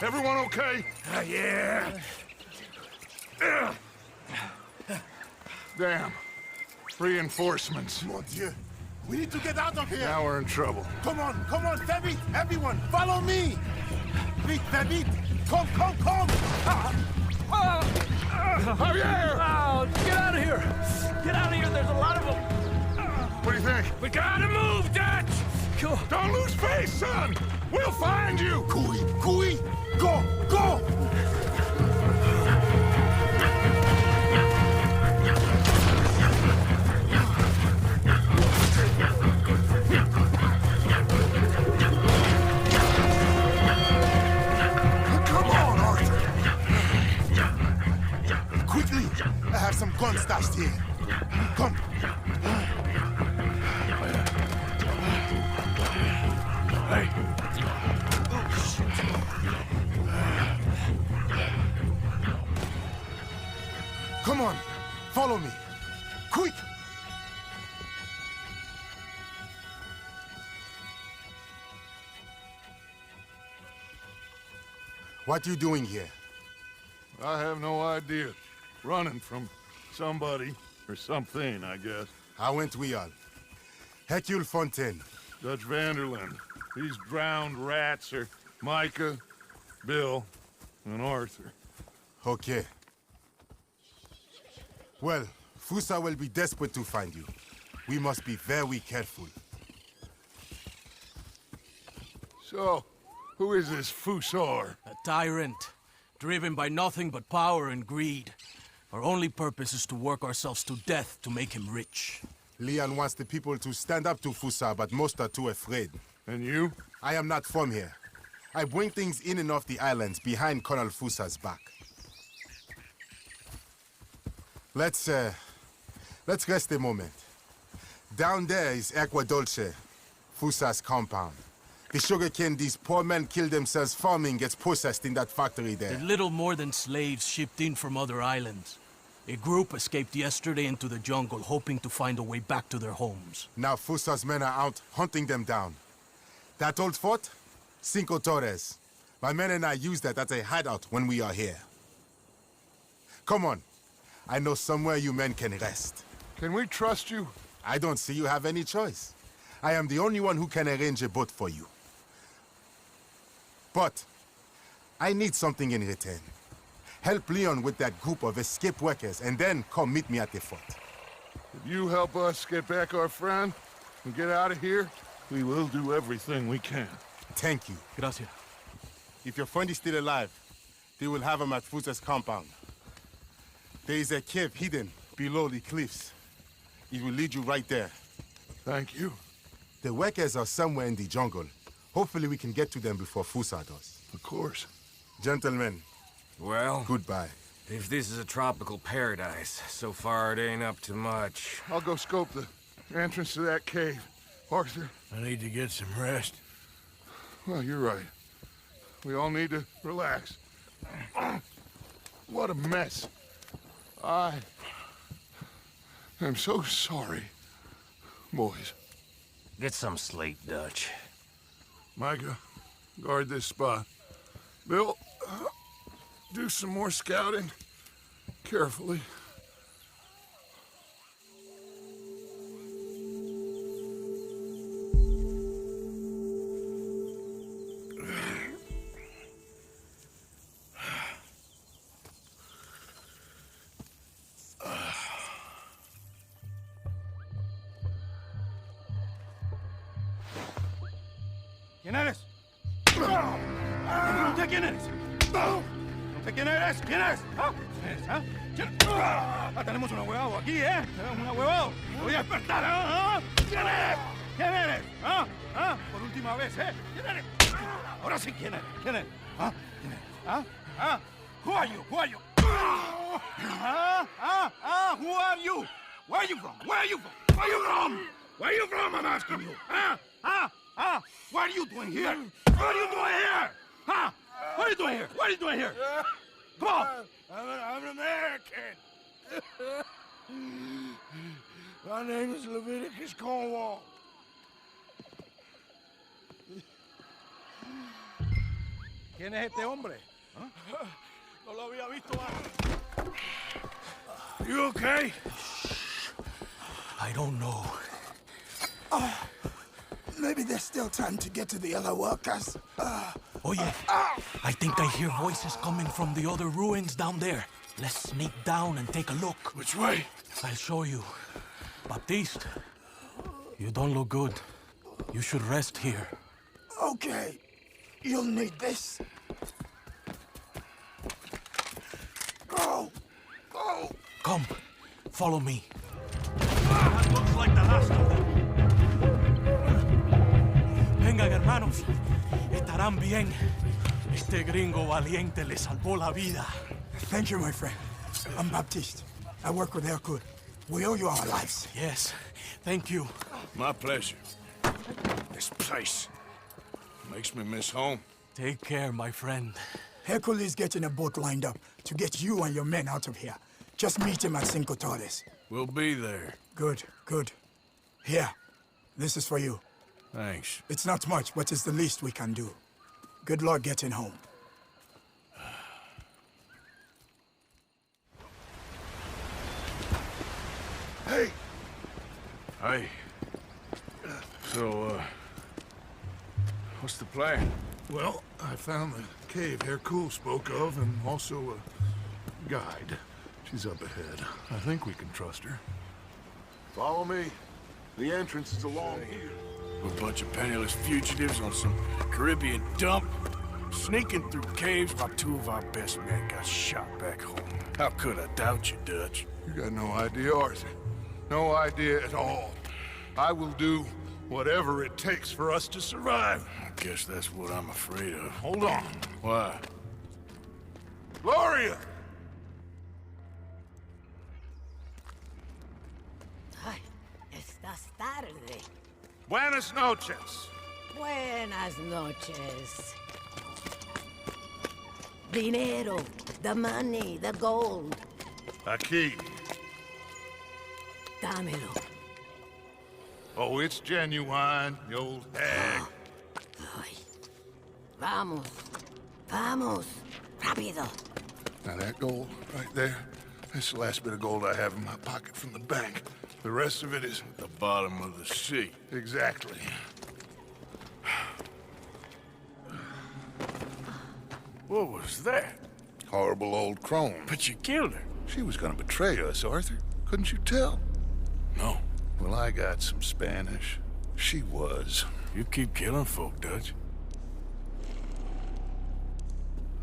Everyone okay? Yeah. Damn. Reinforcements. Mon Dieu. We need to get out of here. Now we're in trouble. Come on, vite, everyone, follow me. Vite, vite. Come. Javier! Oh, get out of here! Get out of here, there's a lot of them! What do you think? We gotta move, Dutch! Don't lose face, son! We'll find you! Cooey, go! Come on, Arthur! Quickly, I have some guns stashed here. Come. Hey. Come on, follow me. Quick! What you doing here? I have no idea. Running from somebody or something, I guess. How went we on? Hercule Fontaine. Dutch Vanderlyn. These drowned rats are Micah, Bill, and Arthur. Okay. Well, Fusa will be desperate to find you. We must be very careful. So, who is this Fusar? A tyrant, driven by nothing but power and greed. Our only purpose is to work ourselves to death to make him rich. Leon wants the people to stand up to Fusa, but most are too afraid. And you? I am not from here. I bring things in and off the islands behind Colonel Fusa's back. Let's rest a moment. Down there is Agua Dulce, Fusa's compound. The sugarcane these poor men kill themselves farming gets processed in that factory there. They're little more than slaves shipped in from other islands. A group escaped yesterday into the jungle, hoping to find a way back to their homes. Now Fusa's men are out hunting them down. That old fort? Cinco Torres. My men and I use that as a hideout when we are here. Come on. I know somewhere you men can rest. Can we trust you? I don't see you have any choice. I am the only one who can arrange a boat for you. But I need something in return. Help Leon with that group of escaped workers, and then come meet me at the fort. If you help us get back our friend and get out of here, we will do everything we can. Thank you. Gracias. If your friend is still alive, they will have him at Fusa's compound. There is a cave hidden below the cliffs. It will lead you right there. Thank you. The workers are somewhere in the jungle. Hopefully we can get to them before Fusa does. Of course. Gentlemen. Well, goodbye. If this is a tropical paradise, so far it ain't up to much. I'll go scope the entrance to that cave. Arthur? I need to get some rest. Well, you're right. We all need to relax. What a mess. I am so sorry, boys. Get some sleep, Dutch. Micah, guard this spot. Bill, do some more scouting. Carefully. ¿Quién eres? ¿Usted quién eres? ¿Usted quién eres? ¿Quién eres? ¿Ah? ¿Quién eres? ¿Ah? ¿Quién? Ah, tenemos un ahuevado aquí, ¿eh? Tenemos un ahuevado. Lo voy a despertar, ¿ah? ¿Quién eres? ¿Quién eres? ¿Ah? ¿Ah? Por última vez, ¿eh? ¿Quién eres? Ahora sí, ¿quién eres? ¿Quién eres? ¿Ah? ¿Quién eres? ¿Ah? ¿Ah? Who are you? Who are you? ¿Ah? ¿Ah? ¿Ah? Who are you? Where are you from? Where are you from? Where are you from? Where are you from? I'm asking you. ¿Ah? ¿Ah? ¿Ah? What are you doing here? What are you doing here? Huh? What are you doing here? What are you doing here? Come on! I'm an American. My name is Leviticus Cornwall. ¿Quién es este hombre? ¿Ah? No lo había visto antes. You okay? I don't know. Maybe there's still time to get to the other workers. Oh yeah, I think I hear voices coming from the other ruins down there. Let's sneak down and take a look. Which way? I'll show you. Baptiste, you don't look good. You should rest here. Okay, you'll need this. Go! Go! Come, follow me. That looks like the last of them. Vengan, hermanos. Estarán bien. Este gringo valiente le salvó la vida. Thank you, my friend. I'm Baptiste. I work with Hercule. We owe you our lives. Yes, thank you. My pleasure. This place makes me miss home. Take care, my friend. Hercule is getting a boat lined up to get you and your men out of here. Just meet him at Cinco Torres. We'll be there. Good, good. Here, this is for you. Thanks. It's not much, but it's the least we can do. Good luck getting home. Hey! Hey. So, what's the plan? Well, I found the cave Hercule spoke of, and also a guide. She's up ahead. I think we can trust her. Follow me. The entrance is along here. We're a bunch of penniless fugitives on some Caribbean dump, sneaking through caves while two of our best men got shot back home. How could I doubt you, Dutch? You got no idea, Arthur. No idea at all. I will do whatever it takes for us to survive. I guess that's what I'm afraid of. Hold on. Why? Gloria! Ay, estás tarde. Buenas noches. Buenas noches. Dinero, the money, the gold. Aquí. Dámelo. Oh, it's genuine, the old hag. Ay. Vamos. Vamos. Rápido. Now that gold right there, that's the last bit of gold I have in my pocket from the bank. The rest of it is at the bottom of the sea. Exactly. What was that? Horrible old crone. But you killed her. She was gonna betray us, Arthur. Couldn't you tell? No. Well, I got some Spanish. She was. You keep killing folk, Dutch.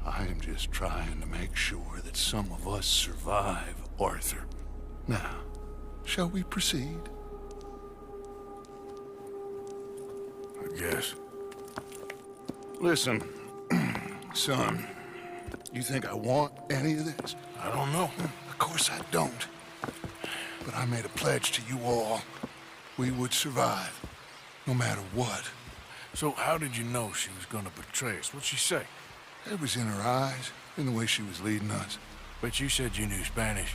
I am just trying to make sure that some of us survive, Arthur. Now, shall we proceed? I guess. Listen, son, you think I want any of this? I don't know. Of course I don't. But I made a pledge to you all. we would survive, no matter what. So how did you know she was gonna betray us? What'd she say? It was in her eyes, in the way she was leading us. But you said you knew Spanish.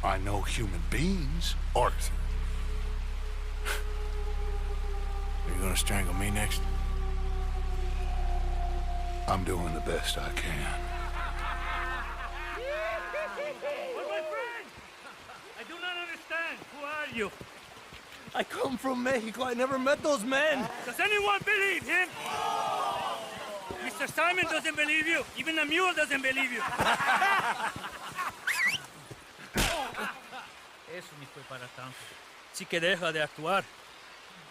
I know human beings, Arthur. Are you gonna strangle me next? I'm doing the best I can. But my friend! I do not understand. Who are you? I come from Mexico. I never met those men. Does anyone believe him? Mr. Simon doesn't believe you. Even the mule doesn't believe you. Eso ni fue para tanto. Sí que deja de actuar.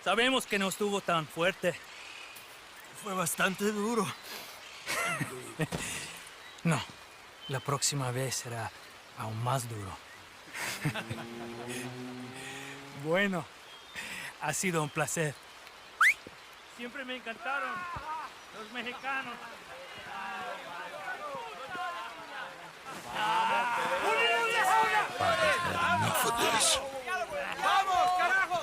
Sabemos que no estuvo tan fuerte. Fue bastante duro. No, la próxima vez será aún más duro. Bueno, ha sido un placer. Siempre me encantaron los mexicanos. Enough of this. ¡Vamos, carajo!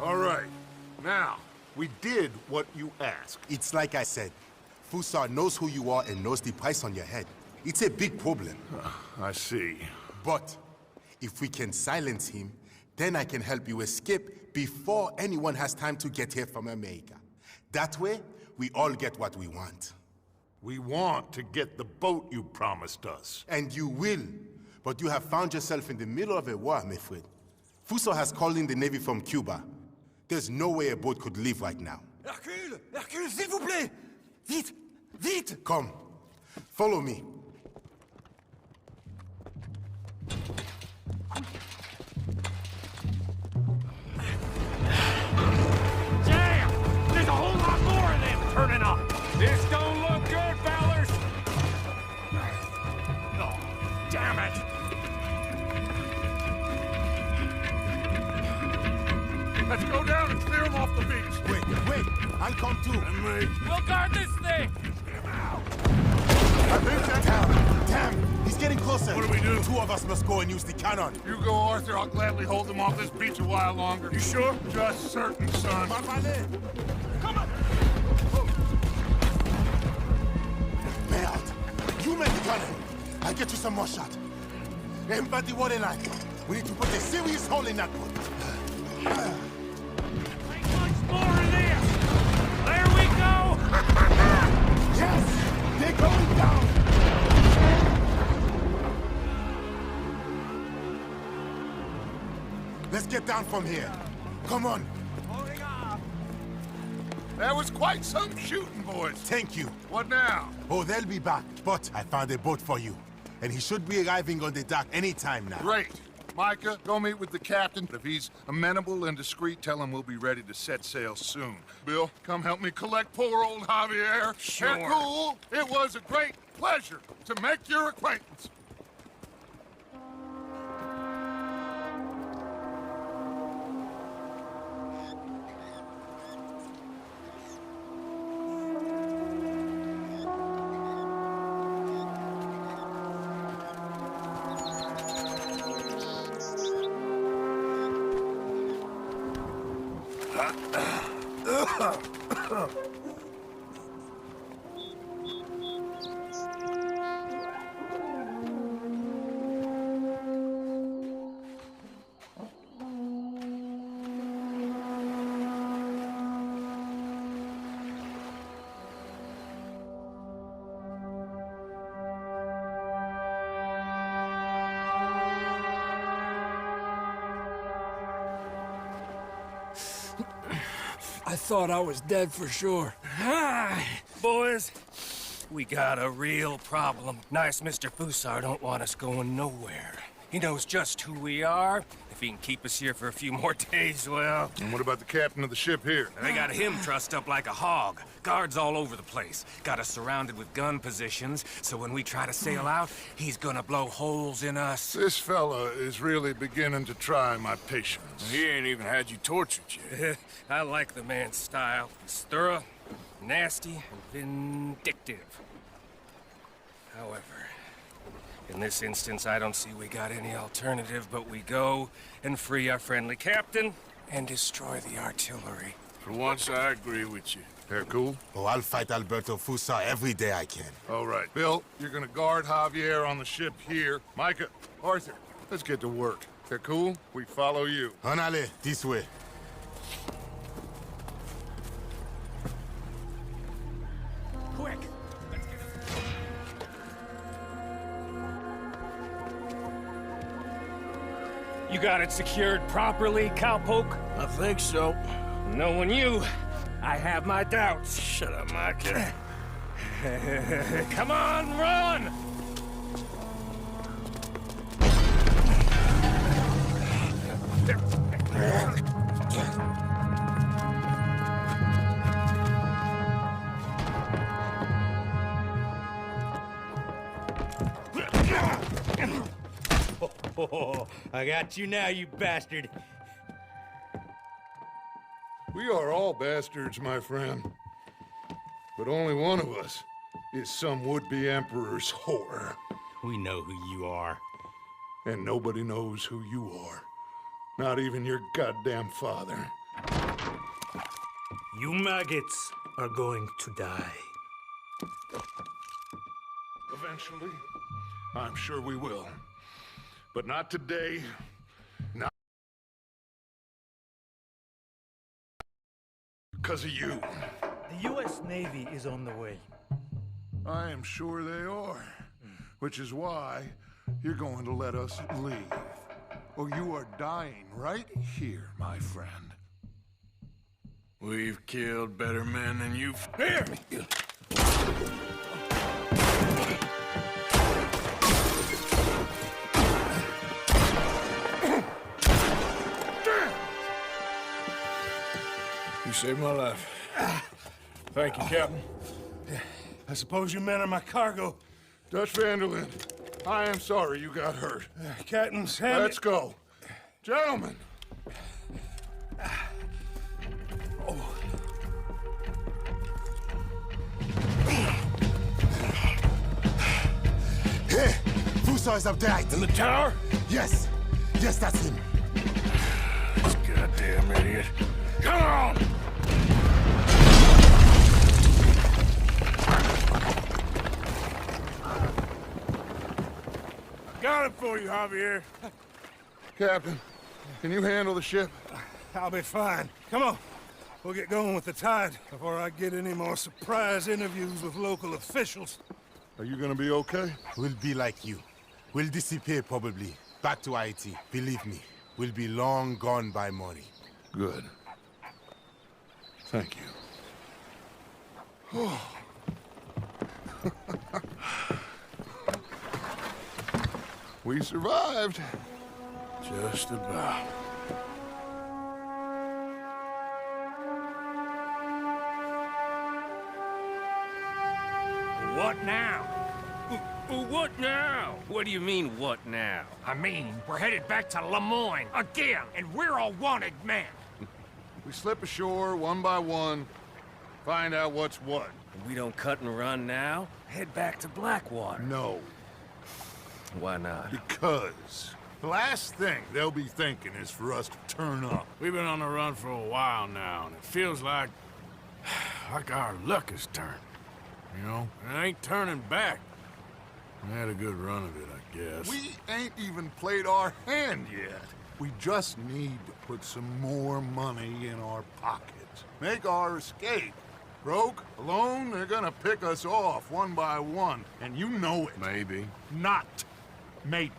All right. Now, we did what you asked. It's like I said. Fussar knows who you are and knows the price on your head. It's a big problem. I see. But if we can silence him, then I can help you escape before anyone has time to get here from America. That way, we all get what we want. We want to get the boat you promised us. And you will. But you have found yourself in the middle of a war, my friend. Fussar has called in the Navy from Cuba. There's no way a boat could leave right now. Hercule! Hercule, s'il vous plaît! Vite! Vite! Come. Follow me. Damn! There's a whole lot more of them turning up. This don't look good, fellas. Oh, damn it! Let's go down and clear them off the beach. Wait, I'll come too. And me. We'll guard this thing. Damn! He's getting closer. What do we do? The two of us must go and use the cannon. You go, Arthur. I'll gladly hold them off this beach a while longer. You sure? Just certain, son. Come on! Merde! You make the cannon. I'll get you some more shot. Aim at the water line. We need to put a serious hole in that boat. Ain't much more of this. There we go. Yes! They're going down! Let's get down from here. Come on. That was quite some shooting, boys. Thank you. What now? Oh, they'll be back. But I found a boat for you. And he should be arriving on the dock any time now. Great. Micah, go meet with the captain. If he's amenable and discreet, tell him we'll be ready to set sail soon. Bill, come help me collect poor old Javier. Sure. Hercule, it was a great pleasure to make your acquaintance. I thought I was dead for sure. Boys, we got a real problem. Nice Mr. Fussar don't want us going nowhere. He knows just who we are. If he can keep us here for a few more days, well... And what about the captain of the ship here? They got him trussed up like a hog. Guards all over the place. Got us surrounded with gun positions, so when we try to sail out, he's gonna blow holes in us. This fella is really beginning to try my patience. He ain't even had you tortured yet. I like the man's style. He's thorough, nasty, and vindictive. However, in this instance, I don't see we got any alternative, but we go and free our friendly captain and destroy the artillery. For once, I agree with you. They're cool? Oh, I'll fight Alberto Fusa every day I can. All right. Bill, you're gonna guard Javier on the ship here. Micah, Arthur, let's get to work. They're cool? We follow you. Honale, this way. Quick! Let's get it. You got it secured properly, cowpoke? I think so. Knowing you, I have my doubts. Shut up, Micah. Come on, run! Oh, I got you now, you bastard. We are all bastards, my friend. But only one of us is some would-be emperor's whore. We know who you are. And nobody knows who you are. Not even your goddamn father. You maggots are going to die. Eventually, I'm sure we will. But not today, not because of you. The U.S. Navy is on the way. I am sure they are. Which is why you're going to let us leave. Or you are dying right here, my friend. We've killed better men than you've... Here! You saved my life. Thank you, Captain. I suppose you men are my cargo. Dutch Vanderlyn, I am sorry you got hurt. Captain Sam... Let's go. Gentlemen! Hey! Fusa is up there, I think. In the tower? Yes. Yes, that's him. This goddamn idiot. Come on! Got it for you, Javier. Captain, can you handle the ship? I'll be fine. Come on. We'll get going with the tide before I get any more surprise interviews with local officials. Are you gonna be okay? We'll be like you. We'll disappear, probably. Back to Haiti. Believe me, we'll be long gone by morning. Good. Thank you. We survived. Just about. What now? What now? What do you mean, what now? I mean, we're headed back to Lemoyne again, and we're all wanted men. We slip ashore one by one, find out what's what. We don't cut and run now? Head back to Blackwater. No. Why not? Because the last thing they'll be thinking is for us to turn up. We've been on the run for a while now, and it feels like our luck has turned. You know, it ain't turning back. We had a good run of it, I guess. We ain't even played our hand yet. We just need to put some more money in our pockets. Make our escape. Broke, alone, they're gonna pick us off one by one, and you know it. Maybe. Not maybe.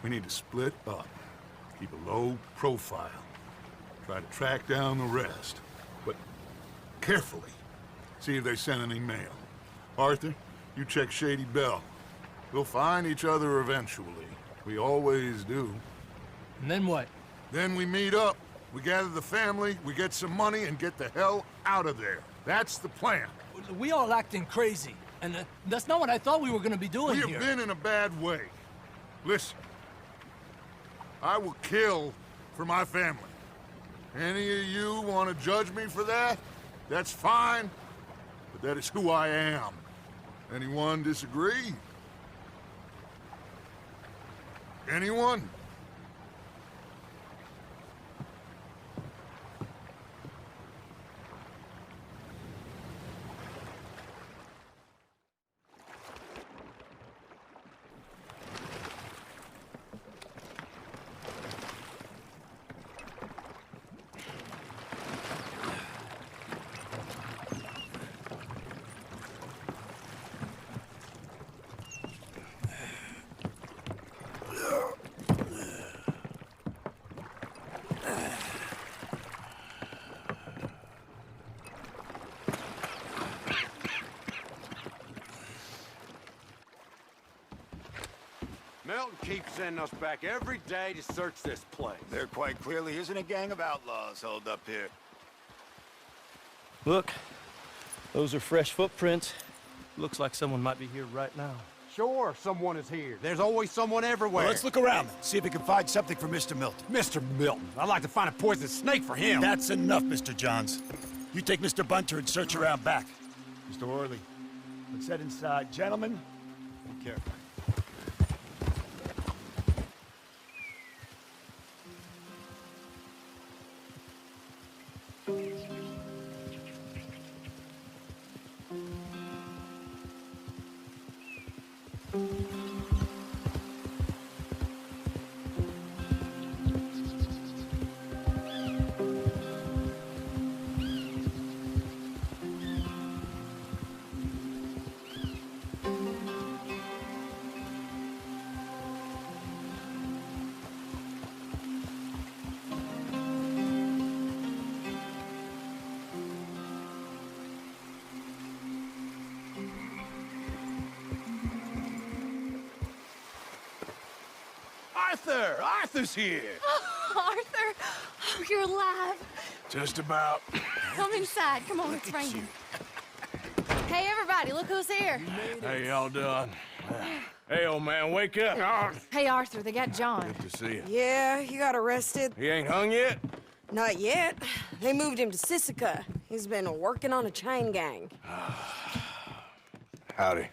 We need to split up. Keep a low profile. Try to track down the rest. But carefully. See if they send any mail. Arthur, you check Shady Belle. We'll find each other eventually. We always do. And then what? Then we meet up. We gather the family, we get some money, and get the hell out of there. That's the plan. We all acting crazy. And that's not what I thought we were gonna be doing We here. have been in a bad way. Listen. I will kill for my family. Any of you want to judge me for that? That's fine. But that is who I am. Anyone disagree? Anyone? Milton keeps sending us back every day to search this place. There quite clearly isn't a gang of outlaws holed up here. Look, those are fresh footprints. Looks like someone might be here right now. Sure, someone is here. There's always someone everywhere. Well, let's look around then, see if we can find something for Mr. Milton. Mr. Milton. I'd like to find a poisonous snake for him. That's enough, Mr. Johns. You take Mr. Bunter and search around back. Mr. Orley, let's head inside. Gentlemen, be careful. Arthur! Arthur's here! Oh, Arthur! Oh, you're alive. Just about. Come inside. Come on, it's raining. Hey, everybody, look who's here. How y'all doing? Hey, old man, wake up. Hey, Arthur, they got John. Good to see you. Yeah, he got arrested. He ain't hung yet? Not yet. They moved him to Sisika. He's been working on a chain gang. Howdy.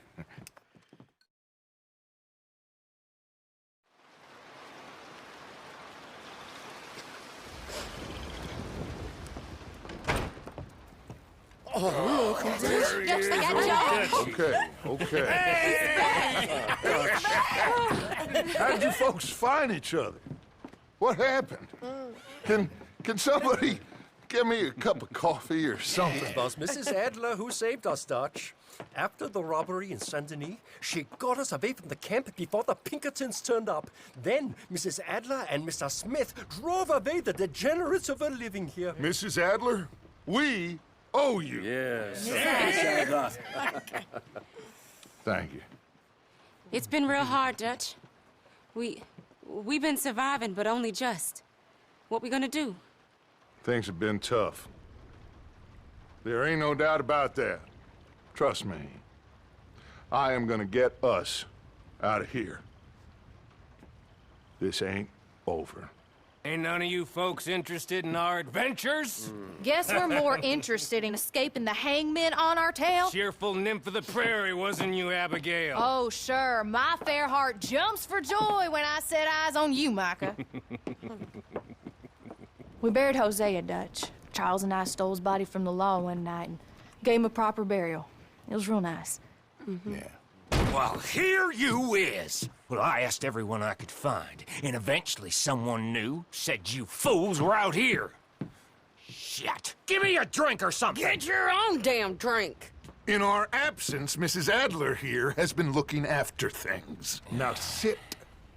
Oh, look, who's this? Yes, they got John. Okay. How did you folks find each other? What happened? Can somebody get me a cup of coffee or something? It was Mrs. Adler who saved us, Dutch. After the robbery in Saint-Denis, she got us away from the camp before the Pinkertons turned up. Then Mrs. Adler and Mr. Smith drove away the degenerates who were living here. Mrs. Adler, we owe you. Yes. Thank you. It's been real hard, Dutch. We've been surviving, but only just. What we gonna do? Things have been tough. There ain't no doubt about that. Trust me. I am gonna get us out of here. This ain't over. Ain't none of you folks interested in our adventures? Guess we're more interested in escaping the hangmen on our tail. Cheerful nymph of the prairie, wasn't you, Abigail? Oh, sure. My fair heart jumps for joy when I set eyes on you, Micah. We buried Hosea, Dutch. Charles and I stole his body from the law one night and gave him a proper burial. It was real nice. Yeah. Well, here you is. Well, I asked everyone I could find, and eventually someone new said you fools were out here. Shit. Give me a drink or something. Get your own damn drink. In our absence, Mrs. Adler here has been looking after things. Now sit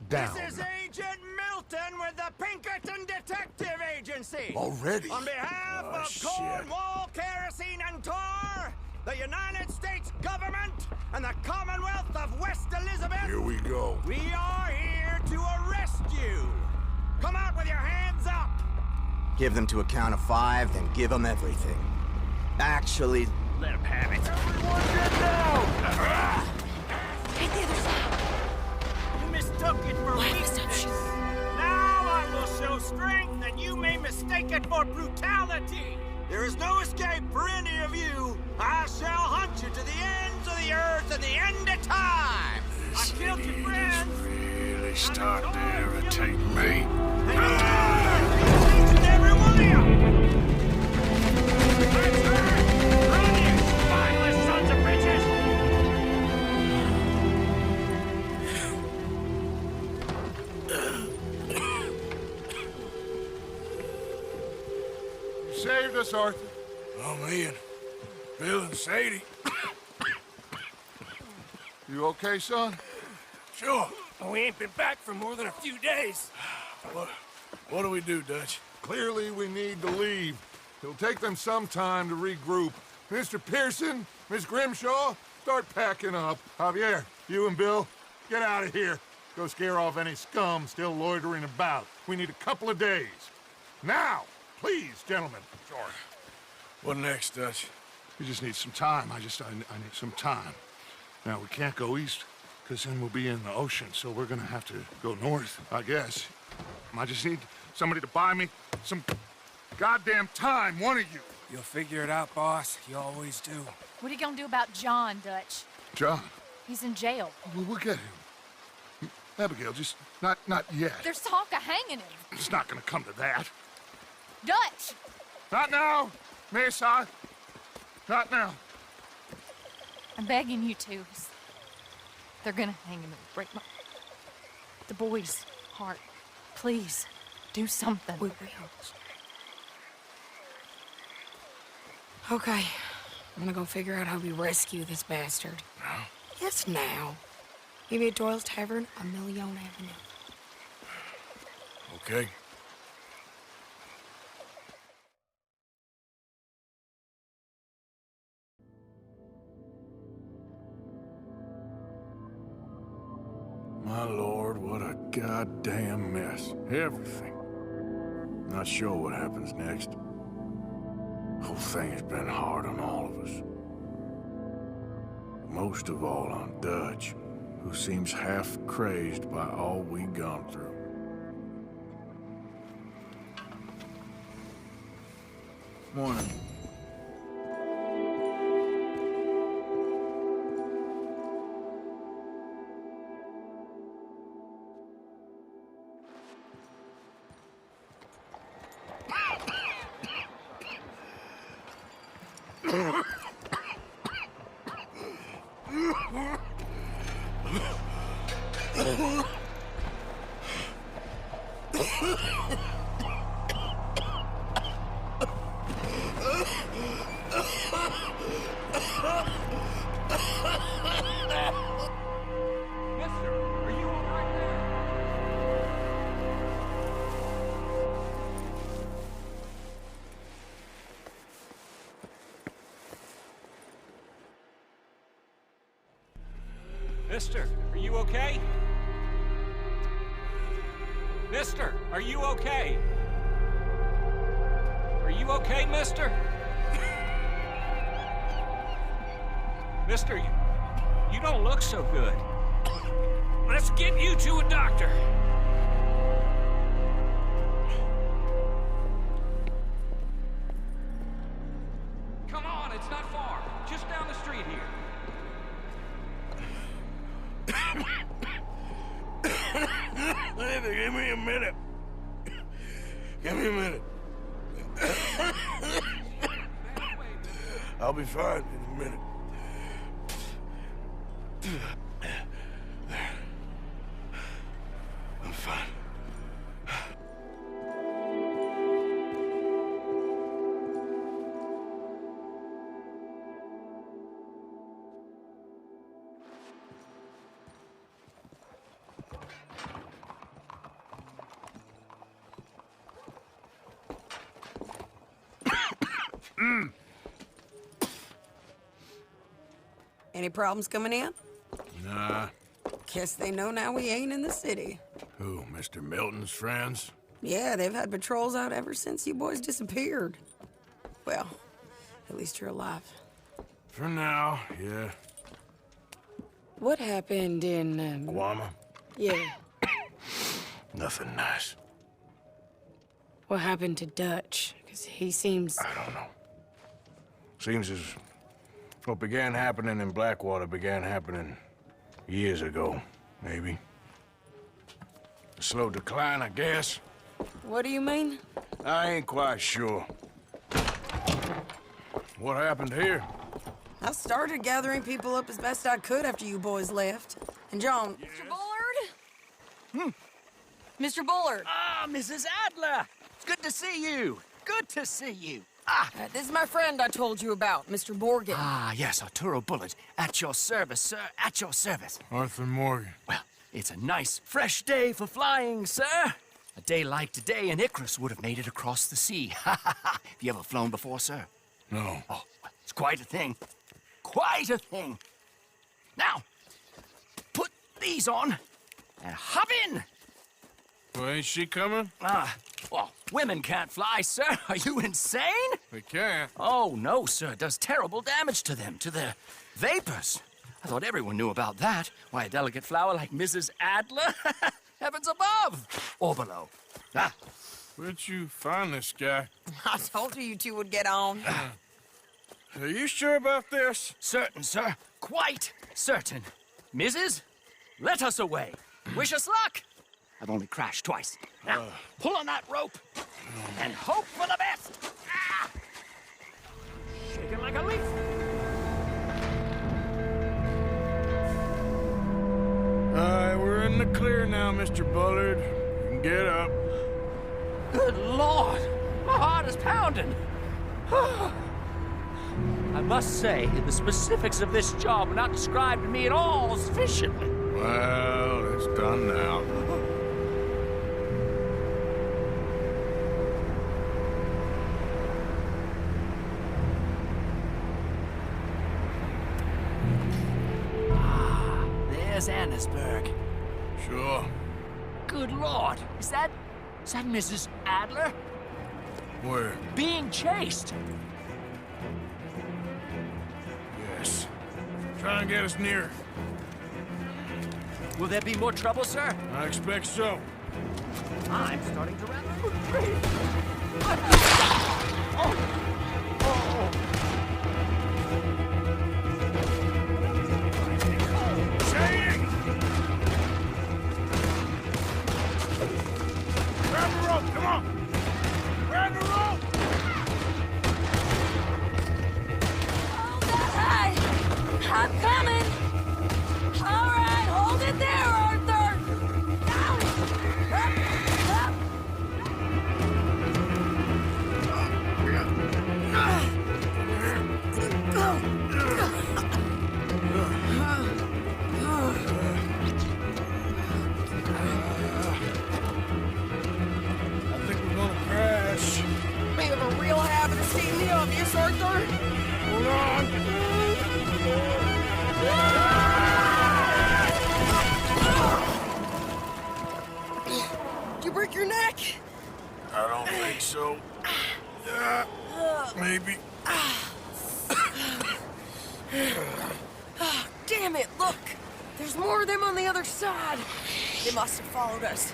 down. This is Agent Milton with the Pinkerton Detective Agency. Already? On behalf of Cornwall, Kerosene, and Tar, the United States government, and the Commonwealth of West Elizabeth. Here we go. We are here to arrest you! Come out with your hands up! Give them to a count of 5, then give them everything. Actually... Let him have it. Everyone get down! Take the other side. You mistook it for weakness. Now I will show strength, and you may mistake it for brutality. There is no escape for any of you. I shall hunt you to the ends of the earth and the end of time. I killed your friends. Really starting to irritate me. Every one of you! That's right! Run, you spineless sons of bitches! You saved us, Arthur. Oh, me and Bill and Sadie. You okay, son? Sure. We ain't been back for more than a few days. What do we do, Dutch? Clearly, we need to leave. It'll take them some time to regroup. Mr. Pearson, Miss Grimshaw, start packing up. Javier, you and Bill, get out of here. Go scare off any scum still loitering about. We need a couple of days. Now, please, gentlemen. Sure. What next, Dutch? We just need some time. I need some time. Now, we can't go east, because then we'll be in the ocean, so we're gonna have to go north, I guess. I just need somebody to buy me some goddamn time, one of you. You'll figure it out, boss. You always do. What are you gonna do about John, Dutch? John, He's in jail. we'll get him. Abigail, just not yet. There's talk of hanging him. It's not gonna come to that. Dutch! Not now, Mesa. Not now. I'm begging you to. They're gonna hang him and break the boy's heart. Please, do something. We will. Okay. I'm gonna go figure out how we rescue this bastard. Now? Yes, now. Maybe at Doyle's Tavern on Million Avenue. Okay. My lord, what a goddamn mess. Everything. Not sure what happens next. Whole thing has been hard on all of us. Most of all on Dutch, who seems half crazed by all we've gone through. Morning. Mister, are you okay? Mister, are you okay? Are you okay, mister? Mister, you don't look so good. Let's get you to a doctor. Come on, it's not far. Just down the street here. Give me a minute. Give me a minute. I'll be fine in a minute. There. I'm fine. Any problems coming in? Nah. Guess they know now we ain't in the city. Who, Mr. Milton's friends? Yeah, they've had patrols out ever since you boys disappeared. Well, at least you're alive. For now, yeah. What happened in, Guama? Yeah. Nothing nice. What happened to Dutch? Because he seems... I don't know. Seems as what began happening in Blackwater began happening years ago, maybe. A slow decline, I guess. What do you mean? I ain't quite sure. What happened here? I started gathering people up as best I could after you boys left. And John... Mr. Bullard? Mr. Bullard! Ah, Mrs. Adler! It's good to see you. Good to see you. this is my friend I told you about, Mr. Morgan. Ah, yes, Arturo Bullard. At your service, sir. At your service. Arthur Morgan. Well, it's a nice, fresh day for flying, sir. A day like today, an Icarus would have made it across the sea. Have you ever flown before, sir? No. Oh, it's quite a thing. Quite a thing. Now, put these on and hop in. Well, ain't she coming? Well, women can't fly, sir. Are you insane? They can't. Oh, no, sir. It does terrible damage to them, to their vapors. I thought everyone knew about that. Why, a delicate flower like Mrs. Adler? Heavens above. Or below. Where'd you find this guy? I told you two would get on. Are you sure about this? Certain, sir. Quite certain. Mrs., let us away. Wish us luck. I've only crashed twice. Now, pull on that rope and hope for the best. Shaking like a leaf. We're in the clear now, Mr. Bullard. You can get up. Good Lord! My heart is pounding. I must say, the specifics of this job were not described to me at all sufficiently. Well, it's done now. There's Annesburg. Sure. Good Lord! Is that Mrs. Adler? Where? Being chased. Yes. Try and get us near. Will there be more trouble, sir? I expect so. I'm starting to rather retreat. Grab the rope, come on! Grab the rope! Hey! I'm coming! All right, hold it there, Arthur! Down! Up! I think we're gonna crash. We have a real habit of seeing the obvious, Arthur. Hold on. Did you break your neck? I don't think so. Maybe. Damn it, look! There's more of them on the other side. They must have followed us.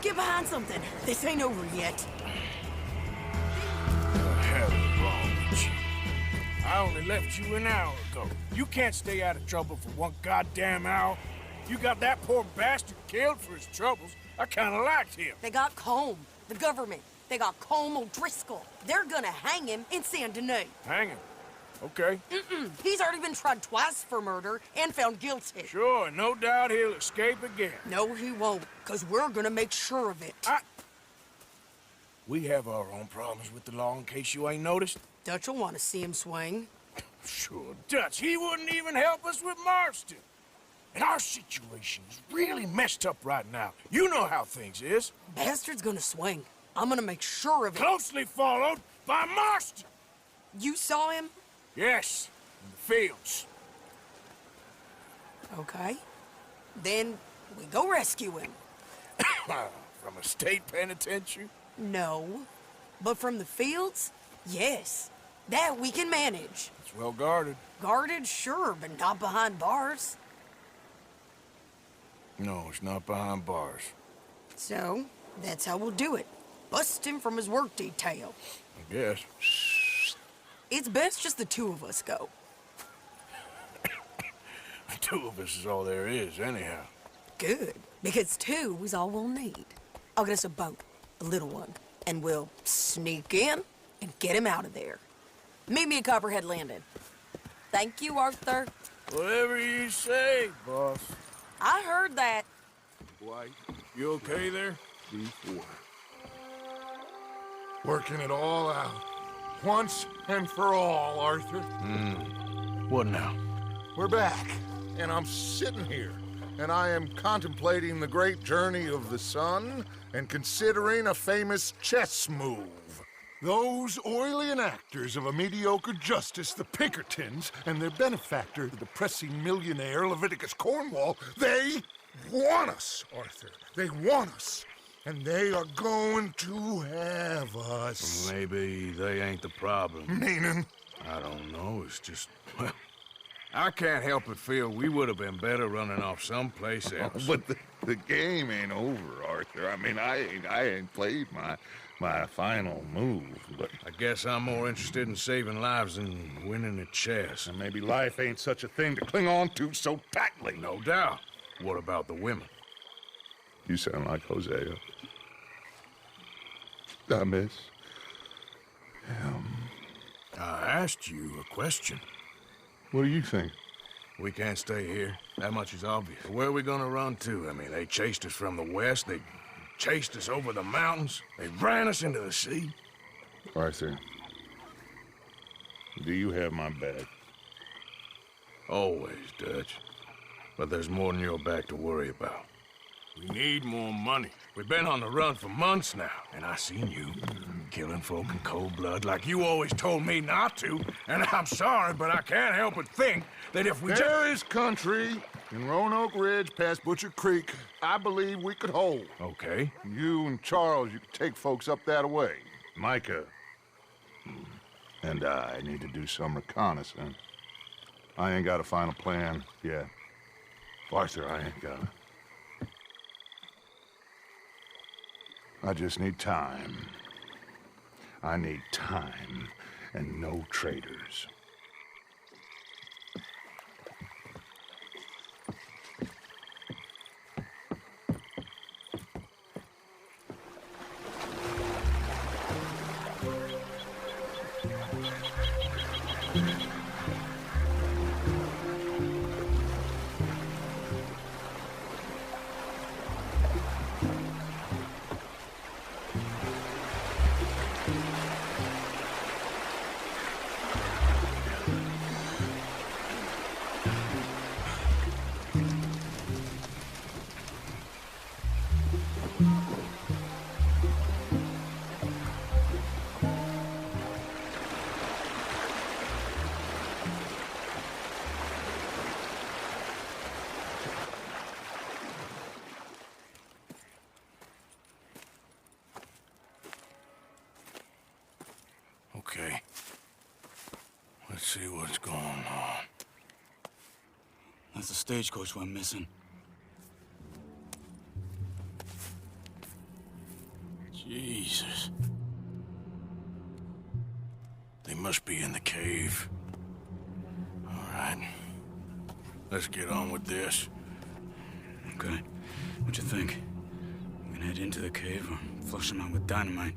Get behind something. This ain't over yet. The hell is wrong with you? I only left you an hour ago. You can't stay out of trouble for one goddamn hour. You got that poor bastard killed for his troubles. I kinda liked him. They got Colm, the government. They got Colm O'Driscoll. They're gonna hang him in Saint Denis. Hang him. Okay. He's already been tried twice for murder and found guilty. Sure, no doubt he'll escape again. No, he won't, because we're gonna make sure of it. We have our own problems with the law, in case you ain't noticed. Dutch will want to see him swing. Sure, Dutch. He wouldn't even help us with Marston. And our situation is really messed up right now. You know how things is. Bastard's gonna swing. I'm gonna make sure of it. Closely followed by Marston. You saw him? Yes, in the fields. Okay. Then we go rescue him. From a state penitentiary? No. But from the fields? Yes. That we can manage. It's well guarded. Guarded, sure, but not behind bars. No, it's not behind bars. So, that's how we'll do it. Bust him from his work detail. I guess. It's best just the two of us go. The two of us is all there is, anyhow. Good, because two is all we'll need. I'll get us a boat, a little one, and we'll sneak in and get him out of there. Meet me at Copperhead Landing. Thank you, Arthur. Whatever you say, boss. I heard that. White. You okay there? D4. Working it all out. Once and for all, Arthur. What now? We're back, and I'm sitting here, and I am contemplating the great journey of the sun and considering a famous chess move. Those oily enactors of a mediocre justice, the Pinkertons, and their benefactor, the depressing millionaire Leviticus Cornwall, they want us, Arthur. They want us. And they are going to have us. Maybe they ain't the problem. Meaning? I don't know. It's just, well, I can't help but feel we would have been better running off someplace else. But the game ain't over, Arthur. I mean, I ain't played my final move, but I guess I'm more interested in saving lives than winning at chess. And maybe life ain't such a thing to cling on to so tightly. No doubt. What about the women? You sound like Hosea. I miss him. I asked you a question. What do you think? We can't stay here. That much is obvious. Where are we gonna run to? I mean, they chased us from the west. They chased us over the mountains. They ran us into the sea. Arthur, do you have my back? Always, Dutch. But there's more than your back to worry about. We need more money. We've been on the run for months now, and I seen you killing folk in cold blood like you always told me not to. And I'm sorry, but I can't help but think that if we There is country in Roanoke Ridge past Butcher Creek I believe we could hold. Okay. You and Charles, you could take folks up that way. Micah and I need to do some reconnaissance. I ain't got a final plan yet. Arthur, I ain't got it. I just need time. I need time and no traitors. Okay. Let's see what's going on. That's the stagecoach we're missing. Jesus. They must be in the cave. All right. Let's get on with this. Okay. What you think? We can head into the cave or flush them out with dynamite?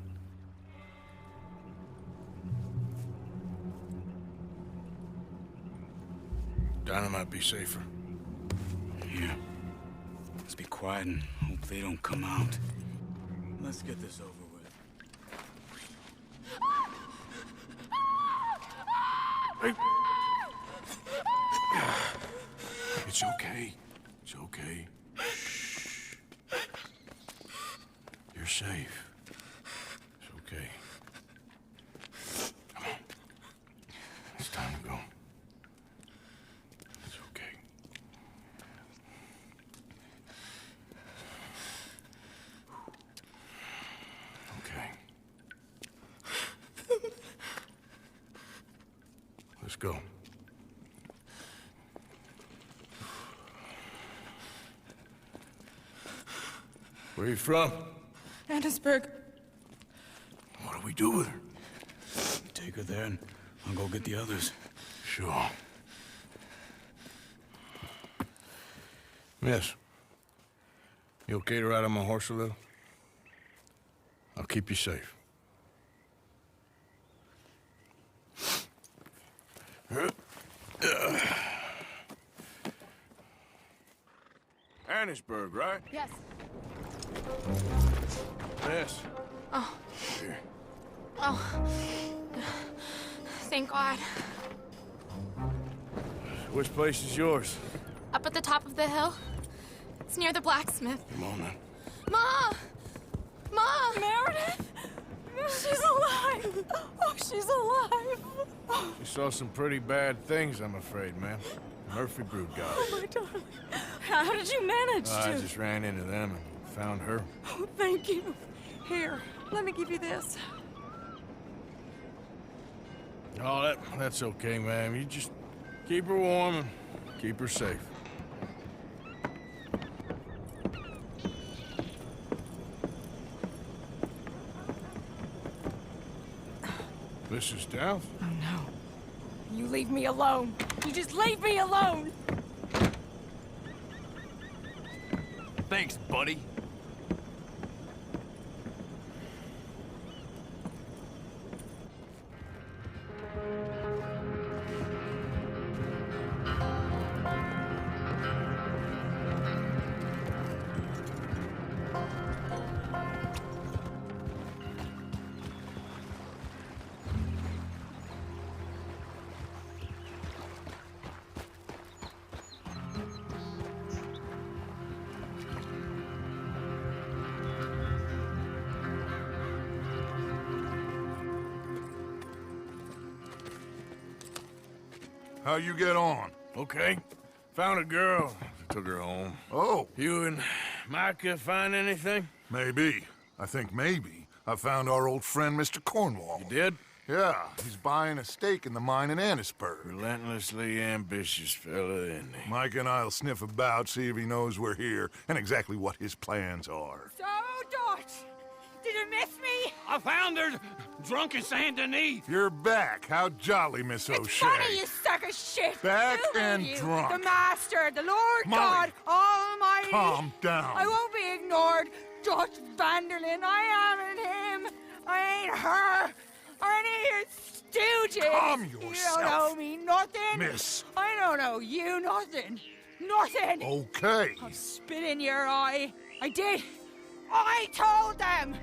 Dynamite be safer. Yeah. Let's be quiet and hope they don't come out. Let's get this over with. Hey. It's okay. It's okay. Shh. You're safe. It's okay. Come on. It's time to go. It's okay. go. Where you from? Annesburg. What do we do with her? Take her there and I'll go get the others. Sure. Miss, you okay to ride on my horse a little? I'll keep you safe. Annesburg, right? Yes. Miss. Oh. Here. Oh. Thank God. Which place is yours? Up at the top of the hill. It's near the blacksmith. Come on, then. Mom! Mom! Meredith! She's alive! Oh, she's alive! You saw some pretty bad things, I'm afraid, ma'am. Murphy brood got Oh, my darling. How did you manage to? I just ran into them and found her. Oh, thank you. Here, let me give you this. Oh, that's okay, ma'am. You just keep her warm and keep her safe. Mrs. Dowd? Oh, no. You leave me alone. You just leave me alone. Thanks, buddy. How you get on? Okay. Found a girl. Took her home. Oh. You and Micah find anything? Maybe. I think maybe. I found our old friend, Mr. Cornwall. You did? Yeah. He's buying a stake in the mine in Annesburg. Relentlessly ambitious fella, isn't he? Mike and I'll sniff about, see if he knows we're here, and exactly what his plans are. So, Dutch, did you miss me? I found her drunk in Saint Denis. You're back. How jolly, Miss O'Shea. It's funny, you sack of shit. Back Who are and you? drunk. The Master, the Lord Molly, God Almighty. calm down. I won't be ignored. Dutch Vanderlyn, I am him. I ain't her. Or any of your stooges. Calm You yourself. don't owe me nothing. Miss. I don't owe you nothing. Nothing. Okay. I'll spit in your eye. I did. I told them.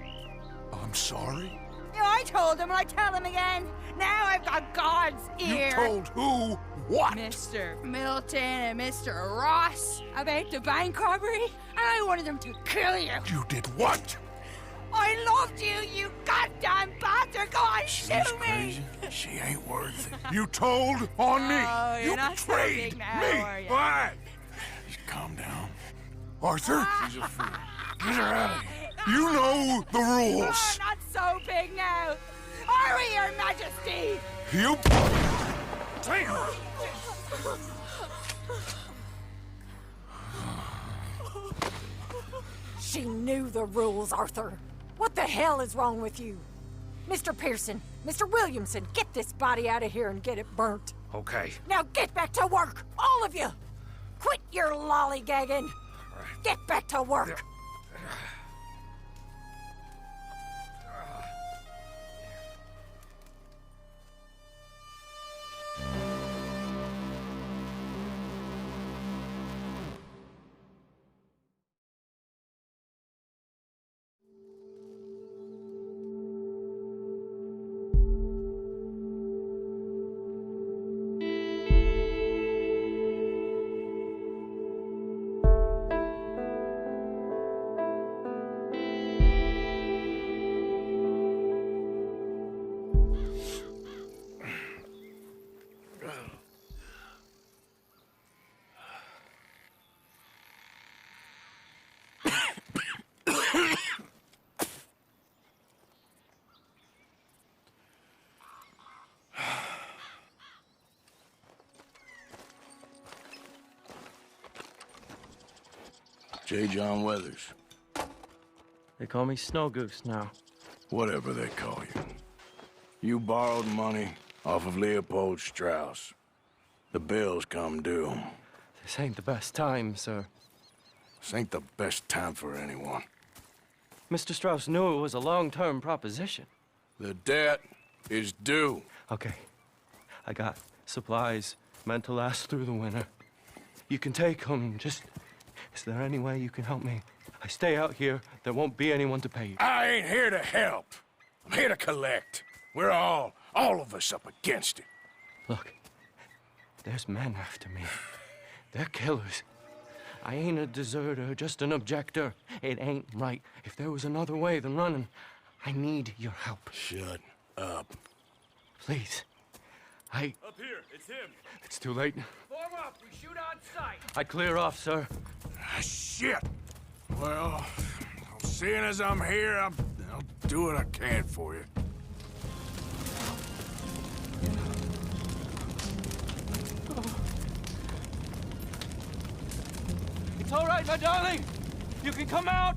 I'm sorry? Yeah, I told them and I tell them again. Now I've got God's ear. You told who what? Mr. Milton and Mr. Ross about the bank robbery, and I wanted them to kill you. You did what? I loved you, you goddamn bastard! Go on, shoot me! She ain't worth it. You told on me. Oh, you're you not so betrayed big now, me. are you? What? Just calm down. Arthur? She's a fool. Get her out of here. You know the rules. You're not so big now. Are we, Your Majesty? You... Damn! She knew the rules, Arthur. What the hell is wrong with you? Mr. Pearson, Mr. Williamson, get this body out of here and get it burnt. Okay. Now get back to work, all of you! Quit your lollygagging! Get back to work! J. John Weathers. They call me Snow Goose now. Whatever they call you. You borrowed money off of Leopold Strauss. The bills come due. This ain't the best time, sir. This ain't the best time for anyone. Mr. Strauss knew it was a long-term proposition. The debt is due. Okay. I got supplies meant to last through the winter. You can take them. Just, is there any way you can help me? I stay out here, there won't be anyone to pay you. I ain't here to help. I'm here to collect. We're all of us up against it. Look, there's men after me. They're killers. I ain't a deserter, just an objector. It ain't right. If there was another way than running, I need your help. Shut up. Please. Up here, it's him. It's too late. Form up, we shoot on sight. I clear off, sir. Shit. Well, seeing as I'm here, I'll do what I can for you. It's all right, my darling. You can come out.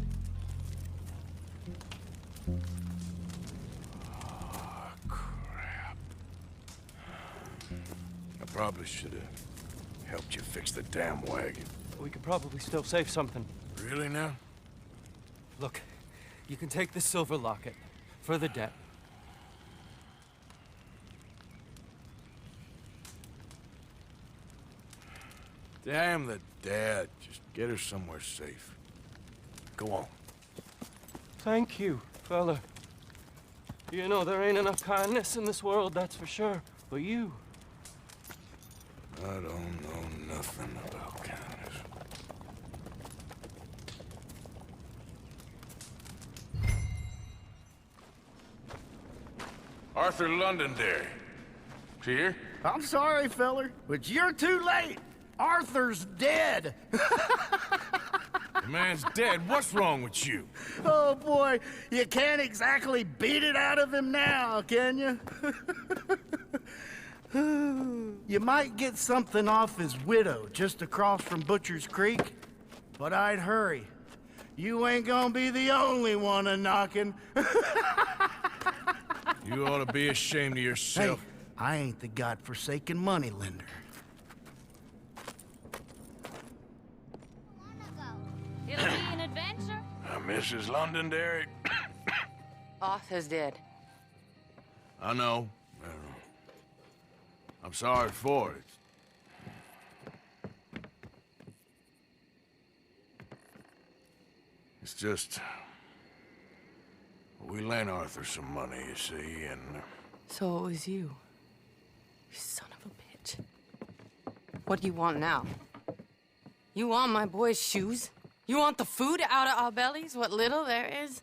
Oh, crap. I probably should have helped you fix the damn wagon. We could probably still save something. Really now? Look, you can take the silver locket for the debt. Damn the dad. Just get her somewhere safe. Go on. Thank you, fella. You know, there ain't enough kindness in this world, that's for sure. But you... I don't know nothing about kindness. Arthur Londonderry. Is he here? I'm sorry, feller, but you're too late. Arthur's dead. The man's dead. What's wrong with you? Oh, boy, you can't exactly beat it out of him now, can you? You might get something off his widow just across from Butcher's Creek, but I'd hurry. You ain't gonna be the only one a-knocking. You ought to be ashamed of yourself. Hey, I ain't the godforsaken moneylender. It'll be an adventure. Mrs. Londonderry. Arthur's dead. I know. I'm sorry for it. It's just... we lent Arthur some money, you see, and... So it was you. You son of a bitch. What do you want now? You want my boy's shoes? You want the food out of our bellies, what little there is?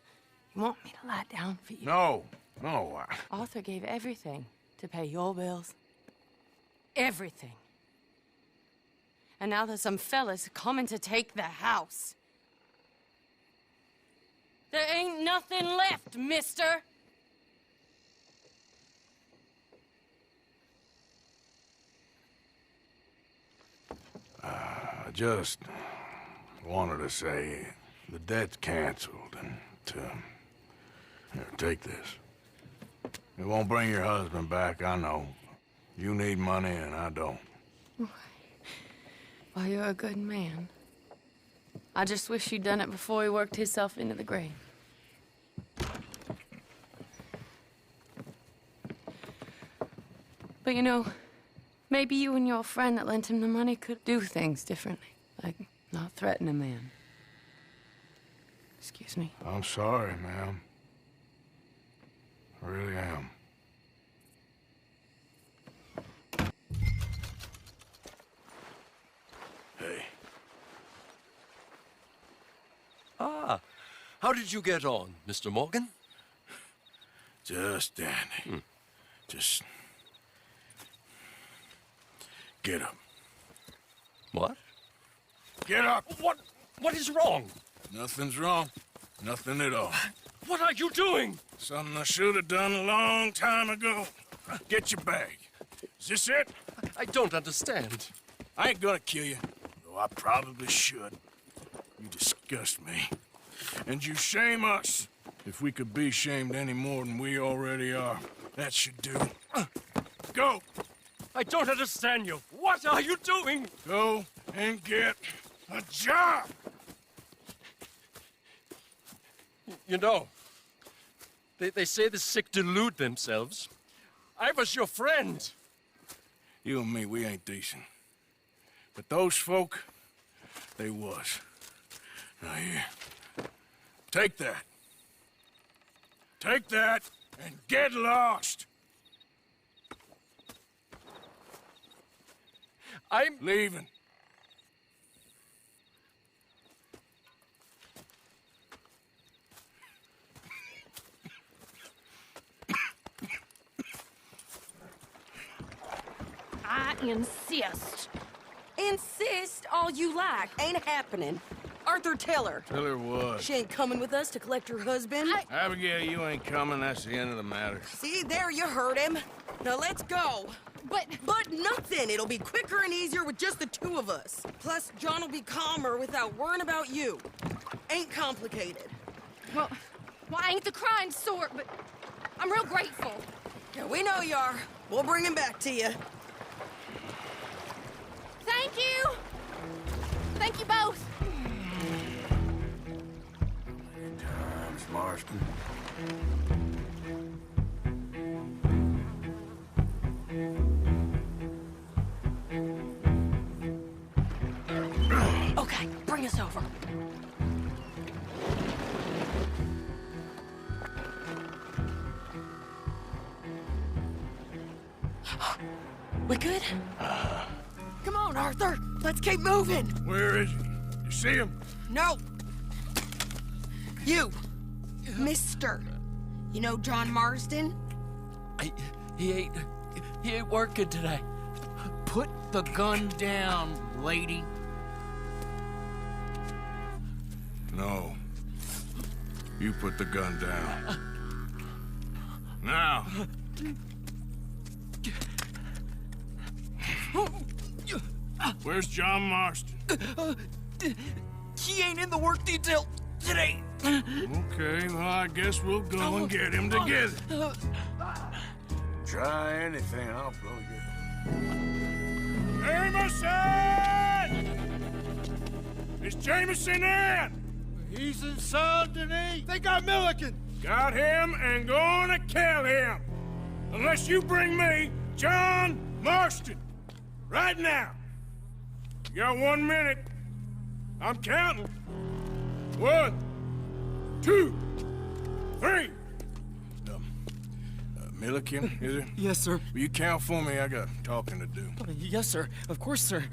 You want me to lie down for you? No. Arthur gave everything to pay your bills. Everything. And now there's some fellas coming to take the house. There ain't nothing left, mister. I just wanted to say the debt's canceled and here, take this. It won't bring your husband back, I know. You need money and I don't. Well, you're a good man. I just wish you'd done it before he worked himself into the grave. But you know, maybe you and your friend that lent him the money could do things differently. Like not threaten a man. Excuse me. I'm sorry, ma'am. I really am. Hey. Ah, how did you get on, Mr. Morgan? Just dandy. Just... get up. What? Get up! What is wrong? Nothing's wrong. Nothing at all. What are you doing? Something I should have done a long time ago. Get your bag. Is this it? I don't understand. I ain't gonna kill you, though I probably should. You just disgust me. And you shame us. If we could be shamed any more than we already are, that should do. Go! I don't understand you. What are you doing? Go and get a job! You know, they say the sick delude themselves. I was your friend. You and me, we ain't decent. But those folk, they was. Now here, take that. Take that and get lost! I'm leaving. I insist. Insist all you like. Ain't happening. Arthur, tell her. Tell her what? She ain't coming with us to collect her husband. Abigail, you ain't coming. That's the end of the matter. See, there you heard him. Now let's go. But nothing. It'll be quicker and easier with just the two of us. Plus, John will be calmer without worrying about you. Ain't complicated. Well, I ain't the crying sort, but I'm real grateful. Yeah, we know you are. We'll bring him back to you. Thank you. Thank you both. Times, Marston. Okay, bring us over. We good? Come on, Arthur. Let's keep moving. Where is he? You see him? No. You. Mister. You know John Marston? He ain't working today. Put the gun down, lady. No. You put the gun down. Now. Where's John Marston? He ain't in the work detail today. Okay, well, I guess we'll go and get him together. Try anything, I'll blow you. Jameson! Is Jameson in? He's in Saint Denis. They got Milliken. Got him and gonna kill him. Unless you bring me John Marston. Right now. You got 1 minute. I'm counting. 1, 2, 3. Milliken, is it? Yes, sir. Will you count for me? I got talking to do. Yes, sir. Of course, sir.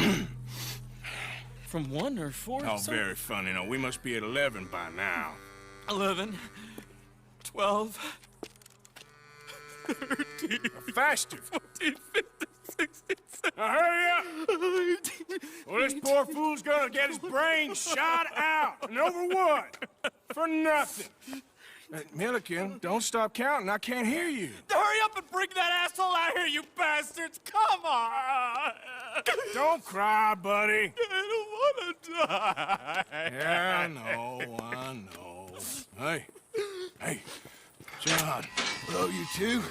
From 1 or 4? Oh, very funny. No, we must be at 11 by now. 11, 12, 13. Faster. 14, 15, 16, 17. Now hurry up! Well, this poor fool's gonna get his brains shot out. And over what? For nothing. Milliken, don't stop counting. I can't hear you. Hurry up and bring that asshole out here, you bastards! Come on! Don't cry, buddy. I don't want to die. Yeah, I know. Hey, John. Hello, you two.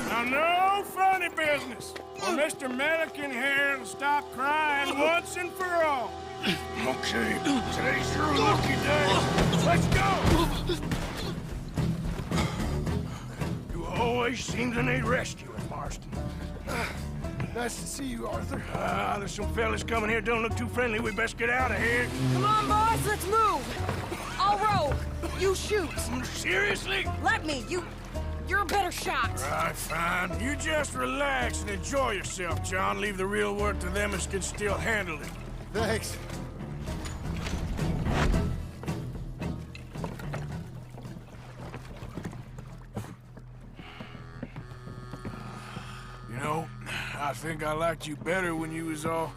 Now, no funny business. Well, Mr. Milliken here will stop crying once and for all. Okay, today's your lucky day. Let's go! You always seem to need rescuing, Marston. Nice to see you, Arthur. There's some fellas coming here. Don't look too friendly. We best get out of here. Come on, boys, let's move. I'll roll. You shoot. Seriously? Let me. You're a better shot. Right, fine. You just relax and enjoy yourself, John. Leave the real work to them as can still handle it. Thanks. You know, I think I liked you better when you was all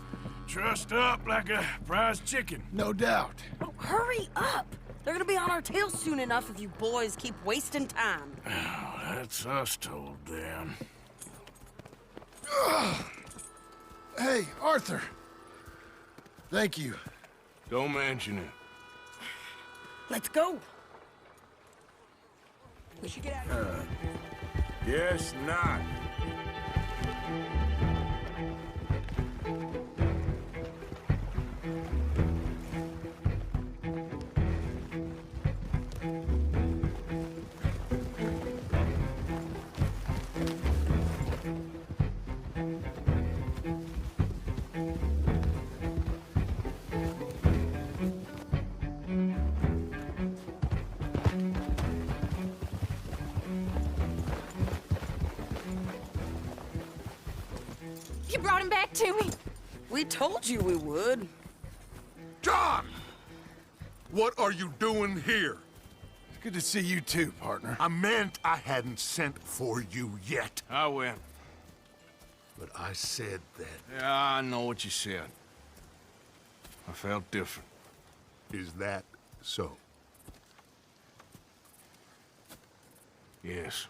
trussed up like a prize chicken. No doubt. Oh, hurry up. They're gonna be on our tails soon enough if you boys keep wasting time. Oh, that's us told them. Hey, Arthur. Thank you. Don't mention it. Let's go. We should get out of here. Guess not. You brought him back to me. We told you we would. John! What are you doing here? It's good to see you too, partner. I meant I hadn't sent for you yet. I went. But I said that. Yeah, I know what you said. I felt different. Is that so? Yes.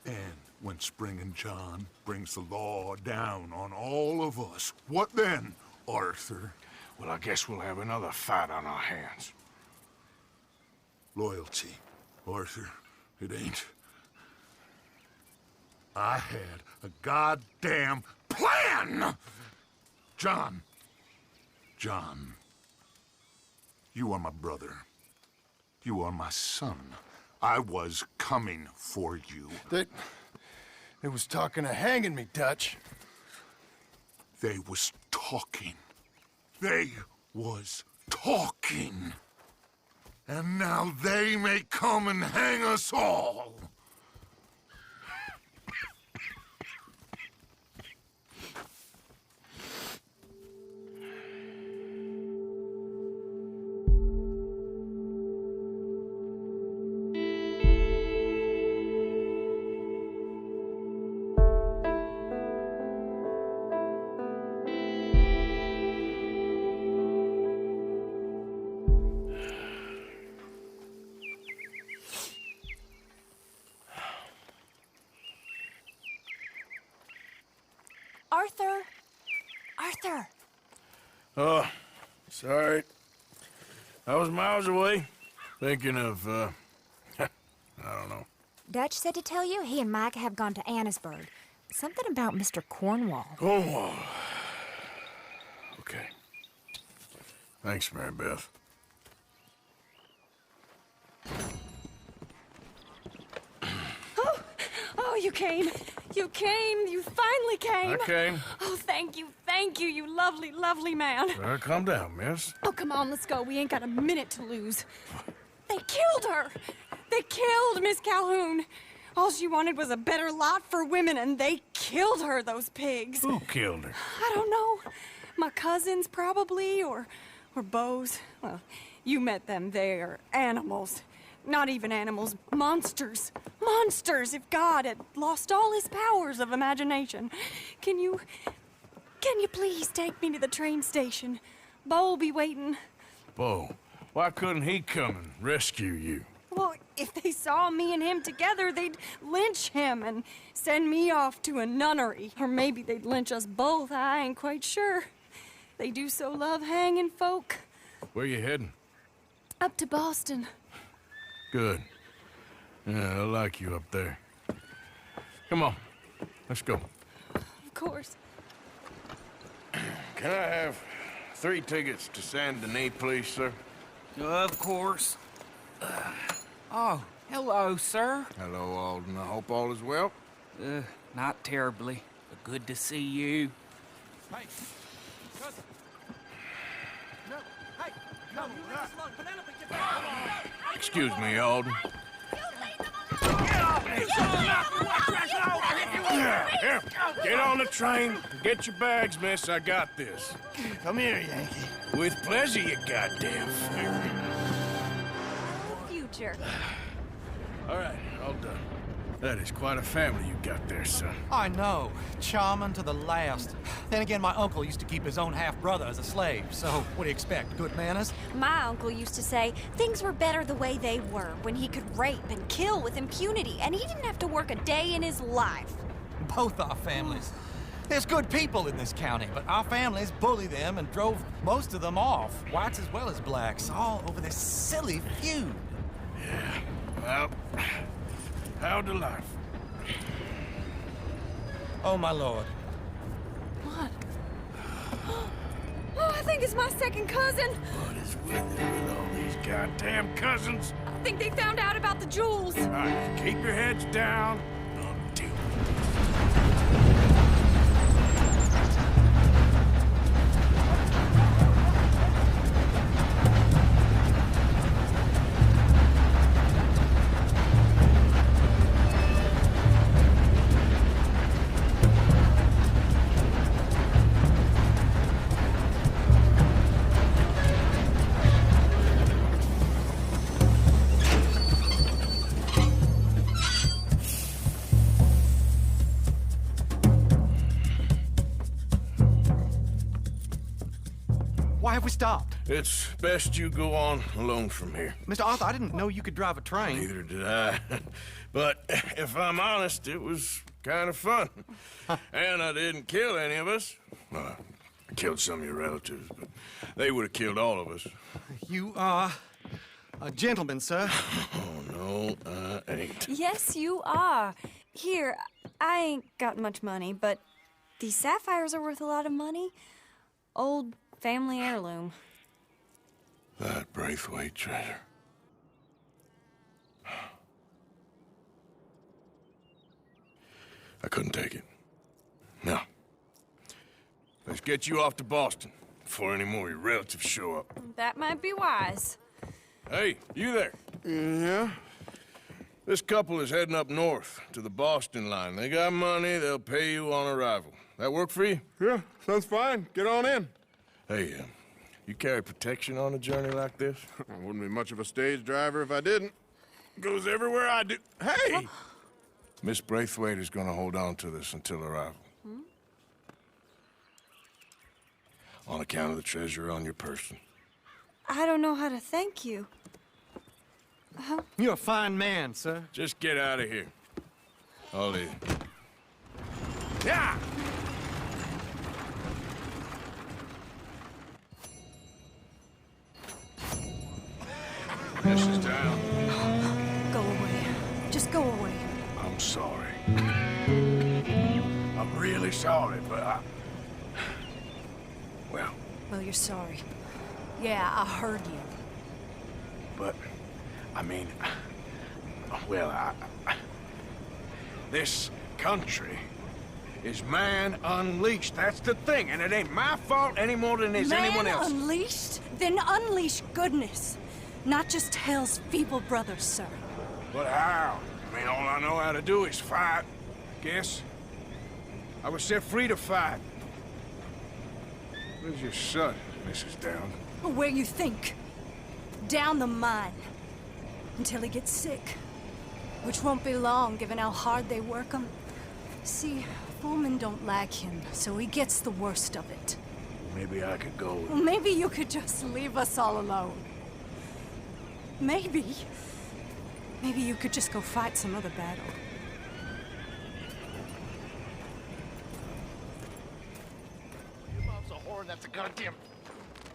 And when Spring and John brings the law down on all of us, what then, Arthur? Well, I guess we'll have another fight on our hands. Loyalty, Arthur, it ain't. I had a goddamn plan! John, you are my brother. You are my son. I was coming for you. They was talking of hanging me, Dutch. They was talking. They was talking. And now they may come and hang us all. Arthur! Oh, sorry. I was miles away, thinking of, I don't know. Dutch said to tell you he and Mike have gone to Annesburg. Something about Mr. Cornwall. Cornwall. Okay. Thanks, Mary Beth. Oh, you came. You came. You finally came. I came. Oh, thank you, you lovely, lovely man. Calm down, miss. Oh, come on, let's go. We ain't got a minute to lose. They killed her. They killed Miss Calhoun. All she wanted was a better lot for women, and they killed her, those pigs. Who killed her? I don't know. My cousins, probably, or Beau's. Well, you met them. They are animals. Not even animals, monsters. Monsters, if God had lost all his powers of imagination. Can you please take me to the train station? Beau'll be waiting. Beau, why couldn't he come and rescue you? Well, if they saw me and him together, they'd lynch him and send me off to a nunnery. Or maybe they'd lynch us both, I ain't quite sure. They do so love hanging folk. Where you heading? Up to Boston. Good. Yeah, I like you up there. Come on, let's go. Of course. Can I have 3 tickets to Saint Denis, please, sir? Of course. Oh, hello, sir. Hello, Alden. I hope all is well. Not terribly, but good to see you. Hey, cousin. No, hey, no, you leave us alone. Penelope, get back. Excuse me, Alden. Here, get on the train. Get your bags, miss. I got this. Come here, Yankee. With pleasure, you goddamn fool. Future. All right, all done. That is quite a family you got there, son. I know. Charming to the last. Then again, my uncle used to keep his own half-brother as a slave, so what do you expect? Good manners? My uncle used to say things were better the way they were, when he could rape and kill with impunity, and he didn't have to work a day in his life. Both our families. There's good people in this county, but our families bully them and drove most of them off, whites as well as blacks, all over this silly feud. Yeah, well, how delightful. Oh, my lord. What? Oh, I think it's my second cousin. What is with it with all these goddamn cousins? I think they found out about the jewels. All right, keep your heads down. I'll deal with it. Why have we stopped? It's best you go on alone from here. Mr. Arthur, I didn't know you could drive a train. Neither did I. But if I'm honest, it was kind of fun. And I didn't kill any of us. Well, I killed some of your relatives, but they would have killed all of us. You are a gentleman, sir. Oh, no, I ain't. Yes, you are. Here, I ain't got much money, but these sapphires are worth a lot of money. Old family heirloom. That Braithwaite treasure. I couldn't take it. No. Let's get you off to Boston before any more of your relatives show up. That might be wise. Hey, you there? Yeah? This couple is heading up north to the Boston line. They got money, they'll pay you on arrival. That work for you? Yeah, sounds fine. Get on in. Hey, you carry protection on a journey like this? I wouldn't be much of a stage driver if I didn't. Goes everywhere I do. Hey! Miss Braithwaite is gonna hold on to this until arrival. On account of the treasure on your person. I don't know how to thank you. You're a fine man, sir. Just get out of here. I'll leave. Yeah! This is down. Go away. Just go away. I'm sorry. I'm really sorry, but Well, you're sorry. Yeah, I heard you. But, I mean, this country is man unleashed. That's the thing, and it ain't my fault any more than it's anyone else. Man unleashed? Then unleash goodness. Not just hell's feeble brothers, sir. But how? I mean, all I know how to do is fight. Guess. I was set free to fight. Where's your son, Mrs. Down? Where you think? Down the mine. Until he gets sick. Which won't be long, given how hard they work him. See, foremen don't like him, so he gets the worst of it. Maybe I could go. Well, maybe you could just leave us all alone. Maybe. Maybe you could just go fight some other battle. Your mom's a whore and that's a goddamn...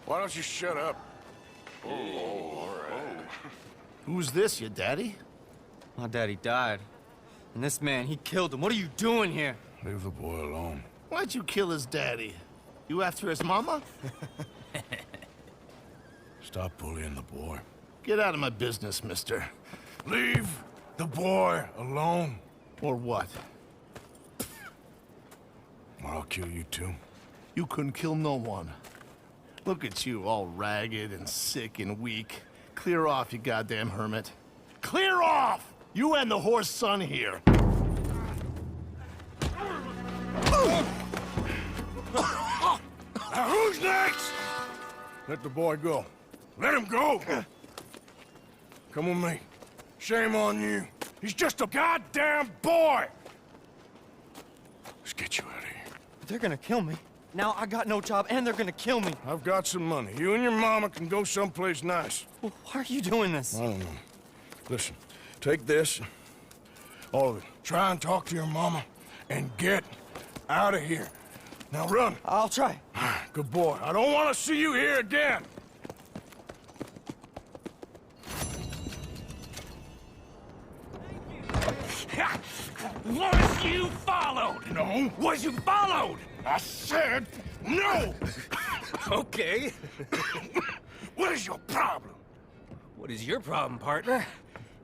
Why don't you shut up? Oh, all right. Who's this, your daddy? My daddy died. And this man, he killed him. What are you doing here? Leave the boy alone. Why'd you kill his daddy? You after his mama? Stop bullying the boy. Get out of my business, mister. Leave the boy alone. Or what? Or I'll kill you too. You couldn't kill no one. Look at you, all ragged and sick and weak. Clear off, you goddamn hermit. Clear off! You and the horse son here. Now who's next? Let the boy go. Let him go! Come with me. Shame on you. He's just a goddamn boy! Let's get you out of here. They're gonna kill me. Now I got no job and they're gonna kill me. I've got some money. You and your mama can go someplace nice. Well, why are you doing this? I don't know. Listen, take this. All of it. Try and talk to your mama and get out of here. Now run. I'll try. Good boy. I don't want to see you here again. Was you followed? No. Was you followed? I said no! Okay. What is your problem? What is your problem, partner?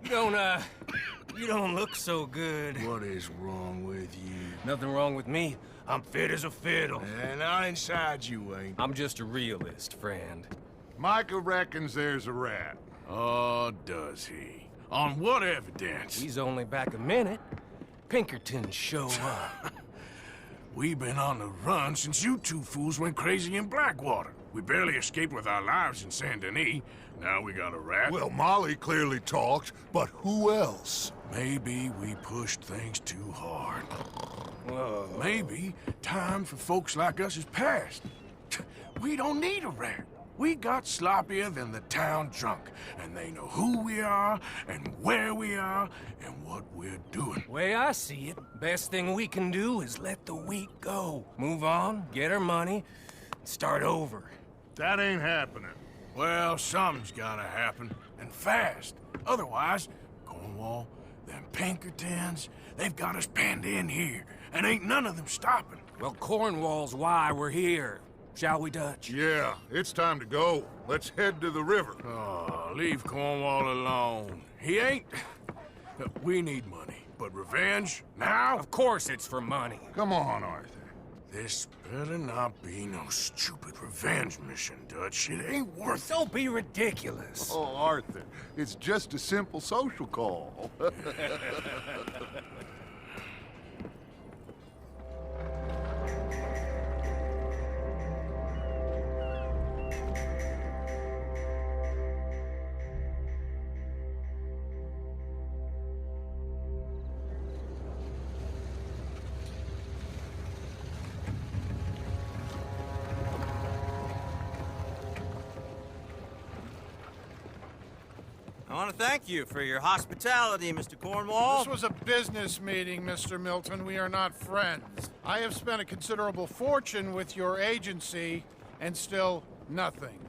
You don't look so good. What is wrong with you? Nothing wrong with me. I'm fit as a fiddle. And not inside you ain't. I'm just a realist, friend. Micah reckons there's a rat. Oh, does he? On what evidence? He's only back a minute. Pinkerton show up. We've been on the run since you two fools went crazy in Blackwater. We barely escaped with our lives in Saint Denis. Now we got a rat. Well, Molly clearly talked, but who else? Maybe we pushed things too hard. Whoa. Maybe time for folks like us is past. We don't need a rat. We got sloppier than the town drunk, and they know who we are, and where we are, and what we're doing. Way I see it, best thing we can do is let the week go. Move on, get our money, and start over. That ain't happening. Well, something's gotta happen, and fast. Otherwise, Cornwall, them Pinkertons, they've got us penned in here, and ain't none of them stopping. Well, Cornwall's why we're here. Shall we, Dutch? Yeah, it's time to go. Let's head to the river. Oh, leave Cornwall alone. He ain't... We need money, but revenge, now? Of course it's for money. Come on, Arthur. This better not be no stupid revenge mission, Dutch. It ain't worth it. Don't be ridiculous. Oh, Arthur, it's just a simple social call. I want to thank you for your hospitality, Mr. Cornwall. This was a business meeting, Mr. Milton. We are not friends. I have spent a considerable fortune with your agency, and still nothing.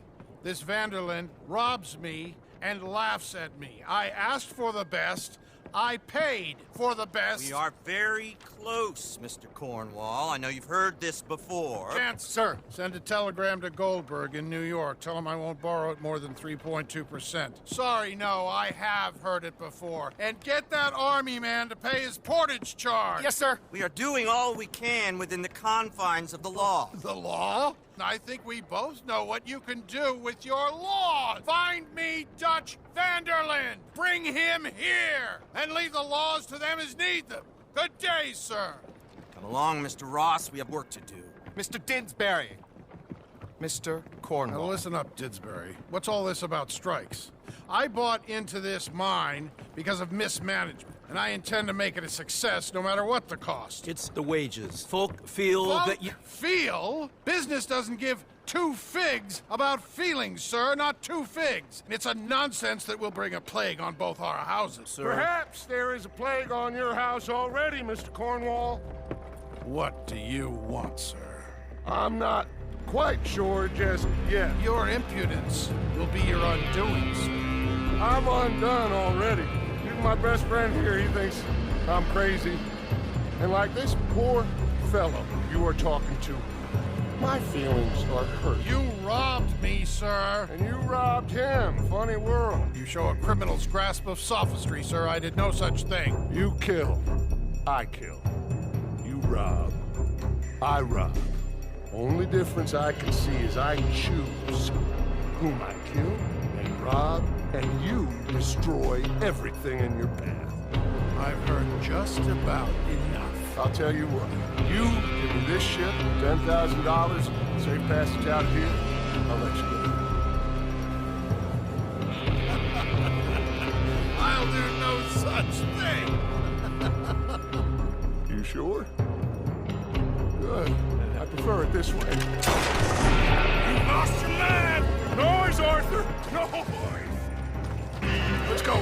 This Vanderlyn robs me and laughs at me. I asked for the best. I paid for the best. We are very close, Mr. Cornwall. I know you've heard this before. Chance, sir. Send a telegram to Goldberg in New York. Tell him I won't borrow it more than 3.2%. Sorry, no, I have heard it before. And get that army man to pay his portage charge. Yes, sir. We are doing all we can within the confines of the law. The law? I think we both know what you can do with your law. Find me Dutch Vanderlyn. Bring him here. And leave the laws to them as need them. Good day, sir. Come along, Mr. Ross. We have work to do. Mr. Didsbury. Mr. Cornwall. Now listen up, Didsbury. What's all this about strikes? I bought into this mine because of mismanagement, and I intend to make it a success no matter what the cost. It's the wages. Folk feel that you... Feel? Business doesn't give two figs about feelings, sir, not two figs. And it's a nonsense that will bring a plague on both our houses, sir. Perhaps there is a plague on your house already, Mr. Cornwall. What do you want, sir? I'm not quite sure just yet. Your impudence will be your undoing, sir. I'm undone already. Even my best friend here, he thinks I'm crazy. And like this poor fellow you are talking to, my feelings are hurt. You robbed me, sir. And you robbed him. Funny world. You show a criminal's grasp of sophistry, sir. I did no such thing. You kill. I kill. You rob. I rob. Only difference I can see is I choose whom I kill and rob, and you destroy everything in your path. I've heard just about enough. I'll tell you what. You give me this ship, $10,000, safe passage out of here, I'll let you go. I'll do no such thing. You sure? Good. I prefer it this way. You lost your man! Noise, Arthur! Noise! Let's go.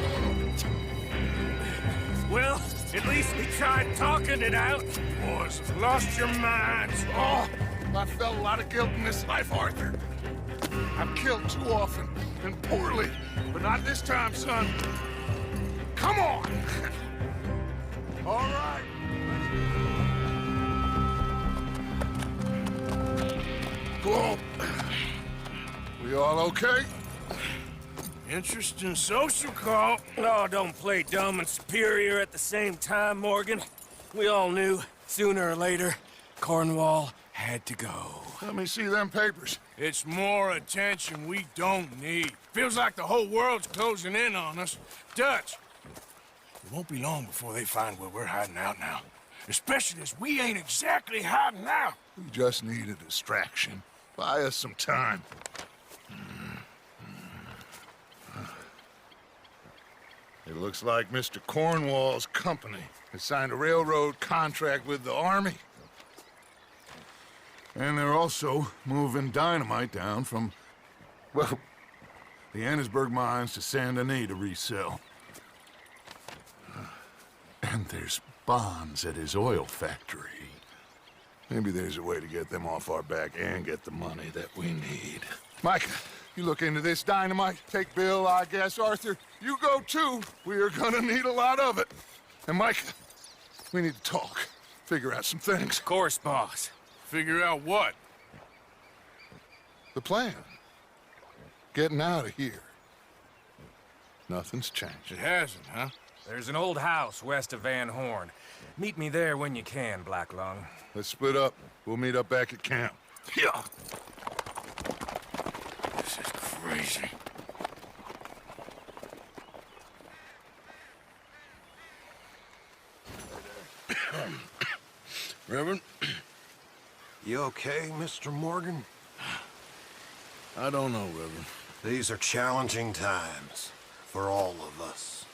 Well, at least we tried talking it out. Boys, lost your minds. Oh, I felt a lot of guilt in this life, Arthur. I've killed too often and poorly, but not this time, son. Come on! All right. Hello. We all okay? Interesting social call. Oh, don't play dumb and superior at the same time, Morgan. We all knew, sooner or later, Cornwall had to go. Let me see them papers. It's more attention we don't need. Feels like the whole world's closing in on us. Dutch, it won't be long before they find where we're hiding out now. Especially as we ain't exactly hiding out. We just need a distraction. Buy us some time. It looks like Mr. Cornwall's company has signed a railroad contract with the Army. And they're also moving dynamite down from, well, the Annesburg mines to Saint Denis to resell. And there's bonds at his oil factory. Maybe there's a way to get them off our back and get the money that we need. Micah, you look into this dynamite. Take Bill, I guess. Arthur, you go too. We are gonna need a lot of it. And Micah, we need to talk. Figure out some things. Of course, boss. Figure out what? The plan. Getting out of here. Nothing's changed. It hasn't, huh? There's an old house west of Van Horn. Meet me there when you can, Black Lung. Let's split up. We'll meet up back at camp. Yeah. This is crazy. Reverend? You okay, Mr. Morgan? I don't know, Reverend. These are challenging times for all of us.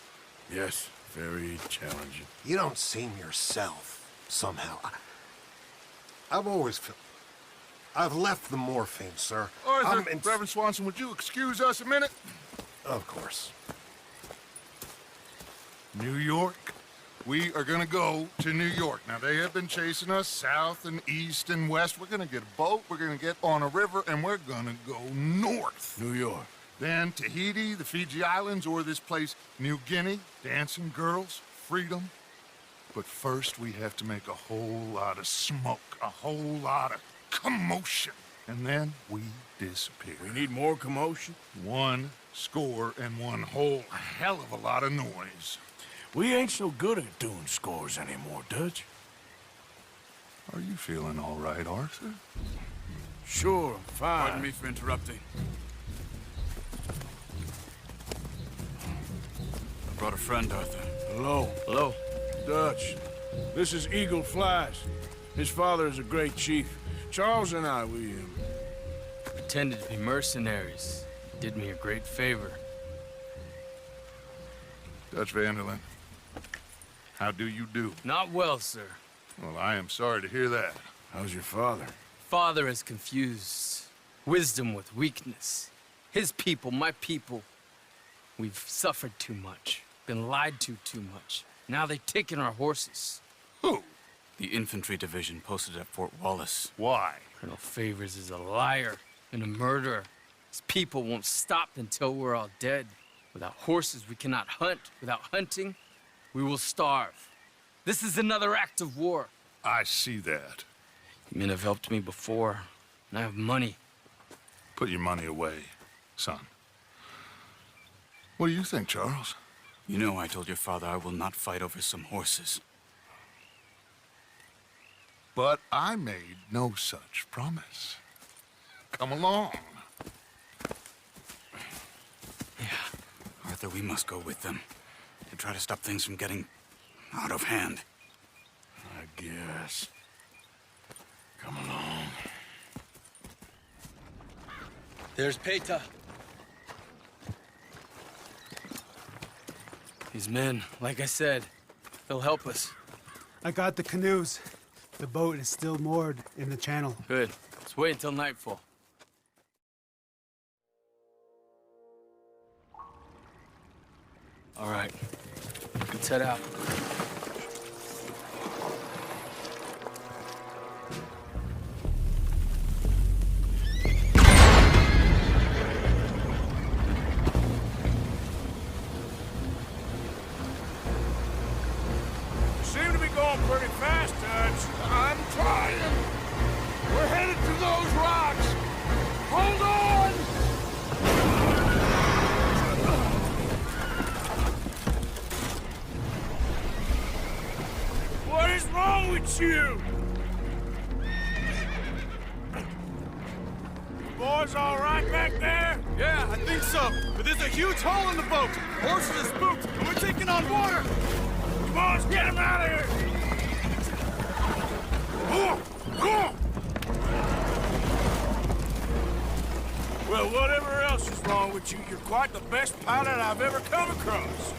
Yes, very challenging. You don't seem yourself, somehow. I've always felt... I've left the morphine, sir. Arthur, Reverend Swanson, would you excuse us a minute? Of course. New York. We are gonna go to New York. Now, they have been chasing us south and east and west. We're gonna get a boat, we're gonna get on a river, and we're gonna go north. New York. Then Tahiti, the Fiji Islands, or this place, New Guinea, dancing girls, freedom. But first, we have to make a whole lot of smoke, a whole lot of commotion. And then we disappear. We need more commotion? 1 score and 1 whole hell of a lot of noise. We ain't so good at doing scores anymore, Dutch. Are you feeling all right, Arthur? Sure, I'm fine. Pardon me for interrupting. I brought a friend, Arthur. Hello. Hello. Dutch, this is Eagle Flies. His father is a great chief. Charles and I, we pretended to be mercenaries. Did me a great favor. Dutch Vanderlyn, how do you do? Not well, sir. Well, I am sorry to hear that. How's your father? Father has confused wisdom with weakness. His people, my people, we've suffered too much, been lied to too much. Now they've taken our horses. Who? The infantry division posted at Fort Wallace. Why? Colonel Favors is a liar and a murderer. His people won't stop until we're all dead. Without horses, we cannot hunt. Without hunting, we will starve. This is another act of war. I see that. You men have helped me before, and I have money. Put your money away, son. What do you think, Charles? You know I told your father I will not fight over some horses. But I made no such promise. Come along. Yeah. Arthur, we must go with them to try to stop things from getting out of hand. I guess. Come along. There's Peta. These men, like I said, they'll help us. I got the canoes. The boat is still moored in the channel. Good. Let's wait until nightfall. All right. Let's head out. going pretty fast, Dutch. I'm trying. We're headed to those rocks. Hold on! What is wrong with you? Boys all right back there? Yeah, I think so. But there's a huge hole in the boat. Horses are spooked, and we're taking on water. Come on, let's get him out of here. Well, whatever else is wrong with you, you're quite the best pilot I've ever come across.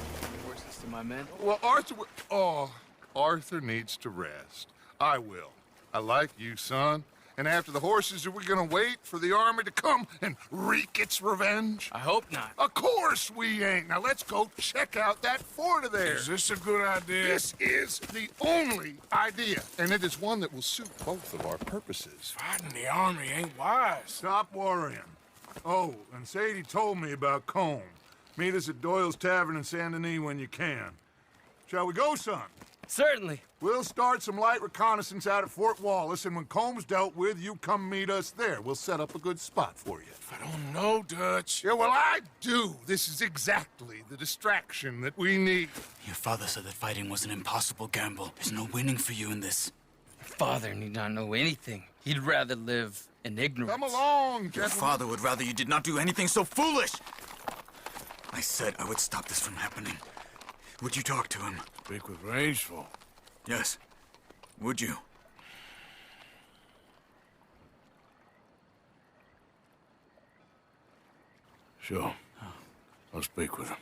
Horses to my men. Well, Arthur... Oh, Arthur needs to rest. I will. I like you, son. And after the horses, are we gonna wait for the army to come and wreak its revenge? I hope not. Of course we ain't. Now let's go check out that fort of theirs. Is this a good idea? This is the only idea, and it is one that will suit both of our purposes. Fighting the army ain't wise. Stop worrying. Oh, and Sadie told me about Combe. Meet us at Doyle's Tavern in Saint Denis when you can. Shall we go, son? Certainly. We'll start some light reconnaissance out at Fort Wallace, and when Comb's dealt with, you come meet us there. We'll set up a good spot for you. I don't know, Dutch. Yeah, well, I do. This is exactly the distraction that we need. Your father said that fighting was an impossible gamble. There's no winning for you in this. Your father need not know anything. He'd rather live in ignorance. Come along, Your gentlemen. father would rather you did not do anything so foolish. I said I would stop this from happening. Would you talk to him? Speak with Rangeful. Yes. Would you? Sure. I'll speak with him.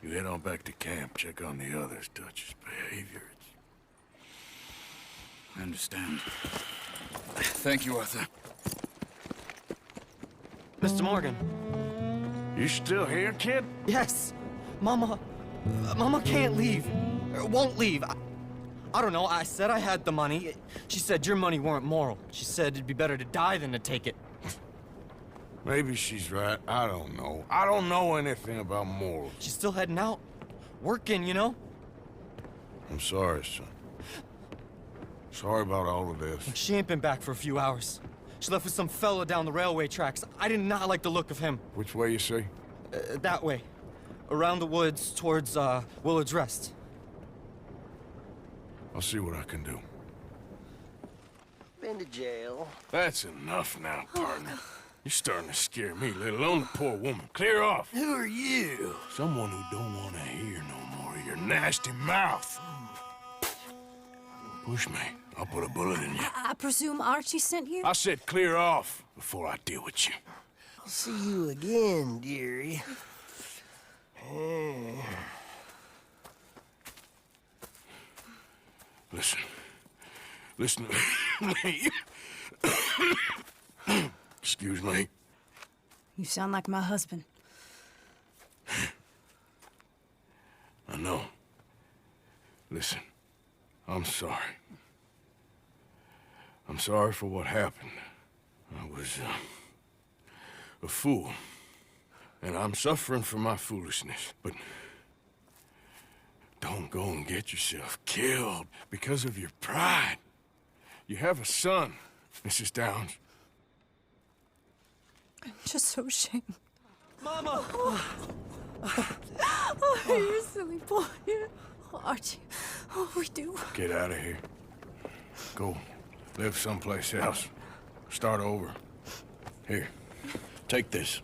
You head on back to camp, check on the others, Dutch's behavior. I understand. Thank you, Arthur. Mr. Morgan. You still here, kid? Yes. Mama can't leave. Won't leave. I don't know. I said I had the money. She said your money weren't moral. She said it'd be better to die than to take it. Maybe she's right. I don't know. I don't know anything about morals. She's still heading out. Working, you know? I'm sorry, son. Sorry about all of this. She ain't been back for a few hours. She left with some fella down the railway tracks. I did not like the look of him. Which way, you say? That way. Around the woods towards, Willard's Rest. I'll see what I can do. Been to jail. That's enough now, partner. You're starting to scare me, let alone the poor woman. Clear off. Who are you? Someone who don't want to hear no more of your nasty mouth. Push me. I'll put a bullet in you. I presume Archie sent you? I said clear off before I deal with you. I'll see you again, dearie. Listen to me. Excuse me. You sound like my husband. I know. Listen, I'm sorry. I'm sorry for what happened. I was, a fool. And I'm suffering for my foolishness. But don't go and get yourself killed because of your pride. You have a son, Mrs. Downs. I'm just so ashamed. Mama! Oh, you silly boy. Oh, Archie, oh, we do. Get out of here. Go live someplace else. Start over. Here, take this.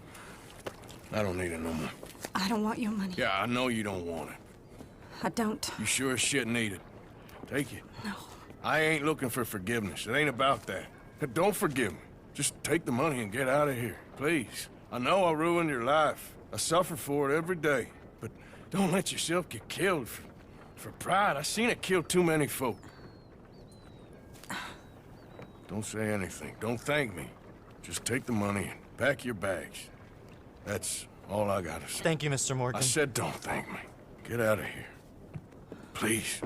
I don't need it no more. I don't want your money. Yeah, I know you don't want it. I don't. You sure as shit need it. Take it. No. I ain't looking for forgiveness. It ain't about that. Don't forgive me. Just take the money and get out of here, please. I know I ruined your life. I suffer for it every day. But don't let yourself get killed for pride. I seen it kill too many folk. Don't say anything. Don't thank me. Just take the money and pack your bags. That's all I gotta say. Thank you, Mr. Morgan. I said don't thank me. Get out of here. Please.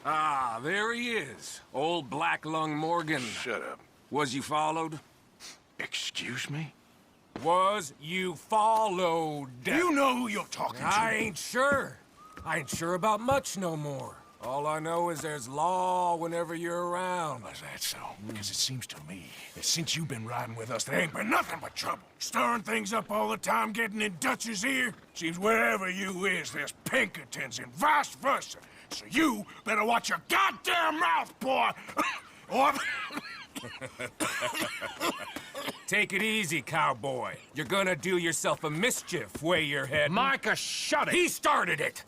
Ah, there he is. Old Black Lung Morgan. Shut up. Was you followed? Excuse me? Was you followed? You know who you're talking to. I ain't sure. I ain't sure about much no more. All I know is there's law whenever you're around. Is that so? Because it seems to me that since you've been riding with us, there ain't been nothing but trouble. Stirring things up all the time, getting in Dutch's ear. Seems wherever you is, there's Pinkertons and vice versa. So you better watch your goddamn mouth, boy! Or... Take it easy, cowboy. You're gonna do yourself a mischief way you're heading. Micah, shut it! He started it!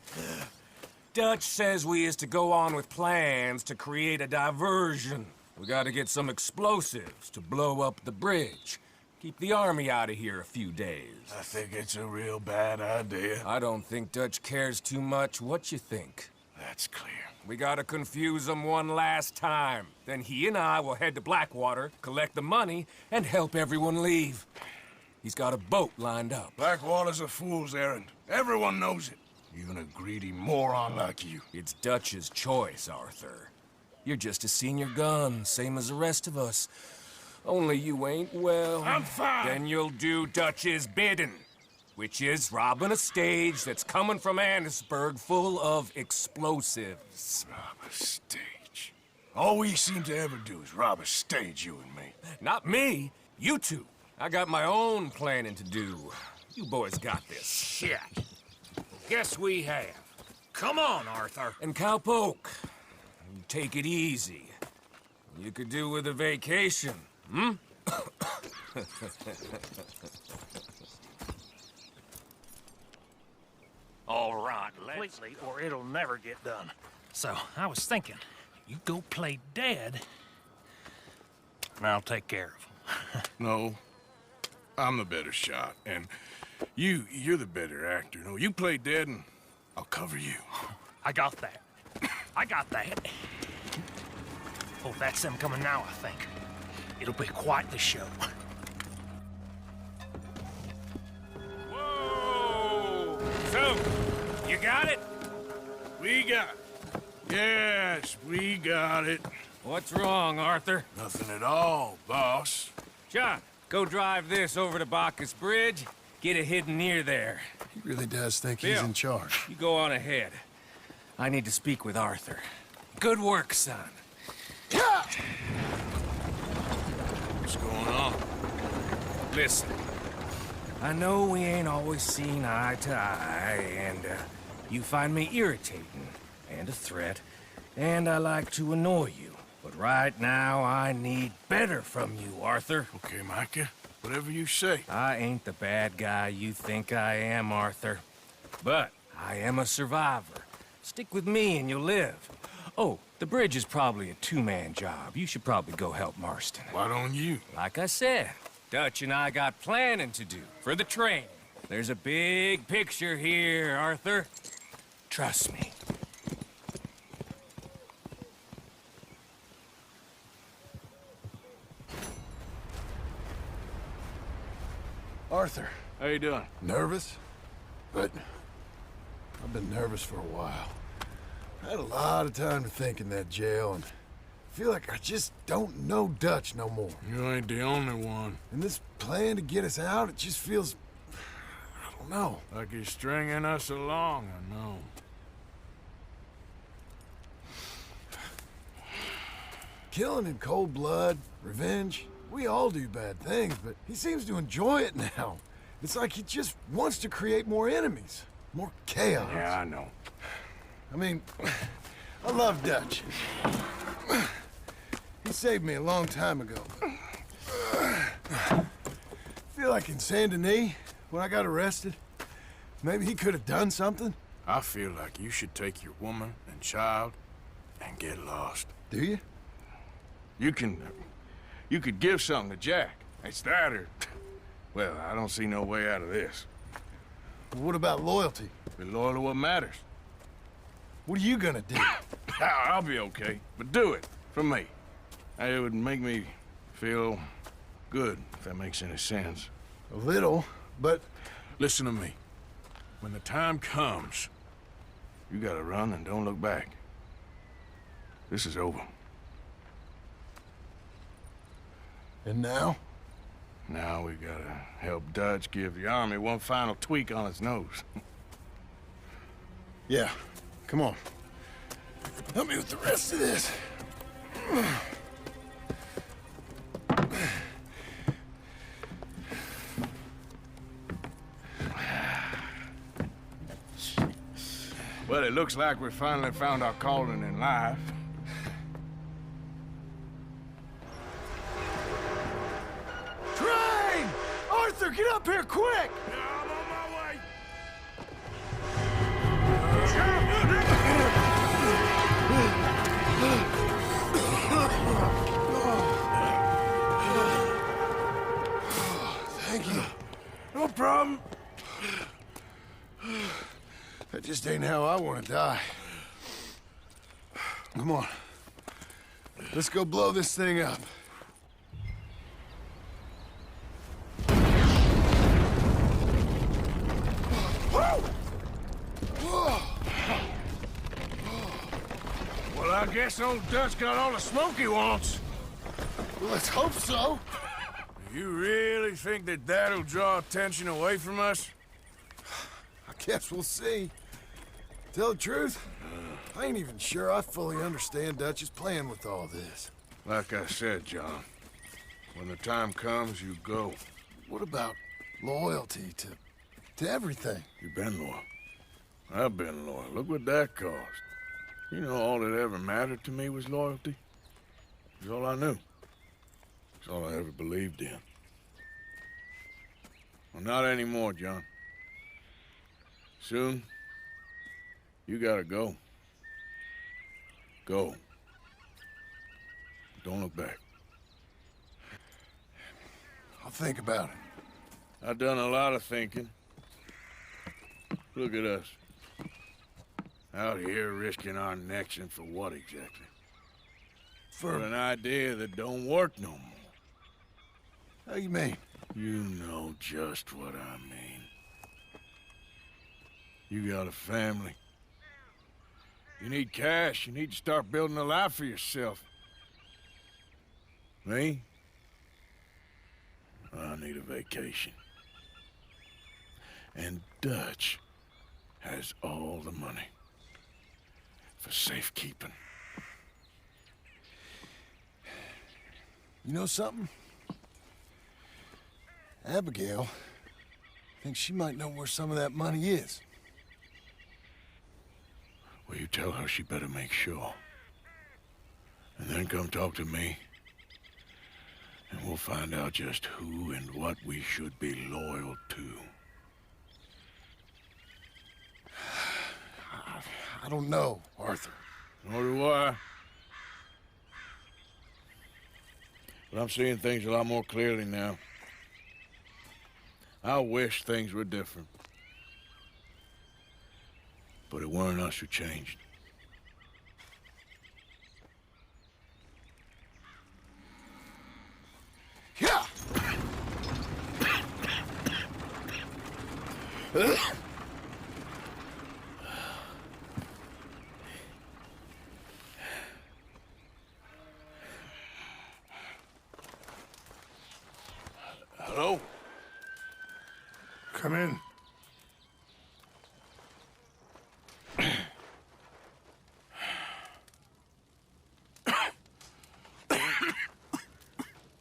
Dutch says we is to go on with plans to create a diversion. We gotta get some explosives to blow up the bridge. Keep the army out of here a few days. I think it's a real bad idea. I don't think Dutch cares too much. What you think? That's clear. We gotta confuse him one last time. Then he and I will head to Blackwater, collect the money, and help everyone leave. He's got a boat lined up. Blackwater's a fool's errand. Everyone knows it. Even a greedy moron like you. It's Dutch's choice, Arthur. You're just a senior gun, same as the rest of us. Only you ain't well. I'm fine. Then you'll do Dutch's bidding, which is robbing a stage that's coming from Annesburg full of explosives. Rob a stage? All we seem to ever do is rob a stage, you and me. Not me, you two. I got my own planning to do. You boys got this. Shit. Guess we have. Come on, Arthur. And Cowpoke, take it easy. You could do with a vacation, hmm? All right, completely, or it'll never get done. So, I was thinking, you go play dead, and I'll take care of him. No, I'm the better shot, and you're the better actor. No, you play dead, and I'll cover you. I got that. I got that. Oh, that's them coming now, I think. It'll be quite the show. Whoa! So, you got it? We got it. Yes, we got it. What's wrong, Arthur? Nothing at all, boss. John, go drive this over to Bacchus Bridge. Get it hidden near there. He really does think Bill, he's in charge. You go on ahead. I need to speak with Arthur. Good work, son. What's going on? Listen, I know we ain't always seen eye to eye, and you find me irritating and a threat, and I like to annoy you. But right now, I need better from you, Arthur. Okay, Micah. Whatever you say. I ain't the bad guy you think I am, Arthur. But I am a survivor. Stick with me and you'll live. Oh, the bridge is probably a two-man job. You should probably go help Marston. Why don't you? Like I said, Dutch and I got planning to do for the train. There's a big picture here, Arthur. Trust me. Arthur. How you doing? Nervous? But I've been nervous for a while. I had a lot of time to think in that jail, and I feel like I just don't know Dutch no more. You ain't the only one. And this plan to get us out, it just feels... I don't know. Like he's stringing us along, I know. Killing in cold blood, revenge, we all do bad things, but he seems to enjoy it now. It's like he just wants to create more enemies, more chaos. Yeah, I know. I mean, I love Dutch. He saved me a long time ago. I feel like in Saint Denis, when I got arrested, maybe he could have done something. I feel like you should take your woman and child and get lost. Do you? You could give something to Jack. It's that or... Well, I don't see no way out of this. What about loyalty? Be loyal to what matters. What are you gonna do? I'll be okay, but do it for me. It would make me feel good, if that makes any sense. A little, but... Listen to me. When the time comes, you gotta run and don't look back. This is over. And now? Now we gotta help Dutch give the army one final tweak on its nose. Yeah, come on. Help me with the rest of this. Well, it looks like we finally found our calling in life. Train! Arthur, get up here quick! I'm on my way. Thank you. No problem. That just ain't how I want to die. Come on. Let's go blow this thing up. Well, I guess old Dutch got all the smoke he wants. Well, let's hope so. You really think that that'll draw attention away from us? I guess we'll see. Tell the truth, I ain't even sure I fully understand Dutch's plan with all this. Like I said, John, when the time comes, you go. What about loyalty to everything? You've been loyal. I've been loyal. Look what that cost. You know, all that ever mattered to me was loyalty. It's all I knew. It's all I ever believed in. Well, not anymore, John. Soon, you gotta go. Go. Don't look back. I'll think about it. I've done a lot of thinking. Look at us. Out here risking our necks, and for what exactly? For an idea that don't work no more. How you mean? You know just what I mean. You got a family. You need cash. You need to start building a life for yourself. Me? I need a vacation. And Dutch has all the money for safekeeping. You know something? Abigail thinks she might know where some of that money is. Well, you tell her she better make sure. And then come talk to me. And we'll find out just who and what we should be loyal to. I don't know, Arthur. Nor do I. But I'm seeing things a lot more clearly now. I wish things were different. But it weren't us who changed. Yeah! Hello? Come in.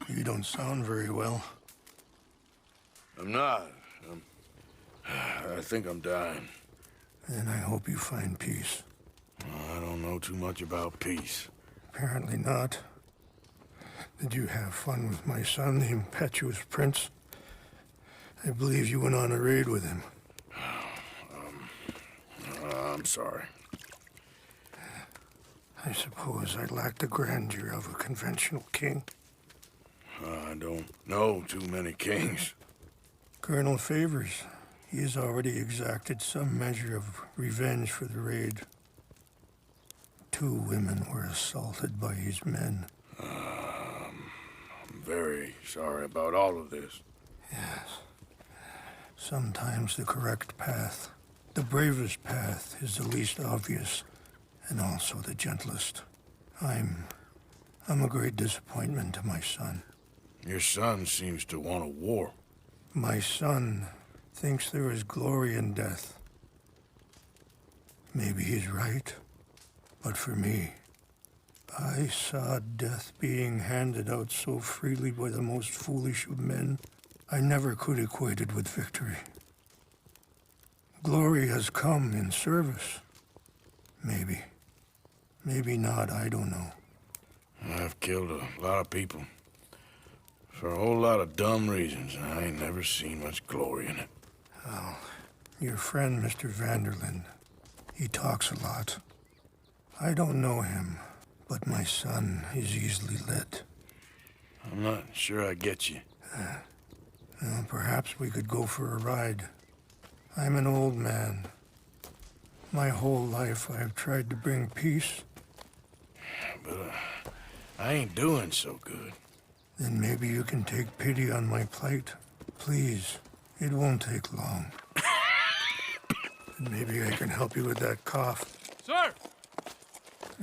You don't sound very well. I'm not. I think I'm dying. And I hope you find peace. I don't know too much about peace. Apparently not. Did you have fun with my son, the impetuous prince? I believe you went on a raid with him. I'm sorry. I suppose I lack the grandeur of a conventional king. I don't know too many kings. Colonel Favors, he has already exacted some measure of revenge for the raid. 2 women were assaulted by his men. I'm very sorry about all of this. Yes. Sometimes the correct path, the bravest path, is the least obvious, and also the gentlest. I'm a great disappointment to my son. Your son seems to want a war. My son thinks there is glory in death. Maybe he's right, but for me, I saw death being handed out so freely by the most foolish of men, I never could equate it with victory. Glory has come in service. Maybe. Maybe not, I don't know. I've killed a lot of people. For a whole lot of dumb reasons, and I ain't never seen much glory in it. Oh, your friend, Mr. Vanderlyn, he talks a lot. I don't know him, but my son is easily led. I'm not sure I get you. Well, perhaps we could go for a ride. I'm an old man. My whole life I've tried to bring peace. But I ain't doing so good. Then maybe you can take pity on my plight. Please, it won't take long. And maybe I can help you with that cough. Sir!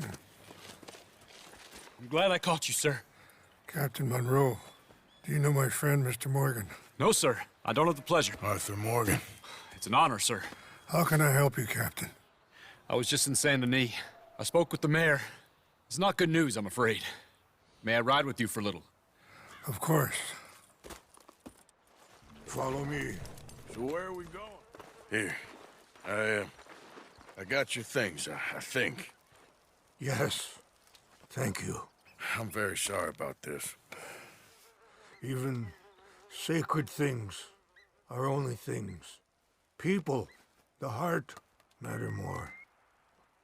I'm glad I caught you, sir. Captain Monroe, do you know my friend, Mr. Morgan? No, sir. I don't have the pleasure. Arthur Morgan. It's an honor, sir. How can I help you, Captain? I was just in Saint Denis. I spoke with the mayor. It's not good news, I'm afraid. May I ride with you for a little? Of course. Follow me. So where are we going? Here. I got your things, I think. Yes. Thank you. I'm very sorry about this. Even sacred things are only things. People, the heart, matter more.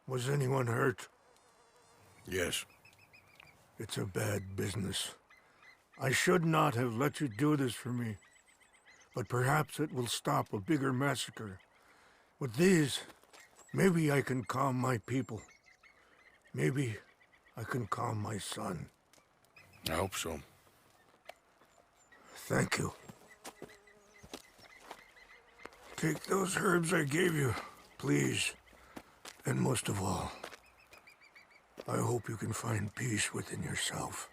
Was anyone hurt? Yes. It's a bad business. I should not have let you do this for me. But perhaps it will stop a bigger massacre. With these, maybe I can calm my people. Maybe I can calm my son. I hope so. Thank you. Take those herbs I gave you, please. And most of all, I hope you can find peace within yourself.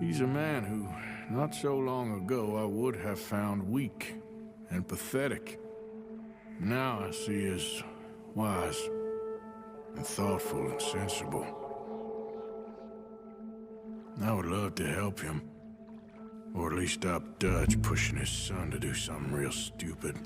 He's a man who, not so long ago, I would have found weak and pathetic. Now I see as wise and thoughtful and sensible. I would love to help him, or at least stop Dutch pushing his son to do something real stupid.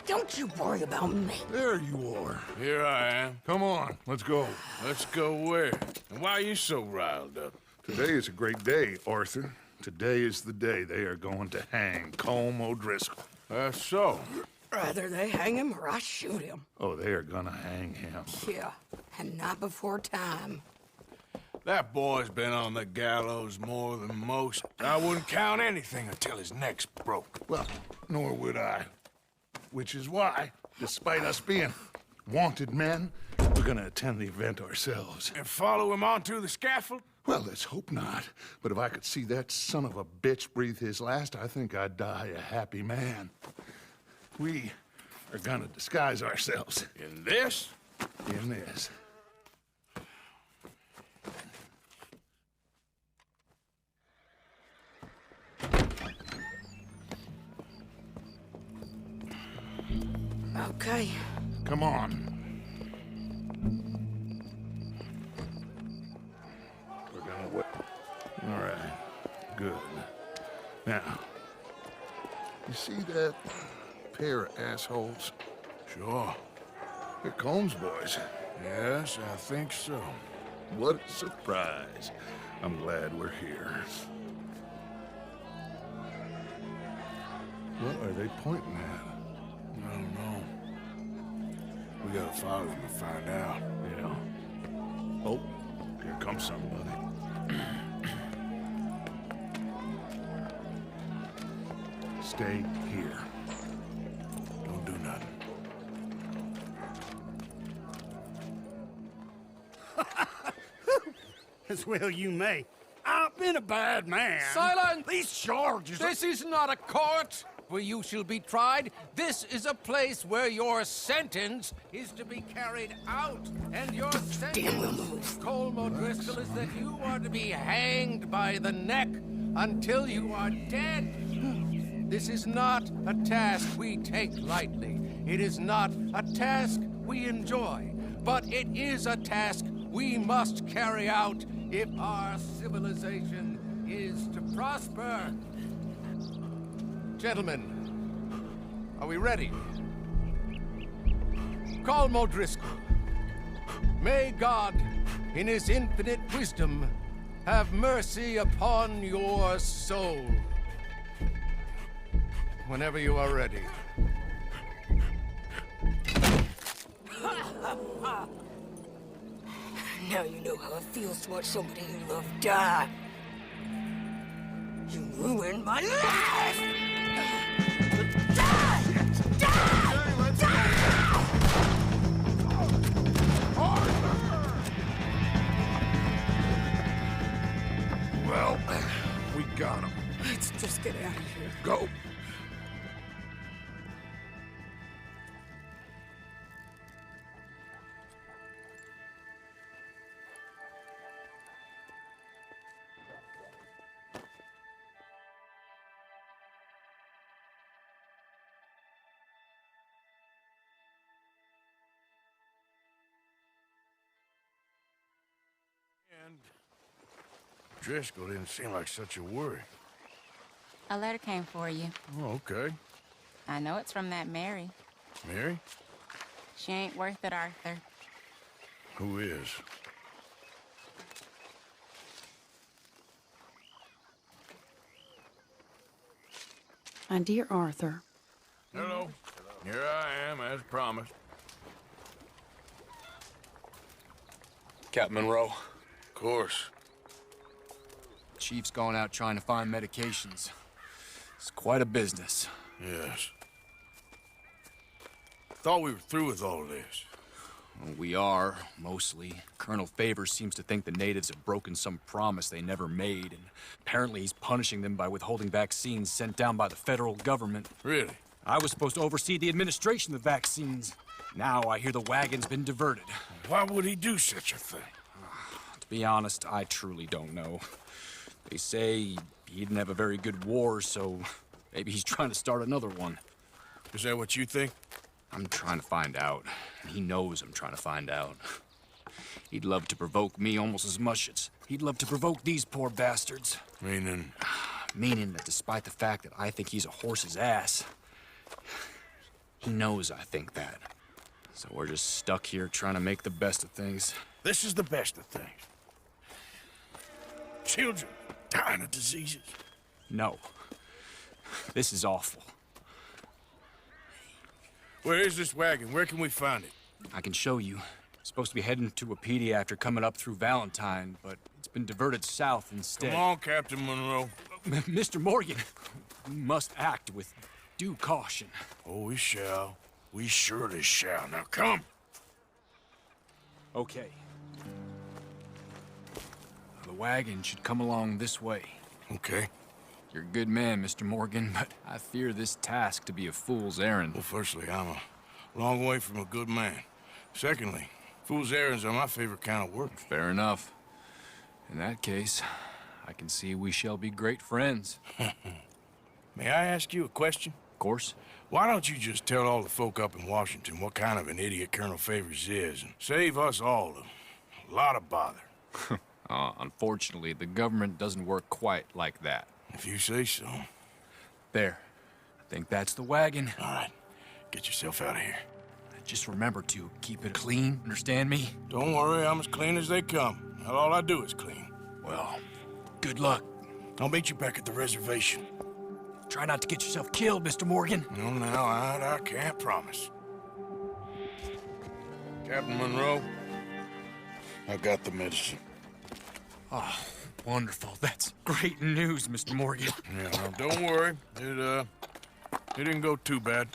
Don't you worry about me. There you are. Here I am. Come on, let's go. Let's go where? And why are you so riled up? Today is a great day, Arthur. Today is the day they are going to hang Colm O'Driscoll. That's so. Rather they hang him or I shoot him. Oh, they are gonna hang him. Yeah, and not before time. That boy's been on the gallows more than most. I wouldn't count anything until his neck's broke. Well, nor would I. Which is why, despite us being wanted men, we're gonna attend the event ourselves. And follow him onto the scaffold? Well, let's hope not. But if I could see that son of a bitch breathe his last, I think I'd die a happy man. We are gonna disguise ourselves. In this? In this. Okay. Come on. We're gonna wait. All right. Good. Now, you see that pair of assholes? Sure. They're Colm's boys. Yes, I think so. What a surprise. I'm glad we're here. What are they pointing at? I don't know. We gotta follow them and find out. Yeah. Oh, here comes somebody. Stay here. Don't As well you may. I've been a bad man. Silence! These charges This is not a court where you shall be tried. This is a place where your sentence is to be carried out. And your sentence, Colm O'Driscoll, is that you are to be hanged by the neck until you are dead. This is not a task we take lightly. It is not a task we enjoy. But it is a task we must carry out if our civilization is to prosper. Gentlemen, are we ready? Colm O'Driscoll, may God, in his infinite wisdom, have mercy upon your soul. Whenever you are ready. Now you know how it feels to watch somebody you love die. You ruined my life! Die! Die! Die! Well, we got him. Let's just get out of here. Go. Driscoll didn't seem like such a worry. A letter came for you. Oh, okay. I know it's from that Mary. Mary? She ain't worth it, Arthur. Who is? My dear Arthur. Hello. Here I am, as promised. Captain Monroe. Of course. Chief's gone out trying to find medications. It's quite a business. Yes. Thought we were through with all this. Well, we are, mostly. Colonel Favors seems to think the natives have broken some promise they never made, and apparently he's punishing them by withholding vaccines sent down by the federal government. Really? I was supposed to oversee the administration of the vaccines. Now I hear the wagon's been diverted. Why would he do such a thing? To be honest, I truly don't know. They say he didn't have a very good war, so maybe he's trying to start another one. Is that what you think? I'm trying to find out. He knows I'm trying to find out. He'd love to provoke me almost as much as he'd love to provoke these poor bastards. Meaning? Meaning that despite the fact that I think he's a horse's ass, he knows I think that. So we're just stuck here trying to make the best of things. This is the best of things. Children dying of diseases. No. This is awful. Where is this wagon? Where can we find it? I can show you. It's supposed to be heading to Wapiti after coming up through Valentine, but it's been diverted south instead. Come on, Captain Monroe. Mr. Morgan, we must act with due caution. Oh, we shall. We surely shall. Now, come. Okay. The wagon should come along this way. Okay. You're a good man, Mr. Morgan, but I fear this task to be a fool's errand. Well, firstly, I'm a long way from a good man. Secondly, fool's errands are my favorite kind of work. Fair enough. In that case, I can see we shall be great friends. May I ask you a question? Of course. Why don't you just tell all the folk up in Washington what kind of an idiot Colonel Favors is and save us all a lot of bother? Unfortunately, the government doesn't work quite like that. If you say so. There. I think that's the wagon. All right. Get yourself out of here. Just remember to keep it clean, understand me? Don't worry, I'm as clean as they come. Not all I do is clean. Well, good luck. I'll meet you back at the reservation. Try not to get yourself killed, Mr. Morgan. No, now, I can't promise. Captain Monroe, I got the medicine. Oh, wonderful. That's great news, Mr. Morgan. Yeah, well, don't worry. It didn't go too bad.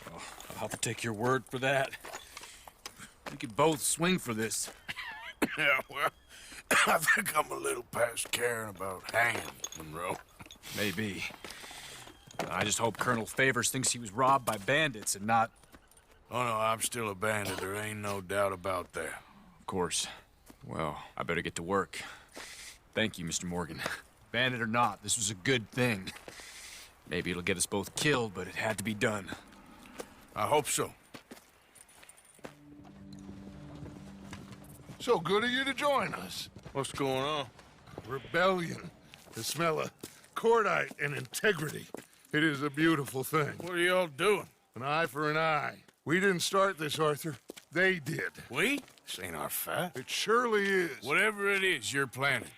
Oh, I'll have to take your word for that. We could both swing for this. Yeah, well, I think I'm a little past caring about hanging, Monroe. Maybe. I just hope Colonel Favors thinks he was robbed by bandits and not... Oh, no, I'm still a bandit. There ain't no doubt about that. Of course. Well, I better get to work. Thank you, Mr. Morgan. Bandit or not, this was a good thing. Maybe it'll get us both killed, but it had to be done. I hope so. So good of you to join us. What's going on? Rebellion. The smell of cordite and integrity. It is a beautiful thing. What are y'all doing? An eye for an eye. We didn't start this, Arthur. They did. We? This ain't our fight. It surely is. Whatever it is you're planning,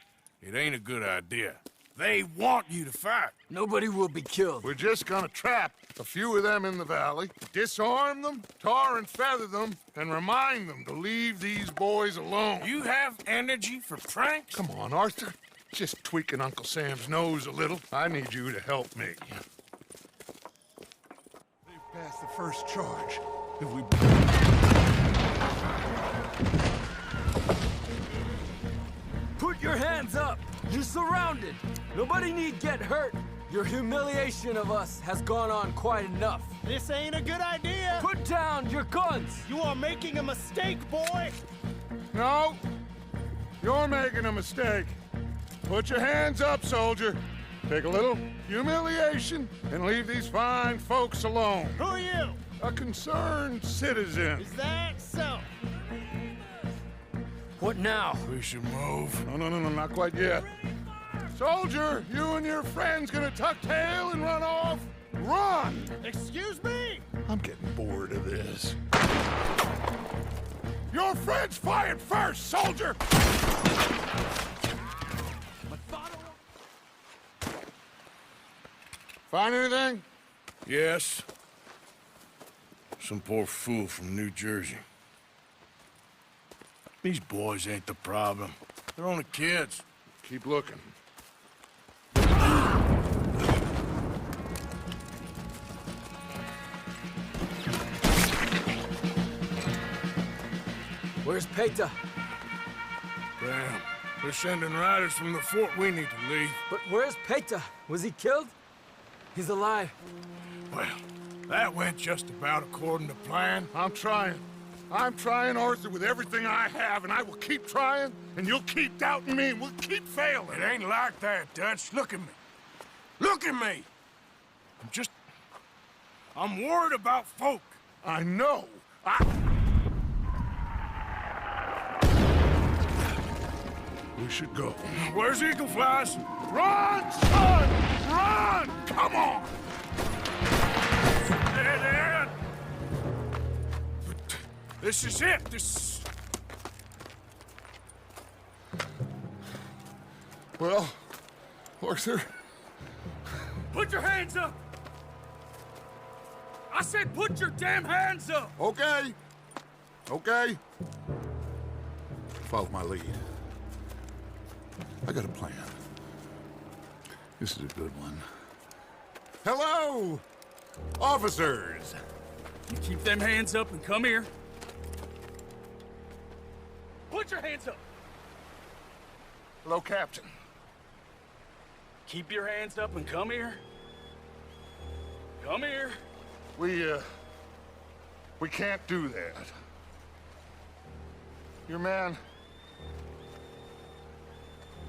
it ain't a good idea. They want you to fight. Nobody will be killed. We're just gonna trap a few of them in the valley, disarm them, tar and feather them, and remind them to leave these boys alone. You have energy for pranks? Come on, Arthur. Just tweaking Uncle Sam's nose a little. I need you to help me. They've passed the first charge. If we... Put your hands up! You're surrounded! Nobody need get hurt! Your humiliation of us has gone on quite enough. This ain't a good idea. Put down your guns! You are making a mistake, boy. No. You're making a mistake. Put your hands up, soldier. Take a little humiliation and leave these fine folks alone. Who are you? A concerned citizen. Is that so? What now? We should move. No, not quite yet. Soldier, you and your friends gonna tuck tail and run off? Run! Excuse me? I'm getting bored of this. Your friends fired first, soldier! Find anything? Yes. Some poor fool from New Jersey. These boys ain't the problem. They're only kids. Keep looking. Where's Peta? Damn. They're sending riders from the fort. We need to leave. But where's Peta? Was he killed? He's alive. Well, that went just about according to plan. I'm trying, Arthur, with everything I have, and I will keep trying, and you'll keep doubting me, and we'll keep failing. It ain't like that, Dutch. Look at me. Look at me! I'm worried about folk. I know. We should go. Where's Eagle Flies? Run, son! Run! Come on! Dead end! But this is it. Well, Arthur... Put your hands up! I said put your damn hands up! Okay. Okay. Follow my lead. I got a plan. This is a good one. Hello, officers! You keep them hands up and come here. Put your hands up! Hello, Captain. Keep your hands up and come here. Come here. We can't do that. Your man...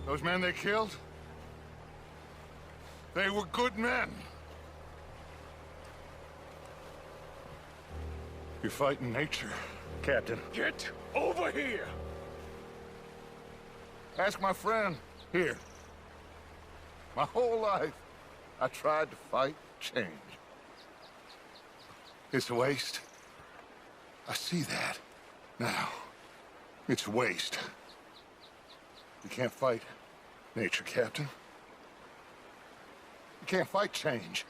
Those men they killed? They were good men. You're fighting nature, Captain. Get over here! Ask my friend here. My whole life, I tried to fight change. It's a waste. I see that. Now, it's waste. You can't fight nature, Captain. You can't fight change.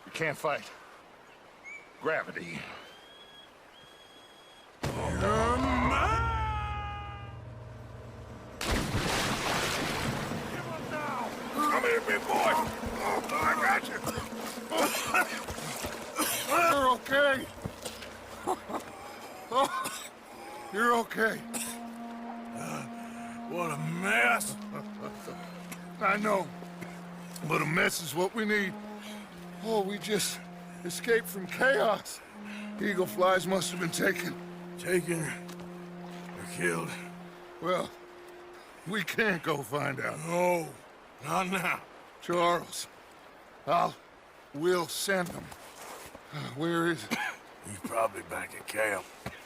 You can't fight gravity. You're mine! Come here, big boy. I got you. You're okay. Oh, you're okay. What a mess. I know, but a mess is what we need. Oh, we just escaped from chaos. Eagle flies must have been taken. Taken or killed? Well, we can't go find out. No, not now. Charles, we'll send him. Where is he? He's probably back at camp.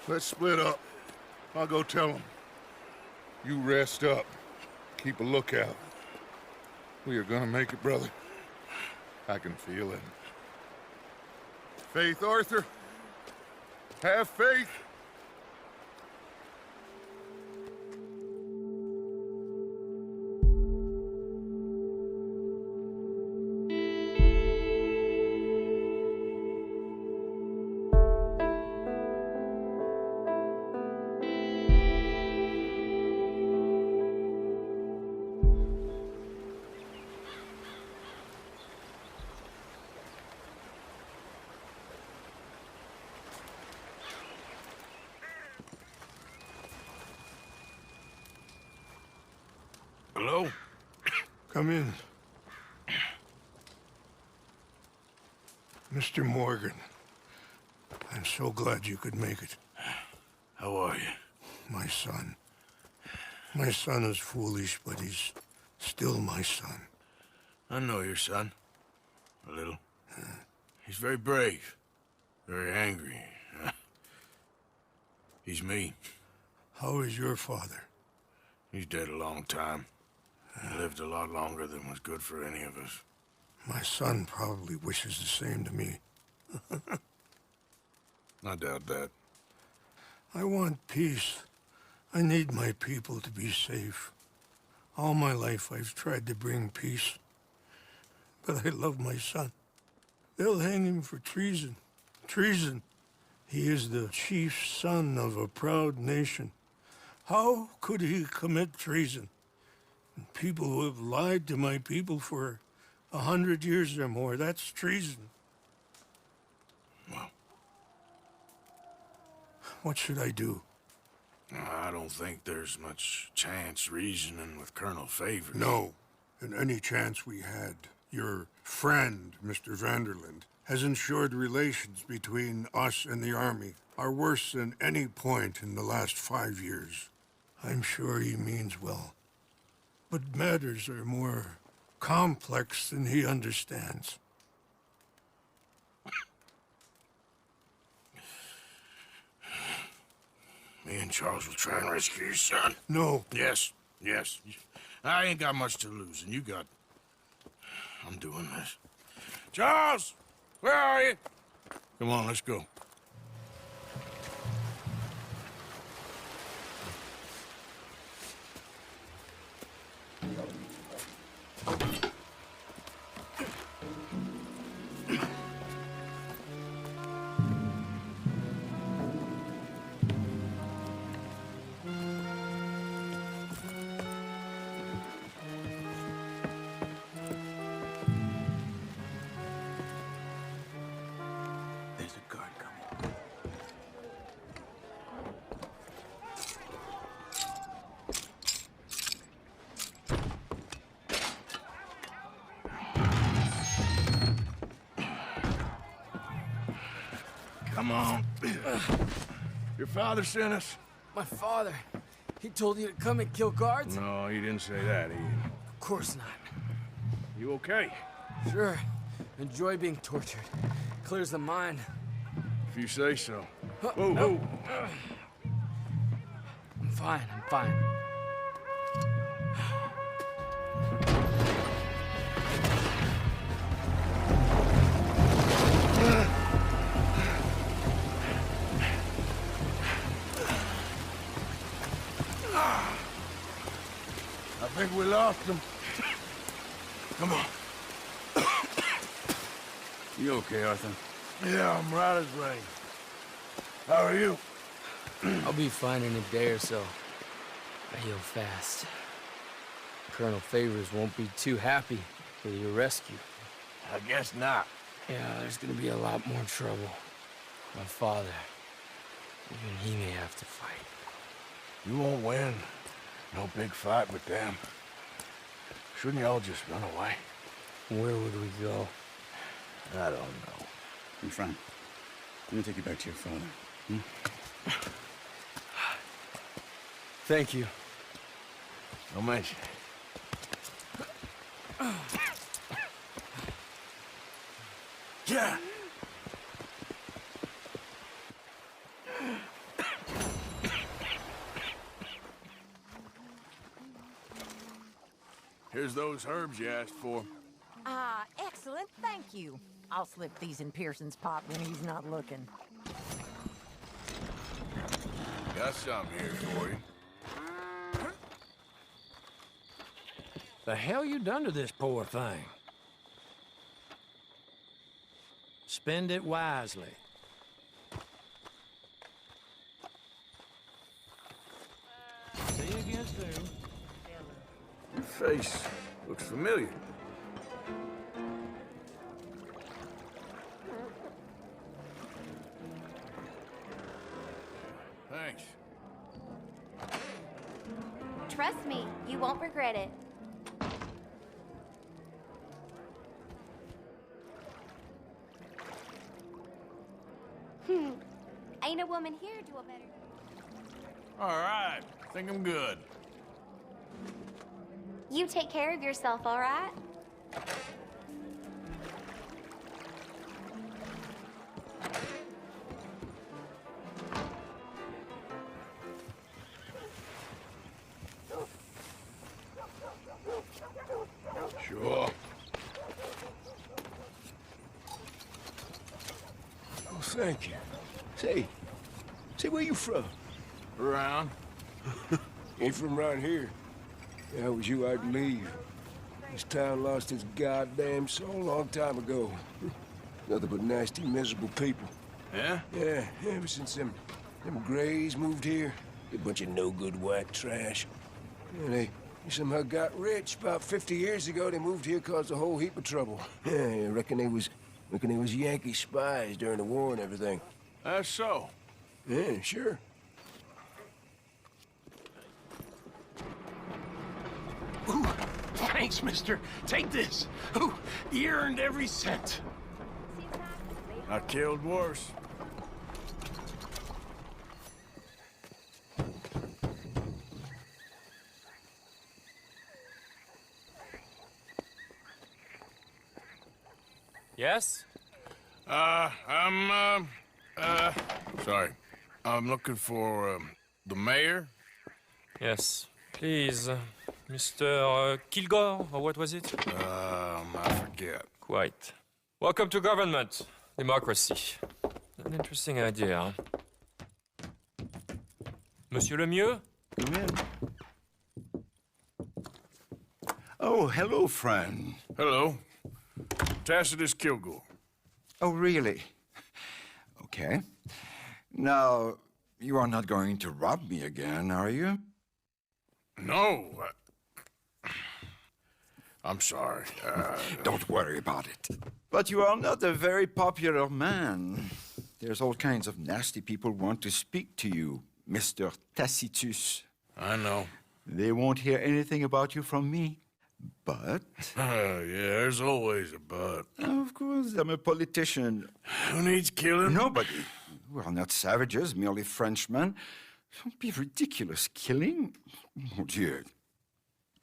Let's split up. I'll go tell him. You rest up. Keep a lookout. We are gonna make it, brother. I can feel it. Faith, Arthur. Have faith. Hello? Come in. Mr. Morgan, I'm so glad you could make it. How are you? My son. My son is foolish, but he's still my son. I know your son. A little. He's very brave. Very angry. He's me. How is your father? He's dead a long time. He lived a lot longer than was good for any of us. My son probably wishes the same to me. I doubt that. I want peace. I need my people to be safe. All my life I've tried to bring peace. But I love my son. They'll hang him for treason. Treason. He is the chief son of a proud nation. How could he commit treason? People who have lied to my people for 100 years or more, that's treason. Well. What should I do? I don't think there's much chance reasoning with Colonel Favors. No. And any chance we had, your friend, Mr. Vanderland, has ensured relations between us and the army are worse than any point in the last 5 years. I'm sure he means well. But matters are more complex than he understands. Me and Charles will try and rescue your son. No. Yes, yes. I ain't got much to lose, and you got... I'm doing this. Charles! Where are you? Come on, let's go. Come on. Your father sent us? My father. He told you to come and kill guards? No, he didn't say that. Of course not. You okay? Sure. Enjoy being tortured. Clears the mind. If you say so. Whoa, whoa. I'm fine, I'm fine. I think we lost him. Come on. You okay, Arthur? Yeah, I'm right as rain. How are you? I'll be fine in a day or so. I heal fast. Colonel Favors won't be too happy with your rescue. I guess not. Yeah, there's gonna be a lot more trouble. My father, even he may have to fight. You won't win. No big fight with them. Shouldn't y'all just run away? Where would we go? I don't know. My friend, let me take you back to your father. Hmm? Thank you. No mention. Yeah. Here's those herbs you asked for. Ah, excellent, thank you. I'll slip these in Pearson's pot when he's not looking. Got some here for you. The hell you done to this poor thing? Spend it wisely. See you again soon. Your face looks familiar. Thanks. Trust me, you won't regret it. Ain't a woman here do a better. All right, think I'm good. You take care of yourself, all right? Sure. Oh, thank you. Say, where you from? Around. Ain't from around here. If I was you, I'd leave. This town lost its goddamn soul a long time ago. Nothing but nasty, miserable people. Yeah? Yeah, ever since them Grays moved here. A bunch of no-good white trash. Yeah, they somehow got rich. About 50 years ago, they moved here, caused a whole heap of trouble. Yeah, I reckon they was Yankee spies during the war and everything. That's so. Yeah, sure. Ooh, thanks, mister. Take this. Ooh, you earned every cent. I killed worse. Yes? Sorry. I'm looking for, the mayor? Yes. Please, Mr. Kilgore, or what was it? I forget. Quite. Welcome to government. Democracy. An interesting idea, huh? Monsieur Lemieux? Come in. Oh, hello, friend. Hello. Tacitus Kilgore. Oh, really? Okay. Now, you are not going to rob me again, are you? No. I'm sorry. Don't worry about it. But you are not a very popular man. There's all kinds of nasty people want to speak to you, Mr. Tacitus. I know. They won't hear anything about you from me. But... yeah, there's always a but. Of course, I'm a politician. Who needs killing? Nobody. We are not savages, merely Frenchmen. Don't be ridiculous. Killing? Oh, dear.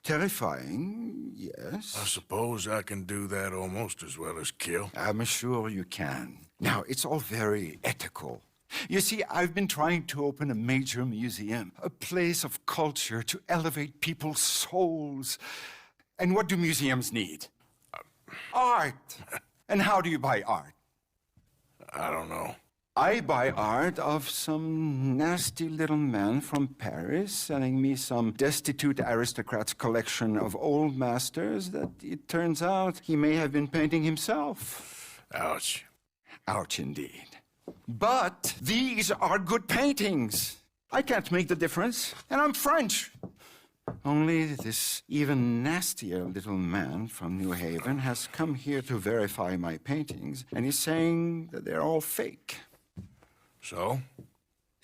Terrifying, yes. I suppose I can do that almost as well as kill. I'm sure you can. Now, it's all very ethical. You see, I've been trying to open a major museum, a place of culture to elevate people's souls. And what do museums need? Art. And how do you buy art? I don't know. I buy art of some nasty little man from Paris selling me some destitute aristocrat's collection of old masters that it turns out he may have been painting himself. Ouch. Ouch indeed. But these are good paintings. I can't make the difference, and I'm French. Only this even nastier little man from New Haven has come here to verify my paintings, and he's saying that they're all fake. So?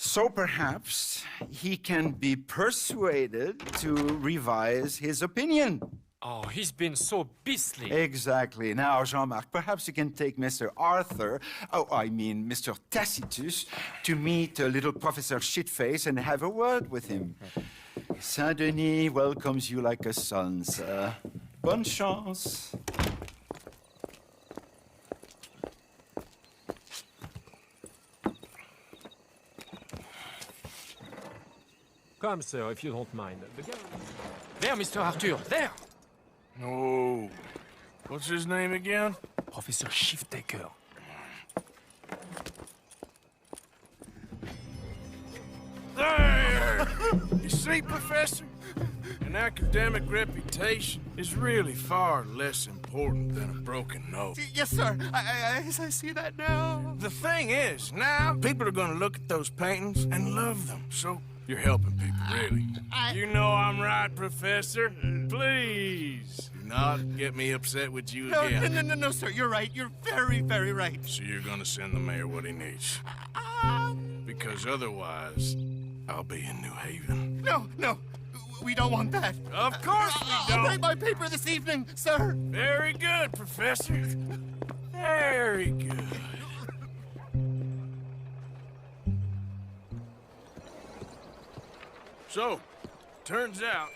So perhaps he can be persuaded to revise his opinion. Oh, he's been so beastly. Exactly. Now, Jean-Marc, perhaps you can take Mr. Arthur, Mr. Tacitus, to meet little Professor Shitface and have a word with him. Saint-Denis welcomes you like a son, sir. Bonne chance. Come, sir, if you don't mind. There, Mr. Arthur, there! No. What's his name again? Professor Shiftaker. There! You see, Professor? An academic reputation is really far less important than a broken nose. Yes, sir. I see that now. The thing is, now people are gonna look at those paintings and love them, so you're helping people, really. You know I'm right, Professor. Please, do not get me upset with you again. No, sir. You're right. You're very, very right. So you're gonna send the mayor what he needs. Because otherwise, I'll be in New Haven. No. We don't want that. Of course we don't. I'll write my paper this evening, sir. Very good, Professor. Very good. So, turns out,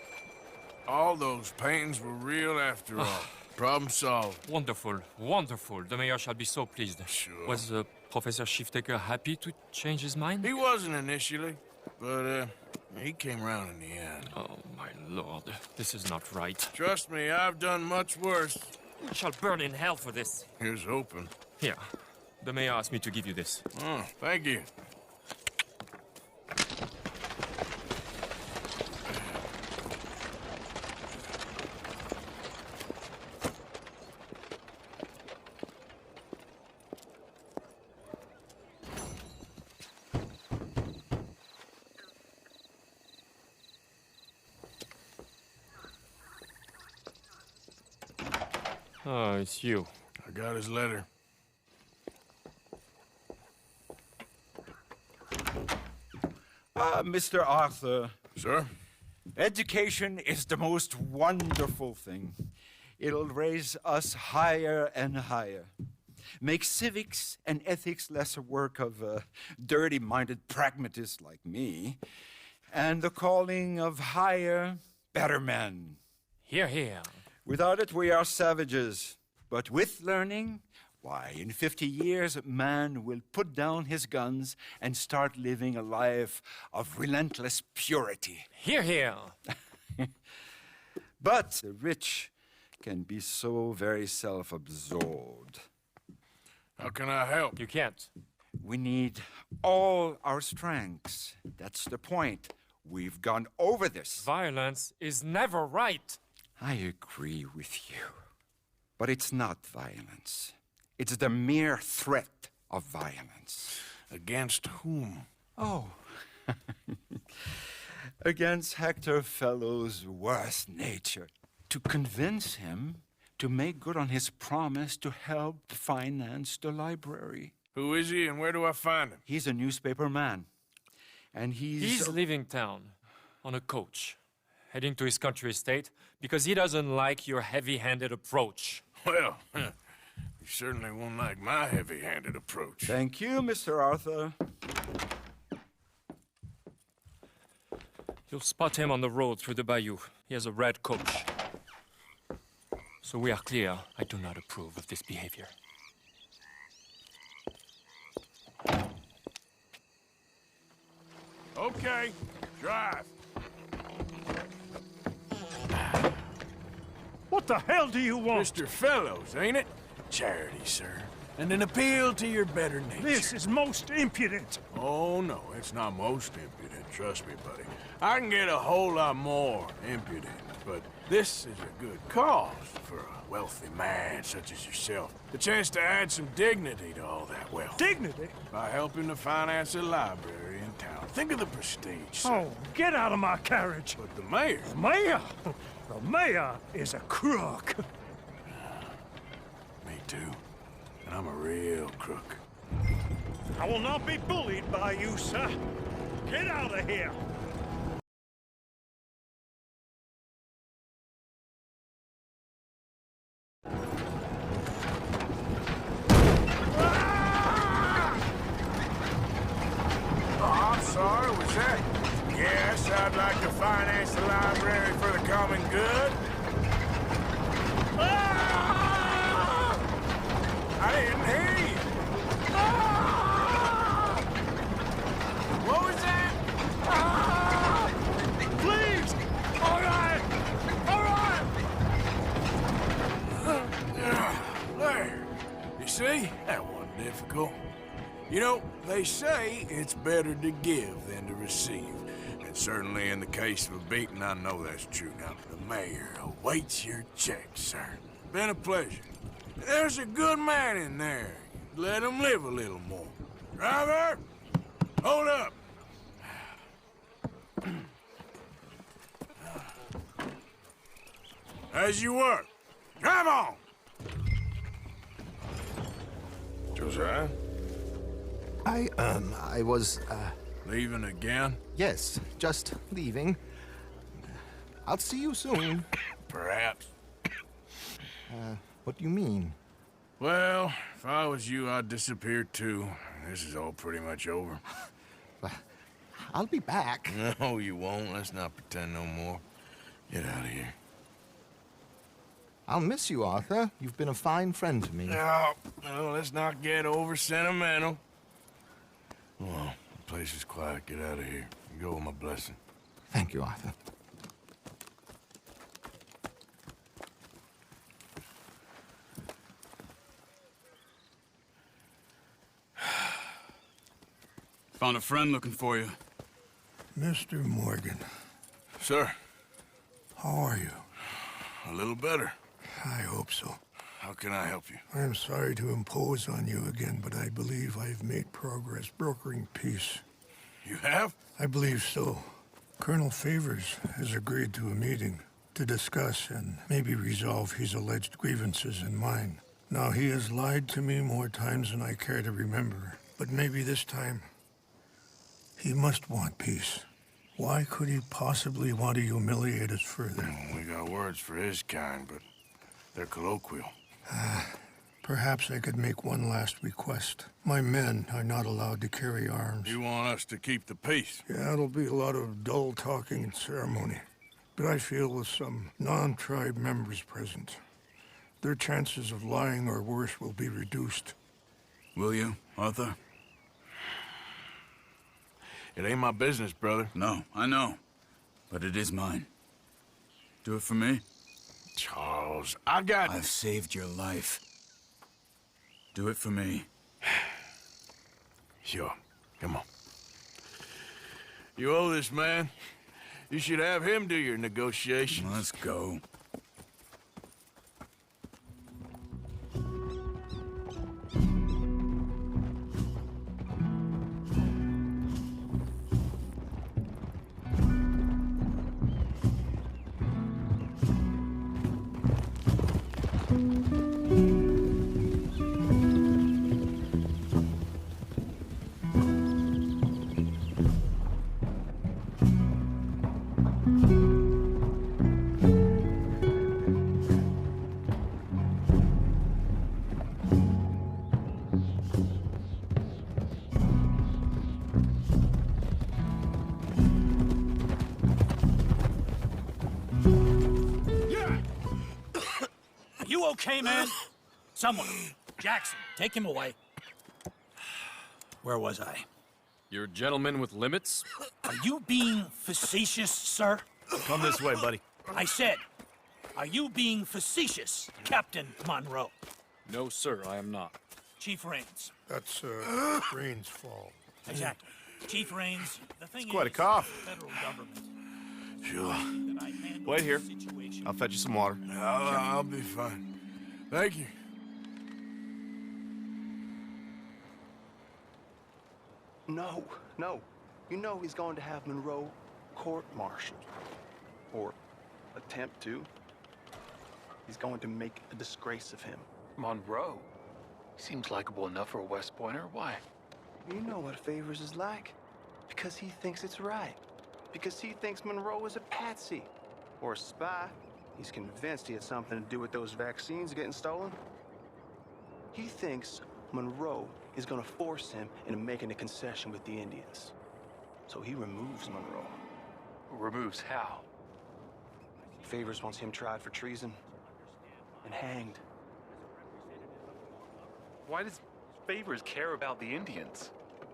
all those paintings were real after all. Problem solved. Wonderful, wonderful. The mayor shall be so pleased. Sure. Was Professor Shiftaker happy to change his mind? He wasn't initially, but he came around in the end. Oh, my lord. This is not right. Trust me, I've done much worse. I shall burn in hell for this. Here's hoping. Here. The mayor asked me to give you this. Oh, thank you. Oh, it's you. I got his letter. Mr. Arthur. Sir? Education is the most wonderful thing. It'll raise us higher and higher. Make civics and ethics less a work of dirty-minded pragmatists like me, and the calling of higher, better men. Hear, hear. Without it, we are savages. But with learning, why, in 50 years, man will put down his guns and start living a life of relentless purity. Hear, hear. But the rich can be so very self-absorbed. How can I help? You can't. We need all our strengths. That's the point. We've gone over this. Violence is never right. I agree with you. But it's not violence. It's the mere threat of violence. Against whom? Oh. Against Hector Fellow's worst nature. To convince him to make good on his promise to help finance the library. Who is he and where do I find him? He's a newspaper man. And he's leaving town on a coach, heading to his country estate because he doesn't like your heavy-handed approach. Well, he certainly won't like my heavy-handed approach. Thank you, Mr. Arthur. You'll spot him on the road through the bayou. He has a red coach. So we are clear, I do not approve of this behavior. Okay, drive. What the hell do you want? Mr. Fellows, ain't it? Charity, sir. And an appeal to your better nature. This is most impudent. Oh, no, it's not most impudent. Trust me, buddy. I can get a whole lot more impudent, but this is a good cause for a wealthy man such as yourself. The chance to add some dignity to all that wealth. Dignity? By helping to finance a library in town. Think of the prestige, sir. Oh, get out of my carriage. But the mayor... The mayor? The mayor is a crook. Me too. And I'm a real crook. I will not be bullied by you, sir. Get out of here! Oh, I'm sorry, was that? Yes, I'd like to finance the library for the common good. Ah! I didn't hear you. Ah! What was that? Ah! Please! All right! All right! There. You see? That wasn't difficult. You know, they say it's better to give than to receive. And certainly in the case of a beating, I know that's true. Now, the mayor awaits your check, sir. Been a pleasure. There's a good man in there. Let him live a little more. Driver! Hold up! As you were. Drive on! Josiah? I was, Leaving again? Yes, just leaving. I'll see you soon. Perhaps. What do you mean? Well, if I was you, I'd disappear too. This is all pretty much over. I'll be back. No, you won't. Let's not pretend no more. Get out of here. I'll miss you, Arthur. You've been a fine friend to me. No, let's not get over sentimental. Well, the place is quiet. Get out of here. You go with my blessing. Thank you, Arthur. Found a friend looking for you. Mr. Morgan. Sir. How are you? A little better. I hope so. How can I help you? I am sorry to impose on you again, but I believe I've made progress brokering peace. You have? I believe so. Colonel Favors has agreed to a meeting to discuss and maybe resolve his alleged grievances and mine. Now, he has lied to me more times than I care to remember, but maybe this time he must want peace. Why could he possibly want to humiliate us further? We got words for his kind, but they're colloquial. Perhaps I could make one last request. My men are not allowed to carry arms. You want us to keep the peace? Yeah, it'll be a lot of dull talking and ceremony. But I feel with some non-tribe members present, their chances of lying or worse will be reduced. Will you, Arthur? It ain't my business, brother. No, I know. But it is mine. Do it for me? Charles, I've saved your life. Do it for me. Sure. Come on. You owe this man. You should have him do your negotiations. Let's go. You okay, man? Someone. Jackson, take him away. Where was I? You're a gentleman with limits? Are you being facetious, sir? Come this way, buddy. I said, are you being facetious, Captain Monroe? No, sir, I am not. Chief Rains. That's, Rains' fault. Exactly. Chief Rains, the thing It's quite a is, cough. the federal government. Sure. Wait here. I'll fetch you some water. I'll be fine. Thank you. No, no. You know he's going to have Monroe court-martialed. Or attempt to. He's going to make a disgrace of him. Monroe? He seems likable enough for a West Pointer. Why? You know what Favors is like. Because he thinks it's right. Because he thinks Monroe is a patsy. Or a spy. He's convinced he had something to do with those vaccines getting stolen. He thinks Monroe is gonna force him into making a concession with the Indians. So he removes Monroe. Removes how? Favors wants him tried for treason and hanged. Why does Favors care about the Indians?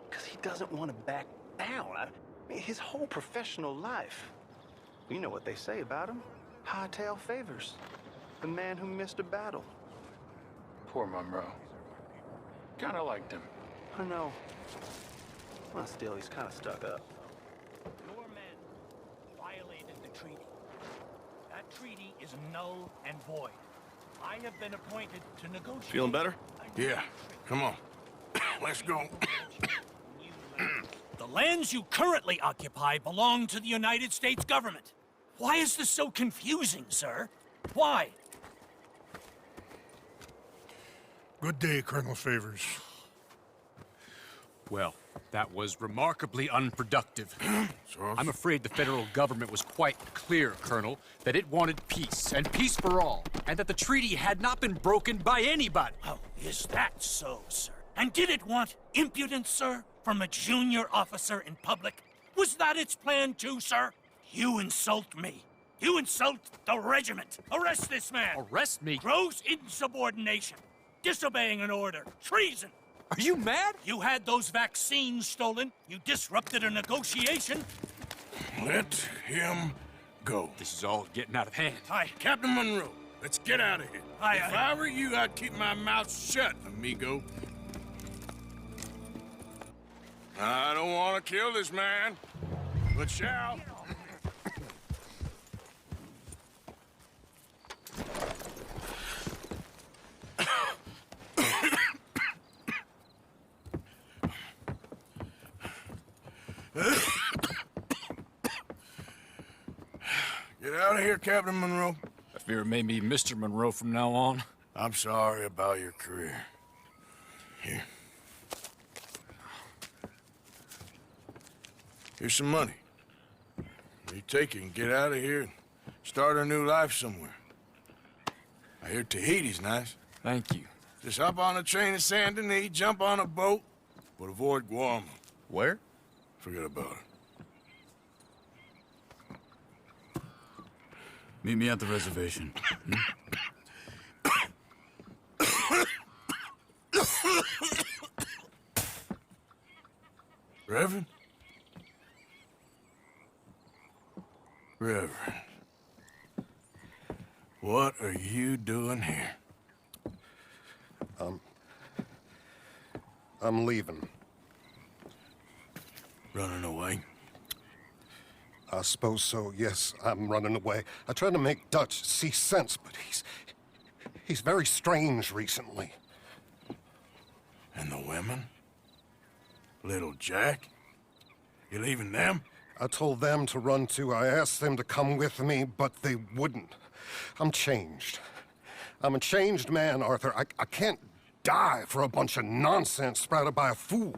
Because he doesn't want to back down. I mean, his whole professional life. You know what they say about him. Hightail Favors. The man who missed a battle. Poor Monroe. Kinda liked him. I know. Well, still, he's kind of stuck up. Your men violated the treaty. That treaty is null and void. I have been appointed to negotiate. Feeling better? Yeah, come on. Let's go. The lands you currently occupy belong to the United States government. Why is this so confusing, sir? Why? Good day, Colonel Favors. Well, that was remarkably unproductive. I'm afraid the federal government was quite clear, Colonel, that it wanted peace, and peace for all, and that the treaty had not been broken by anybody. Oh, is that so, sir? And did it want impudence, sir, from a junior officer in public? Was that its plan too, sir? You insult me. You insult the regiment. Arrest this man. Arrest me? Gross insubordination. Disobeying an order. Treason. Are you mad? You had those vaccines stolen. You disrupted a negotiation. Let him go. This is all getting out of hand. Aye. Captain Monroe, let's get out of here. Aye, If I were you, I'd keep my mouth shut, amigo. I don't want to kill this man, but shall. Get out of here, Captain Monroe. I fear it may be Mr. Monroe from now on. I'm sorry about your career. Here. Here's some money. You take it and get out of here and start a new life somewhere. I hear Tahiti's nice. Thank you. Just hop on a train to Saint Denis, jump on a boat, but avoid Guam. Where? Forget about it. Meet me at the reservation. Reverend? Reverend. What are you doing here? I'm leaving. Running away? I suppose so, yes. I'm running away. I tried to make Dutch see sense, but he's very strange recently. And the women? Little Jack? You leaving them? I told them to run too. I asked them to come with me, but they wouldn't. I'm changed. I'm a changed man, Arthur. I can't die for a bunch of nonsense sprouted by a fool.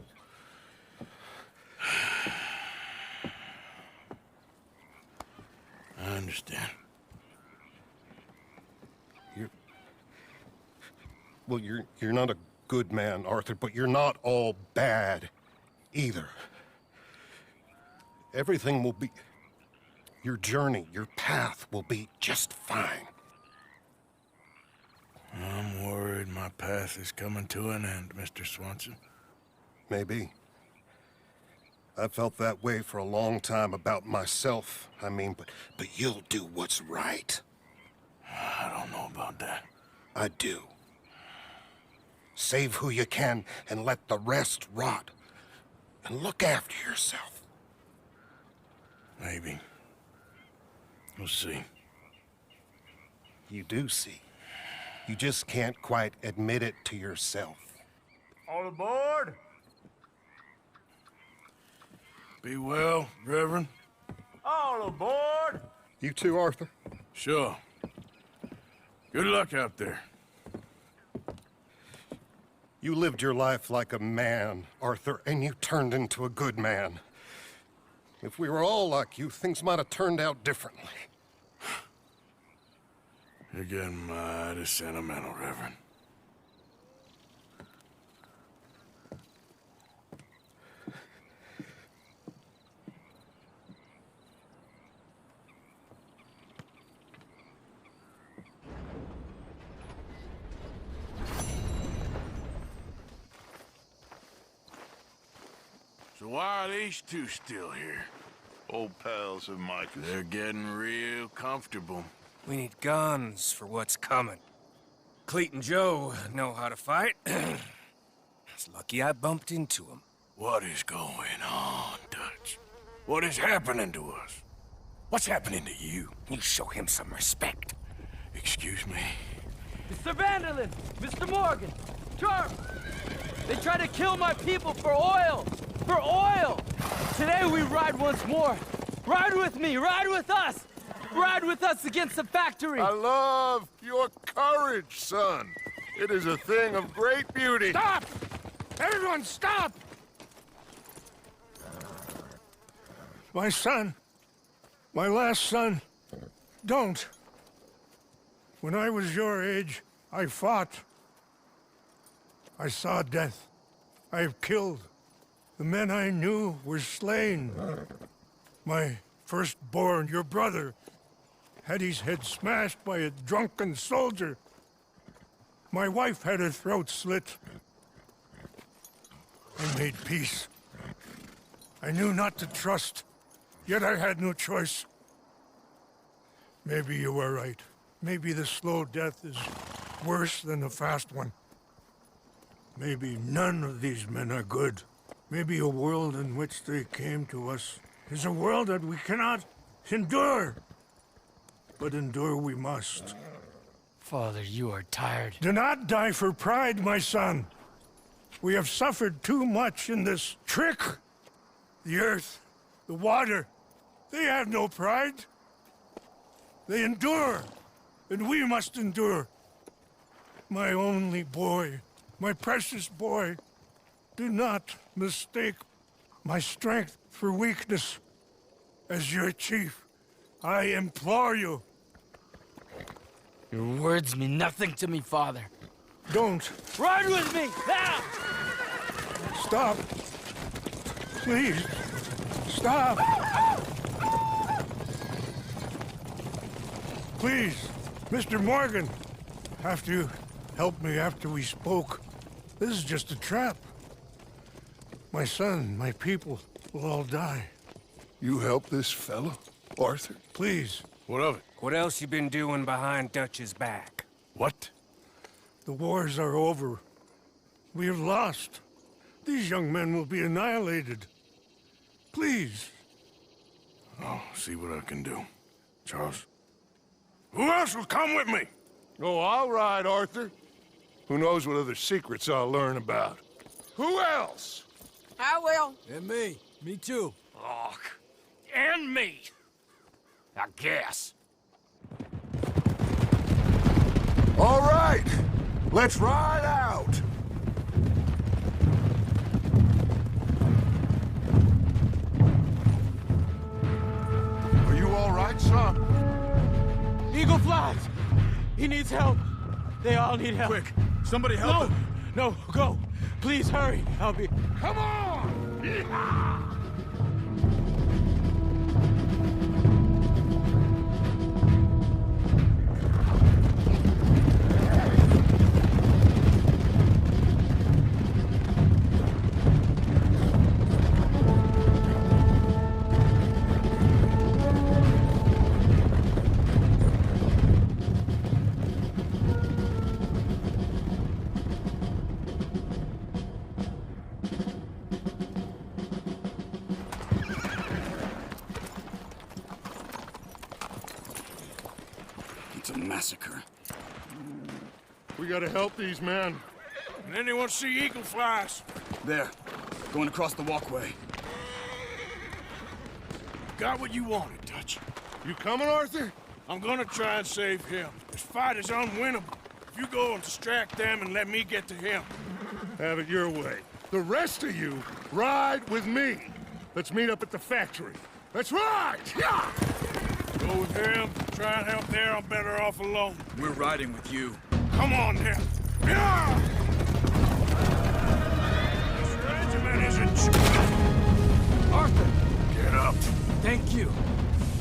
I understand. You're not a good man, Arthur, but you're not all bad either. Everything will be... Your journey, your path will be just fine. I'm worried my path is coming to an end, Mr. Swanson. Maybe. I felt that way for a long time about myself, I mean, but you'll do what's right. I don't know about that. I do. Save who you can and let the rest rot. And look after yourself. Maybe. We'll see. You do see. You just can't quite admit it to yourself. All aboard! Be well, Reverend. All aboard! You too, Arthur? Sure. Good luck out there. You lived your life like a man, Arthur, and you turned into a good man. If we were all like you, things might have turned out differently. You're getting mighty sentimental, Reverend. So why are these two still here? Old pals of Micah's. They're getting real comfortable. We need guns for what's coming. Cleet and Joe know how to fight. It's lucky I bumped into them. What is going on, Dutch? What is happening to us? What's happening to you? You show him some respect. Excuse me? Mr. Vanderlyn! Mr. Morgan! Charles! They try to kill my people for oil! For oil! Today we ride once more. Ride with me! Ride with us! Ride with us against the factory! I love your courage, son. It is a thing of great beauty. Stop! Everyone stop! My son. My last son. Don't. When I was your age, I fought. I saw death. I have killed. The men I knew were slain. My firstborn, your brother, had his head smashed by a drunken soldier. My wife had her throat slit. I made peace. I knew not to trust, yet I had no choice. Maybe you were right. Maybe the slow death is worse than the fast one. Maybe none of these men are good. Maybe a world in which they came to us is a world that we cannot endure. But endure we must. Father, you are tired. Do not die for pride, my son. We have suffered too much in this trick. The earth, the water, they have no pride. They endure, and we must endure. My only boy, my precious boy, do not mistake my strength for weakness. As your chief, I implore you. Your words mean nothing to me, Father. Don't. Ride with me, now! Stop. Please. Stop. Please, Mr. Morgan. Have to help me after we spoke. This is just a trap. My son, my people will all die. You help this fellow, Arthur? Please. What of it? What else you been doing behind Dutch's back? What? The wars are over. We have lost. These young men will be annihilated. Please. I'll see what I can do. Charles? Who else will come with me? Oh, I'll ride, Arthur. Who knows what other secrets I'll learn about. Who else? I will. And me. Me too. Oh, and me. I guess. All right. Let's ride out. Are you all right, son? Eagle flies! He needs help. They all need help. Quick, somebody help him. No, go. Please hurry. I'll be... Come on! Yeehaw! It's a massacre. We gotta help these men. Can anyone see Eagle flies? There, going across the walkway. Got what you wanted, Dutch. You coming, Arthur? I'm gonna try and save him. This fight is unwinnable. If you go and distract them and let me get to him. Have it your way. The rest of you, ride with me. Let's meet up at the factory. Let's ride! Yeah! Go with him. Try and help there. I'm better off alone. We're riding with you. Come on, then. Yeah! This regiment is in charge. Arthur! Get up. Thank you.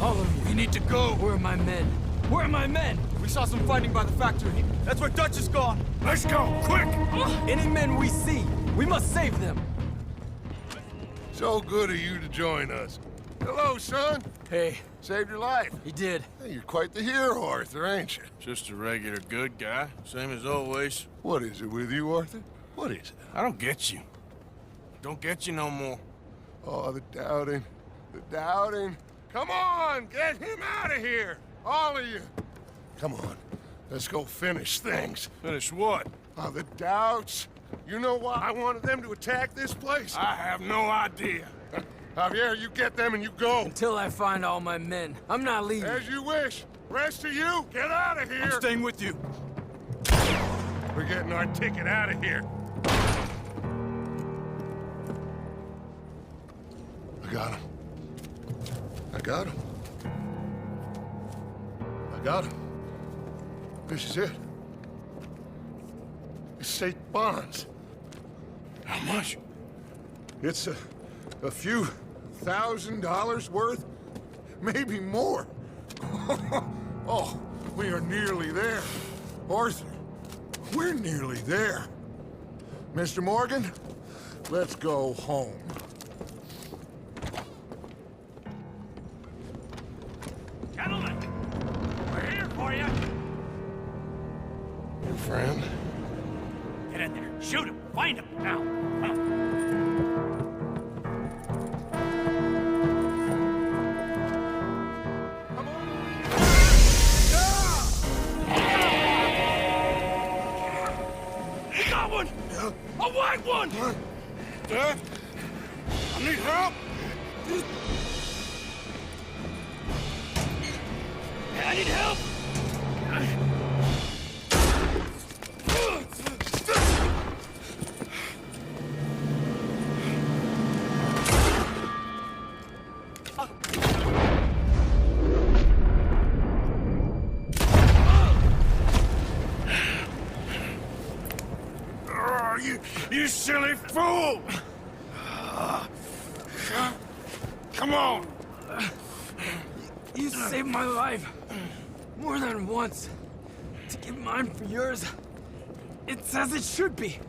All of you. We need to go. Where are my men? Where are my men? We saw some fighting by the factory. That's where Dutch is gone. Let's go, quick! Any men we see, we must save them. So good of you to join us. Hello, son. Hey. Saved your life. He did. Hey, you're quite the hero, Arthur, ain't you? Just a regular good guy, same as always. What is it with you, Arthur? What is it? I don't get you. Don't get you no more. Oh, the doubting. The doubting. Come on, get him out of here. All of you. Come on. Let's go finish things. Finish what? Oh, the doubts. You know why I wanted them to attack this place? I have no idea. Javier, you get them and you go. Until I find all my men. I'm not leaving. As you wish. Rest of you, get out of here. I'm staying with you. We're getting our ticket out of here. I got him. I got him. I got him. This is it. It's St. Bonds. How much? It's a few $1,000s worth, maybe more. Oh, we are nearly there. Arthur, we're nearly there. Mr. Morgan, let's go home. Gentlemen, we're here for you. Your friend? Get in there. Shoot him. Find him. Now. You got one! A white one! Dad? I need help! I need help! You silly fool! Come on! You saved my life. More than once. To give mine for yours. It's as it should be.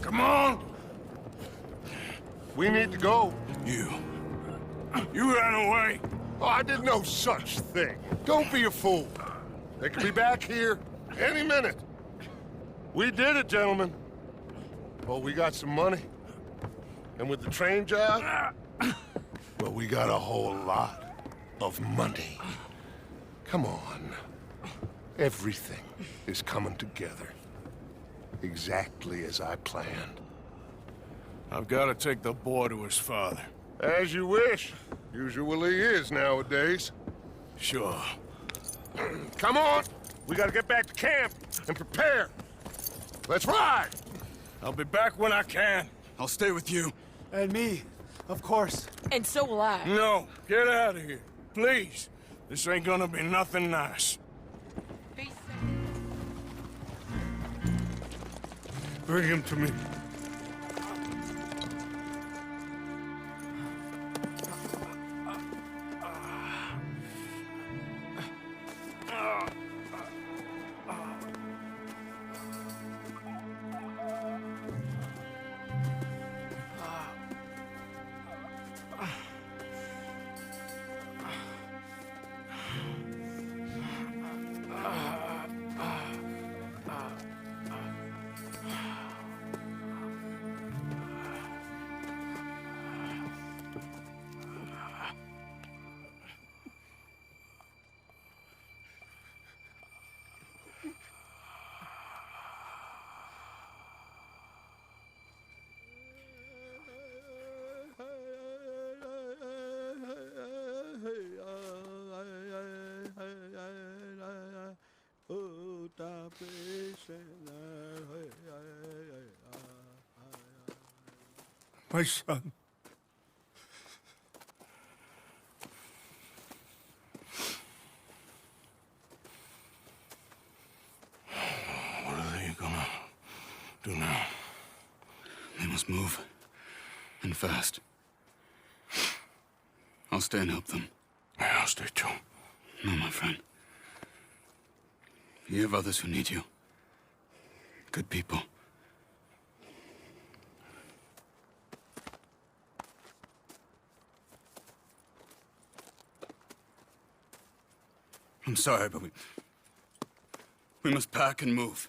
Come on! We need to go. You ran away. Oh, I did no such thing. Don't be a fool. They could be back here any minute. We did it, gentlemen. Well, we got some money. And with the train job, well, we got a whole lot of money. Come on. Everything is coming together. Exactly as I planned. I've got to take the boy to his father. As you wish. Usually is nowadays. Sure. Come on! We gotta get back to camp and prepare. Let's ride! I'll be back when I can. I'll stay with you. And me, of course. And so will I. No, get out of here. Please. This ain't gonna be nothing nice. Bring him to me. My son. And fast. I'll stay and help them. Yeah, I'll stay too. No, my friend. You have others who need you. Good people. I'm sorry, but we must pack and move.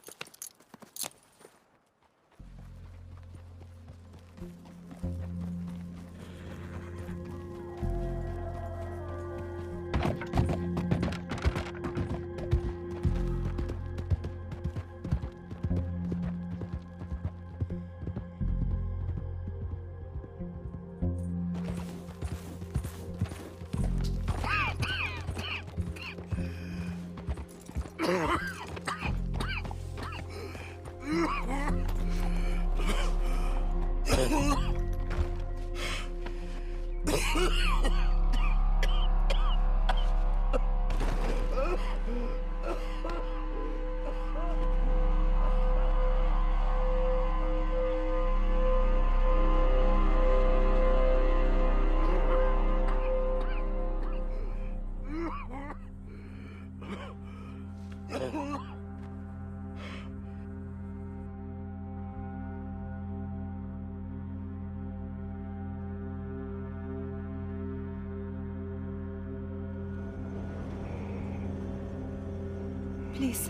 Please,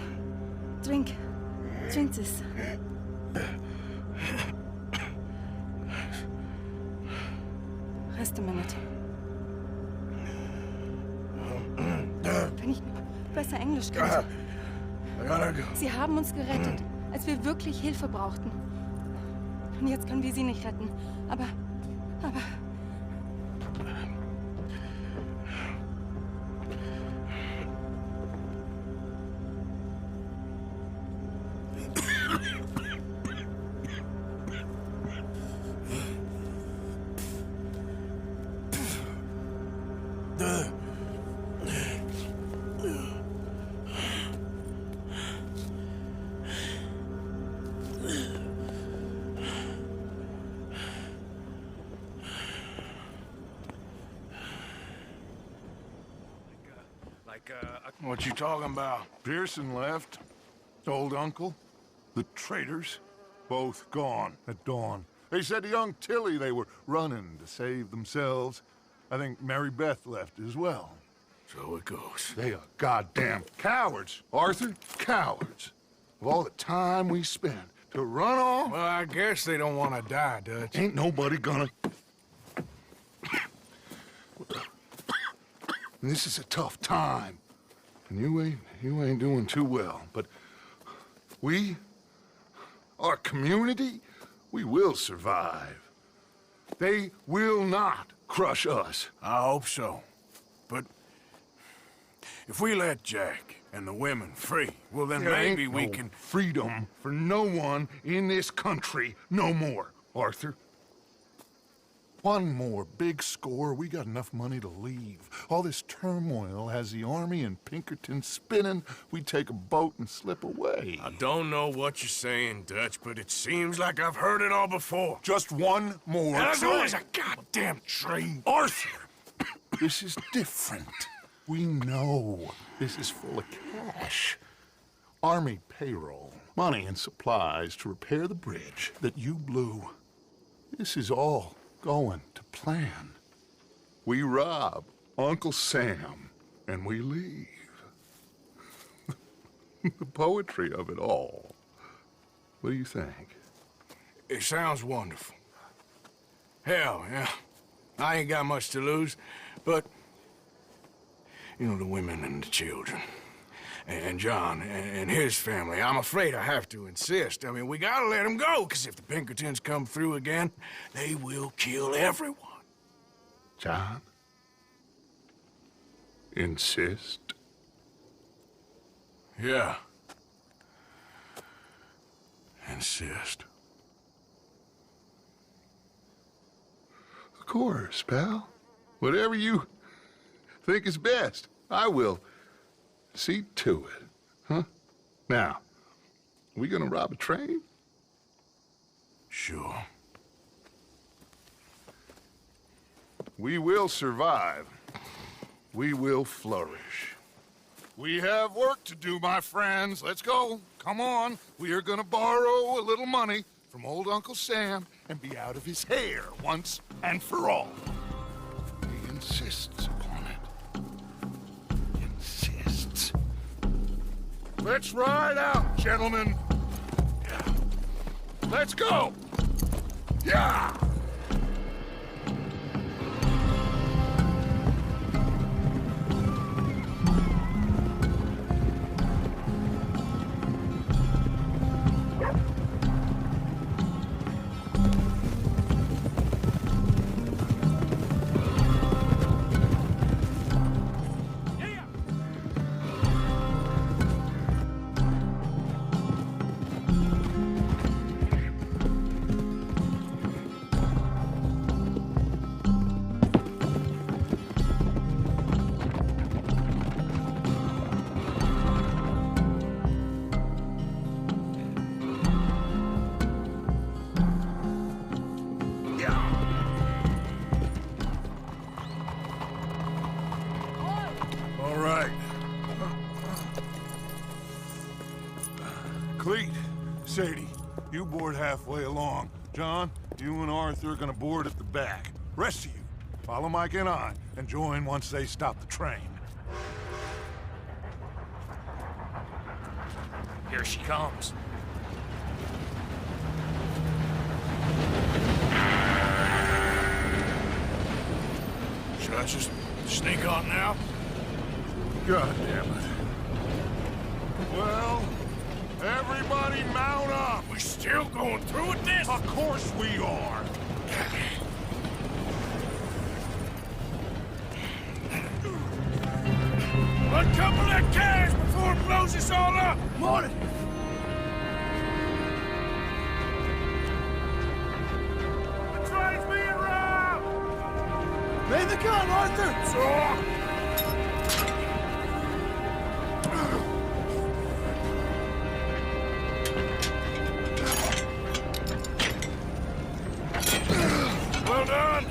drink. Drink this. Rest a minute. Wenn ich nur besser Englisch könnte. Sie haben uns gerettet, als wir wirklich Hilfe brauchten. Und jetzt können wir sie nicht retten. Aber... What you talking about? Pearson left. Old uncle. The traitors. Both gone at dawn. They said to young Tilly they were running to save themselves. I think Mary Beth left as well. So it goes. They are goddamn cowards, Arthur. Cowards. Of all the time we spent to run off... Well, I guess they don't want to die, Dutch. Ain't nobody gonna... This is a tough time. And you ain't doing too well. But we, our community, we will survive. They will not crush us. I hope so. But if we let Jack and the women free, well then There maybe ain't we no can... freedom for no one in this country no more, Arthur. One more big score, we got enough money to leave. All this turmoil has the army and Pinkerton spinning. We take a boat and slip away. I don't know what you're saying, Dutch, but it seems like I've heard it all before. Just one more And as train. always, a goddamn train. Arthur! This is different. We know this is full of cash. Army payroll, money and supplies to repair the bridge that you blew. This is all going to plan. We rob Uncle Sam and we leave. The poetry of it all. What do you think? It sounds wonderful. Hell, yeah. I ain't got much to lose, but... You know, the women and the children. And John and his family. I'm afraid I have to insist. I mean, we gotta let them go, because if the Pinkertons come through again, they will kill everyone. John? Insist? Yeah. Insist. Of course, pal. Whatever you think is best, I will see to it. Huh? Now, we gonna rob a train? Sure. We will survive. We will flourish. We have work to do, my friends. Let's go. Come on. We are gonna borrow a little money from old Uncle Sam and be out of his hair once and for all. He insists upon it. Insists. Let's ride out, gentlemen. Yeah. Let's go. Yeah! Cleet, Sadie, you board halfway along. John, you and Arthur are gonna board at the back. Rest of you, follow Mike and I, and join once they stop the train. Here she comes. Should I just sneak on now? God damn it. Well, everybody mount up! We still going through with this? Of course we are! Uncouple that cash before it blows us all up! Morning! The train's being robbed! Lay the gun, Arthur! So... Well done!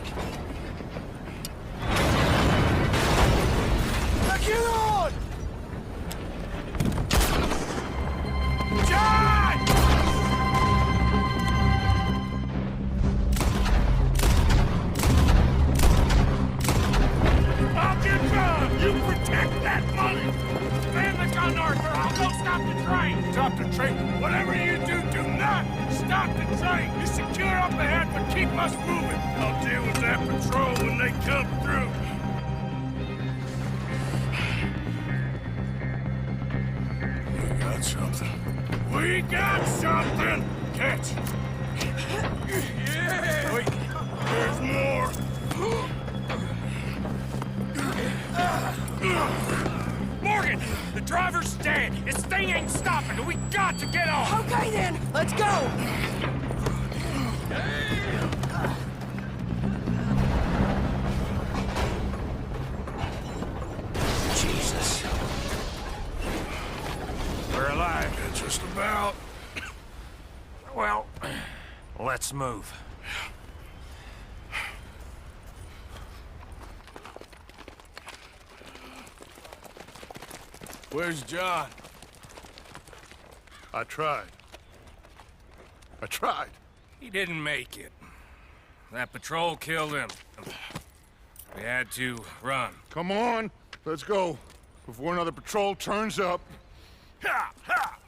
Now get on! John! I'll get John! You protect that money! Man the gun, Arthur! I'll go stop the train! Stop the train? Whatever you do, do not stop the train! You secure up ahead, but keep us moving! I'll deal with that patrol when they come through! We got something. We got something! Catch! Yeah! Wait, there's more! Morgan! The driver's dead! This thing ain't stopping! We got to get off! Okay then, let's go! Jesus. We're alive. Just about. Well, let's move. Where's John? I tried. He didn't make it. That patrol killed him. We had to run. Come on, let's go, before another patrol turns up. Ha! Ha!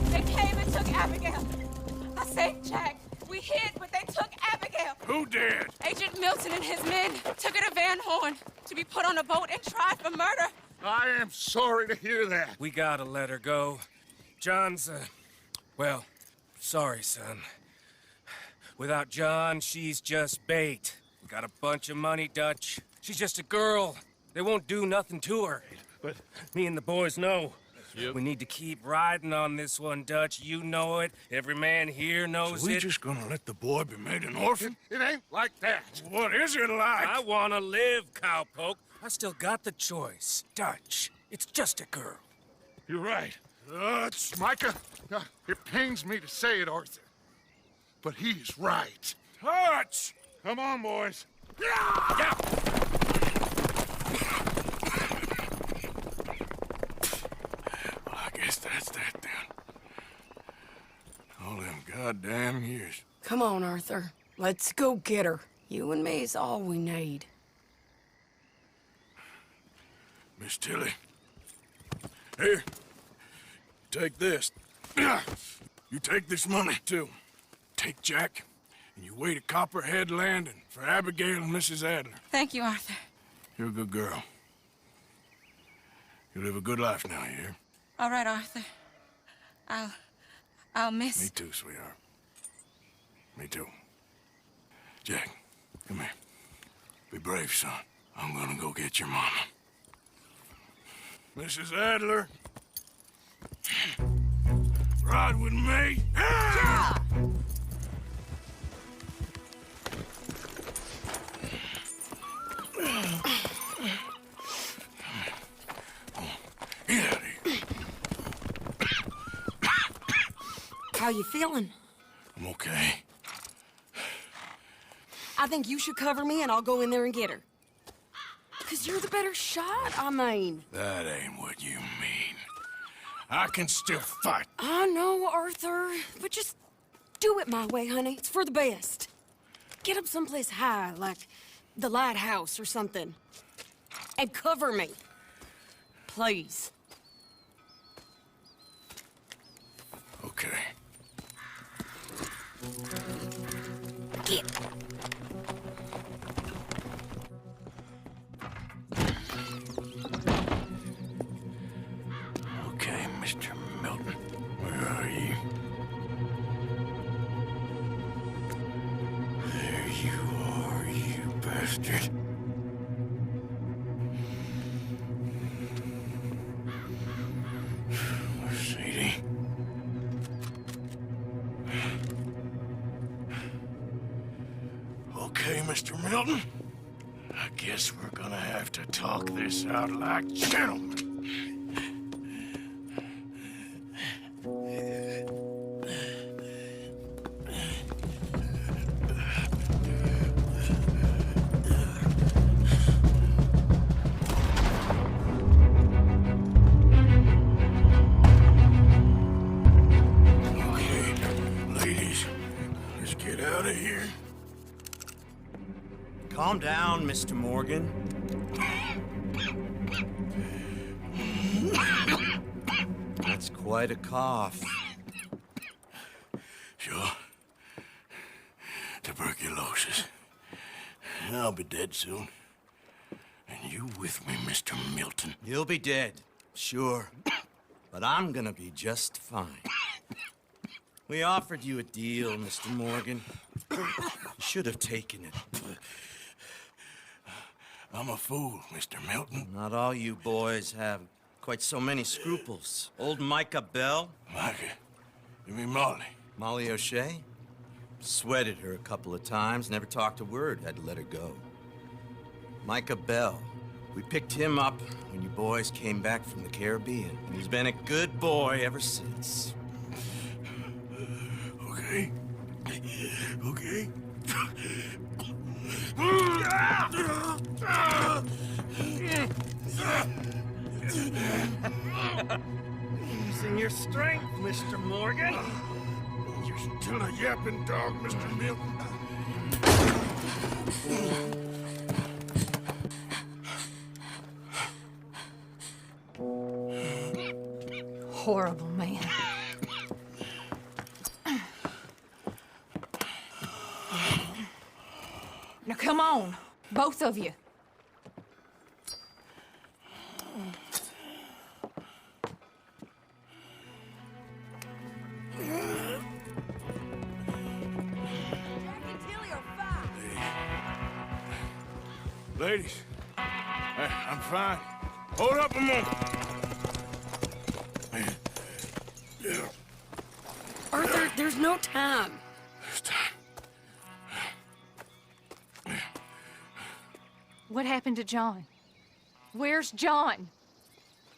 They came and took Abigail. I saved Jack. We hid, but they Who did? Agent Milton and his men took her to Van Horn to be put on a boat and tried for murder. I am sorry to hear that. We gotta let her go. John's, well, sorry, son. Without John, she's just bait. We got a bunch of money, Dutch. She's just a girl. They won't do nothing to her. But me and the boys know. Yep. We need to keep riding on this one, Dutch. You know it. Every man here knows So we it. just gonna let the boy be made an orphan? It ain't like that. What is it like? I wanna live, cowpoke. I still got the choice. Dutch, it's just a girl. You're right. Micah, it pains me to say it, Arthur. But he's right. Hutch! Come on, boys. Yeah! Well, I guess that's that then. All them goddamn years. Come on, Arthur. Let's go get her. You and me's all we need. Miss Tilly. Here. Take this. You take this money, too. Take Jack, and you wait at Copperhead Landing for Abigail and Mrs. Adler. Thank you, Arthur. You're a good girl. You live a good life now, you hear? All right, Arthur. I'll miss... Me too, sweetheart. Me too. Jack, come here. Be brave, son. I'm gonna go get your mama. Mrs. Adler. Ride with me. Yeah! Get out of here. How you feeling? I'm okay. I think you should cover me and I'll go in there and get her. 'Cause you're the better shot, I mean. That ain't what you mean. I can still fight. I know, Arthur, but just do it my way, honey. It's for the best. Get up someplace high, like the lighthouse or something. And cover me. Please. Okay. Get. Okay, Mr. Milton. Where are you? There you are, you bastard. Sadie. Okay, Mr. Milton. I guess we're gonna have to talk this out like gentlemen. Okay, ladies, let's get out of here. Calm down, Mr. Morgan. That's quite a cough. Sure. Tuberculosis. I'll be dead soon. And you with me, Mr. Milton? You'll be dead, sure. But I'm gonna be just fine. We offered you a deal, Mr. Morgan. You should have taken it. I'm a fool, Mr. Milton. Not all you boys have quite so many scruples. Old Micah Bell. Micah? You mean Molly? Molly O'Shea? Sweated her a couple of times, never talked a word, had to let her go. Micah Bell. We picked him up when you boys came back from the Caribbean. And he's been a good boy ever since. Okay. Okay. Using your strength, Mr. Morgan. You're still a yapping dog, Mr. Milton. Horrible man. Now come on, both of you. Ladies, I'm fine. Hold up a moment. Arthur, there's no time. There's time. What happened to John? Where's John?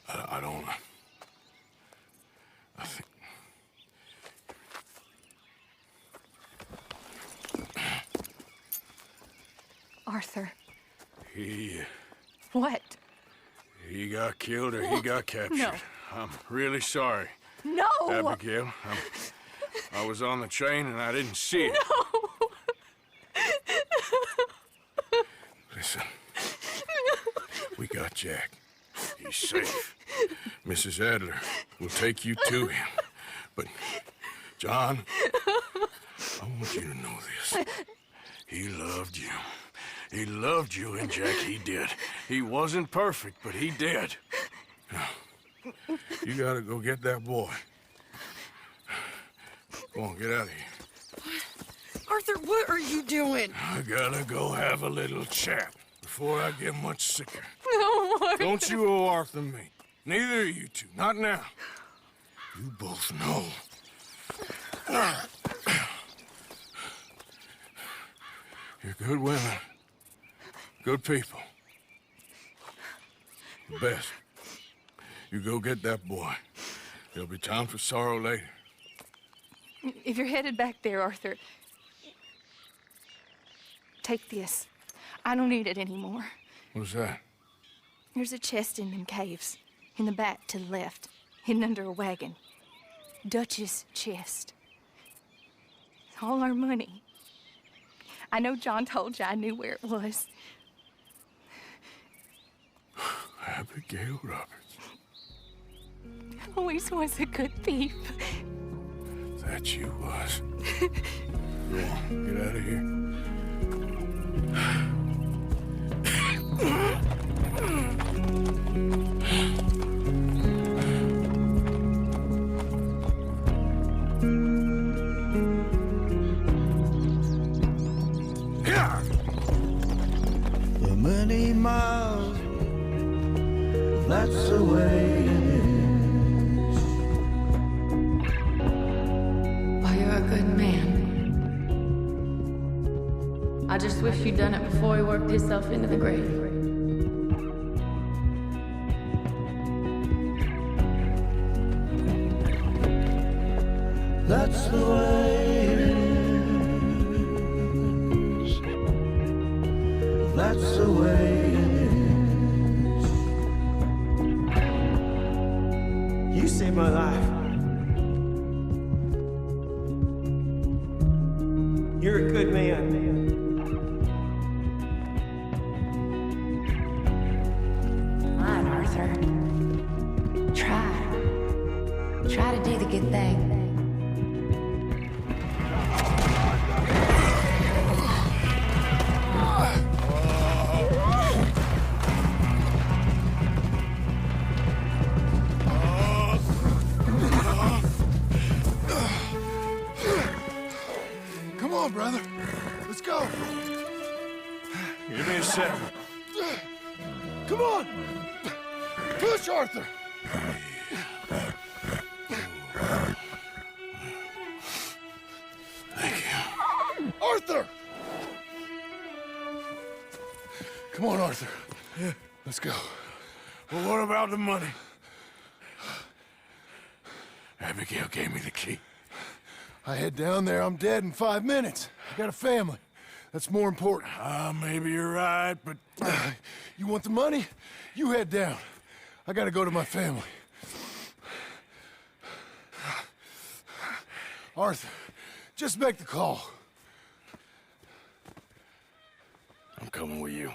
I don't... I think... Arthur. What? He got killed or he got captured. No. I'm really sorry. No! Abigail, I was on the train and I didn't see it. No! Listen, we got Jack. He's safe. Mrs. Adler will take you to him. But, John, I want you to know this. He loved you. He loved you, and Jack, he did. He wasn't perfect, but he did. Now, you gotta go get that boy. Go on, get out of here. Arthur, what are you doing? I gotta go have a little chat before I get much sicker. No, Arthur. Don't you owe Arthur me. Neither of you two. Not now. You both know. You're good women. Good people. The best. You go get that boy. There'll be time for sorrow later. If you're headed back there, Arthur, take this. I don't need it anymore. What's that? There's a chest in them caves. In the back to the left. Hidden under a wagon. Dutch's chest. It's all our money. I know John told you I knew where it was. Abigail Roberts. Always was a good thief. That you was. Go on, get out of here. For many miles, that's the way it is. Oh, you're a good man. I just wish you'd done it before he worked himself into the grave. That's the way it is. That's the way it is. You saved my life. You're a good man. Come on, Arthur. Try to do the good thing. Come on, brother. Let's go. Give me a second. Come on. Push, Arthur. Thank you. Arthur! Come on, Arthur. Let's go. Well, what about the money? Abigail gave me the key. I head down there, I'm dead in 5 minutes. I got a family. That's more important. Maybe you're right, but... You want the money? You head down. I gotta go to my family. Arthur, just make the call. I'm coming with you.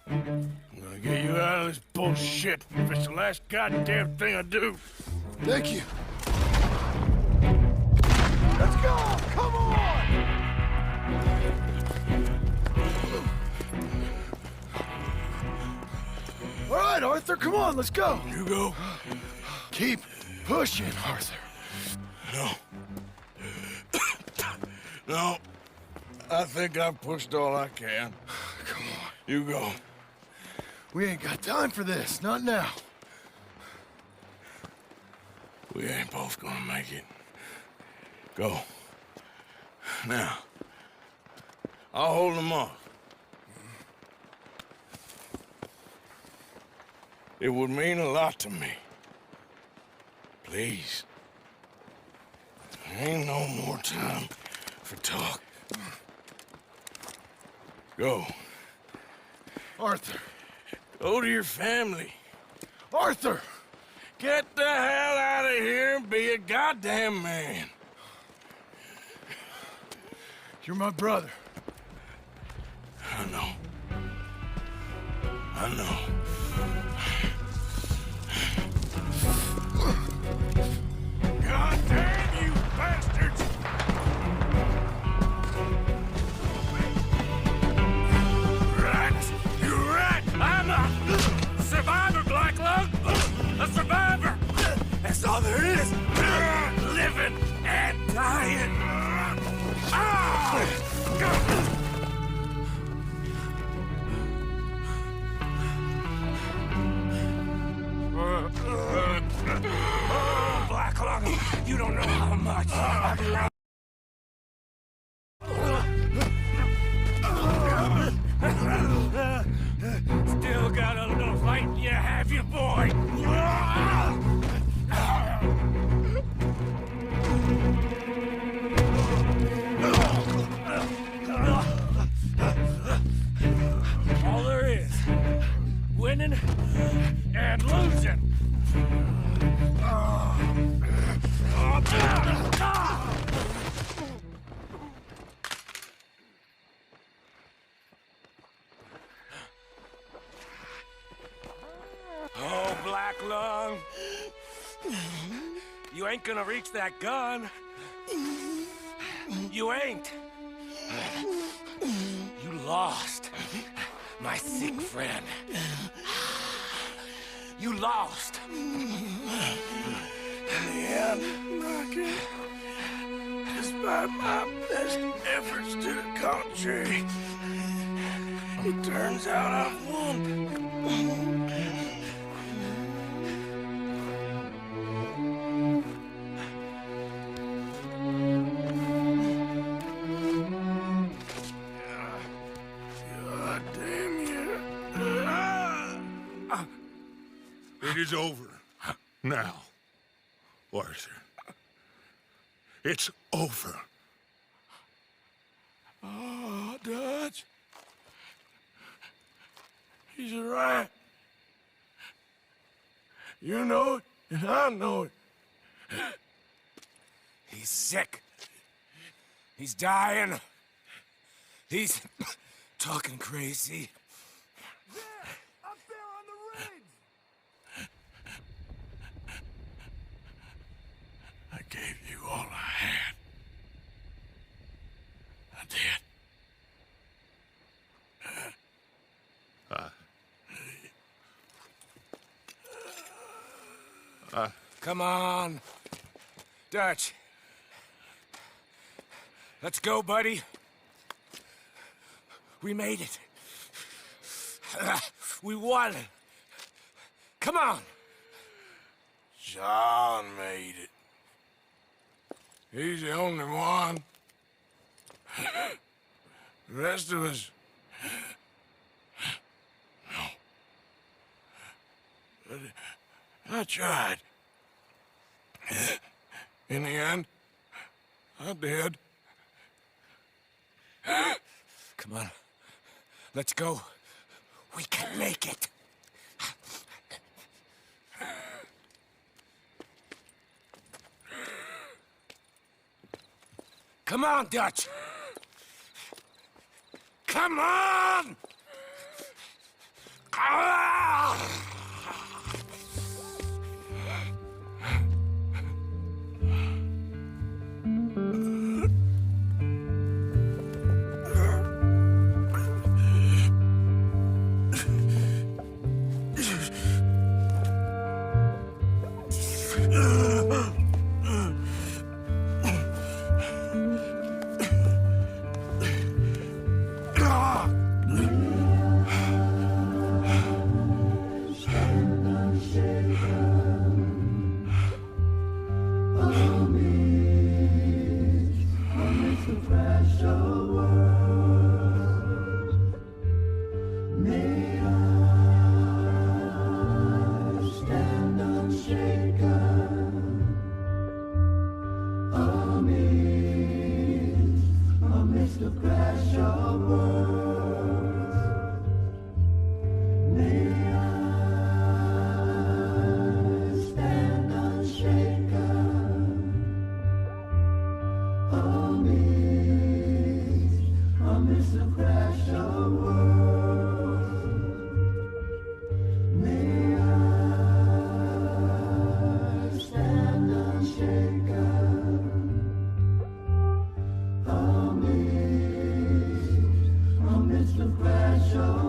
I'm gonna get you out of this bullshit if it's the last goddamn thing I do. Thank you. Let's go! Come on! Arthur, come on, let's go. You go. Keep pushing, Arthur. No. No. I think I've pushed all I can. Come on. You go. We ain't got time for this, not now. We ain't both gonna make it. Go. Now. I'll hold them off. It would mean a lot to me. Please. There ain't no more time for talk. Go. Arthur. Go to your family. Arthur! Get the hell out of here and be a goddamn man. You're my brother. I know. I know. God damn you bastards! Rat! You rat! I'm a survivor, Black Lung! A survivor! That's all there is! Living and dying! Oh, Black Lung, you don't know how much I love. Still got a little fight in you, have you, boy? All there is, winning and losing. Oh, Black Lung. You ain't gonna reach that gun. You ain't. You lost, my sick friend. You lost. In the end, Rocky, despite my best efforts to the contrary, it turns out I've won. God damn you. It is over. Now, Arthur. It's over. Oh, Dutch. He's right. You know it, and I know it. He's sick. He's dying. He's talking crazy. Up there on the ridge! I gave you all I had. I did. Come on. Dutch. Let's go, buddy. We made it. We won. Come on. John made it. He's the only one. The rest of us... No. But I tried. In the end, I did. Come on. Let's go. We can make it. Come on, Dutch. Come on! Ah! amidst the crash of worlds, may I stand unshaken amidst the crash of worlds. May I stand unshaken amidst the crash of worlds. May I stand unshaken amidst the crash of